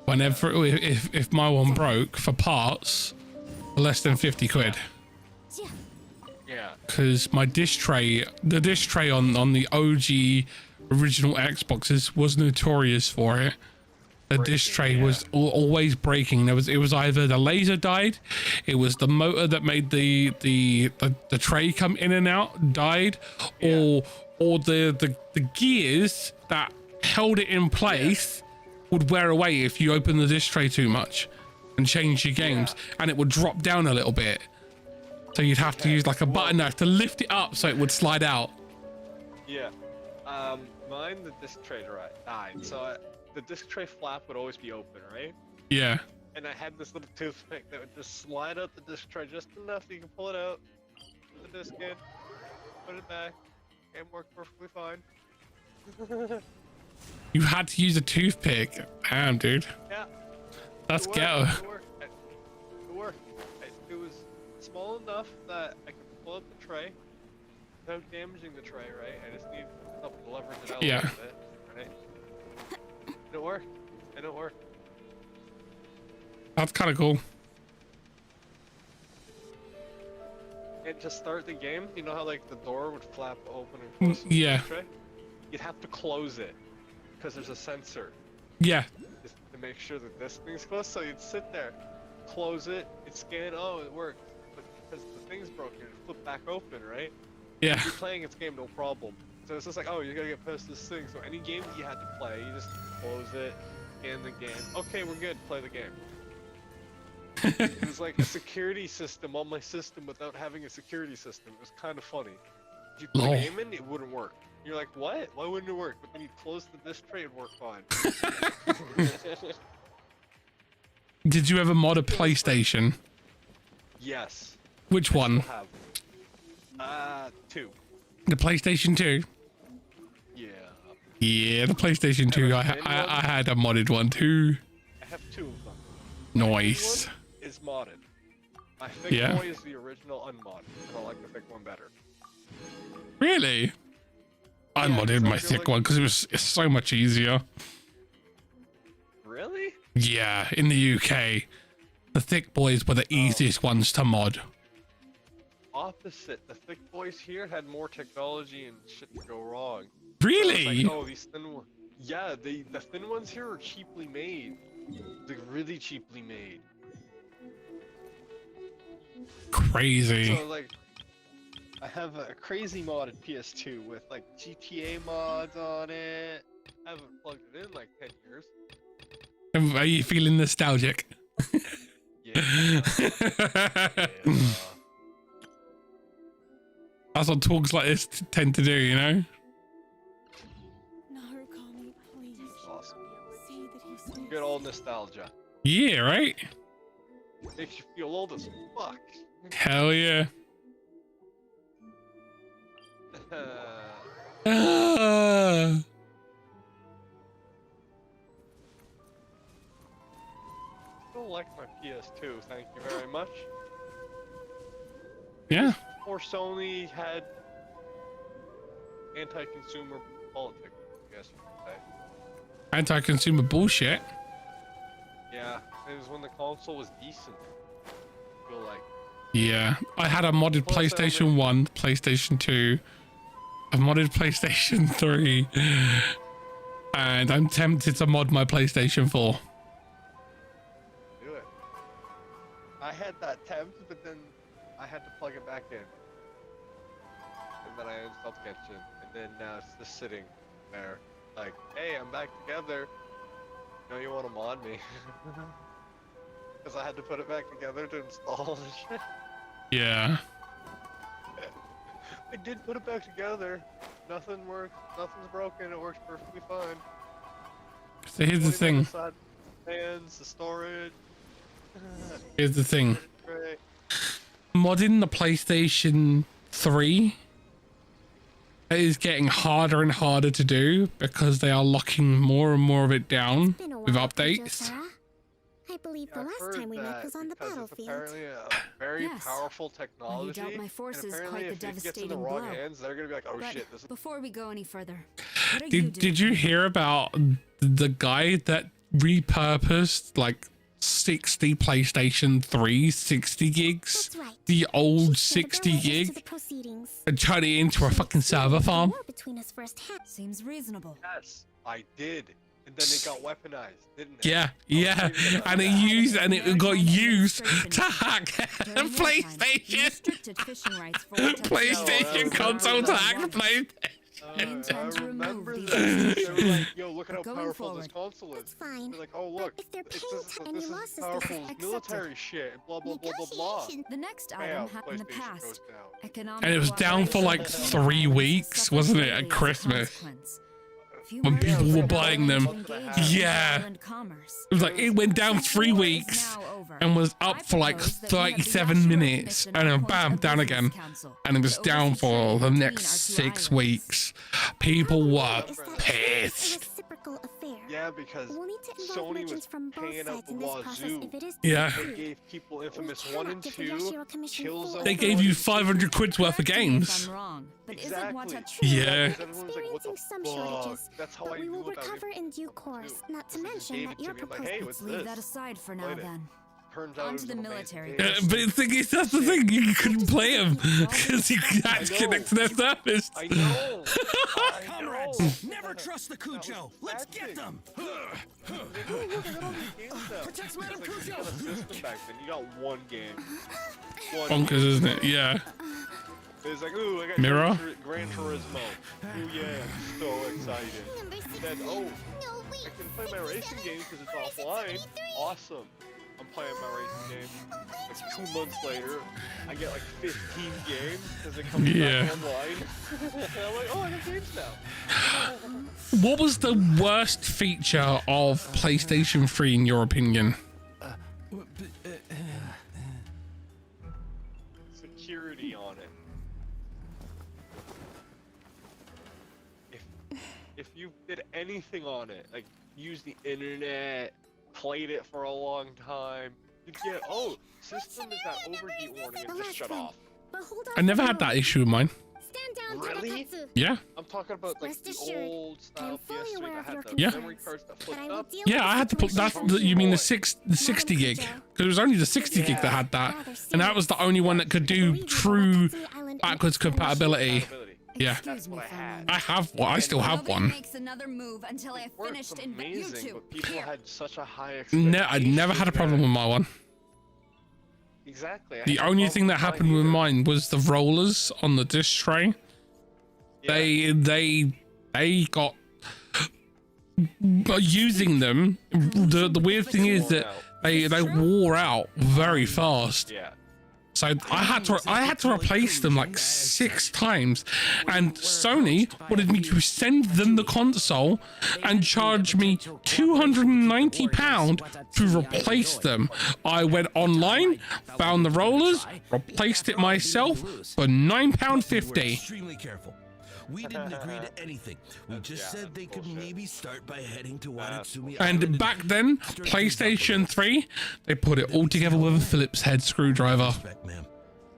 whenever, if my one broke, for parts for less than 50 quid. Yeah. Because my the disc tray on the OG original Xboxes was notorious for it. The disc tray was always breaking. It was either the laser died, it was the motor that made the tray come in and out died, or the gears that held it in place would wear away if you open the disc tray too much and change your games, and it would drop down a little bit. So you'd have to use like a button knife to lift it up so it would slide out. Yeah. Mine, the disc tray died. So the disc tray flap would always be open, right? Yeah. And I had this little toothpick that would just slide out the disc tray just enough that you can pull it out, put the disc in, put it back, and work perfectly fine. You had to use a toothpick. Damn, dude. Yeah. That's It ghetto. worked. It worked. It was small enough that I could pull up the tray without damaging the tray, right? I just need something to leverage it out a little bit, right? And it worked. And it worked. That's kind of cool. And to start the game, you know how like the door would flap open and close? Yeah. The tray? You'd have to close it because there's a sensor. Yeah. Just to make sure that this thing's closed. So you'd sit there, close it, it'd scan, oh, it worked. But because the thing's broken, it'd flip back open, right? Yeah. If you're playing its game, no problem. So it's just like, oh, you gotta get past this thing. So any game that you had to play, you just close it, scan the game. Okay, we're good, play the game. It was like a security system on my system without having a security system. It was kind of funny. If you put a game in, it wouldn't work. You're like, what? Why wouldn't it work? But then you close the disc tray, it'd work fine. Did you ever mod a PlayStation? Yes. Which one? Have. 2. The PlayStation 2? Yeah. Yeah, the PlayStation 2. I had a modded one too. I have 2 of them. Nice. My one is modded. My thick boy is the original unmodded, and I like the thick one better. Really? I modded my thick one because it's so much easier. Really? Yeah, in the UK, the thick boys were the easiest ones to mod. Opposite. The thick boys here had more technology and shit to go wrong. Really? So like, oh, these thin ones. Yeah, the thin ones here are cheaply made. They're really cheaply made. Crazy. So like, I have a crazy modded PS2 with like GTA mods on it. I haven't plugged it in like 10 years. Are you feeling nostalgic? Yeah. That's what talks like this tend to do, you know? No, Kami, please. Awesome. See that he's Good old nostalgia. Yeah, right? Makes you feel old as fuck. Hell yeah. Still like my PS2, thank you very much. Yeah. Before Sony had anti-consumer politics, I guess you could say. Anti-consumer bullshit. Yeah, it was when the console was decent. I feel like. Yeah, I had a modded PlayStation 1, PlayStation 2, a modded PlayStation 3, and I'm tempted to mod my PlayStation 4. Do it. I had that tempt, but then I had to plug it back in. then I installed Genshin, and then now it's just sitting there, like, hey, I'm back together. No, you want to mod me? Because I had to put it back together to install the shit. Yeah. I did put it back together. Nothing works. Nothing's broken. It works perfectly fine. So here's the thing. Fans, the storage. Here's the thing. Great. Modding the PlayStation 3 is getting harder and harder to do because they are locking more and more of it down with updates. I believe the last time we met was on the battlefield. It's apparently a very powerful technology. Well, you dealt my forces and quite the if it gets in devastating the wrong blow. hands, they're gonna be like, "Oh But shit!" This is... Before we go any further, what are you doing? Did you hear about the guy that repurposed like 60 PlayStation 3 60 gigs? That's right. The old 60 gig and turned it into a fucking server farm? Seems reasonable. Yes, I did. And then it got weaponized, didn't it? Yeah, yeah, and it got used to hack PlayStation. PlayStation console to hack PlayStation. I remember that. They were like, yo, look at how powerful this console is. Fine. They're like, oh look, this is powerful as military shit, blah blah blah blah blah. The next item happened in the past. And it was down for like 3 weeks, wasn't it, at Christmas? When people were buying them. Yeah. It was like, it went down 3 weeks and was up for like 37 minutes and then bam, down again. And it was down for the next 6 weeks. People were pissed. Yeah, because Sony was paying out the wazoo. Yeah. They gave people Infamous 1 and 2, Killzone. They gave you 500 quid's worth of games. Exactly. Yeah. Everyone's like, what the fuck? That's how I we knew will about recover in due course. Not to mention that your proposal. Hey, Let's leave that aside for now then. Turns out On to the military. But the thing is, that's the thing, you couldn't play them because you had to connect to their service. I know. Comrades, never trust the Cujo. Let's get them. Protect Madam Cujo. Back then, you got one game. Bonkers, isn't it? Yeah. It's like, ooh, I got Mirror? Gran Turismo. Ooh, yeah, I'm so excited. Then, oh, I can play my racing game because it's offline. Awesome. I'm playing my racing game. Like 2 months later, I get like 15 games because it comes back online. I'm like, oh, I have games now. What was the worst feature of PlayStation 3 in your opinion? Security on it. If you did anything on it, like use the internet, played it for a long time, you'd get, oh, system is that overheat warning and just shut off. I never had that issue with mine. Really? Yeah. I'm talking about like the old style PS3 that had the Yeah. memory cards that flipped up. Yeah, I had to put you mean the 60 gig? Because it was only the 60 gig that had that, and that was the only one that could do true backwards compatibility. Yeah. I have one. I still have one. Makes another move until I finished Amazing, but people had such a high I never had a problem with my one. Exactly. The only thing that happened with mine was the rollers on the disc tray. Yeah. They got using them. The weird thing is that they wore out very fast. Yeah. So I had to replace them like 6 times, and Sony wanted me to send them the console and charge me £290 to replace them. I went online, found the rollers, replaced it myself for £9.50. Extremely careful. We didn't agree to anything. We just said they could maybe start by heading to Watatsumi Island. And back then, PlayStation 3, they put it all together with a Phillips head screwdriver.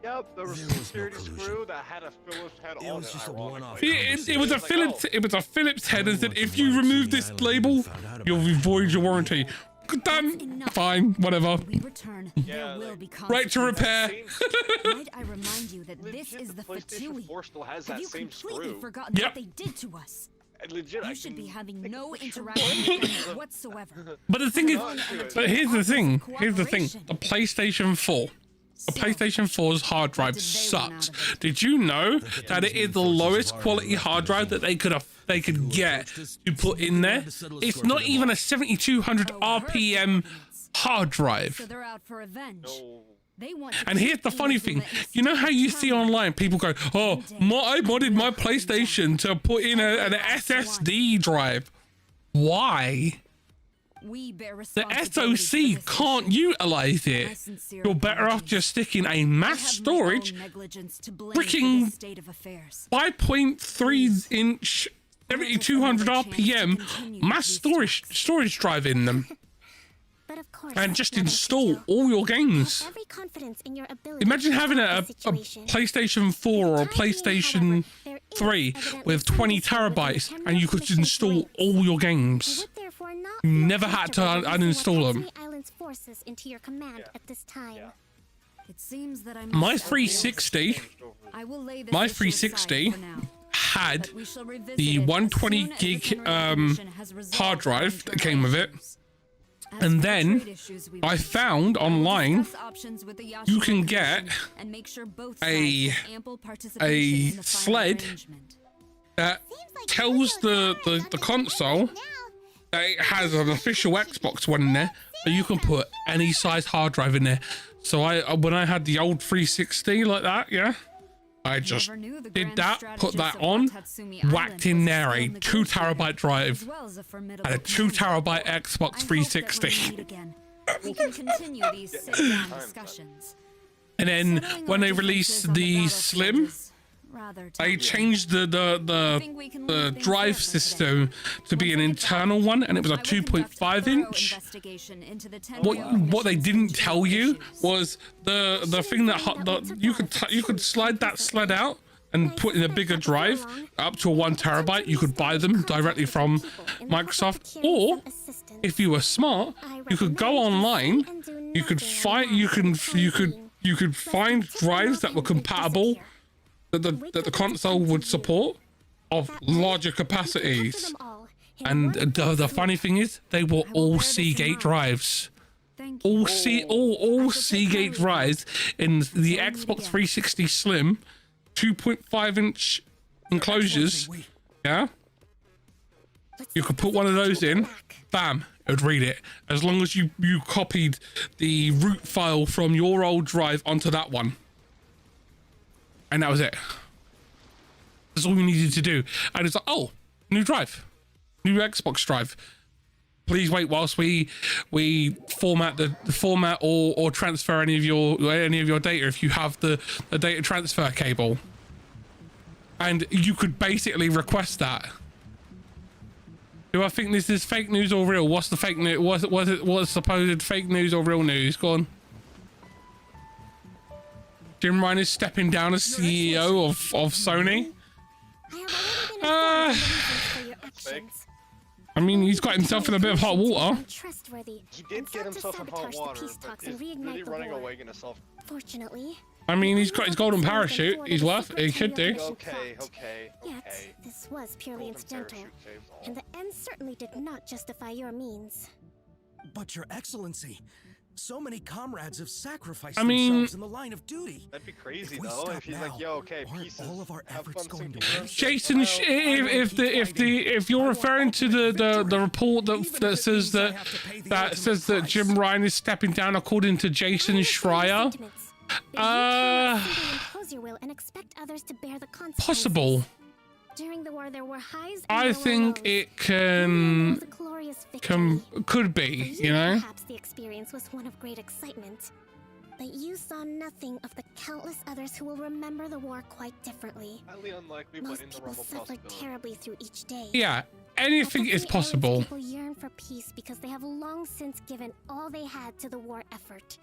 Yep, there was a security screw that had a Phillips head on it. Was just a one-off. It was a Phillips. It was a Phillips head. And said, if you remove this label, you'll void your warranty. Done. Fine. Whatever. Yeah, right to repair. Might I remind you that this is the Fatui? Still has Have that you same completely screw. forgotten what they did to us? Legit, you should be having no interaction with them whatsoever. But the thing is, but here's the thing. Here's the thing. The PlayStation 4. a PlayStation 4's hard drive sucks. Did you know that it is the lowest quality hard drive that they could get to put in there? It's not even a 7200 RPM hard drive. So they're out for revenge. And here's the funny thing, you know how you see online people go, oh, I modded my PlayStation to put in an SSD drive. Why? The SoC can't utilize it. You're better off just sticking a mass storage freaking 5.3 inch 7200 RPM mass storage drive in them. And just install all your games. Imagine having a PlayStation 4 or a PlayStation 3 with 20 terabytes and you could install all your games. You never had to uninstall them. My 360 had the 120 gig hard drive that came with it. And then I found online you can get a sled that tells the console that it has an official Xbox one in there, so you can put any size hard drive in there. So when I had the old 360 like that, yeah, I just did that, put that on, whacked in there a 2 terabyte drive and a 2 terabyte Xbox 360. We can continue these sit-down discussions. And then when they released the Slim, they changed the drive system to be an internal one, and it was a 2.5 inch. What they didn't tell you was the thing that you could slide that sled out and put in a bigger drive up to a 1 terabyte. You could buy them directly from Microsoft, or if you were smart, you could go online. You could find drives that were compatible, that the console would support, of larger capacities. And the funny thing is, they were all Seagate drives. All Seagate drives in the Xbox 360 Slim, 2.5 inch enclosures. Yeah, you could put one of those in, bam, it would read it, as long as you copied the root file from your old drive onto that one. And that was it. That's all we needed to do. And it's like, oh, new drive, new Xbox drive. Please wait whilst we format the format or transfer any of your data if you have the data transfer cable. And you could basically request that. Do I think this is fake news or real? What's the fake news? Was supposed fake news or real news? Go on. Jim Ryan is stepping down as CEO of Sony. I mean, he's got himself in a bit of hot water. He did get himself in hot water, but is really running away gonna solve? Fortunately. I mean, he's got his golden parachute. He's worth it. He should do. Okay. Yet, this was purely incidental, and the end certainly did not justify your means. But Your Excellency, so many comrades have sacrificed themselves in the line of duty. That'd be crazy though if he's like, yo, okay, pieces. All of our efforts going to waste? Jason, if you're referring to the report that says that Jim Ryan is stepping down according to Jason Schreier, possible. During the war, there were highs. I think it could be, you know. Perhaps the experience was one of great excitement, but you saw nothing of the countless others who will remember the war quite differently. Highly unlikely, Most but in the people realm of suffered possibility. terribly through each day. Yeah, anything is possible. People yearn for peace because they have long since given all they had to the war effort.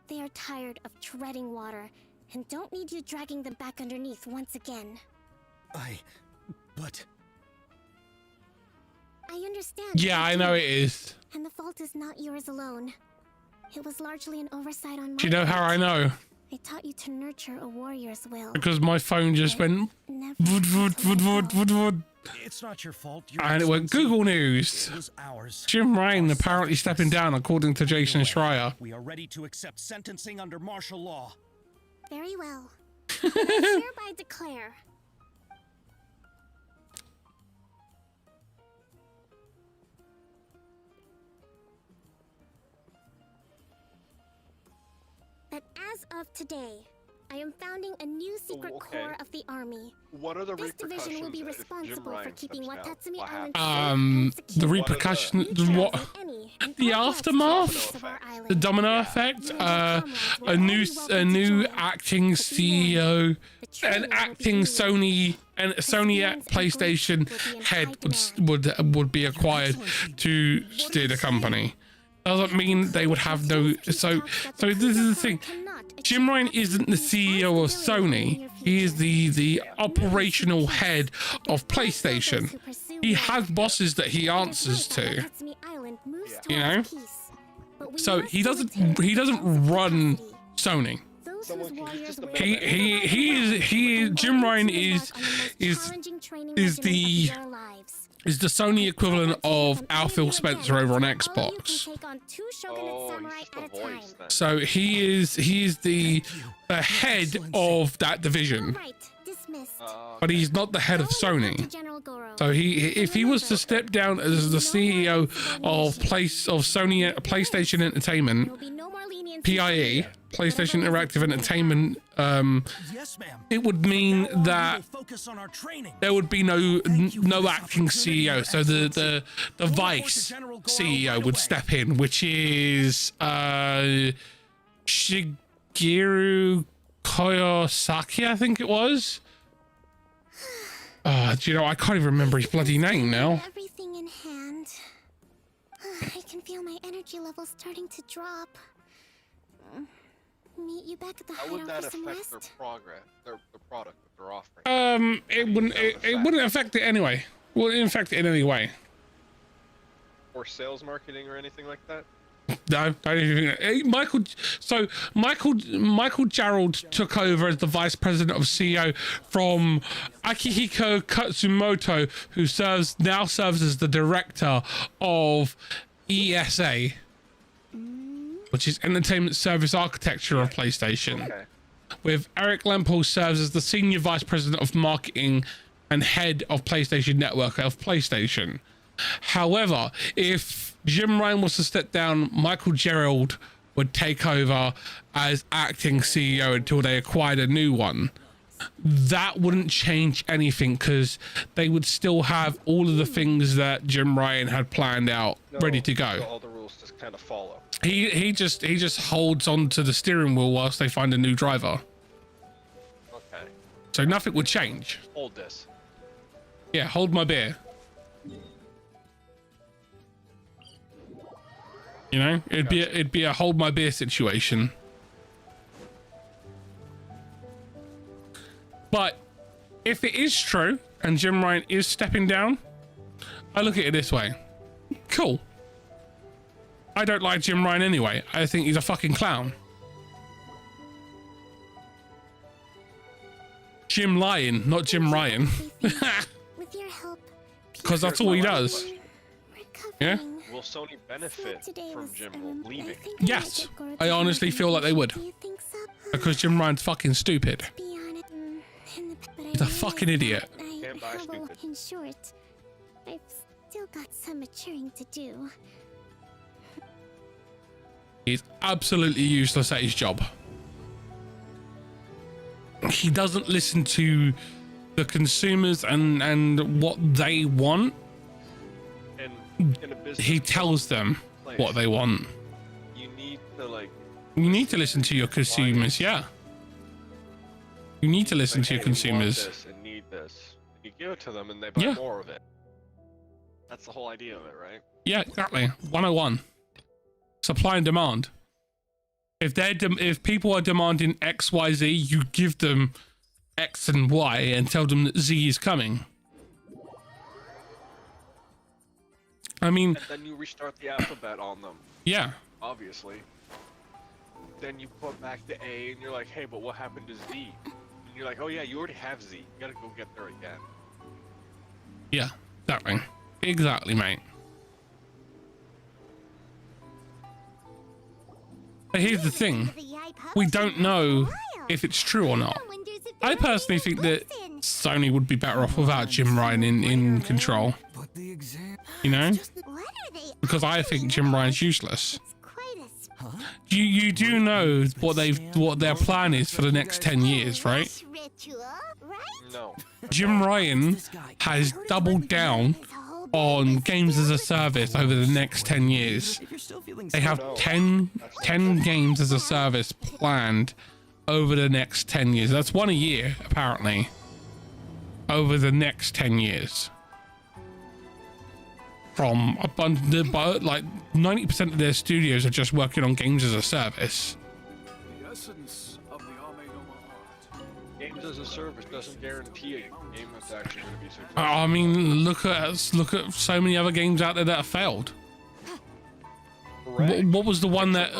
They are tired of treading water and don't need you dragging them back underneath once again. But I understand. Yeah, I know it is. And the fault is not yours alone. It was largely an oversight on my Do you know how I know? I taught you to nurture a warrior's will. Because my phone just went. It's not your fault. And it went Google News. It was ours. Jim Ryan apparently stepping down, according to Jason Schreier. We are ready to accept sentencing under martial law. Very well. I hereby declare. That as of today, I am founding a new secret corps of the army. What are the This division will be repercussions if Jim responsible for Ryan keeping steps down? Watatsumi What Island happens? The repercussions, what? The aftermath? The domino effect? A new acting CEO, an acting Sony and Sony PlayStation head would be acquired to steer the company. Doesn't mean they would have no. So this is the thing. Jim Ryan isn't the CEO of Sony. He is the operational head of PlayStation. He has bosses that he answers to. You know. So he doesn't run Sony. He is Jim Ryan is the Sony equivalent of Al Phil Spencer over on Xbox. So he is the head of that division, but he's not the head of Sony. So if he was to step down as the CEO of Sony PlayStation Entertainment, PIE, PlayStation Interactive Entertainment, it would mean that there would be no acting CEO. So the vice CEO would step in, which is Shigeru Koyosaki, I think it was. Do you know, I can't even remember his bloody name now. Everything in hand. I can feel my energy levels starting to drop. Meet you back at the How would hideout that for some affect rest? their progress, their product that they're offering? It wouldn't affect it anyway. Wouldn't affect it in any way. Or sales marketing or anything like that? No, don't even think. Michael Gerald took over as the vice president of CEO from Akihiko Katsumoto, who now serves as the director of ESA, which is Entertainment Service Architecture of PlayStation. Okay. With Eric Lempel serves as the senior vice president of marketing and head of PlayStation Network of PlayStation. However, if Jim Ryan was to step down, Michael Gerald would take over as acting CEO until they acquired a new one. That wouldn't change anything because they would still have all of the things that Jim Ryan had planned out ready to go. So all the rules just kind of follow. He just holds on to the steering wheel whilst they find a new driver. Okay. So nothing would change. Hold this. Yeah, hold my beer. You know, it'd be a hold my beer situation. But if it is true and Jim Ryan is stepping down, I look at it this way. Cool. I don't like Jim Ryan anyway. I think he's a fucking clown. Jim Lyon, not Jim Ryan. Because that's all he does. Yeah? Will Sony benefit from Jim leaving? Yes. I honestly feel like they would. Because Jim Ryan's fucking stupid. He's a fucking idiot. In short, I've still got some maturing to do. He's absolutely useless at his job. He doesn't listen to the consumers and what they want. In a business he tells them what they want. You need to listen to your consumers, yeah. You need to listen to your consumers. Want this and need this. You give it to them and they buy more of it. That's the whole idea of it, right? Yeah, exactly. 101. Supply and demand. If people are demanding X, Y, Z, you give them X and Y and tell them that Z is coming. I mean, and then you restart the alphabet on them. Yeah. Obviously. Then you put back the A and you're like, hey, but what happened to Z? And you're like, oh yeah, you already have Z. You gotta go get there again. Yeah, exactly. Exactly, mate. But here's the thing. We don't know if it's true or not. I personally think that Sony would be better off without Jim Ryan in control. You know? Because I think Jim Ryan's useless. You do know what their plan is for the next 10 years, right? No. Jim Ryan has doubled down on games as a service over the next 10 years. They have 10 games as a service planned over the next 10 years. That's one a year, apparently, over the next 10 years. From a bunch, like 90% of their studios are just working on games as a service. The essence of the games as a service doesn't guarantee a game that's actually going to be successful. I mean, look at so many other games out there that have failed. What was the one that?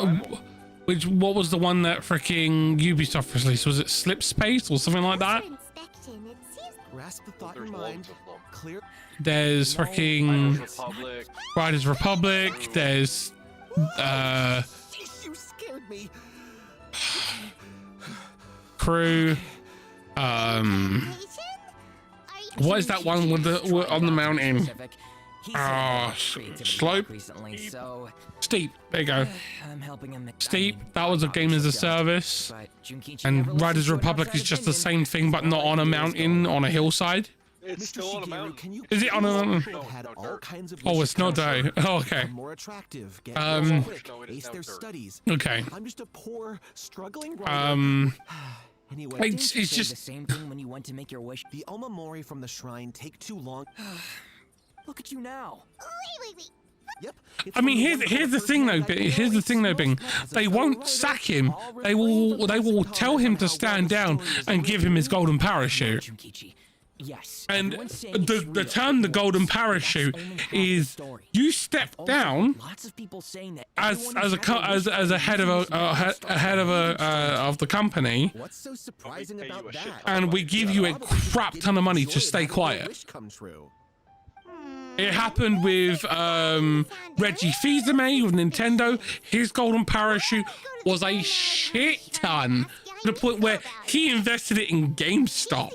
What was the one that freaking Ubisoft released? Was it Slipspace or something like that? Grasp the thought in mind. Clear. There's freaking Riders Republic. There's You scared me. Crew. What is that one with the on the mountain? Slope. Steep. There you go. Steep. That was a game as a service. And Riders Republic is just the same thing, but not on a mountain, on a hillside. It's still on a mountain. Is it on a? Oh, it's not though. Oh, okay. Okay. I'm just a poor, struggling Anyway, it's just the same thing when you went to make your wish. The Alma Mori from the shrine take too long. Look at you now. Wait. Yep. I mean, here's the thing though. Here's the thing though, Bing. They won't sack him. They will tell him to stand down and give him his golden parachute. Yes. And the term the golden parachute is you step down as a head of the company, What's so surprising about that? and we give you a crap ton of money to stay quiet. It happened with Reggie Fils-Aimé with Nintendo. His golden parachute was a shit ton to the point where he invested it in GameStop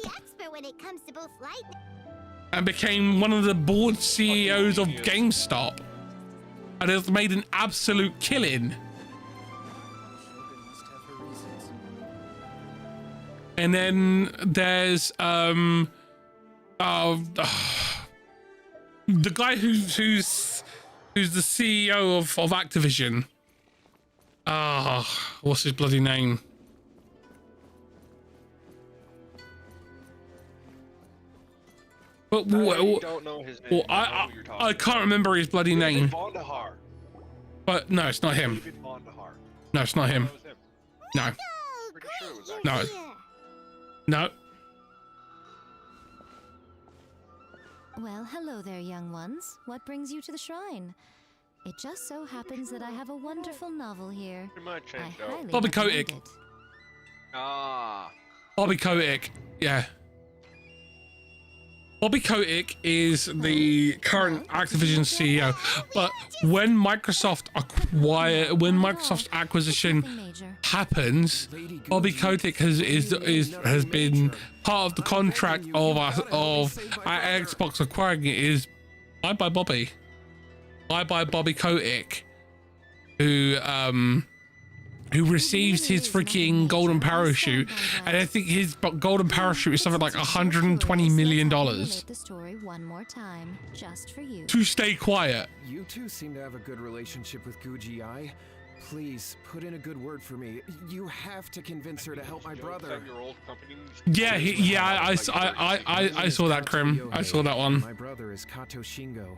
and became one of the board CEOs of GameStop and has made an absolute killing. And then there's the guy who's the CEO of Activision. What's his bloody name? But I can't remember his bloody name. But no, it's not him. No, it's not him. No. No. No. Well, hello there, young ones. What brings you to the shrine? It just so happens that I have a wonderful novel here. Bobby Kotick. Bobby Kotick. Yeah. Bobby Kotick is the current Activision CEO, but when Microsoft's acquisition happens, Bobby Kotick has been part of the contract of Xbox acquiring it. Is I buy Bobby Kotick, who receives his freaking golden parachute, and I think his golden parachute is something like $120 million The story one more time, just for you. to stay quiet. You two seem to have a good relationship with Guji-ai. Please put in a good word for me. You have to convince her to help my brother. Yeah, I saw that, Krim. I saw that one. My brother is Kato Shingo.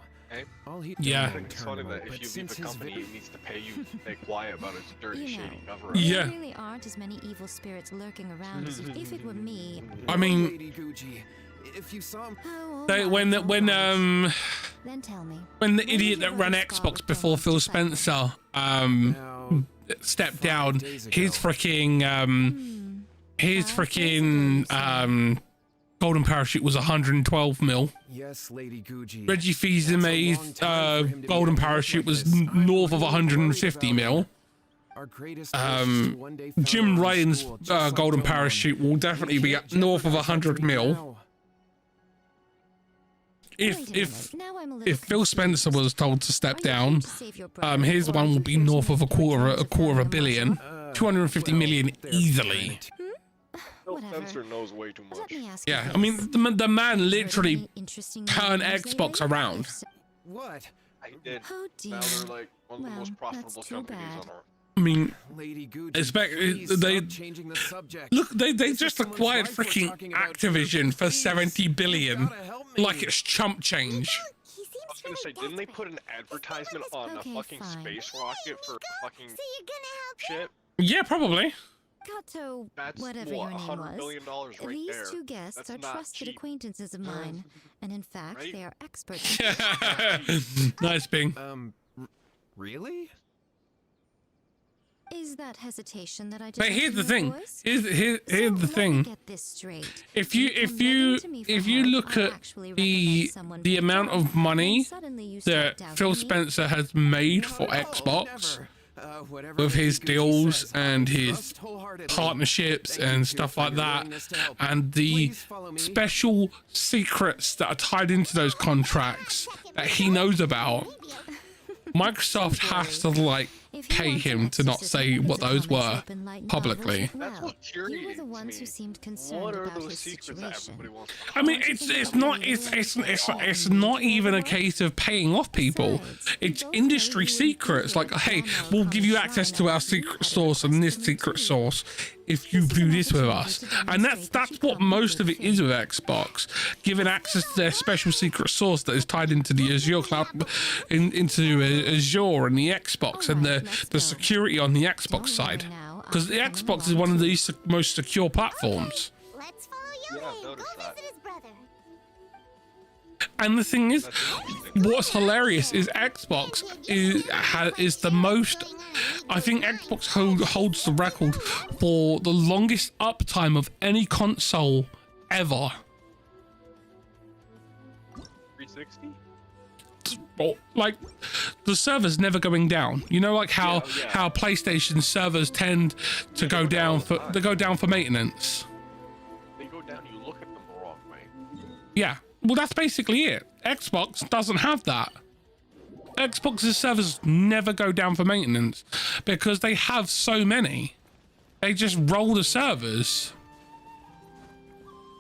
Yeah. I think it's funny that if you leave the company, it needs to pay you to stay quiet about its dirty, shady cover-up. Yeah. There really aren't as many evil spirits lurking around as if it were me. I mean, Lady Guji, if you saw him, when Then tell me. when the idiot that ran Xbox before Phil Spencer stepped down, his freaking Golden Parachute was 112 mil. Yes, Lady Guji. Reggie Fils-Aimé's Golden Parachute was north of 150 mil. Jim Ryan's Golden Parachute will definitely be north of 100 mil. If Phil Spencer was told to step down, his one will be north of a quarter of a billion, 250 million easily. Phil Spencer knows way too much. Yeah, I mean the man literally turned Xbox around. What? I did. Now they're like one of the most profitable companies on earth. I mean, they just acquired freaking Activision for 70 billion, like it's chump change. I was gonna say, didn't they put an advertisement on a fucking space rocket for fucking shit? Yeah, probably. Kato, That's whatever what, your name $100 billion was. right These there. two guests That's are not trusted cheap. acquaintances of mine, and in fact, Right? they are experts. Nice, Bing. Really? Is that hesitation that I just? But here's the thing. Here's the thing. Get this straight. If you look at the amount of money that Phil Spencer has made for Xbox with his deals and his partnerships and stuff like that, and the special secrets that are tied into those contracts that he knows about, Microsoft has to like pay him to not say what those were publicly. That's what You were the ones who seemed concerned What are about those his secrets that situation. everybody wants? I mean, it's not even a case of paying off people. It's industry secrets. Like, hey, we'll give you access to our secret source and this secret source if you do this with us. And that's what most of it is with Xbox, giving access to their special secret source that is tied into the Azure cloud, into Azure and the Xbox and the security on the Xbox side. Because the Xbox is one of the most secure platforms. Yeah, I've noticed that. And the thing is, what's hilarious is Xbox is the most. I think Xbox holds the record for the longest uptime of any console ever. 360? Like the servers never going down. You know, like how PlayStation servers tend to go down for maintenance. They go down. You look at them the wrong way. Yeah. Well, that's basically it. Xbox doesn't have that. Xbox's servers never go down for maintenance because they have so many. They just roll the servers.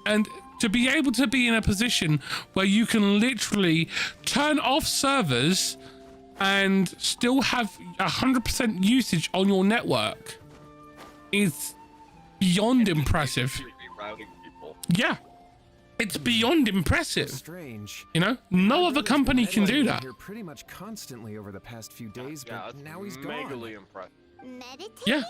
And to be able to be in a position where you can literally turn off servers and still have 100% usage on your network is beyond impressive. Routing people. Yeah. It's beyond impressive. Strange. You know, no other company can do that. Here pretty much constantly over the past few days, but now he's gone. Megally impressive. Yeah.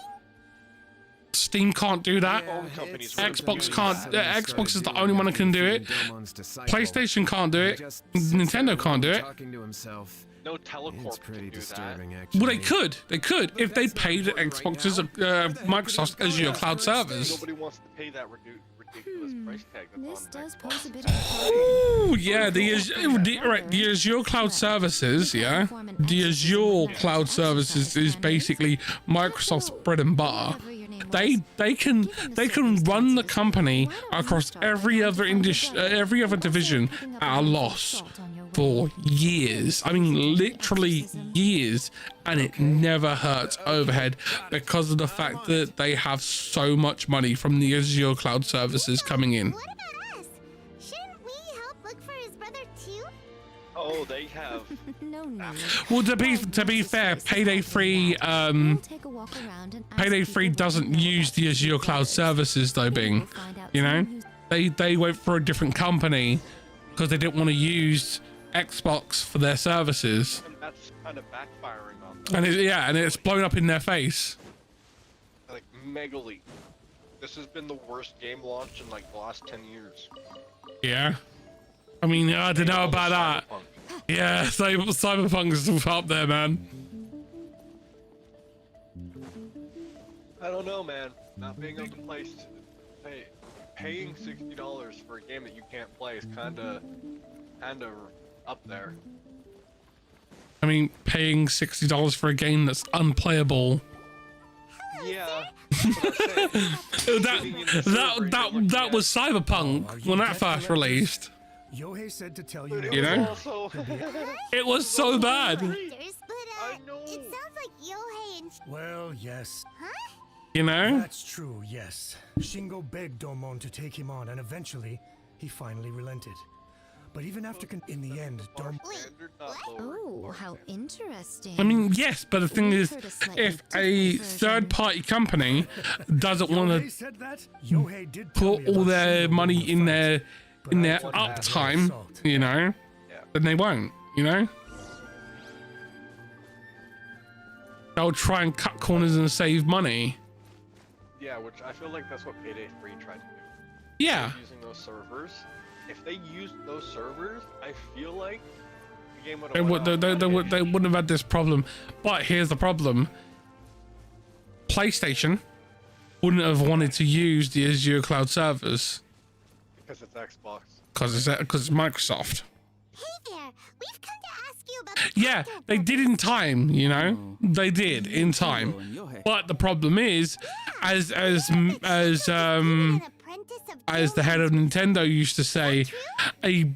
Steam can't do that. Xbox can't. Xbox is the only one that can do it. PlayStation can't do it. Nintendo can't do it. No telecorp can do that. Well, they could. They could if they paid Xbox's Microsoft Azure cloud servers. Nobody wants to pay that ridiculous price tag that's on Xbox. Oh yeah, the Azure cloud services. Yeah, the Azure cloud services is basically Microsoft's bread and butter. They can run the company across every other division at a loss for years. I mean, literally years, and it never hurts overhead because of the fact that they have so much money from the Azure cloud services coming in. Oh, they have. Well, to be fair, Payday 3 doesn't use the Azure cloud services though, Bing. You know, they went for a different company because they didn't want to use Xbox for their services. And that's kind of backfiring on them. And it's blown up in their face. Like megally. This has been the worst game launch in like the last 10 years. Yeah. I mean, I don't know about that. Yeah, Cyberpunk's up there, man. I don't know, man. Not being able to paying $60 for a game that you can't play is kinda up there. I mean, paying $60 for a game that's unplayable. Yeah. that was Cyberpunk when that first released. Yohei said to tell you. You know? It was so bad. I know. It sounds like Yohei and. Well, yes. Huh? You know? That's true, yes. Shingo begged Domon to take him on, and eventually, he finally relented. But even after, in the end, Domon... Oh, how interesting. I mean, yes, but the thing is, if a third-party company doesn't want to put all their money in their uptime, you know, then they won't, you know? They'll try and cut corners and save money. Yeah, which I feel like that's what Payday 3 tried to do. Yeah. Using those servers. If they used those servers, I feel like the game would They wouldn't have had this problem. But here's the problem. PlayStation wouldn't have wanted to use the Azure cloud servers. Because it's Xbox. Because it's Microsoft. Hey there, we've come to ask you about. Yeah, they did in time, you know? They did in time. But the problem is, as the head of Nintendo used to say, a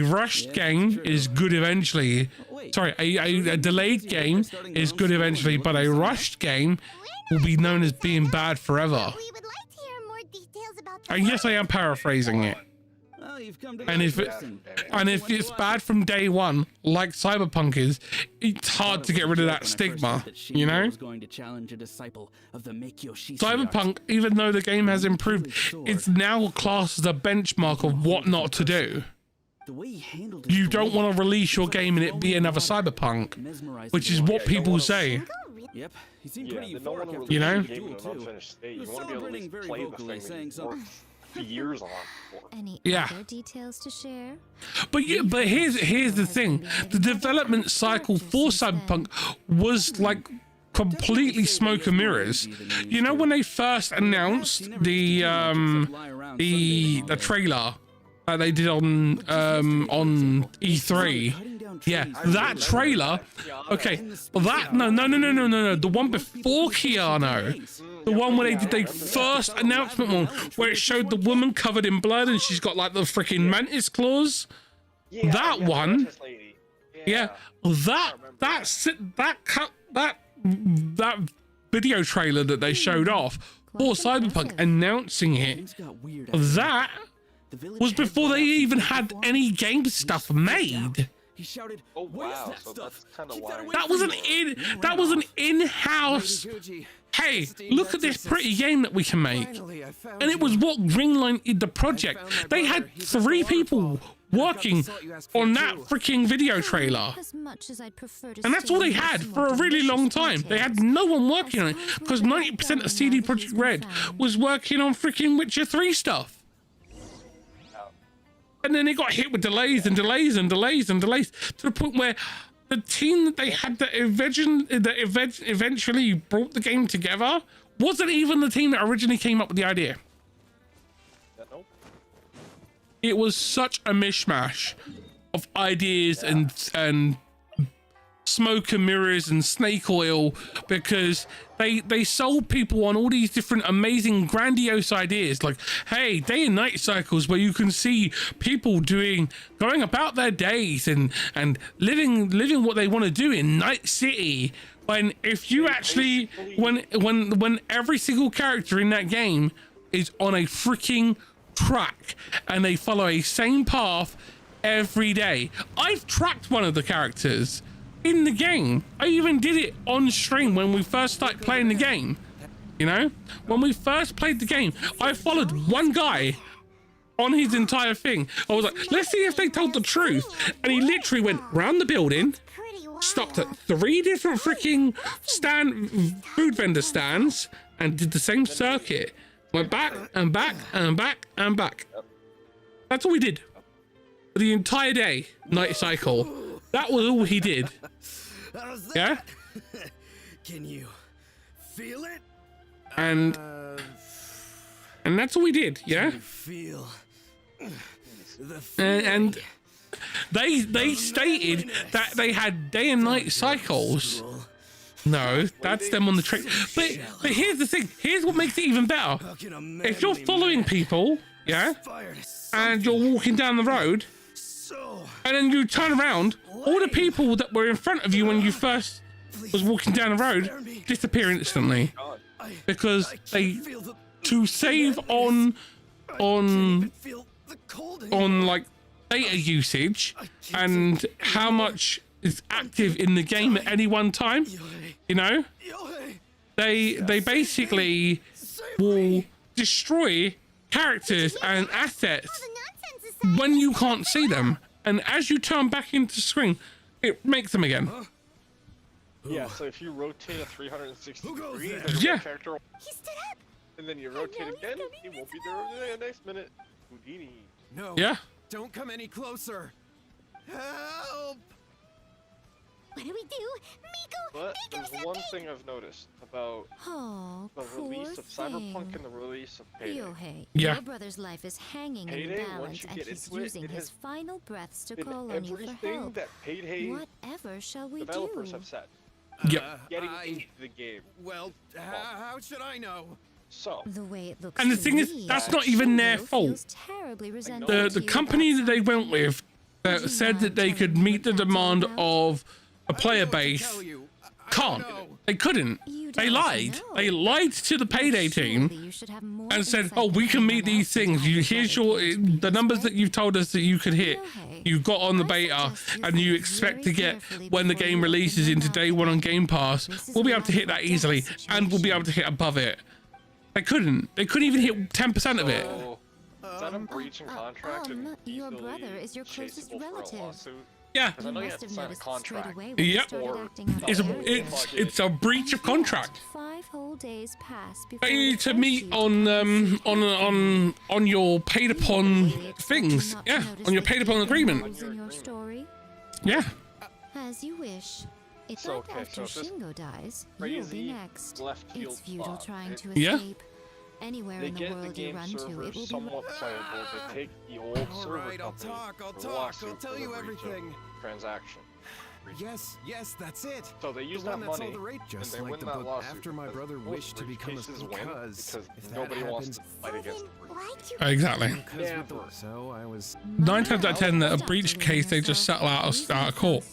rushed game is good eventually. Sorry, a delayed game is good eventually, but a rushed game will be known as being bad forever. And yes, I am paraphrasing it. And if it's bad from day one, like Cyberpunk is, it's hard to get rid of that stigma, you know? Cyberpunk, even though the game has improved, it's now classed as a benchmark of what not to do. You don't want to release your game and it be another Cyberpunk, which is what people say. Yep, he seemed pretty euphoric. You know? You want to be able to play the thing that you worked years on for. Any Yeah. other details to share? But here's the thing: the development cycle for Cyberpunk was like completely smoke and mirrors. You know, when they first announced the trailer that they did on E3. Yeah, that trailer. Okay, well that no, the one before Keanu. The one where they did the first announcement one, where it showed the woman covered in blood and she's got like the freaking mantis claws. That one. Yeah, that video trailer that they showed off for Cyberpunk announcing it. That was before they even had any game stuff made. He shouted, "Oh wow!" So that's kind of why. That was an in-house. Hey, look at this pretty game that we can make. And it was what greenlighted the project. They had 3 people working on that freaking video trailer. And that's all they had for a really long time. They had no one working on it because 90% of CD Projekt Red was working on freaking Witcher 3 stuff. And then it got hit with delays and delays and delays and delays to the point where the team that they had that eventually brought the game together wasn't even the team that originally came up with the idea. It was such a mishmash of ideas and smoke and mirrors and snake oil because they sold people on all these different amazing grandiose ideas like, hey, day and night cycles where you can see people going about their days and living what they want to do in Night City. When if you actually when every single character in that game is on a freaking track and they follow a same path every day. I've tracked one of the characters in the game. I even did it on stream when we first started playing the game. You know, when we first played the game, I followed one guy on his entire thing. I was like, let's see if they told the truth. And he literally went round the building, stopped at 3 different freaking food vendor stands and did the same circuit. Went back and back and back and back. That's all we did for the entire day. Night cycle. That was all he did. Yeah? Can you feel it? And And that's all we did, yeah? Feel And they stated that they had day and night cycles. No, that's them on the train. But here's the thing. Here's what makes it even better. If you're following people, yeah, and you're walking down the road, and then you turn around, all the people that were in front of you when you first was walking down the road disappear instantly, because they, to save on like data usage and how much is active in the game at any one time, you know, they basically will destroy characters and assets when you can't see them, and as you turn back into the screen, it makes them again. Yeah, so if you rotate a 360 degrees, yeah, character, and then you rotate again, he won't be there over the next minute. Houdini. No. Yeah. Don't come any closer. Help! What do we do? But there's one thing I've noticed about the release of Cyberpunk and the release of Payday. Yohei, yeah. Your brother's life is hanging Payday, in the balance, and he's using his final breaths to call on you for help. That Payday Whatever shall we developers do? have said. Yep. Getting into the game. Well, how should I know? So the way it looks, and the thing is, that's not even their fault. The company that they went with that said that they could meet the demand of a player base can't. They couldn't. They lied. They lied to the Payday team and said, "Oh, we can meet these things. Here's the numbers that you've told us that you could hit. You got on the beta, and you expect to get when the game releases into day one on Game Pass. We'll be able to hit that easily, and we'll be able to hit above it." They couldn't. They couldn't even hit 10% of it. Is that a breach in contract? And your brother is your closest relative. Yeah. I know you have to sign a contract. Yep. It's a breach of contract. 5 whole days pass before They need to meet on your paid upon things. Yeah, on your paid upon agreement. Yeah. As you wish. It's So, like okay, after so if this Shingo dies, you'll be next. left field It's futile thought, trying to Yeah. escape. Anywhere They in the get the world you game run to, server it will be somewhat playable. They take the old server Alright, I'll company talk, I'll for talk, lawsuit I'll tell for you the breach of everything. Transaction. Yes, that's it. So they use the one that that's money, all the rage. Just and they like win the that book lawsuit. after my brother Most wished to breach become a cases win because because if nobody that wants happens, to fight against the breach. Exactly. Never. So I was 9 times out of 10, that a breach case they just settle out of court.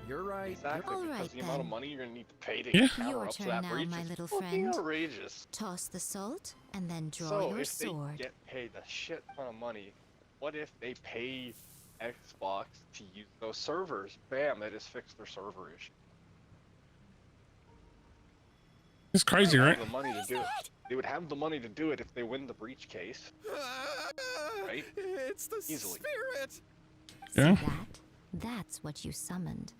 You're right. Exactly, All because right, the amount of then. money you're gonna need to pay to Yeah. cover Your up to turn that now, breach my is little fucking friend. outrageous. Toss the salt and then draw So your if they sword. get paid a shit ton of money, what if they pay Xbox to use those servers? Bam, they just fixed their server issue. It's crazy, They would right? have the money to do it. They would have the money to do it if they win the breach case, right? It's the Easily. spirit. Yeah. That's what you summoned.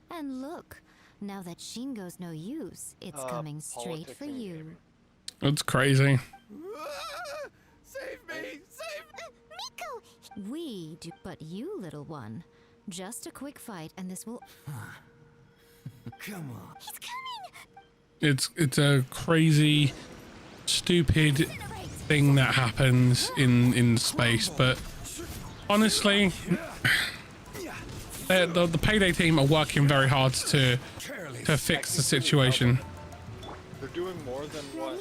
And look, now that Shingo's no use, it's coming straight politics for and you. gaming. It's crazy. Save me! Save me! We do, but you, little one. Just a quick fight, and this will. Come on. It's a crazy, stupid thing that happens in space, but honestly, the Payday team are working very hard to fix the situation. They're doing more than what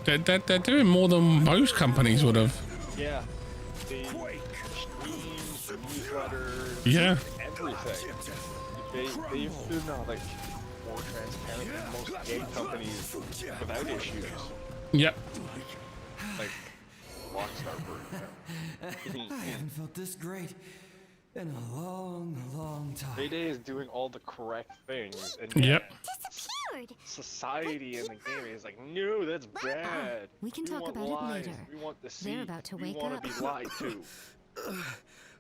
They're doing more than most companies would have. yeah, the streams, the newsletters, Yeah. everything. They've been like more transparent than most game companies without issues. Yep. Like Rockstar, for example. I haven't felt this great in a long time. Payday is doing all the correct things, and Yep. Disappeared. society in the game is like, no, that's bad. We can talk want about it lies. later. We want deceit. They're about to we wake want up. to be lied to.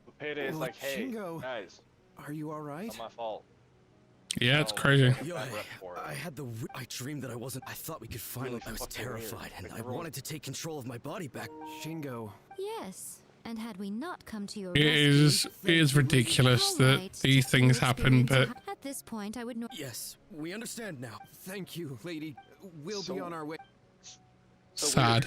But Payday is like, hey, Shingo, guys, are you alright? not my fault. Yeah, it's crazy. Yo, I had I dreamed that I wasn't. I thought we could finally. I was terrified, and I wanted to take control of my body back. Shingo. Yes, and had we not come to your It is ridiculous that these things happen, but at this point, I would know. Yes, we understand now. Thank you, lady. We'll be on our way. Sad.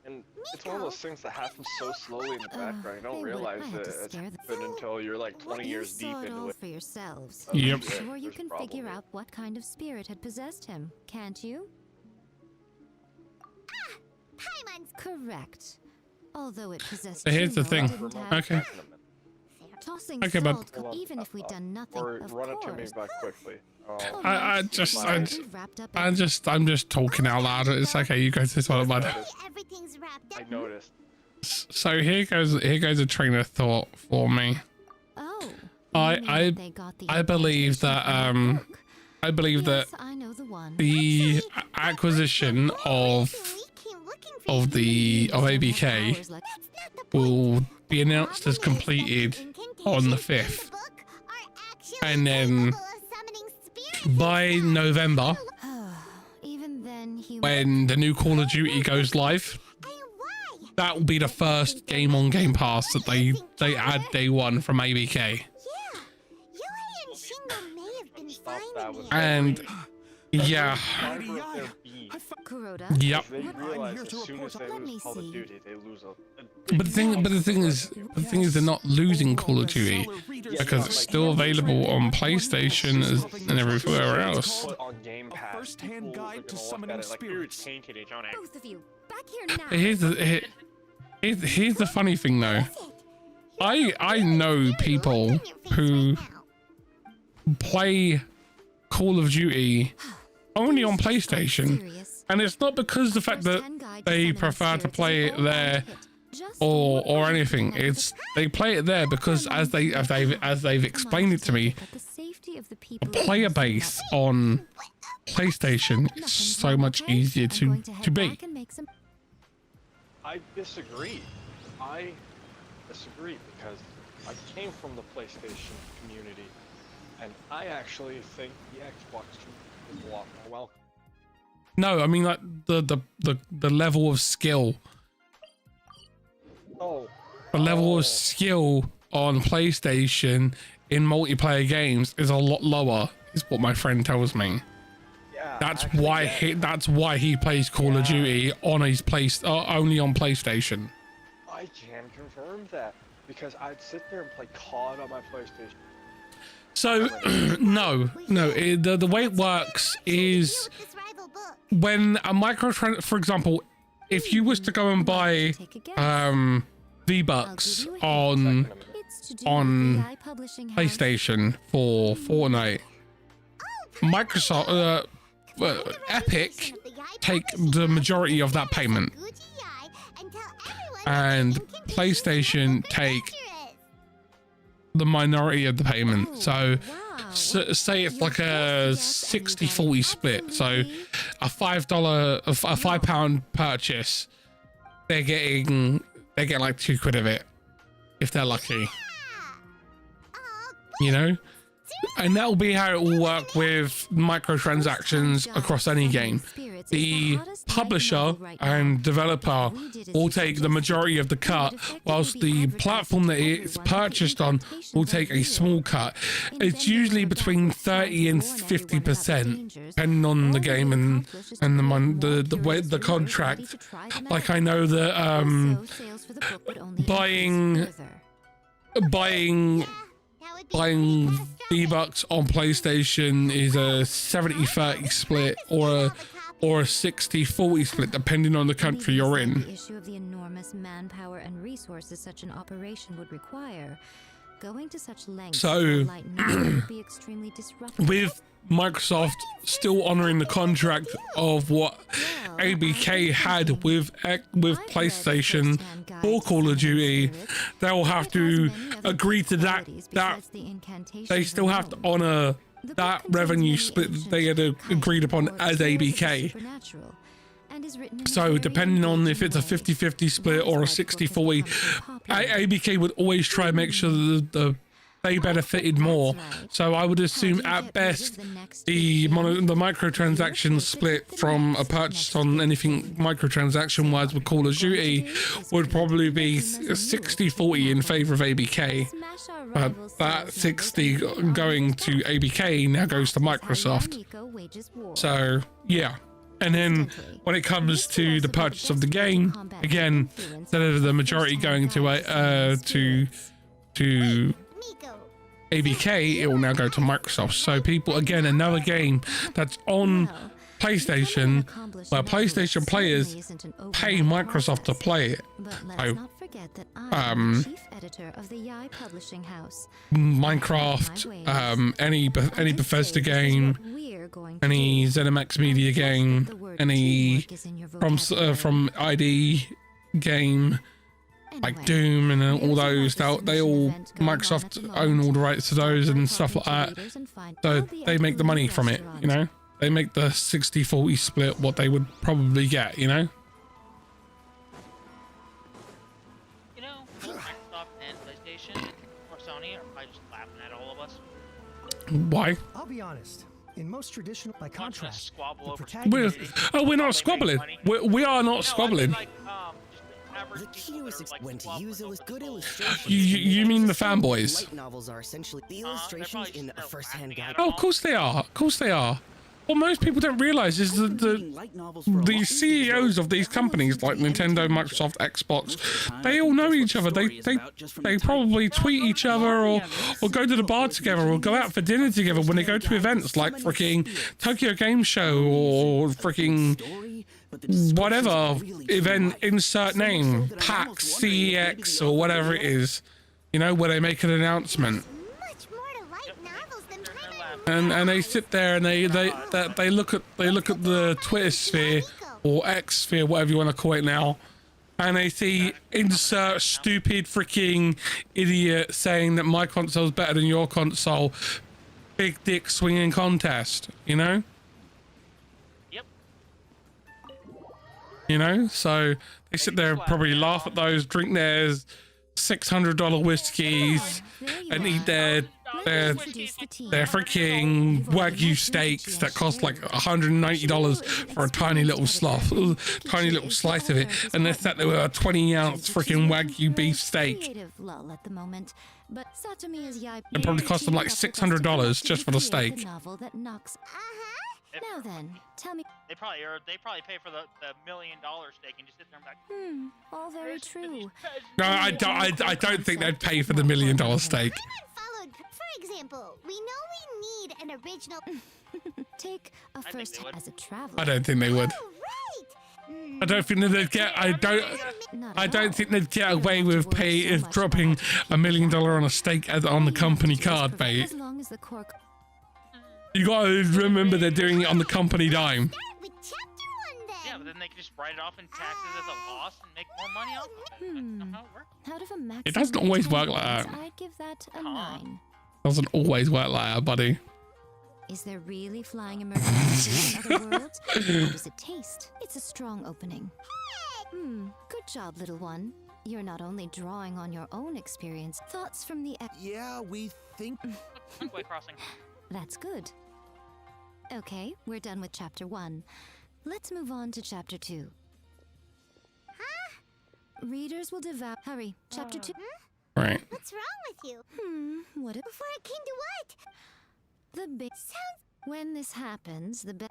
And it's one of those things that happens so slowly in the background. You don't realize it until you're like 20 years deep into it. For yourselves. Yep. I'm sure you can figure out what kind of spirit had possessed him, can't you? Paimon's correct. Although it possessed So here's the thing. Okay. Tossing Okay, bud. salt, even if we'd done nothing, Or of run it to me course. back quickly. I'm just talking out loud. It's okay. You guys just want bud. Everything's wrapped I noticed. So here goes a train of thought for me. Oh. I believe that I believe that the acquisition of ABK will be announced as completed on the 5th, and then by November, when the new Call of Duty goes live, that will be the first game on Game Pass that they add day one from ABK. And yeah, yep. But the thing is, they're not losing Call of Duty because it's still available on PlayStation and everywhere else. First-hand guide to summoning spirits. Both of you, back here now. Here's the funny thing though. I know people who play Call of Duty only on PlayStation, and it's not because the fact that they prefer to play it there or anything. It's they play it there because as they've explained it to me, the player base on PlayStation is so much easier to beat. I disagree. Because I came from the PlayStation community, and I actually think the Xbox community is a lot more welcome. No, I mean like the level of skill. The level of skill on PlayStation in multiplayer games is a lot lower, is what my friend tells me. Yeah, that's why he plays Call of Duty on his only on PlayStation. I can confirm that because I'd sit there and play COD on my PlayStation. So the way it works is when a for example, if you was to go and buy V-Bucks on PlayStation for Fortnite, Microsoft Epic take the majority of that payment, and PlayStation take the minority of the payment. So say it's like a 60-40 split. So a £5 purchase, they're getting like £2 of it if they're lucky, you know. And that will be how it will work with microtransactions across any game. The publisher and developer will take the majority of the cut, whilst the platform that it's purchased on will take a small cut. It's usually between 30 and 50%, depending on the game and the way the contract. Like I know that buying V-Bucks on PlayStation is a 70-30 split or a 60-40 split, depending on the country you're in. The issue of the enormous manpower and resources such an operation would require. Going to such lengths So would be extremely disruptive. with Microsoft still honoring the contract of what ABK had with PlayStation for Call of Duty, they will have to agree to that they still have to honor that revenue split that they had agreed upon as ABK. So depending on if it's a 50-50 split or a 60-40, ABK would always try and make sure that they benefited more. So I would assume at best the microtransaction split from a purchase on anything microtransaction wise with Call of Duty would probably be 60-40 in favor of ABK. But that 60 going to ABK now goes to Microsoft. So yeah. And then when it comes to the purchase of the game, again, instead of the majority going to ABK, it will now go to Microsoft. So people, again, another game that's on PlayStation, where PlayStation players pay Microsoft to play it. So, Minecraft, any Bethesda game, any ZeniMax Media game, any from ID game, like Doom and all those, they all, Microsoft own all the rights to those and stuff like that. So they make the money from it, you know? They make the 60-40 split what they would probably get, you know? You know, Microsoft and PlayStation or Sony are probably just laughing at all of us. Why? I'll be honest. In most traditional, by contrast, we're not squabbling. We are not squabbling. The key to when to use good illustrations. You mean the fanboys? Light novels are essentially the illustrations in a first-hand guide. Oh, of course they are. Of course they are. What most people don't realize is that the CEOs of these companies like Nintendo, Microsoft, Xbox, they all know each other. They probably tweet each other or go to the bar together or go out for dinner together when they go to events like freaking Tokyo Game Show or freaking whatever event, insert name, PAX, CEX or whatever it is, you know, where they make an announcement. And they sit there and they look at the Twitter sphere or X sphere, whatever you want to call it now, and they see insert stupid freaking idiot saying that my console's better than your console, big dick swinging contest, you know? Yep. You know, so they sit there and probably laugh at those, drink their $600 whiskeys, and eat their freaking Wagyu steaks that cost like $190 for a tiny little slice of it, and they're sat there with a 20-ounce freaking Wagyu beef steak. It probably cost them like $600 just for the steak. Now then, tell me. They probably pay for the $1 million steak and just sit there and be like, all very true. No, I don't think they'd pay for the $1 million steak. For example, we know we need an original. Take a first as a traveler. I don't think they would. I don't think they'd get. I don't think they'd get away with dropping $1 million on a steak on the company card, mate. As long as the cork. You gotta remember they're doing it on the company dime. yeah, but then they can just write it off in taxes as a loss and make more money off of it. That's not how it works. Out of a maximum It doesn't always work like that. I'd give that a 9. Doesn't always work like that, buddy. Is there really flying emergencies in other worlds? How does it taste? It's a strong opening. Good job, little one. You're not only drawing on your own experience. Thoughts from the... Yeah, we think... Way crossing. That's good. Okay, we're done with Chapter 1. Let's move on to Chapter 2. Readers will devour... Hurry, Chapter 2. Right. What's wrong with you? What if... Before it came to what? The big... When this happens, the...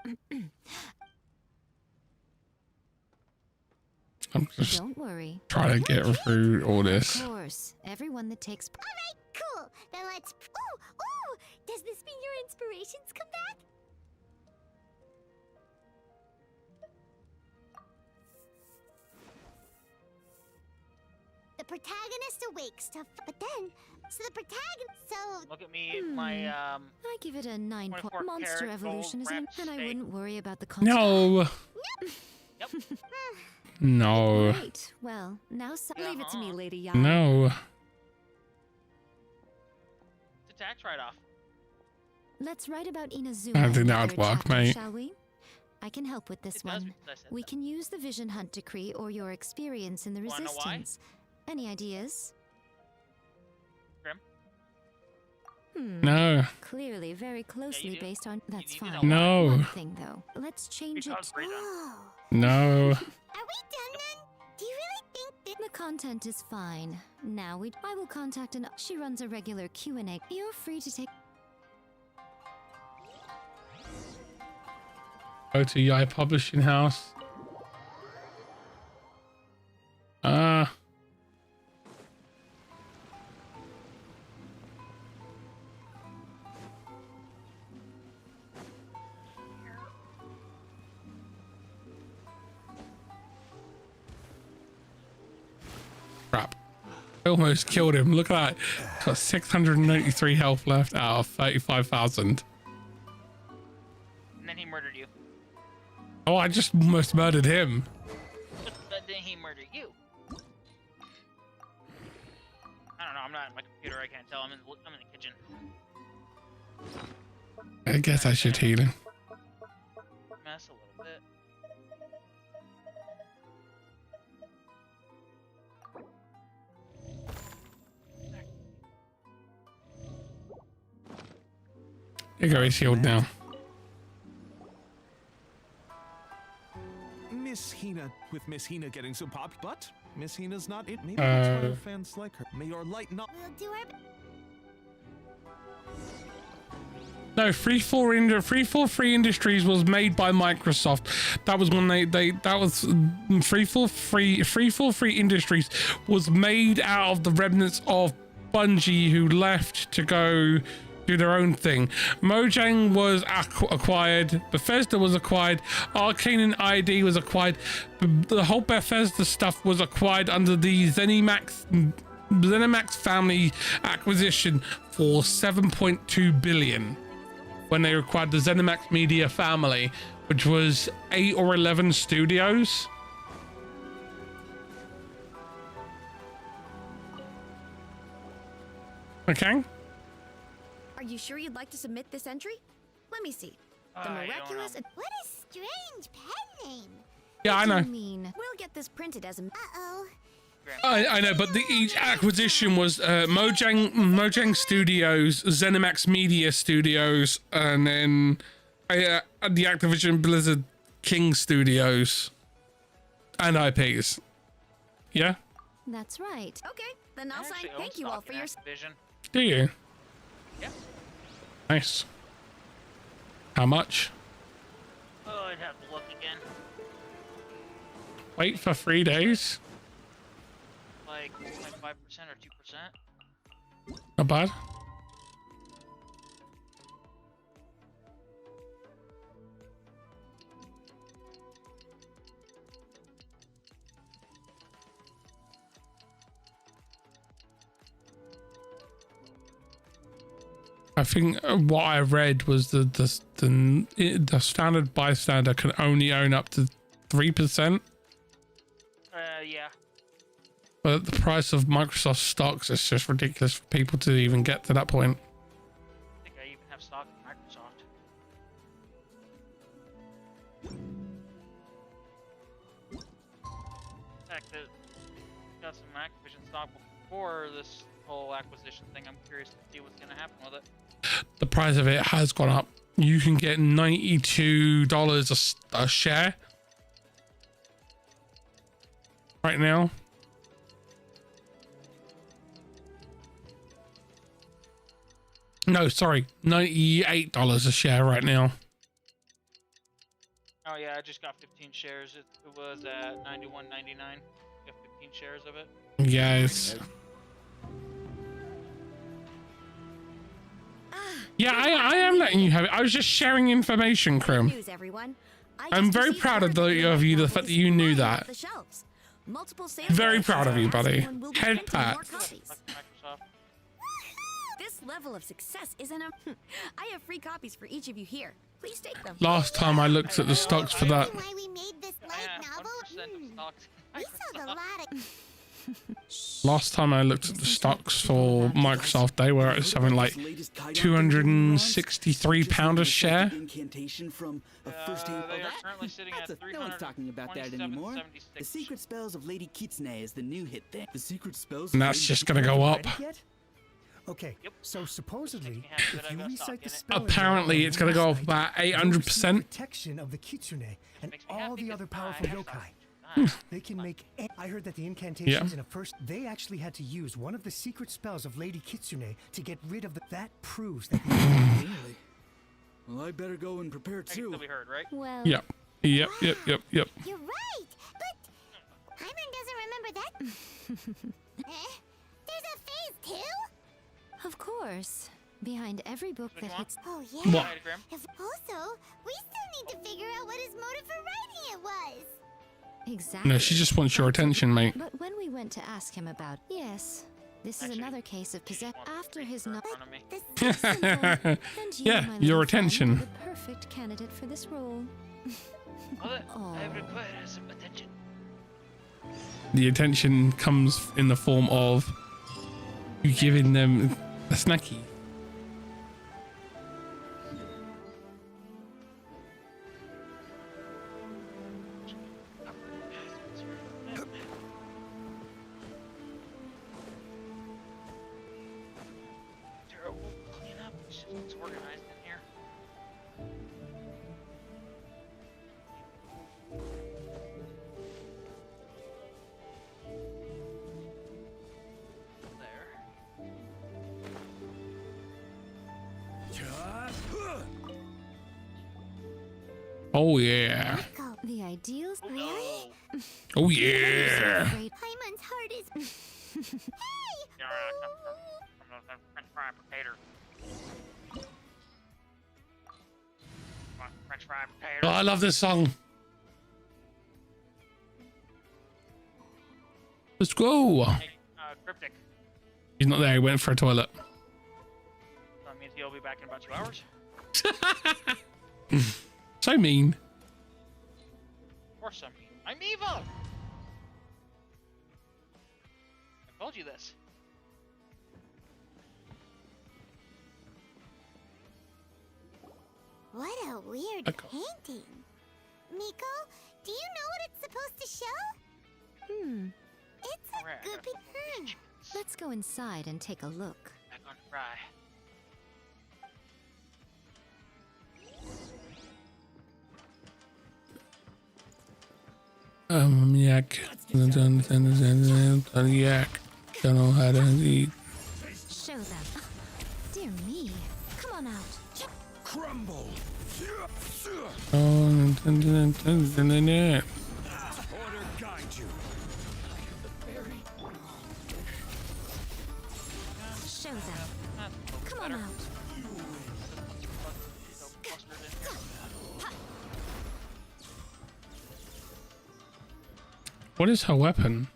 I'm just Don't worry. trying to get through all this. Of course, everyone that takes... Alright, cool. Then let's... Ooh! Does this mean your inspirations come back? The protagonist awakes to... But then... So the protagonist... So... Look at me, my, I give it a 9 point... Monster karat evolution gold isn't... wrapped And I steak. wouldn't worry about the content. No. Yep. No. Right. Well, now... Leave it to me, Lady Yai. No. It's a tax write-off. Let's write about Inazuma. I don't think that would in work, chapter, mate. Shall we? I can help with this It does one. because I said We that. can use the Vision Hunt decree or your experience in the Wanna know why? Resistance. Any ideas? Grim? No. Clearly very closely do. based on... That's you need fine. to know No. One thing, though. Let's change Because it. Rita- No. Are we done then? Do you really think that... The content is fine. Now I will contact an... She runs a regular Q&A. You're free to take... Go to Yai Publishing House. Crap. I almost killed him. Look at that. Got 683 health left out of 35,000. And then he murdered you. Oh, I just almost murdered him. But then he murdered you. I don't know. I'm not at my computer. I can't tell. I'm in the kitchen. I guess I should heal him. Mess a little bit. There you go, he's healed now. Miss Hina, with Miss Hina getting so popular, but Miss Hina's not it. Maybe that's why her fans like her. May your light not. We'll do our No, 343 Industries was made by Microsoft. That was when that was 343 Industries was made out of the remnants of Bungie who left to go do their own thing. Mojang was acquired, Bethesda was acquired, Arcane and ID was acquired. The whole Bethesda stuff was acquired under the ZeniMax family acquisition for 7.2 billion when they acquired the ZeniMax Media family, which was 8 or 11 studios. Okay. Are you sure you'd like to submit this entry? Let me see. The miraculous. What a strange pen name. Yeah, I know. We'll get this printed as a. Uh-oh. I know, but each acquisition was Mojang Studios, ZeniMax Media Studios, and then the Activision Blizzard King Studios and IPs. Yeah? That's right. Okay, then I'll sign. Thank you all for your. Activision. Do you? Yeah. Nice. How much? Oh, I'd have to look again. Wait for 3 days. Like 5% or 2%. Not bad. I think what I read was the standard bystander can only own up to 3%. Yeah. But at the price of Microsoft stocks, it's just ridiculous for people to even get to that point. I think I even have stock in Microsoft. In fact, I got some Activision stock before this whole acquisition thing. I'm curious to see what's going to happen with it. The price of it has gone up. You can get $92 a share right now. No, sorry, $98 a share right now. Oh yeah, I just got 15 shares. It was at $91.99. Got 15 shares of it. Yeah, it's... Yeah, I am letting you have it. I was just sharing information, Krim. I'm very proud of you, the fact that you knew that. Very proud of you, buddy. Head pat. This level of success isn't a. I have free copies for each of you here. Please take them. Last time I looked at the stocks for that. Why we made this light novel? We sold a lot of. Last time I looked at the stocks for Microsoft, they were at something like £263 a share. They are currently sitting at No one's talking about that anymore. The Secret Spells of Lady Kitsune is the new hit thing. The Secret Spells. And that's just gonna go up. Okay, so supposedly, if you recite the spell, Apparently, it's gonna go up about 800%. Protection of the Kitsune and all the other powerful yokai. They can make. I heard that the incantations in a first. They actually had to use one of the secret spells of Lady Kitsune to get rid of the. That proves that. Really? Well, I better go and prepare too. Still be heard, right? Well. Yep. Yep. Yep. Yep. Yep. You're right, but Hyman doesn't remember that. There's a phase 2? Of course. Behind every book that hits. Oh yeah. What? Also, we still need to figure out what his motive for writing it was. Exactly. No, she just wants your attention, mate. But when we went to ask him about, yes, this is another case of possession after his not. Yeah, your attention. The perfect candidate for this role. I have required some attention. The attention comes in the form of you giving them a snacky. Terrible cleanup. It's organized in here. Oh yeah. The ideals. Really? Oh yeah. Hyman's heart is. Hey! French fry potato. French fry potato. Oh, I love this song. Let's go. Hey, Cryptic. He's not there. He went for a toilet. So that means he'll be back in about 2 hours. So mean. Of course I'm mean. I'm evil! I told you this. What a weird painting. Miko, do you know what it's supposed to show? It's a good picture. Let's go inside and take a look. Back on fry. Yak. Yak. Don't know how to eat. Show them. Dear me. Come on out. Crumble. Oh, Order guide you. Show them. Come on out. what is her weapon?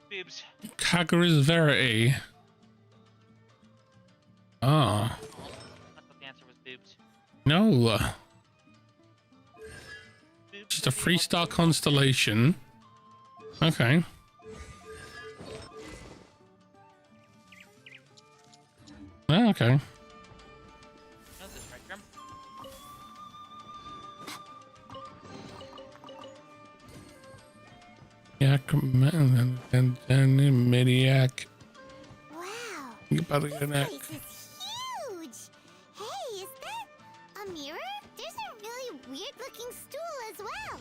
Boobs. Kagura's Verity. Ah. I thought the answer was boobs. No. Just a 3-star constellation. Okay. Oh, okay. That's this right, Grim. Yak and Mediac. Wow. You better get that. This place is huge. Hey, is that a mirror? There's a really weird-looking stool as well.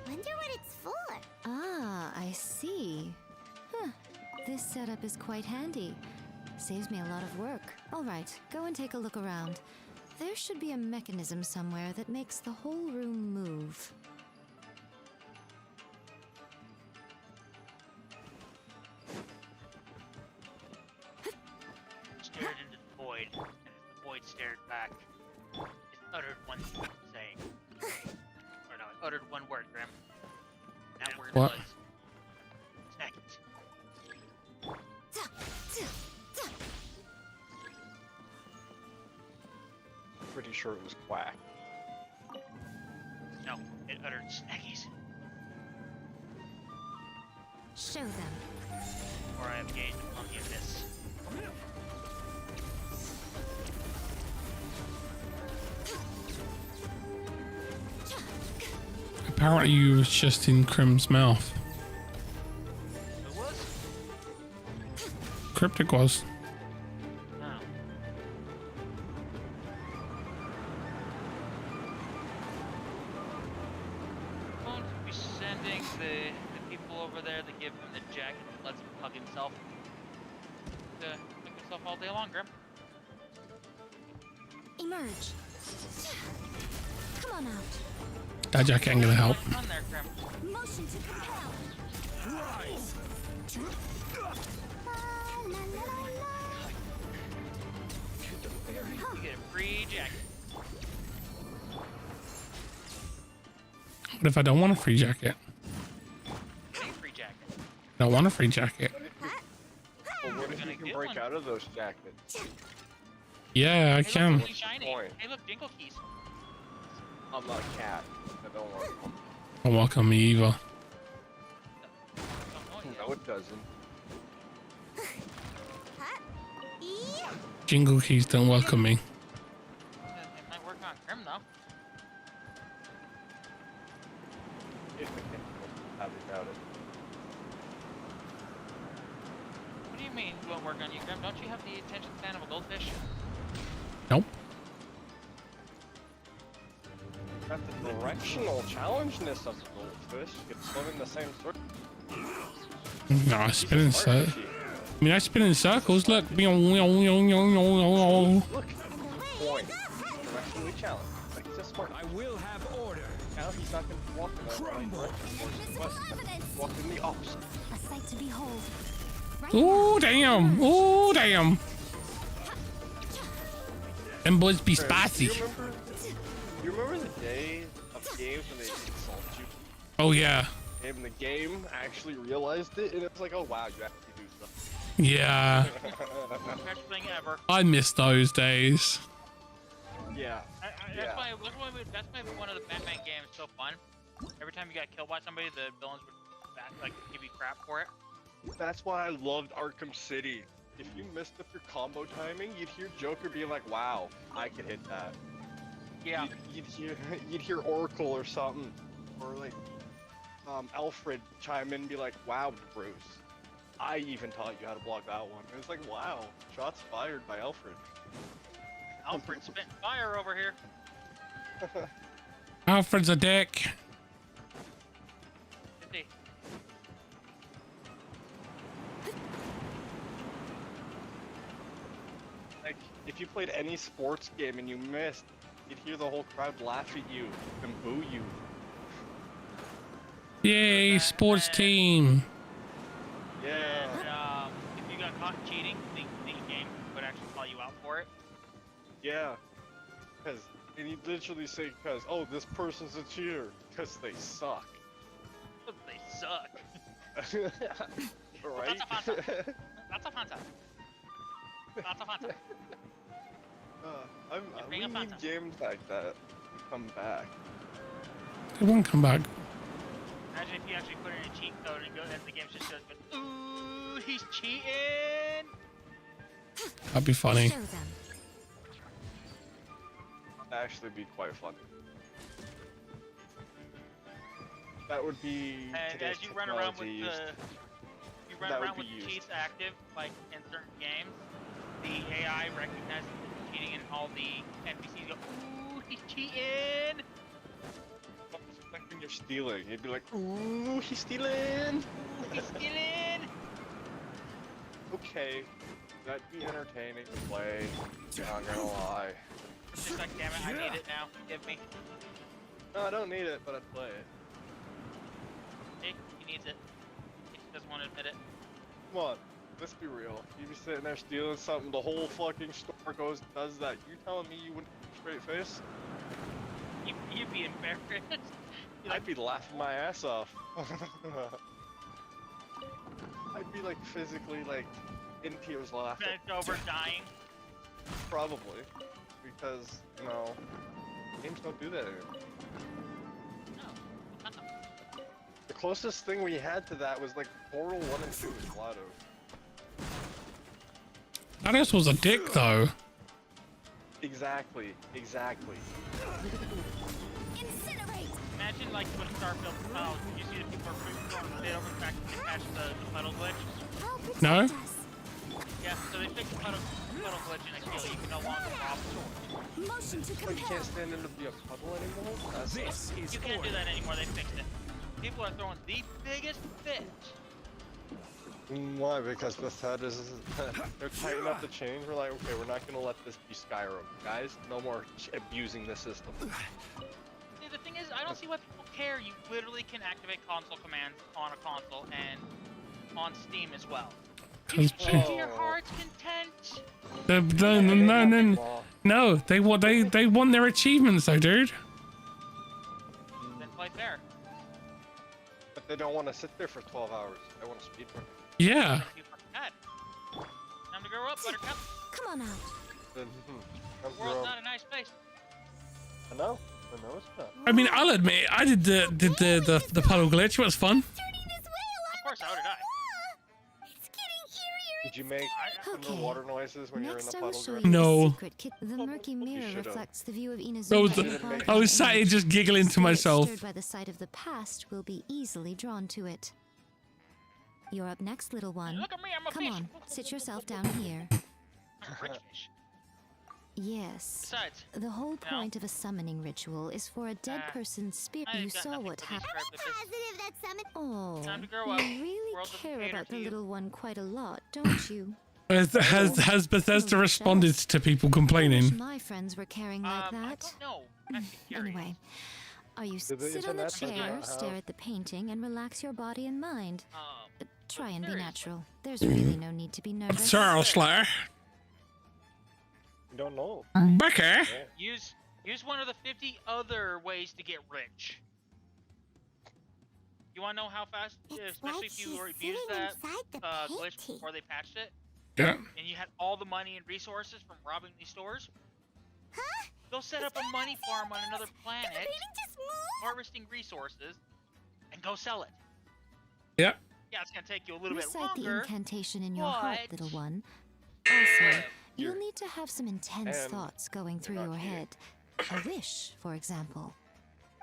Wonder what it's for. Ah, I see. Huh. This setup is quite handy. Saves me a lot of work. All right, go and take a look around. There should be a mechanism somewhere that makes the whole room move. Stared into the void, and as the void stared back, it uttered one saying. Or no, it uttered one word, Grim. That word What? was snackies. Pretty sure it was quack. No, it uttered snackies. Show them. Or I have gained upon the abyss. Apparently you was just in Crim's mouth. Who was? Cryptic was. No. I'm going to be sending the people over there that give him the jacket that lets him hug himself. To hug himself all day long, Grim. Emerge. Come on out. That jacket ain't gonna help. Run there, Grim. Motion to compel. Rise. You get a free jacket. What if I don't want a free jacket? Any free jacket. I don't want a free jacket. Well, what if you can break out of those jackets? Yeah, I can. Hey, shiny. Hey, look, Jingle keys. I'm not a cat. I don't want them. Don't welcome me either. No, it doesn't. Jingle keys don't welcome me. It might work on Grim, though. I doubt it. What do you mean it won't work on you, Grim? Don't you have the attention span of a goldfish? Nope. Got the directional challengeness of the goldfish. You can swim in the same circle. No, I spin in circles. I mean, I spin in circles. Look. Look. Point. Directionally challenged. Like, he's a smart. I will have order. Now he's not going to walk in the right direction. Walk in the opposite. A sight to behold. Ooh, damn. Ooh, damn. Them boys be spicy. You remember the day of games when they insult you? Oh, yeah. And the game actually realized it, and it's like, oh wow, you actually do stuff. Yeah. Best thing ever. I miss those days. Yeah. That's why one of the Batman games is so fun. Every time you got killed by somebody, the villains would like give you crap for it. That's why I loved Arkham City. If you messed up your combo timing, you'd hear Joker being like, wow, I can hit that. Yeah. You'd hear Oracle or something, or like Alfred chime in and be like, wow, Bruce, I even taught you how to block that one. And it's like, wow, shots fired by Alfred. Alfred spitting fire over here. Alfred's a dick. Indeed. Like, if you played any sports game and you missed, you'd hear the whole crowd laugh at you and boo you. Yay, sports team. Yeah. And, if you got caught cheating, the game would actually call you out for it. Yeah. And you literally say, oh, this person's a cheater, because they suck. They suck. Right? That's a fun time. That's a fun time. We need games like that to come back. It won't come back. Imagine if you actually put in a cheat code and the game just goes, ooh, he's cheating! That'd be funny. That'd actually be quite funny. That would be. And as you run around with the cheats active, like in certain games, the AI recognizes the cheating and all the NPCs go, ooh, he's cheating! Like when you're stealing, you'd be like, ooh, he's stealing! Ooh, he's stealing! Okay, that'd be entertaining to play, not gonna lie. It's just like, damn it, I need it now, give me. No, I don't need it, but I'd play it. See, he needs it. He just doesn't want to admit it. Come on, let's be real. You'd be sitting there stealing something, the whole fucking store does that. You telling me you wouldn't straight face? You'd be embarrassed. I'd be laughing my ass off. I'd be like physically like in tears laughing. Bent over dying. Probably. Because, you know, games don't do that anymore. No. The closest thing we had to that was like Portal 1 and 2 in Lotto. Thanos was a dick though. Exactly. Imagine like when Starfield came out, you see the people are throwing it over the fact that they patched the puddle glitch. No? Yeah, so they fixed the puddle glitch in a kill. You can no longer rob swords. But you can't stand in to be a puddle anymore? You can't do that anymore, they fixed it. People are throwing the biggest fit Why? Because Bethesda is they're tightening up the chains. We're like, okay, we're not gonna let this be Skyrim, guys. No more abusing the system. See, the thing is, I don't see why people care. You literally can activate console commands on a console and on Steam as well. You can to your heart's content. No, they want their achievements though, dude. Then play fair. But they don't want to sit there for 12 hours. They want to speedrun. Yeah. Time to grow up, Buttercup. Come on out. The world's not a nice place. I know it's not. I mean, I'll admit, I did the puddle glitch. It was fun. Of course, how did I? Did you make underwater noises when you're in the puddle? No. The murky mirror reflects the view of Inazuma. I was sat here just giggling to myself. Stirred by the sight of the past will be easily drawn to it. You're up next, little one. Look at me, I'm a Come fish. on, sit yourself down here. I'm a rich fish. Yes. Besides, the whole point of a summoning ritual is for a dead person's spirit. You saw what happened. Oh, Time to grow up. you really World's a care cater about to the you. little one quite a lot, don't you? Has Bethesda responded to people complaining? My friends were caring like that. No. Anyway, are you sit on the chair, stare at the painting, and relax your body and mind? Try and be natural. There's really no need to be nervous. Sorry, Slayer. You don't know. Becker. Use one of the 50 other ways to get rich. You want to know how fast, especially if you abused that glitch before they patched it? Yeah. And you had all the money and resources from robbing these stores? Huh? Go set up a money farm on another planet, harvesting resources, and go sell it. Yeah. Yeah, it's gonna take you a little bit Recite the longer. incantation in your heart, little one. Also, you'll need to have some intense thoughts going through your head. A wish, for example.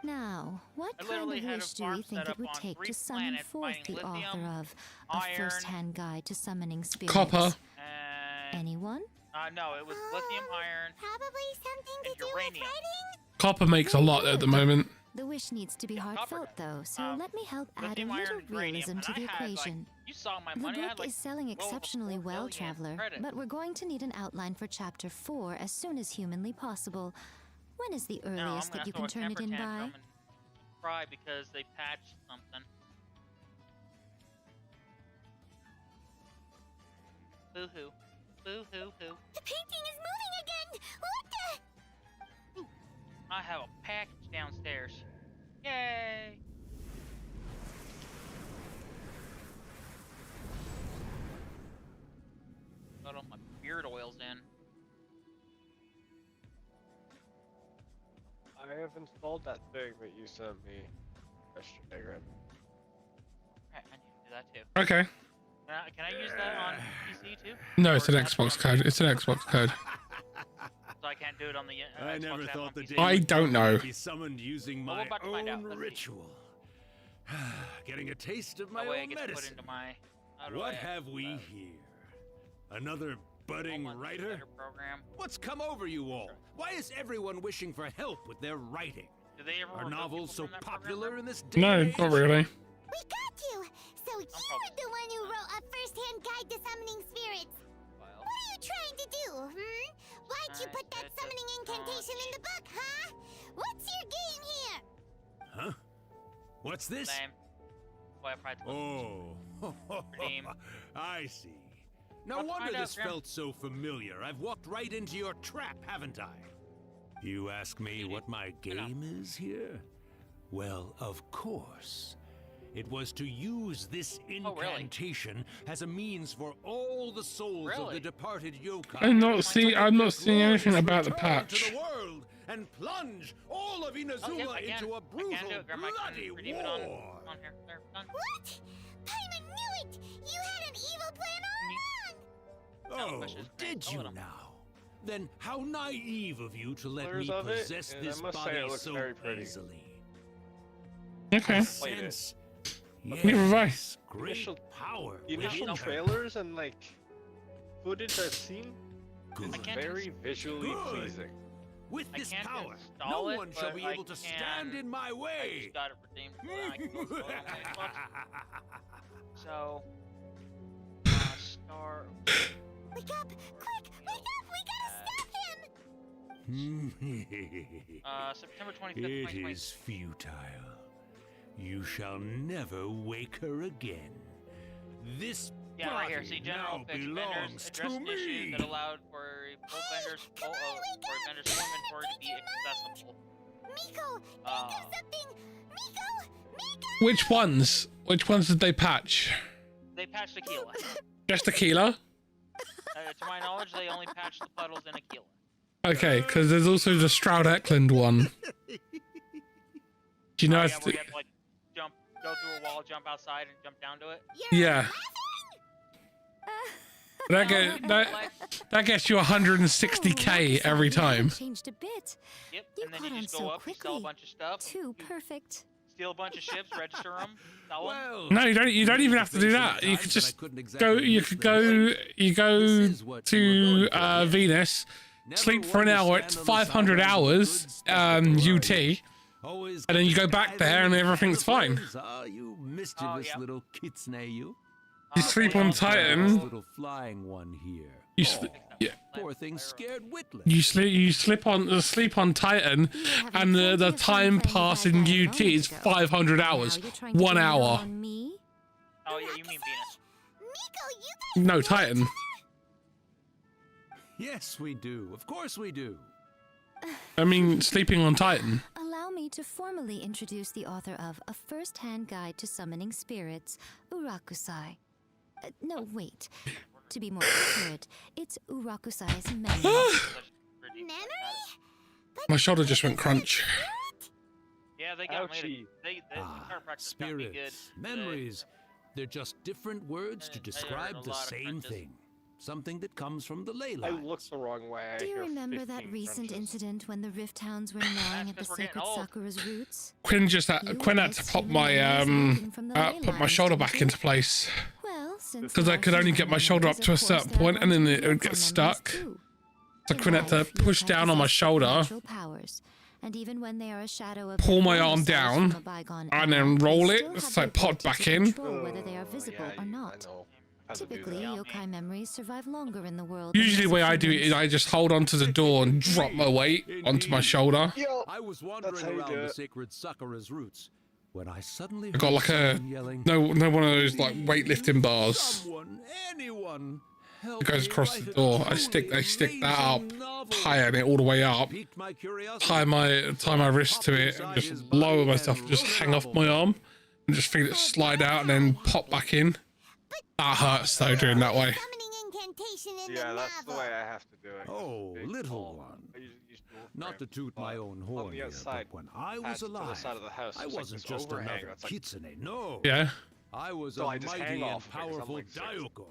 Now, what kind of wish do you think it would take to summon forth the author of A First-Hand Guide to Summoning Spirits? Copper. Anyone? No, it was lithium, iron, Probably something and to do uranium. with fighting? Copper makes a lot at the moment. The wish needs to be heartfelt, though, so let me help add a lithium, little iron, uranium, realism to and the I had, equation. you saw my The money. I book had, like, is selling exceptionally well, 4 billion Traveler, credits. but we're going to need an outline for Chapter 4 as soon as humanly possible. When is the earliest that you can turn it in by? Cry because they patched something. Boo hoo. Boo hoo hoo. The painting is moving again! What the? I have a package downstairs. Yay! Got all my beard oils in. I have installed that thing that you sent me yesterday, Grim. Alright, I need to do that too. Okay. Can I use that on PC too? No, it's an Xbox code. It's an Xbox code. So I can't do it on the I Xbox never app thought on the PC? day I don't know. would be summoned using Well, my we're about to find out. own Let's see. ritual. Getting a taste of my That way I own get to put medicine. into my. How do What I have we here? Another budding writer? Better program. What's come over you all? Why is everyone wishing for help with their writing? Do they ever Are remove novels so people from that popular program? in this day? No, and age? not really. We got you! So you were the one who wrote A First-Hand Guide to Summoning Spirits. What are you trying to do, Why'd you put that summoning incantation in the book, huh? What's your game here? Huh? What's this? Lame. Boy, I probably Oh, Redeem. I see. No Let's wonder find out, this Grim. felt so familiar. I've walked right into your trap, haven't I? You ask me what my game is here? Well, of course. It was to use this incantation as a means for all the souls of the departed yokai. I'm not seeing anything about the patch. To the world and plunge all of Inazuma into a brutal, bloody war. On here. There, done. What? Paimon knew it! You had an evil plan all along! Oh, did you now? Then how naive of you to let me Pictures of it, possess and this I must say body it looks so very pretty. easily. Okay. Sense, Let me revise. great power. The initial within her. trailers and footage I've seen is Good. very visually Good. pleasing. With I this can't power, install no it, one shall but be I able to can- stand in my I way. just got it redeemed. So I can go install it on my Xbox. So, September 25th, It 2020. is futile. You shall never wake her again. This Yeah, right here. body See, general now fix vendors belongs address to an issue me. that allowed for full vendors for vendors inventory to be accessible. Miko, Which ones? Which ones did they patch? They patched Aquila. Just Aquila? To my knowledge, they only patched the puddles in Aquila. Okay, because there's also the Stroud Eklund one. Do you know? Yeah, if where you have to, like, go through a wall, jump outside, and jump down to it. yeah. That gets you 160k every time. Changed a bit. Yep, You and then caught you on just go so up, you sell a quickly. bunch of stuff. Too perfect. Steal a bunch of ships, register them, sell them. No, you don't even have to do that. You could just go. You could go. You go to Venus, sleep for an hour. It's 500 hours UT, and then you go back there, and everything's fine. You mischievous little kitsune, you. You sleep on Titan. Little flying one here. Yeah. Poor thing scared witless. You sleep on Titan, and the time pass in UT is 500 hours. 1 hour. Oh yeah, you mean Venus. No, Titan. Yes, we do. Of course we do. I mean, sleeping on Titan. Allow me to formally introduce the author of A First-Hand Guide to Summoning Spirits, Urakusai. No, wait. To be more accurate, it's Urakusai's memory. My shoulder just went crunch. Yeah, they got me. The chiropractors got me good. Spirits, memories, they're just different words to describe the same thing. Something that comes from the ley I lines. look the wrong way. I Do you hear remember that 15 recent Frenches. incident when the Rift Hounds were gnawing at the sacred Sakura's roots? Quinn had to pop my shoulder back into place Well, since because I could only get my shoulder up to a certain point, and then it would get stuck. So Quinn had to push down on my shoulder, powers, and even when they are a shadow of pull my their arm former selves from down, a bygone and era, then they roll still it have so the I pop ability back to in. control whether they are visible or not. Typically, yokai memories survive longer in the world. Usually the way I do it is I just hold onto the door and drop my weight onto my shoulder. I was wandering around the sacred Sakura's roots when I suddenly I got like a no one of those like weightlifting bars. Someone, anyone, It goes across the door. I stick that up, tie it all the way up, tie my wrist to it, and just lower myself, just hang off my arm, and just feel it slide out and then pop back in. That hurts though, doing that way. Yeah, that's the way I have to do it. Oh, little one. Not to toot my own horn here, but when I was alive, I wasn't just another kitsune, no. Yeah. I was So a I just mighty hang and off of it 'cause I'm powerful like six. Daiyoko.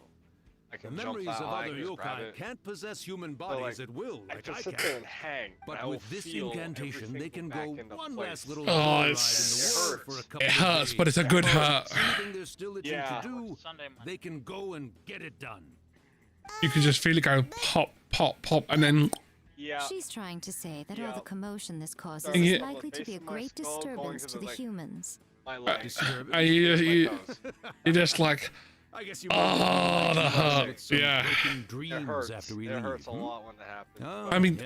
I The can jump memories that of high, other just grab yokai it. can't possess human So, bodies like, at will I like just I sit can. there and hang. But and I will with this feel incantation, everything they can go back go into one place. last little Oh, ride in it's- the world for a couple It of hurts, days. but it's a good hurt. Something they're still itching Yeah. to do, they can go and get it done. You can just feel it go pop, pop, pop, and then Yeah. She's trying to say that all the commotion this causes Starts is Yeah. from the likely to base be a of my great skull, going disturbance to to the like, humans. my legs. you're just like, I guess you oh, that hurt. Yeah. It hurts. It hurts a lot when it happens. I mean,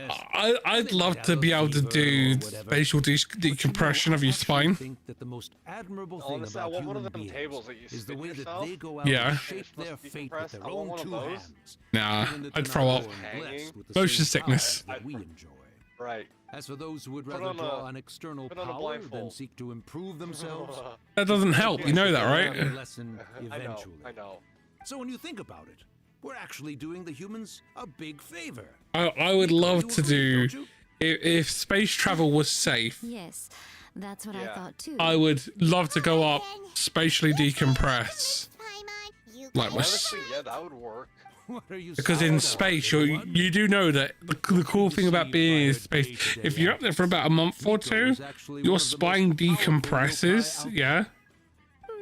I'd love to be able to do spatial decompression of your spine. Think that the most admirable thing Honestly, I about want one human of them beings tables that you is the spin way that yourself. they go out Yeah. and shape their fate with their I want own one of two those. hands. Nah, Even that I'd they're throw not up. born blessed with the Motion same sickness. powers that we enjoy. Right. As for those who would Put rather on draw a- on external put on a power than blindfold. seek to improve themselves, That doesn't help. You know that, learn a right? lesson I know. eventually. I know. So when you think about it, we're actually doing the humans a big favor. I would love to do if space travel was safe. Yes, that's what I thought too. I would love to go up, spatially decompress. Like my, Honestly, yeah, that would work. What are you because in space, you do know that the cool thing about being in space, if you're up there for about a month or two, your spine decompresses, yeah,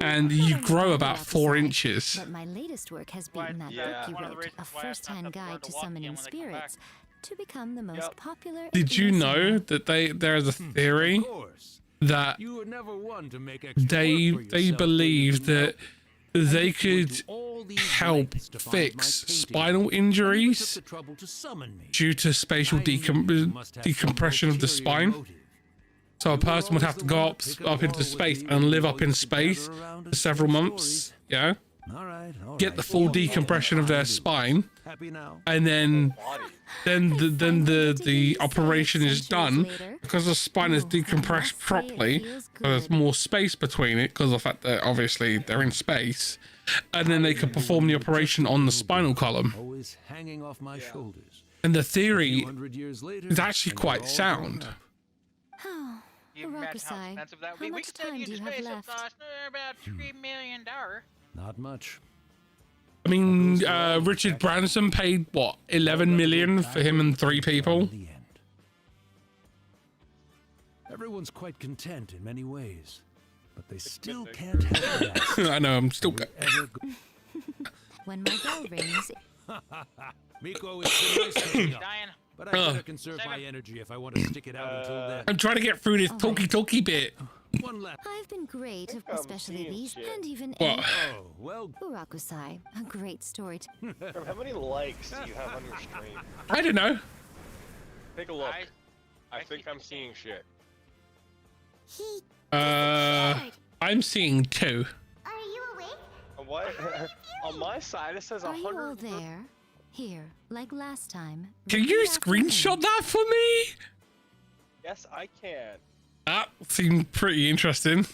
and you grow about 4 inches. But my latest work has beaten that book you wrote, A First-Hand Guide to Summoning Spirits, to become the most popular. Did you know that there's a theory that You were never one to make extra work for they yourself, believe were you? that they could help fix spinal injuries due to spatial decompression of the spine. So a person would have to go up into space and live up in space for several months, yeah? Get the full decompression of their spine, and then the operation is done because the spine is decompressed properly. There's more space between it because of the fact that obviously they're in space, and then they can perform the operation on the spinal column. And the theory is actually quite sound. You imagine how expensive that would be? We could send you to space. It cost about $3 million. Not much. I mean, Richard Branson paid what, 11 million for him and 3 people. Everyone's quite content in many ways, but they still can't have that. I know, I'm still. When my bell rings. Miko is nice dying. But I better conserve my energy if I want to stick it out until then. I'm trying to get through this talky bit. One left. I've been great, especially these, and even what? Well, Urakusai, a great story. How many likes do you have on your stream? I don't know. Take a look. I think I'm seeing shit. I'm seeing 2. Are you awake? What? On my side it says 100. Are you all there? Here, like last time. Can you screenshot that for me? Yes, I can. That seemed pretty interesting.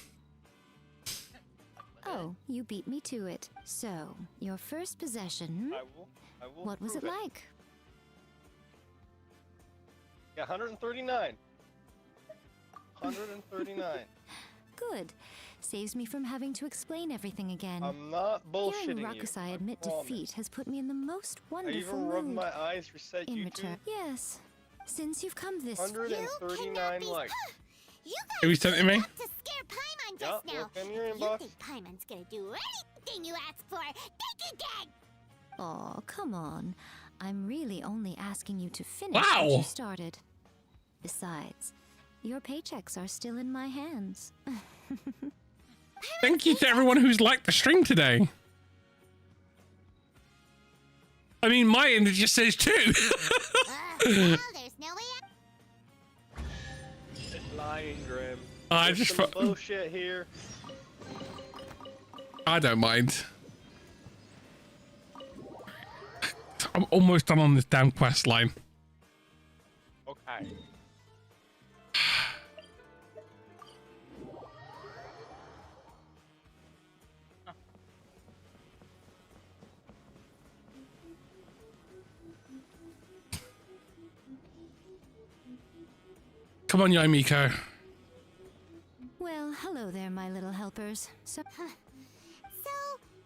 Oh, you beat me to it. So, your first possession. I will what was it like? Yeah, 139. 139. Good. Saves me from having to explain everything again. I'm not bullshitting Hearing Rakusai admit defeat has put me in the most wonderful I even mood. rubbed my eyes, reset in YouTube. return. Yes. Since you've come this 139 likes. Have you sent it me? To scare Paimon just now. Look in your You inbox. think Paimon's gonna do anything you ask for? Think again! Aw, come on. I'm really only asking you to finish Wow. what you started. Besides, your paychecks are still in my hands. Thank you to everyone who's liked the stream today. I mean, my end just says 2. Well, there's no way Lying, Grim. I There's just some bullshit here. I don't mind. I'm almost done on this damn quest line. Okay. Come on, Yomiko. Well, hello there, my little helpers. So,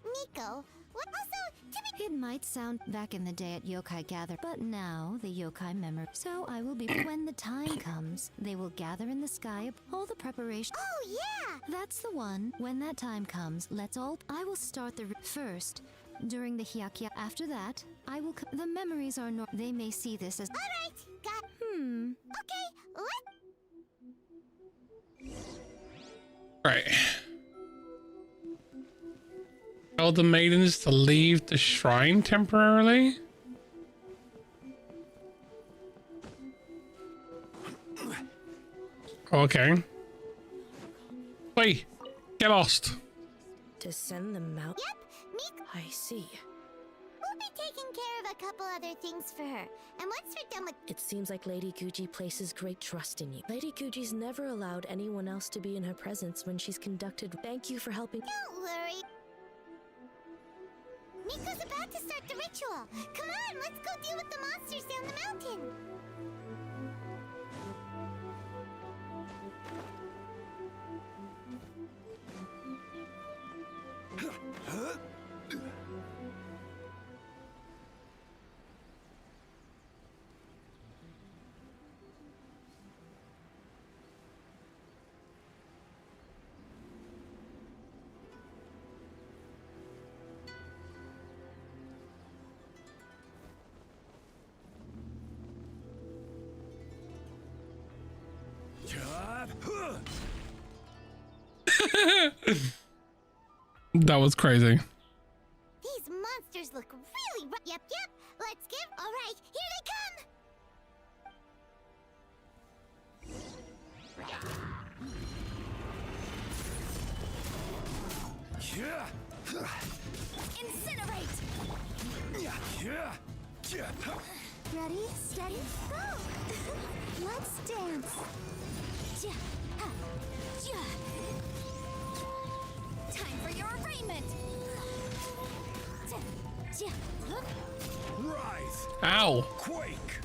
Nico, what also, it might sound back in the day at Yokai Gather, but now the Yokai memory. So I will be when the time comes, they will gather in the sky all the preparation. Oh yeah! That's the one. When that time comes, I will start the first. During the Hyakia, after that, I will the memories are they may see this as Alright, got Okay, Right. Tell the maidens to leave the shrine temporarily. Okay. Wait, get lost. To send them out? Yep, I see. we'll be taking care of a couple other things for her. And once we're done with It seems like Lady Guji places great trust in you. Lady Guji's never allowed anyone else to be in her presence when she's conducted. Thank you for helping. Don't worry. Nico's about to start the ritual. Come on, let's go deal with the monsters down the mountain. That was crazy. These Monsters look really Yep. Let's give. All right, here they come. Incinerate. Ready, steady, go. Let's dance. Time for your arraignment. Rise. Ow. Quake.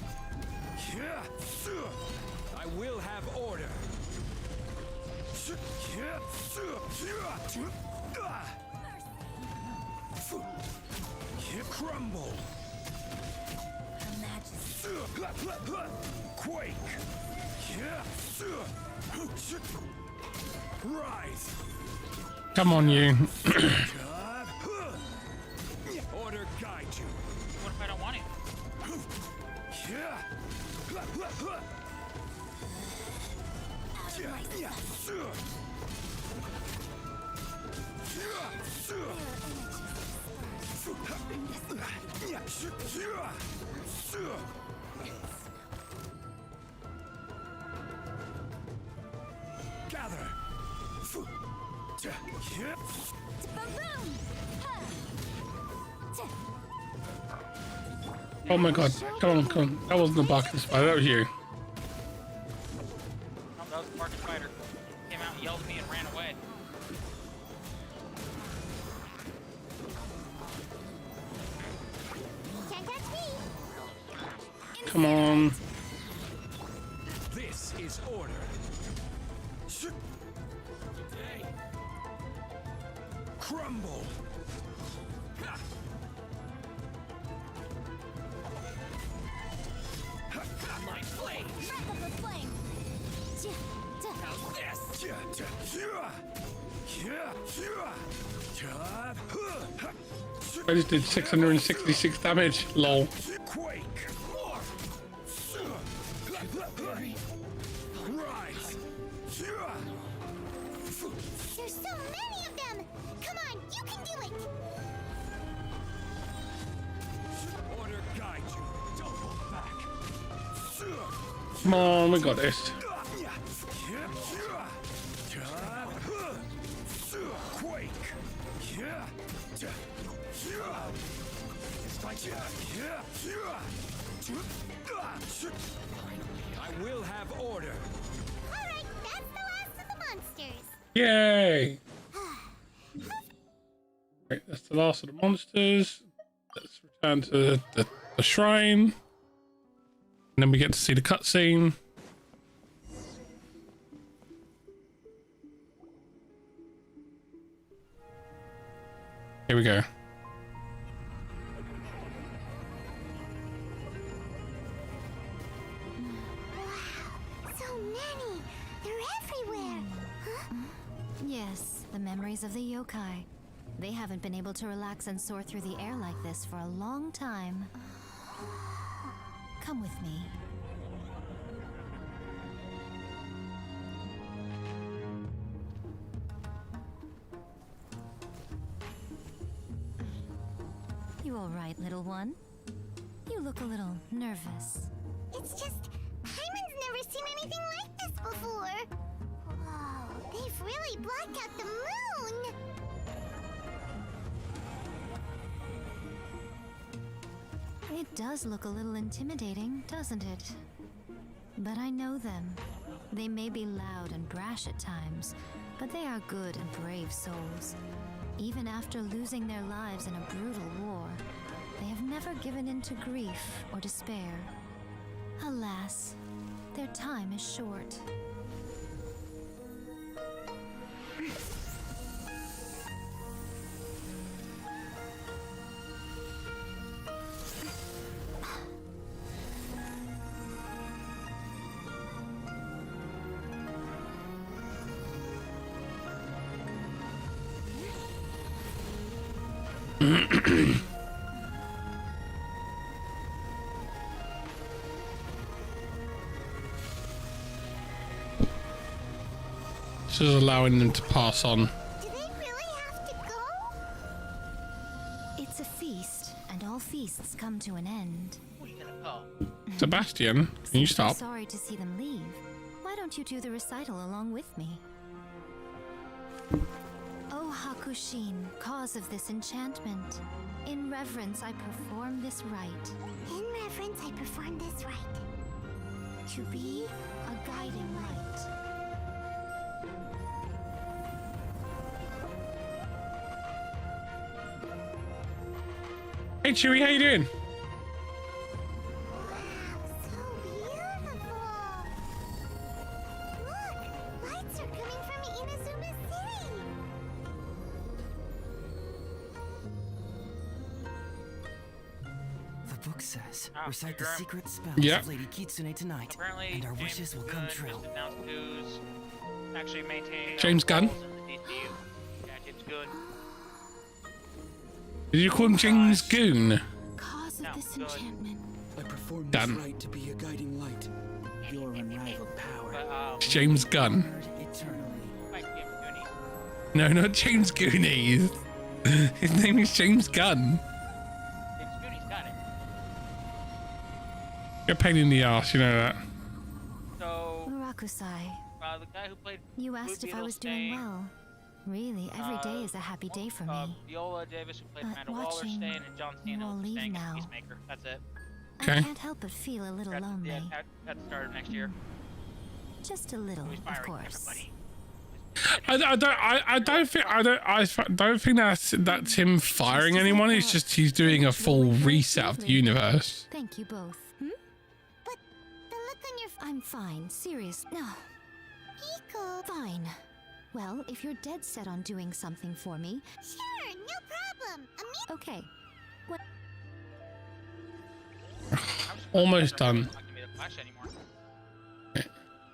I will have order. Crumble. Quake. Rise. Come on, you. Order guide you. What if I don't want it? Gather. Oh my god. Come on, come on. That wasn't the barking spider, that was you. Oh, that was the barking spider. Came out, yelled at me, and ran away. Can't catch me. Come on. This is order. Crumble. My flame. Wrath of the flame. I just did 666 damage. Lol. Quake. Rise. There's so many of them. Come on, you can do it. Order guide you. Don't hold back. Come on, we got this. Quake. I will have order. All right, that's the last of the monsters. Yay! Right, that's the last of the monsters. Let's return to the shrine. And then we get to see the cutscene. Here we go. So many. They're everywhere. Huh? Yes, the memories of the yokai. They haven't been able to relax and soar through the air like this for a long time. Come with me. You all right, little one? You look a little nervous. It's just, Hyman's never seen anything like this before. Whoa, they've really blacked out the moon. It does look a little intimidating, doesn't it? But I know them. They may be loud and brash at times, but they are good and brave souls. Even after losing their lives in a brutal war, they have never given in to grief or despair. Alas, their time is short. This is allowing them to pass on. Do they really have to go? It's a feast, and all feasts come to an end. Who are you gonna call? Sebastian, can you stop? I'm sorry to see them leave. Why don't you do the recital along with me? O Hakushin, cause of this enchantment, in reverence I perform this rite. In reverence, I perform this rite. To be a guiding light. Hey Chewie, how you doing? Lights are coming from Inazuma City. The book says, recite the secret spells Yeah. of Lady Kitsune tonight, Apparently, and our James wishes will come Gunn true. just announced who's actually maintaining James Gunn? roles in the DCU. Yeah, James Gunn. Did you call him James Goon? Cause of this enchantment. I perform this Done. rite to be a guiding light. Your unrivaled power. It's James Gunn. Eternally. No, not James Goonies. His name is James Gunn. James Gooney's got it. You're a pain in the ass, you know that. So, Murakusai, the guy who played you asked Blue if I Beetle was doing Stain, well. Really, every day is a happy day for me. Viola Davis, who played But Amanda Waller watching Stain, and John you Cena all who's leave staying as now. Peacemaker. That's it. Okay. I can't help but feel a little lonely. Yeah, at the start of next year. Just a little, of course. I don't think that's him firing anyone. It's just he's doing a full reset of the universe. Thank you both. But the look on your I'm fine, serious. No. Pico. Fine. Well, if you're dead set on doing something for me. Sure, no problem. Okay. What? Almost done. Not gonna be the Flash anymore.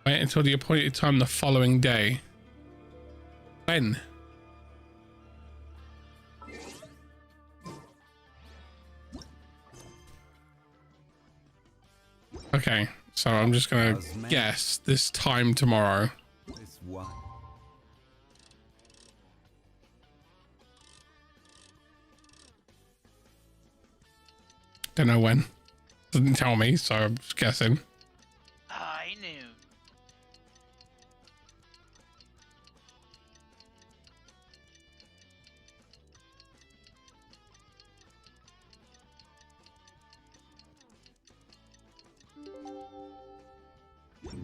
Wait until the appointed time the following day. When? Okay, so I'm just gonna guess this time tomorrow. This one. Don't know when. Doesn't tell me, so I'm just guessing. I knew.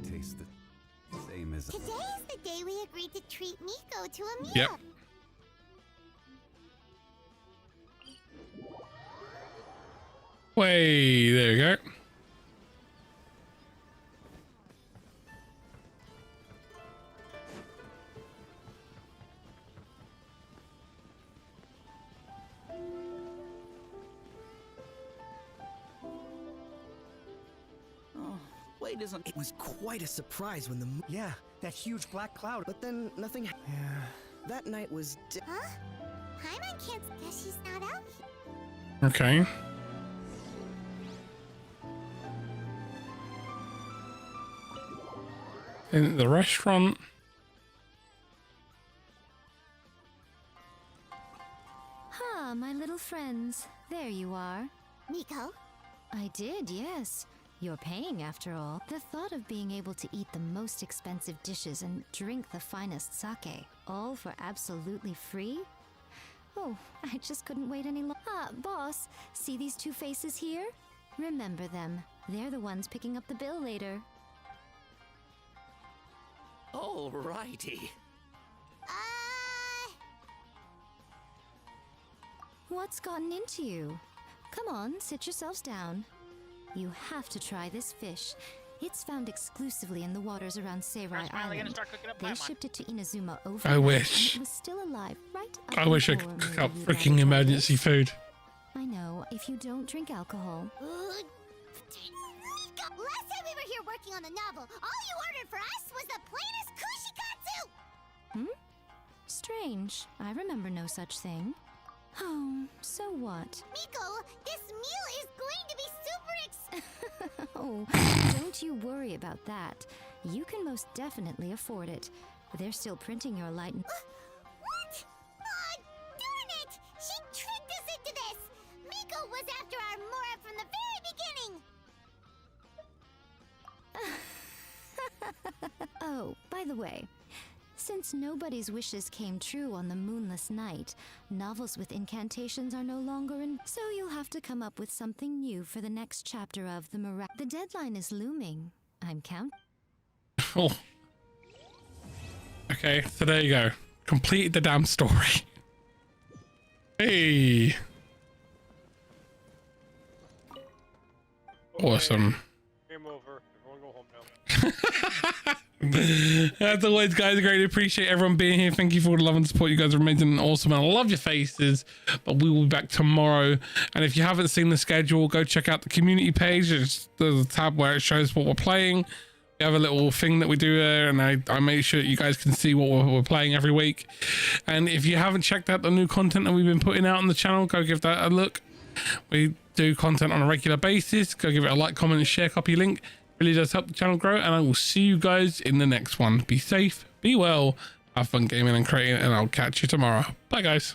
Taste the same as. Today is the day we agreed to treat Miko to a meal. Yep. Way, there you go. Oh, wait, isn't It was quite a surprise when the Yeah, that huge black cloud. But then nothing. Yeah. That night was. Huh? Paimon can't guess she's not out here. Okay. In the restaurant. Ah, my little friends. There you are. Miko? I did, yes. You're paying after all. The thought of being able to eat the most expensive dishes and drink the finest sake, all for absolutely free? Oh, I just couldn't wait any longer. Ah, boss, see these two faces here? Remember them. They're the ones picking up the bill later. Alrighty. What's gotten into you? Come on, sit yourselves down. You have to try this fish. It's found exclusively in the waters around Seirai Island. They shipped it to Inazuma overnight, I wish. and it was still alive right up I wish I before could cook up Murray freaking emergency food. I know, if you don't drink alcohol. Last time we were here working on the novel, all you ordered for us was the plainest kushikatsu! Strange. I remember no such thing. Oh, so what? Miko, this meal is going to be super Oh, don't you worry about that. You can most definitely afford it. They're still printing your light. What? Aw, darn it! She tricked us into this! By the way, since nobody's wishes came true on the moonless night, novels with incantations are no longer in. So you'll have to come up with something new for the next chapter of the The deadline is looming. I'm counting. Oh. Okay, so there you go. Completed the damn story. Hey. Awesome. Game over. Everyone go home now. As always, guys, I greatly appreciate everyone being here. Thank you for all the love and support. You guys are amazing and awesome, and I love your faces. But we will be back tomorrow. And if you haven't seen the schedule, go check out the community page. There's a tab where it shows what we're playing. We have a little thing that we do there, and I make sure you guys can see what we're playing every week. And if you haven't checked out the new content that we've been putting out on the channel, go give that a look. We do content on a regular basis. Go give it a like, comment, and share. Copy link. Really does help the channel grow, and I will see you guys in the next one. Be safe, be well, have fun gaming and creating, and I'll catch you tomorrow. Bye, guys.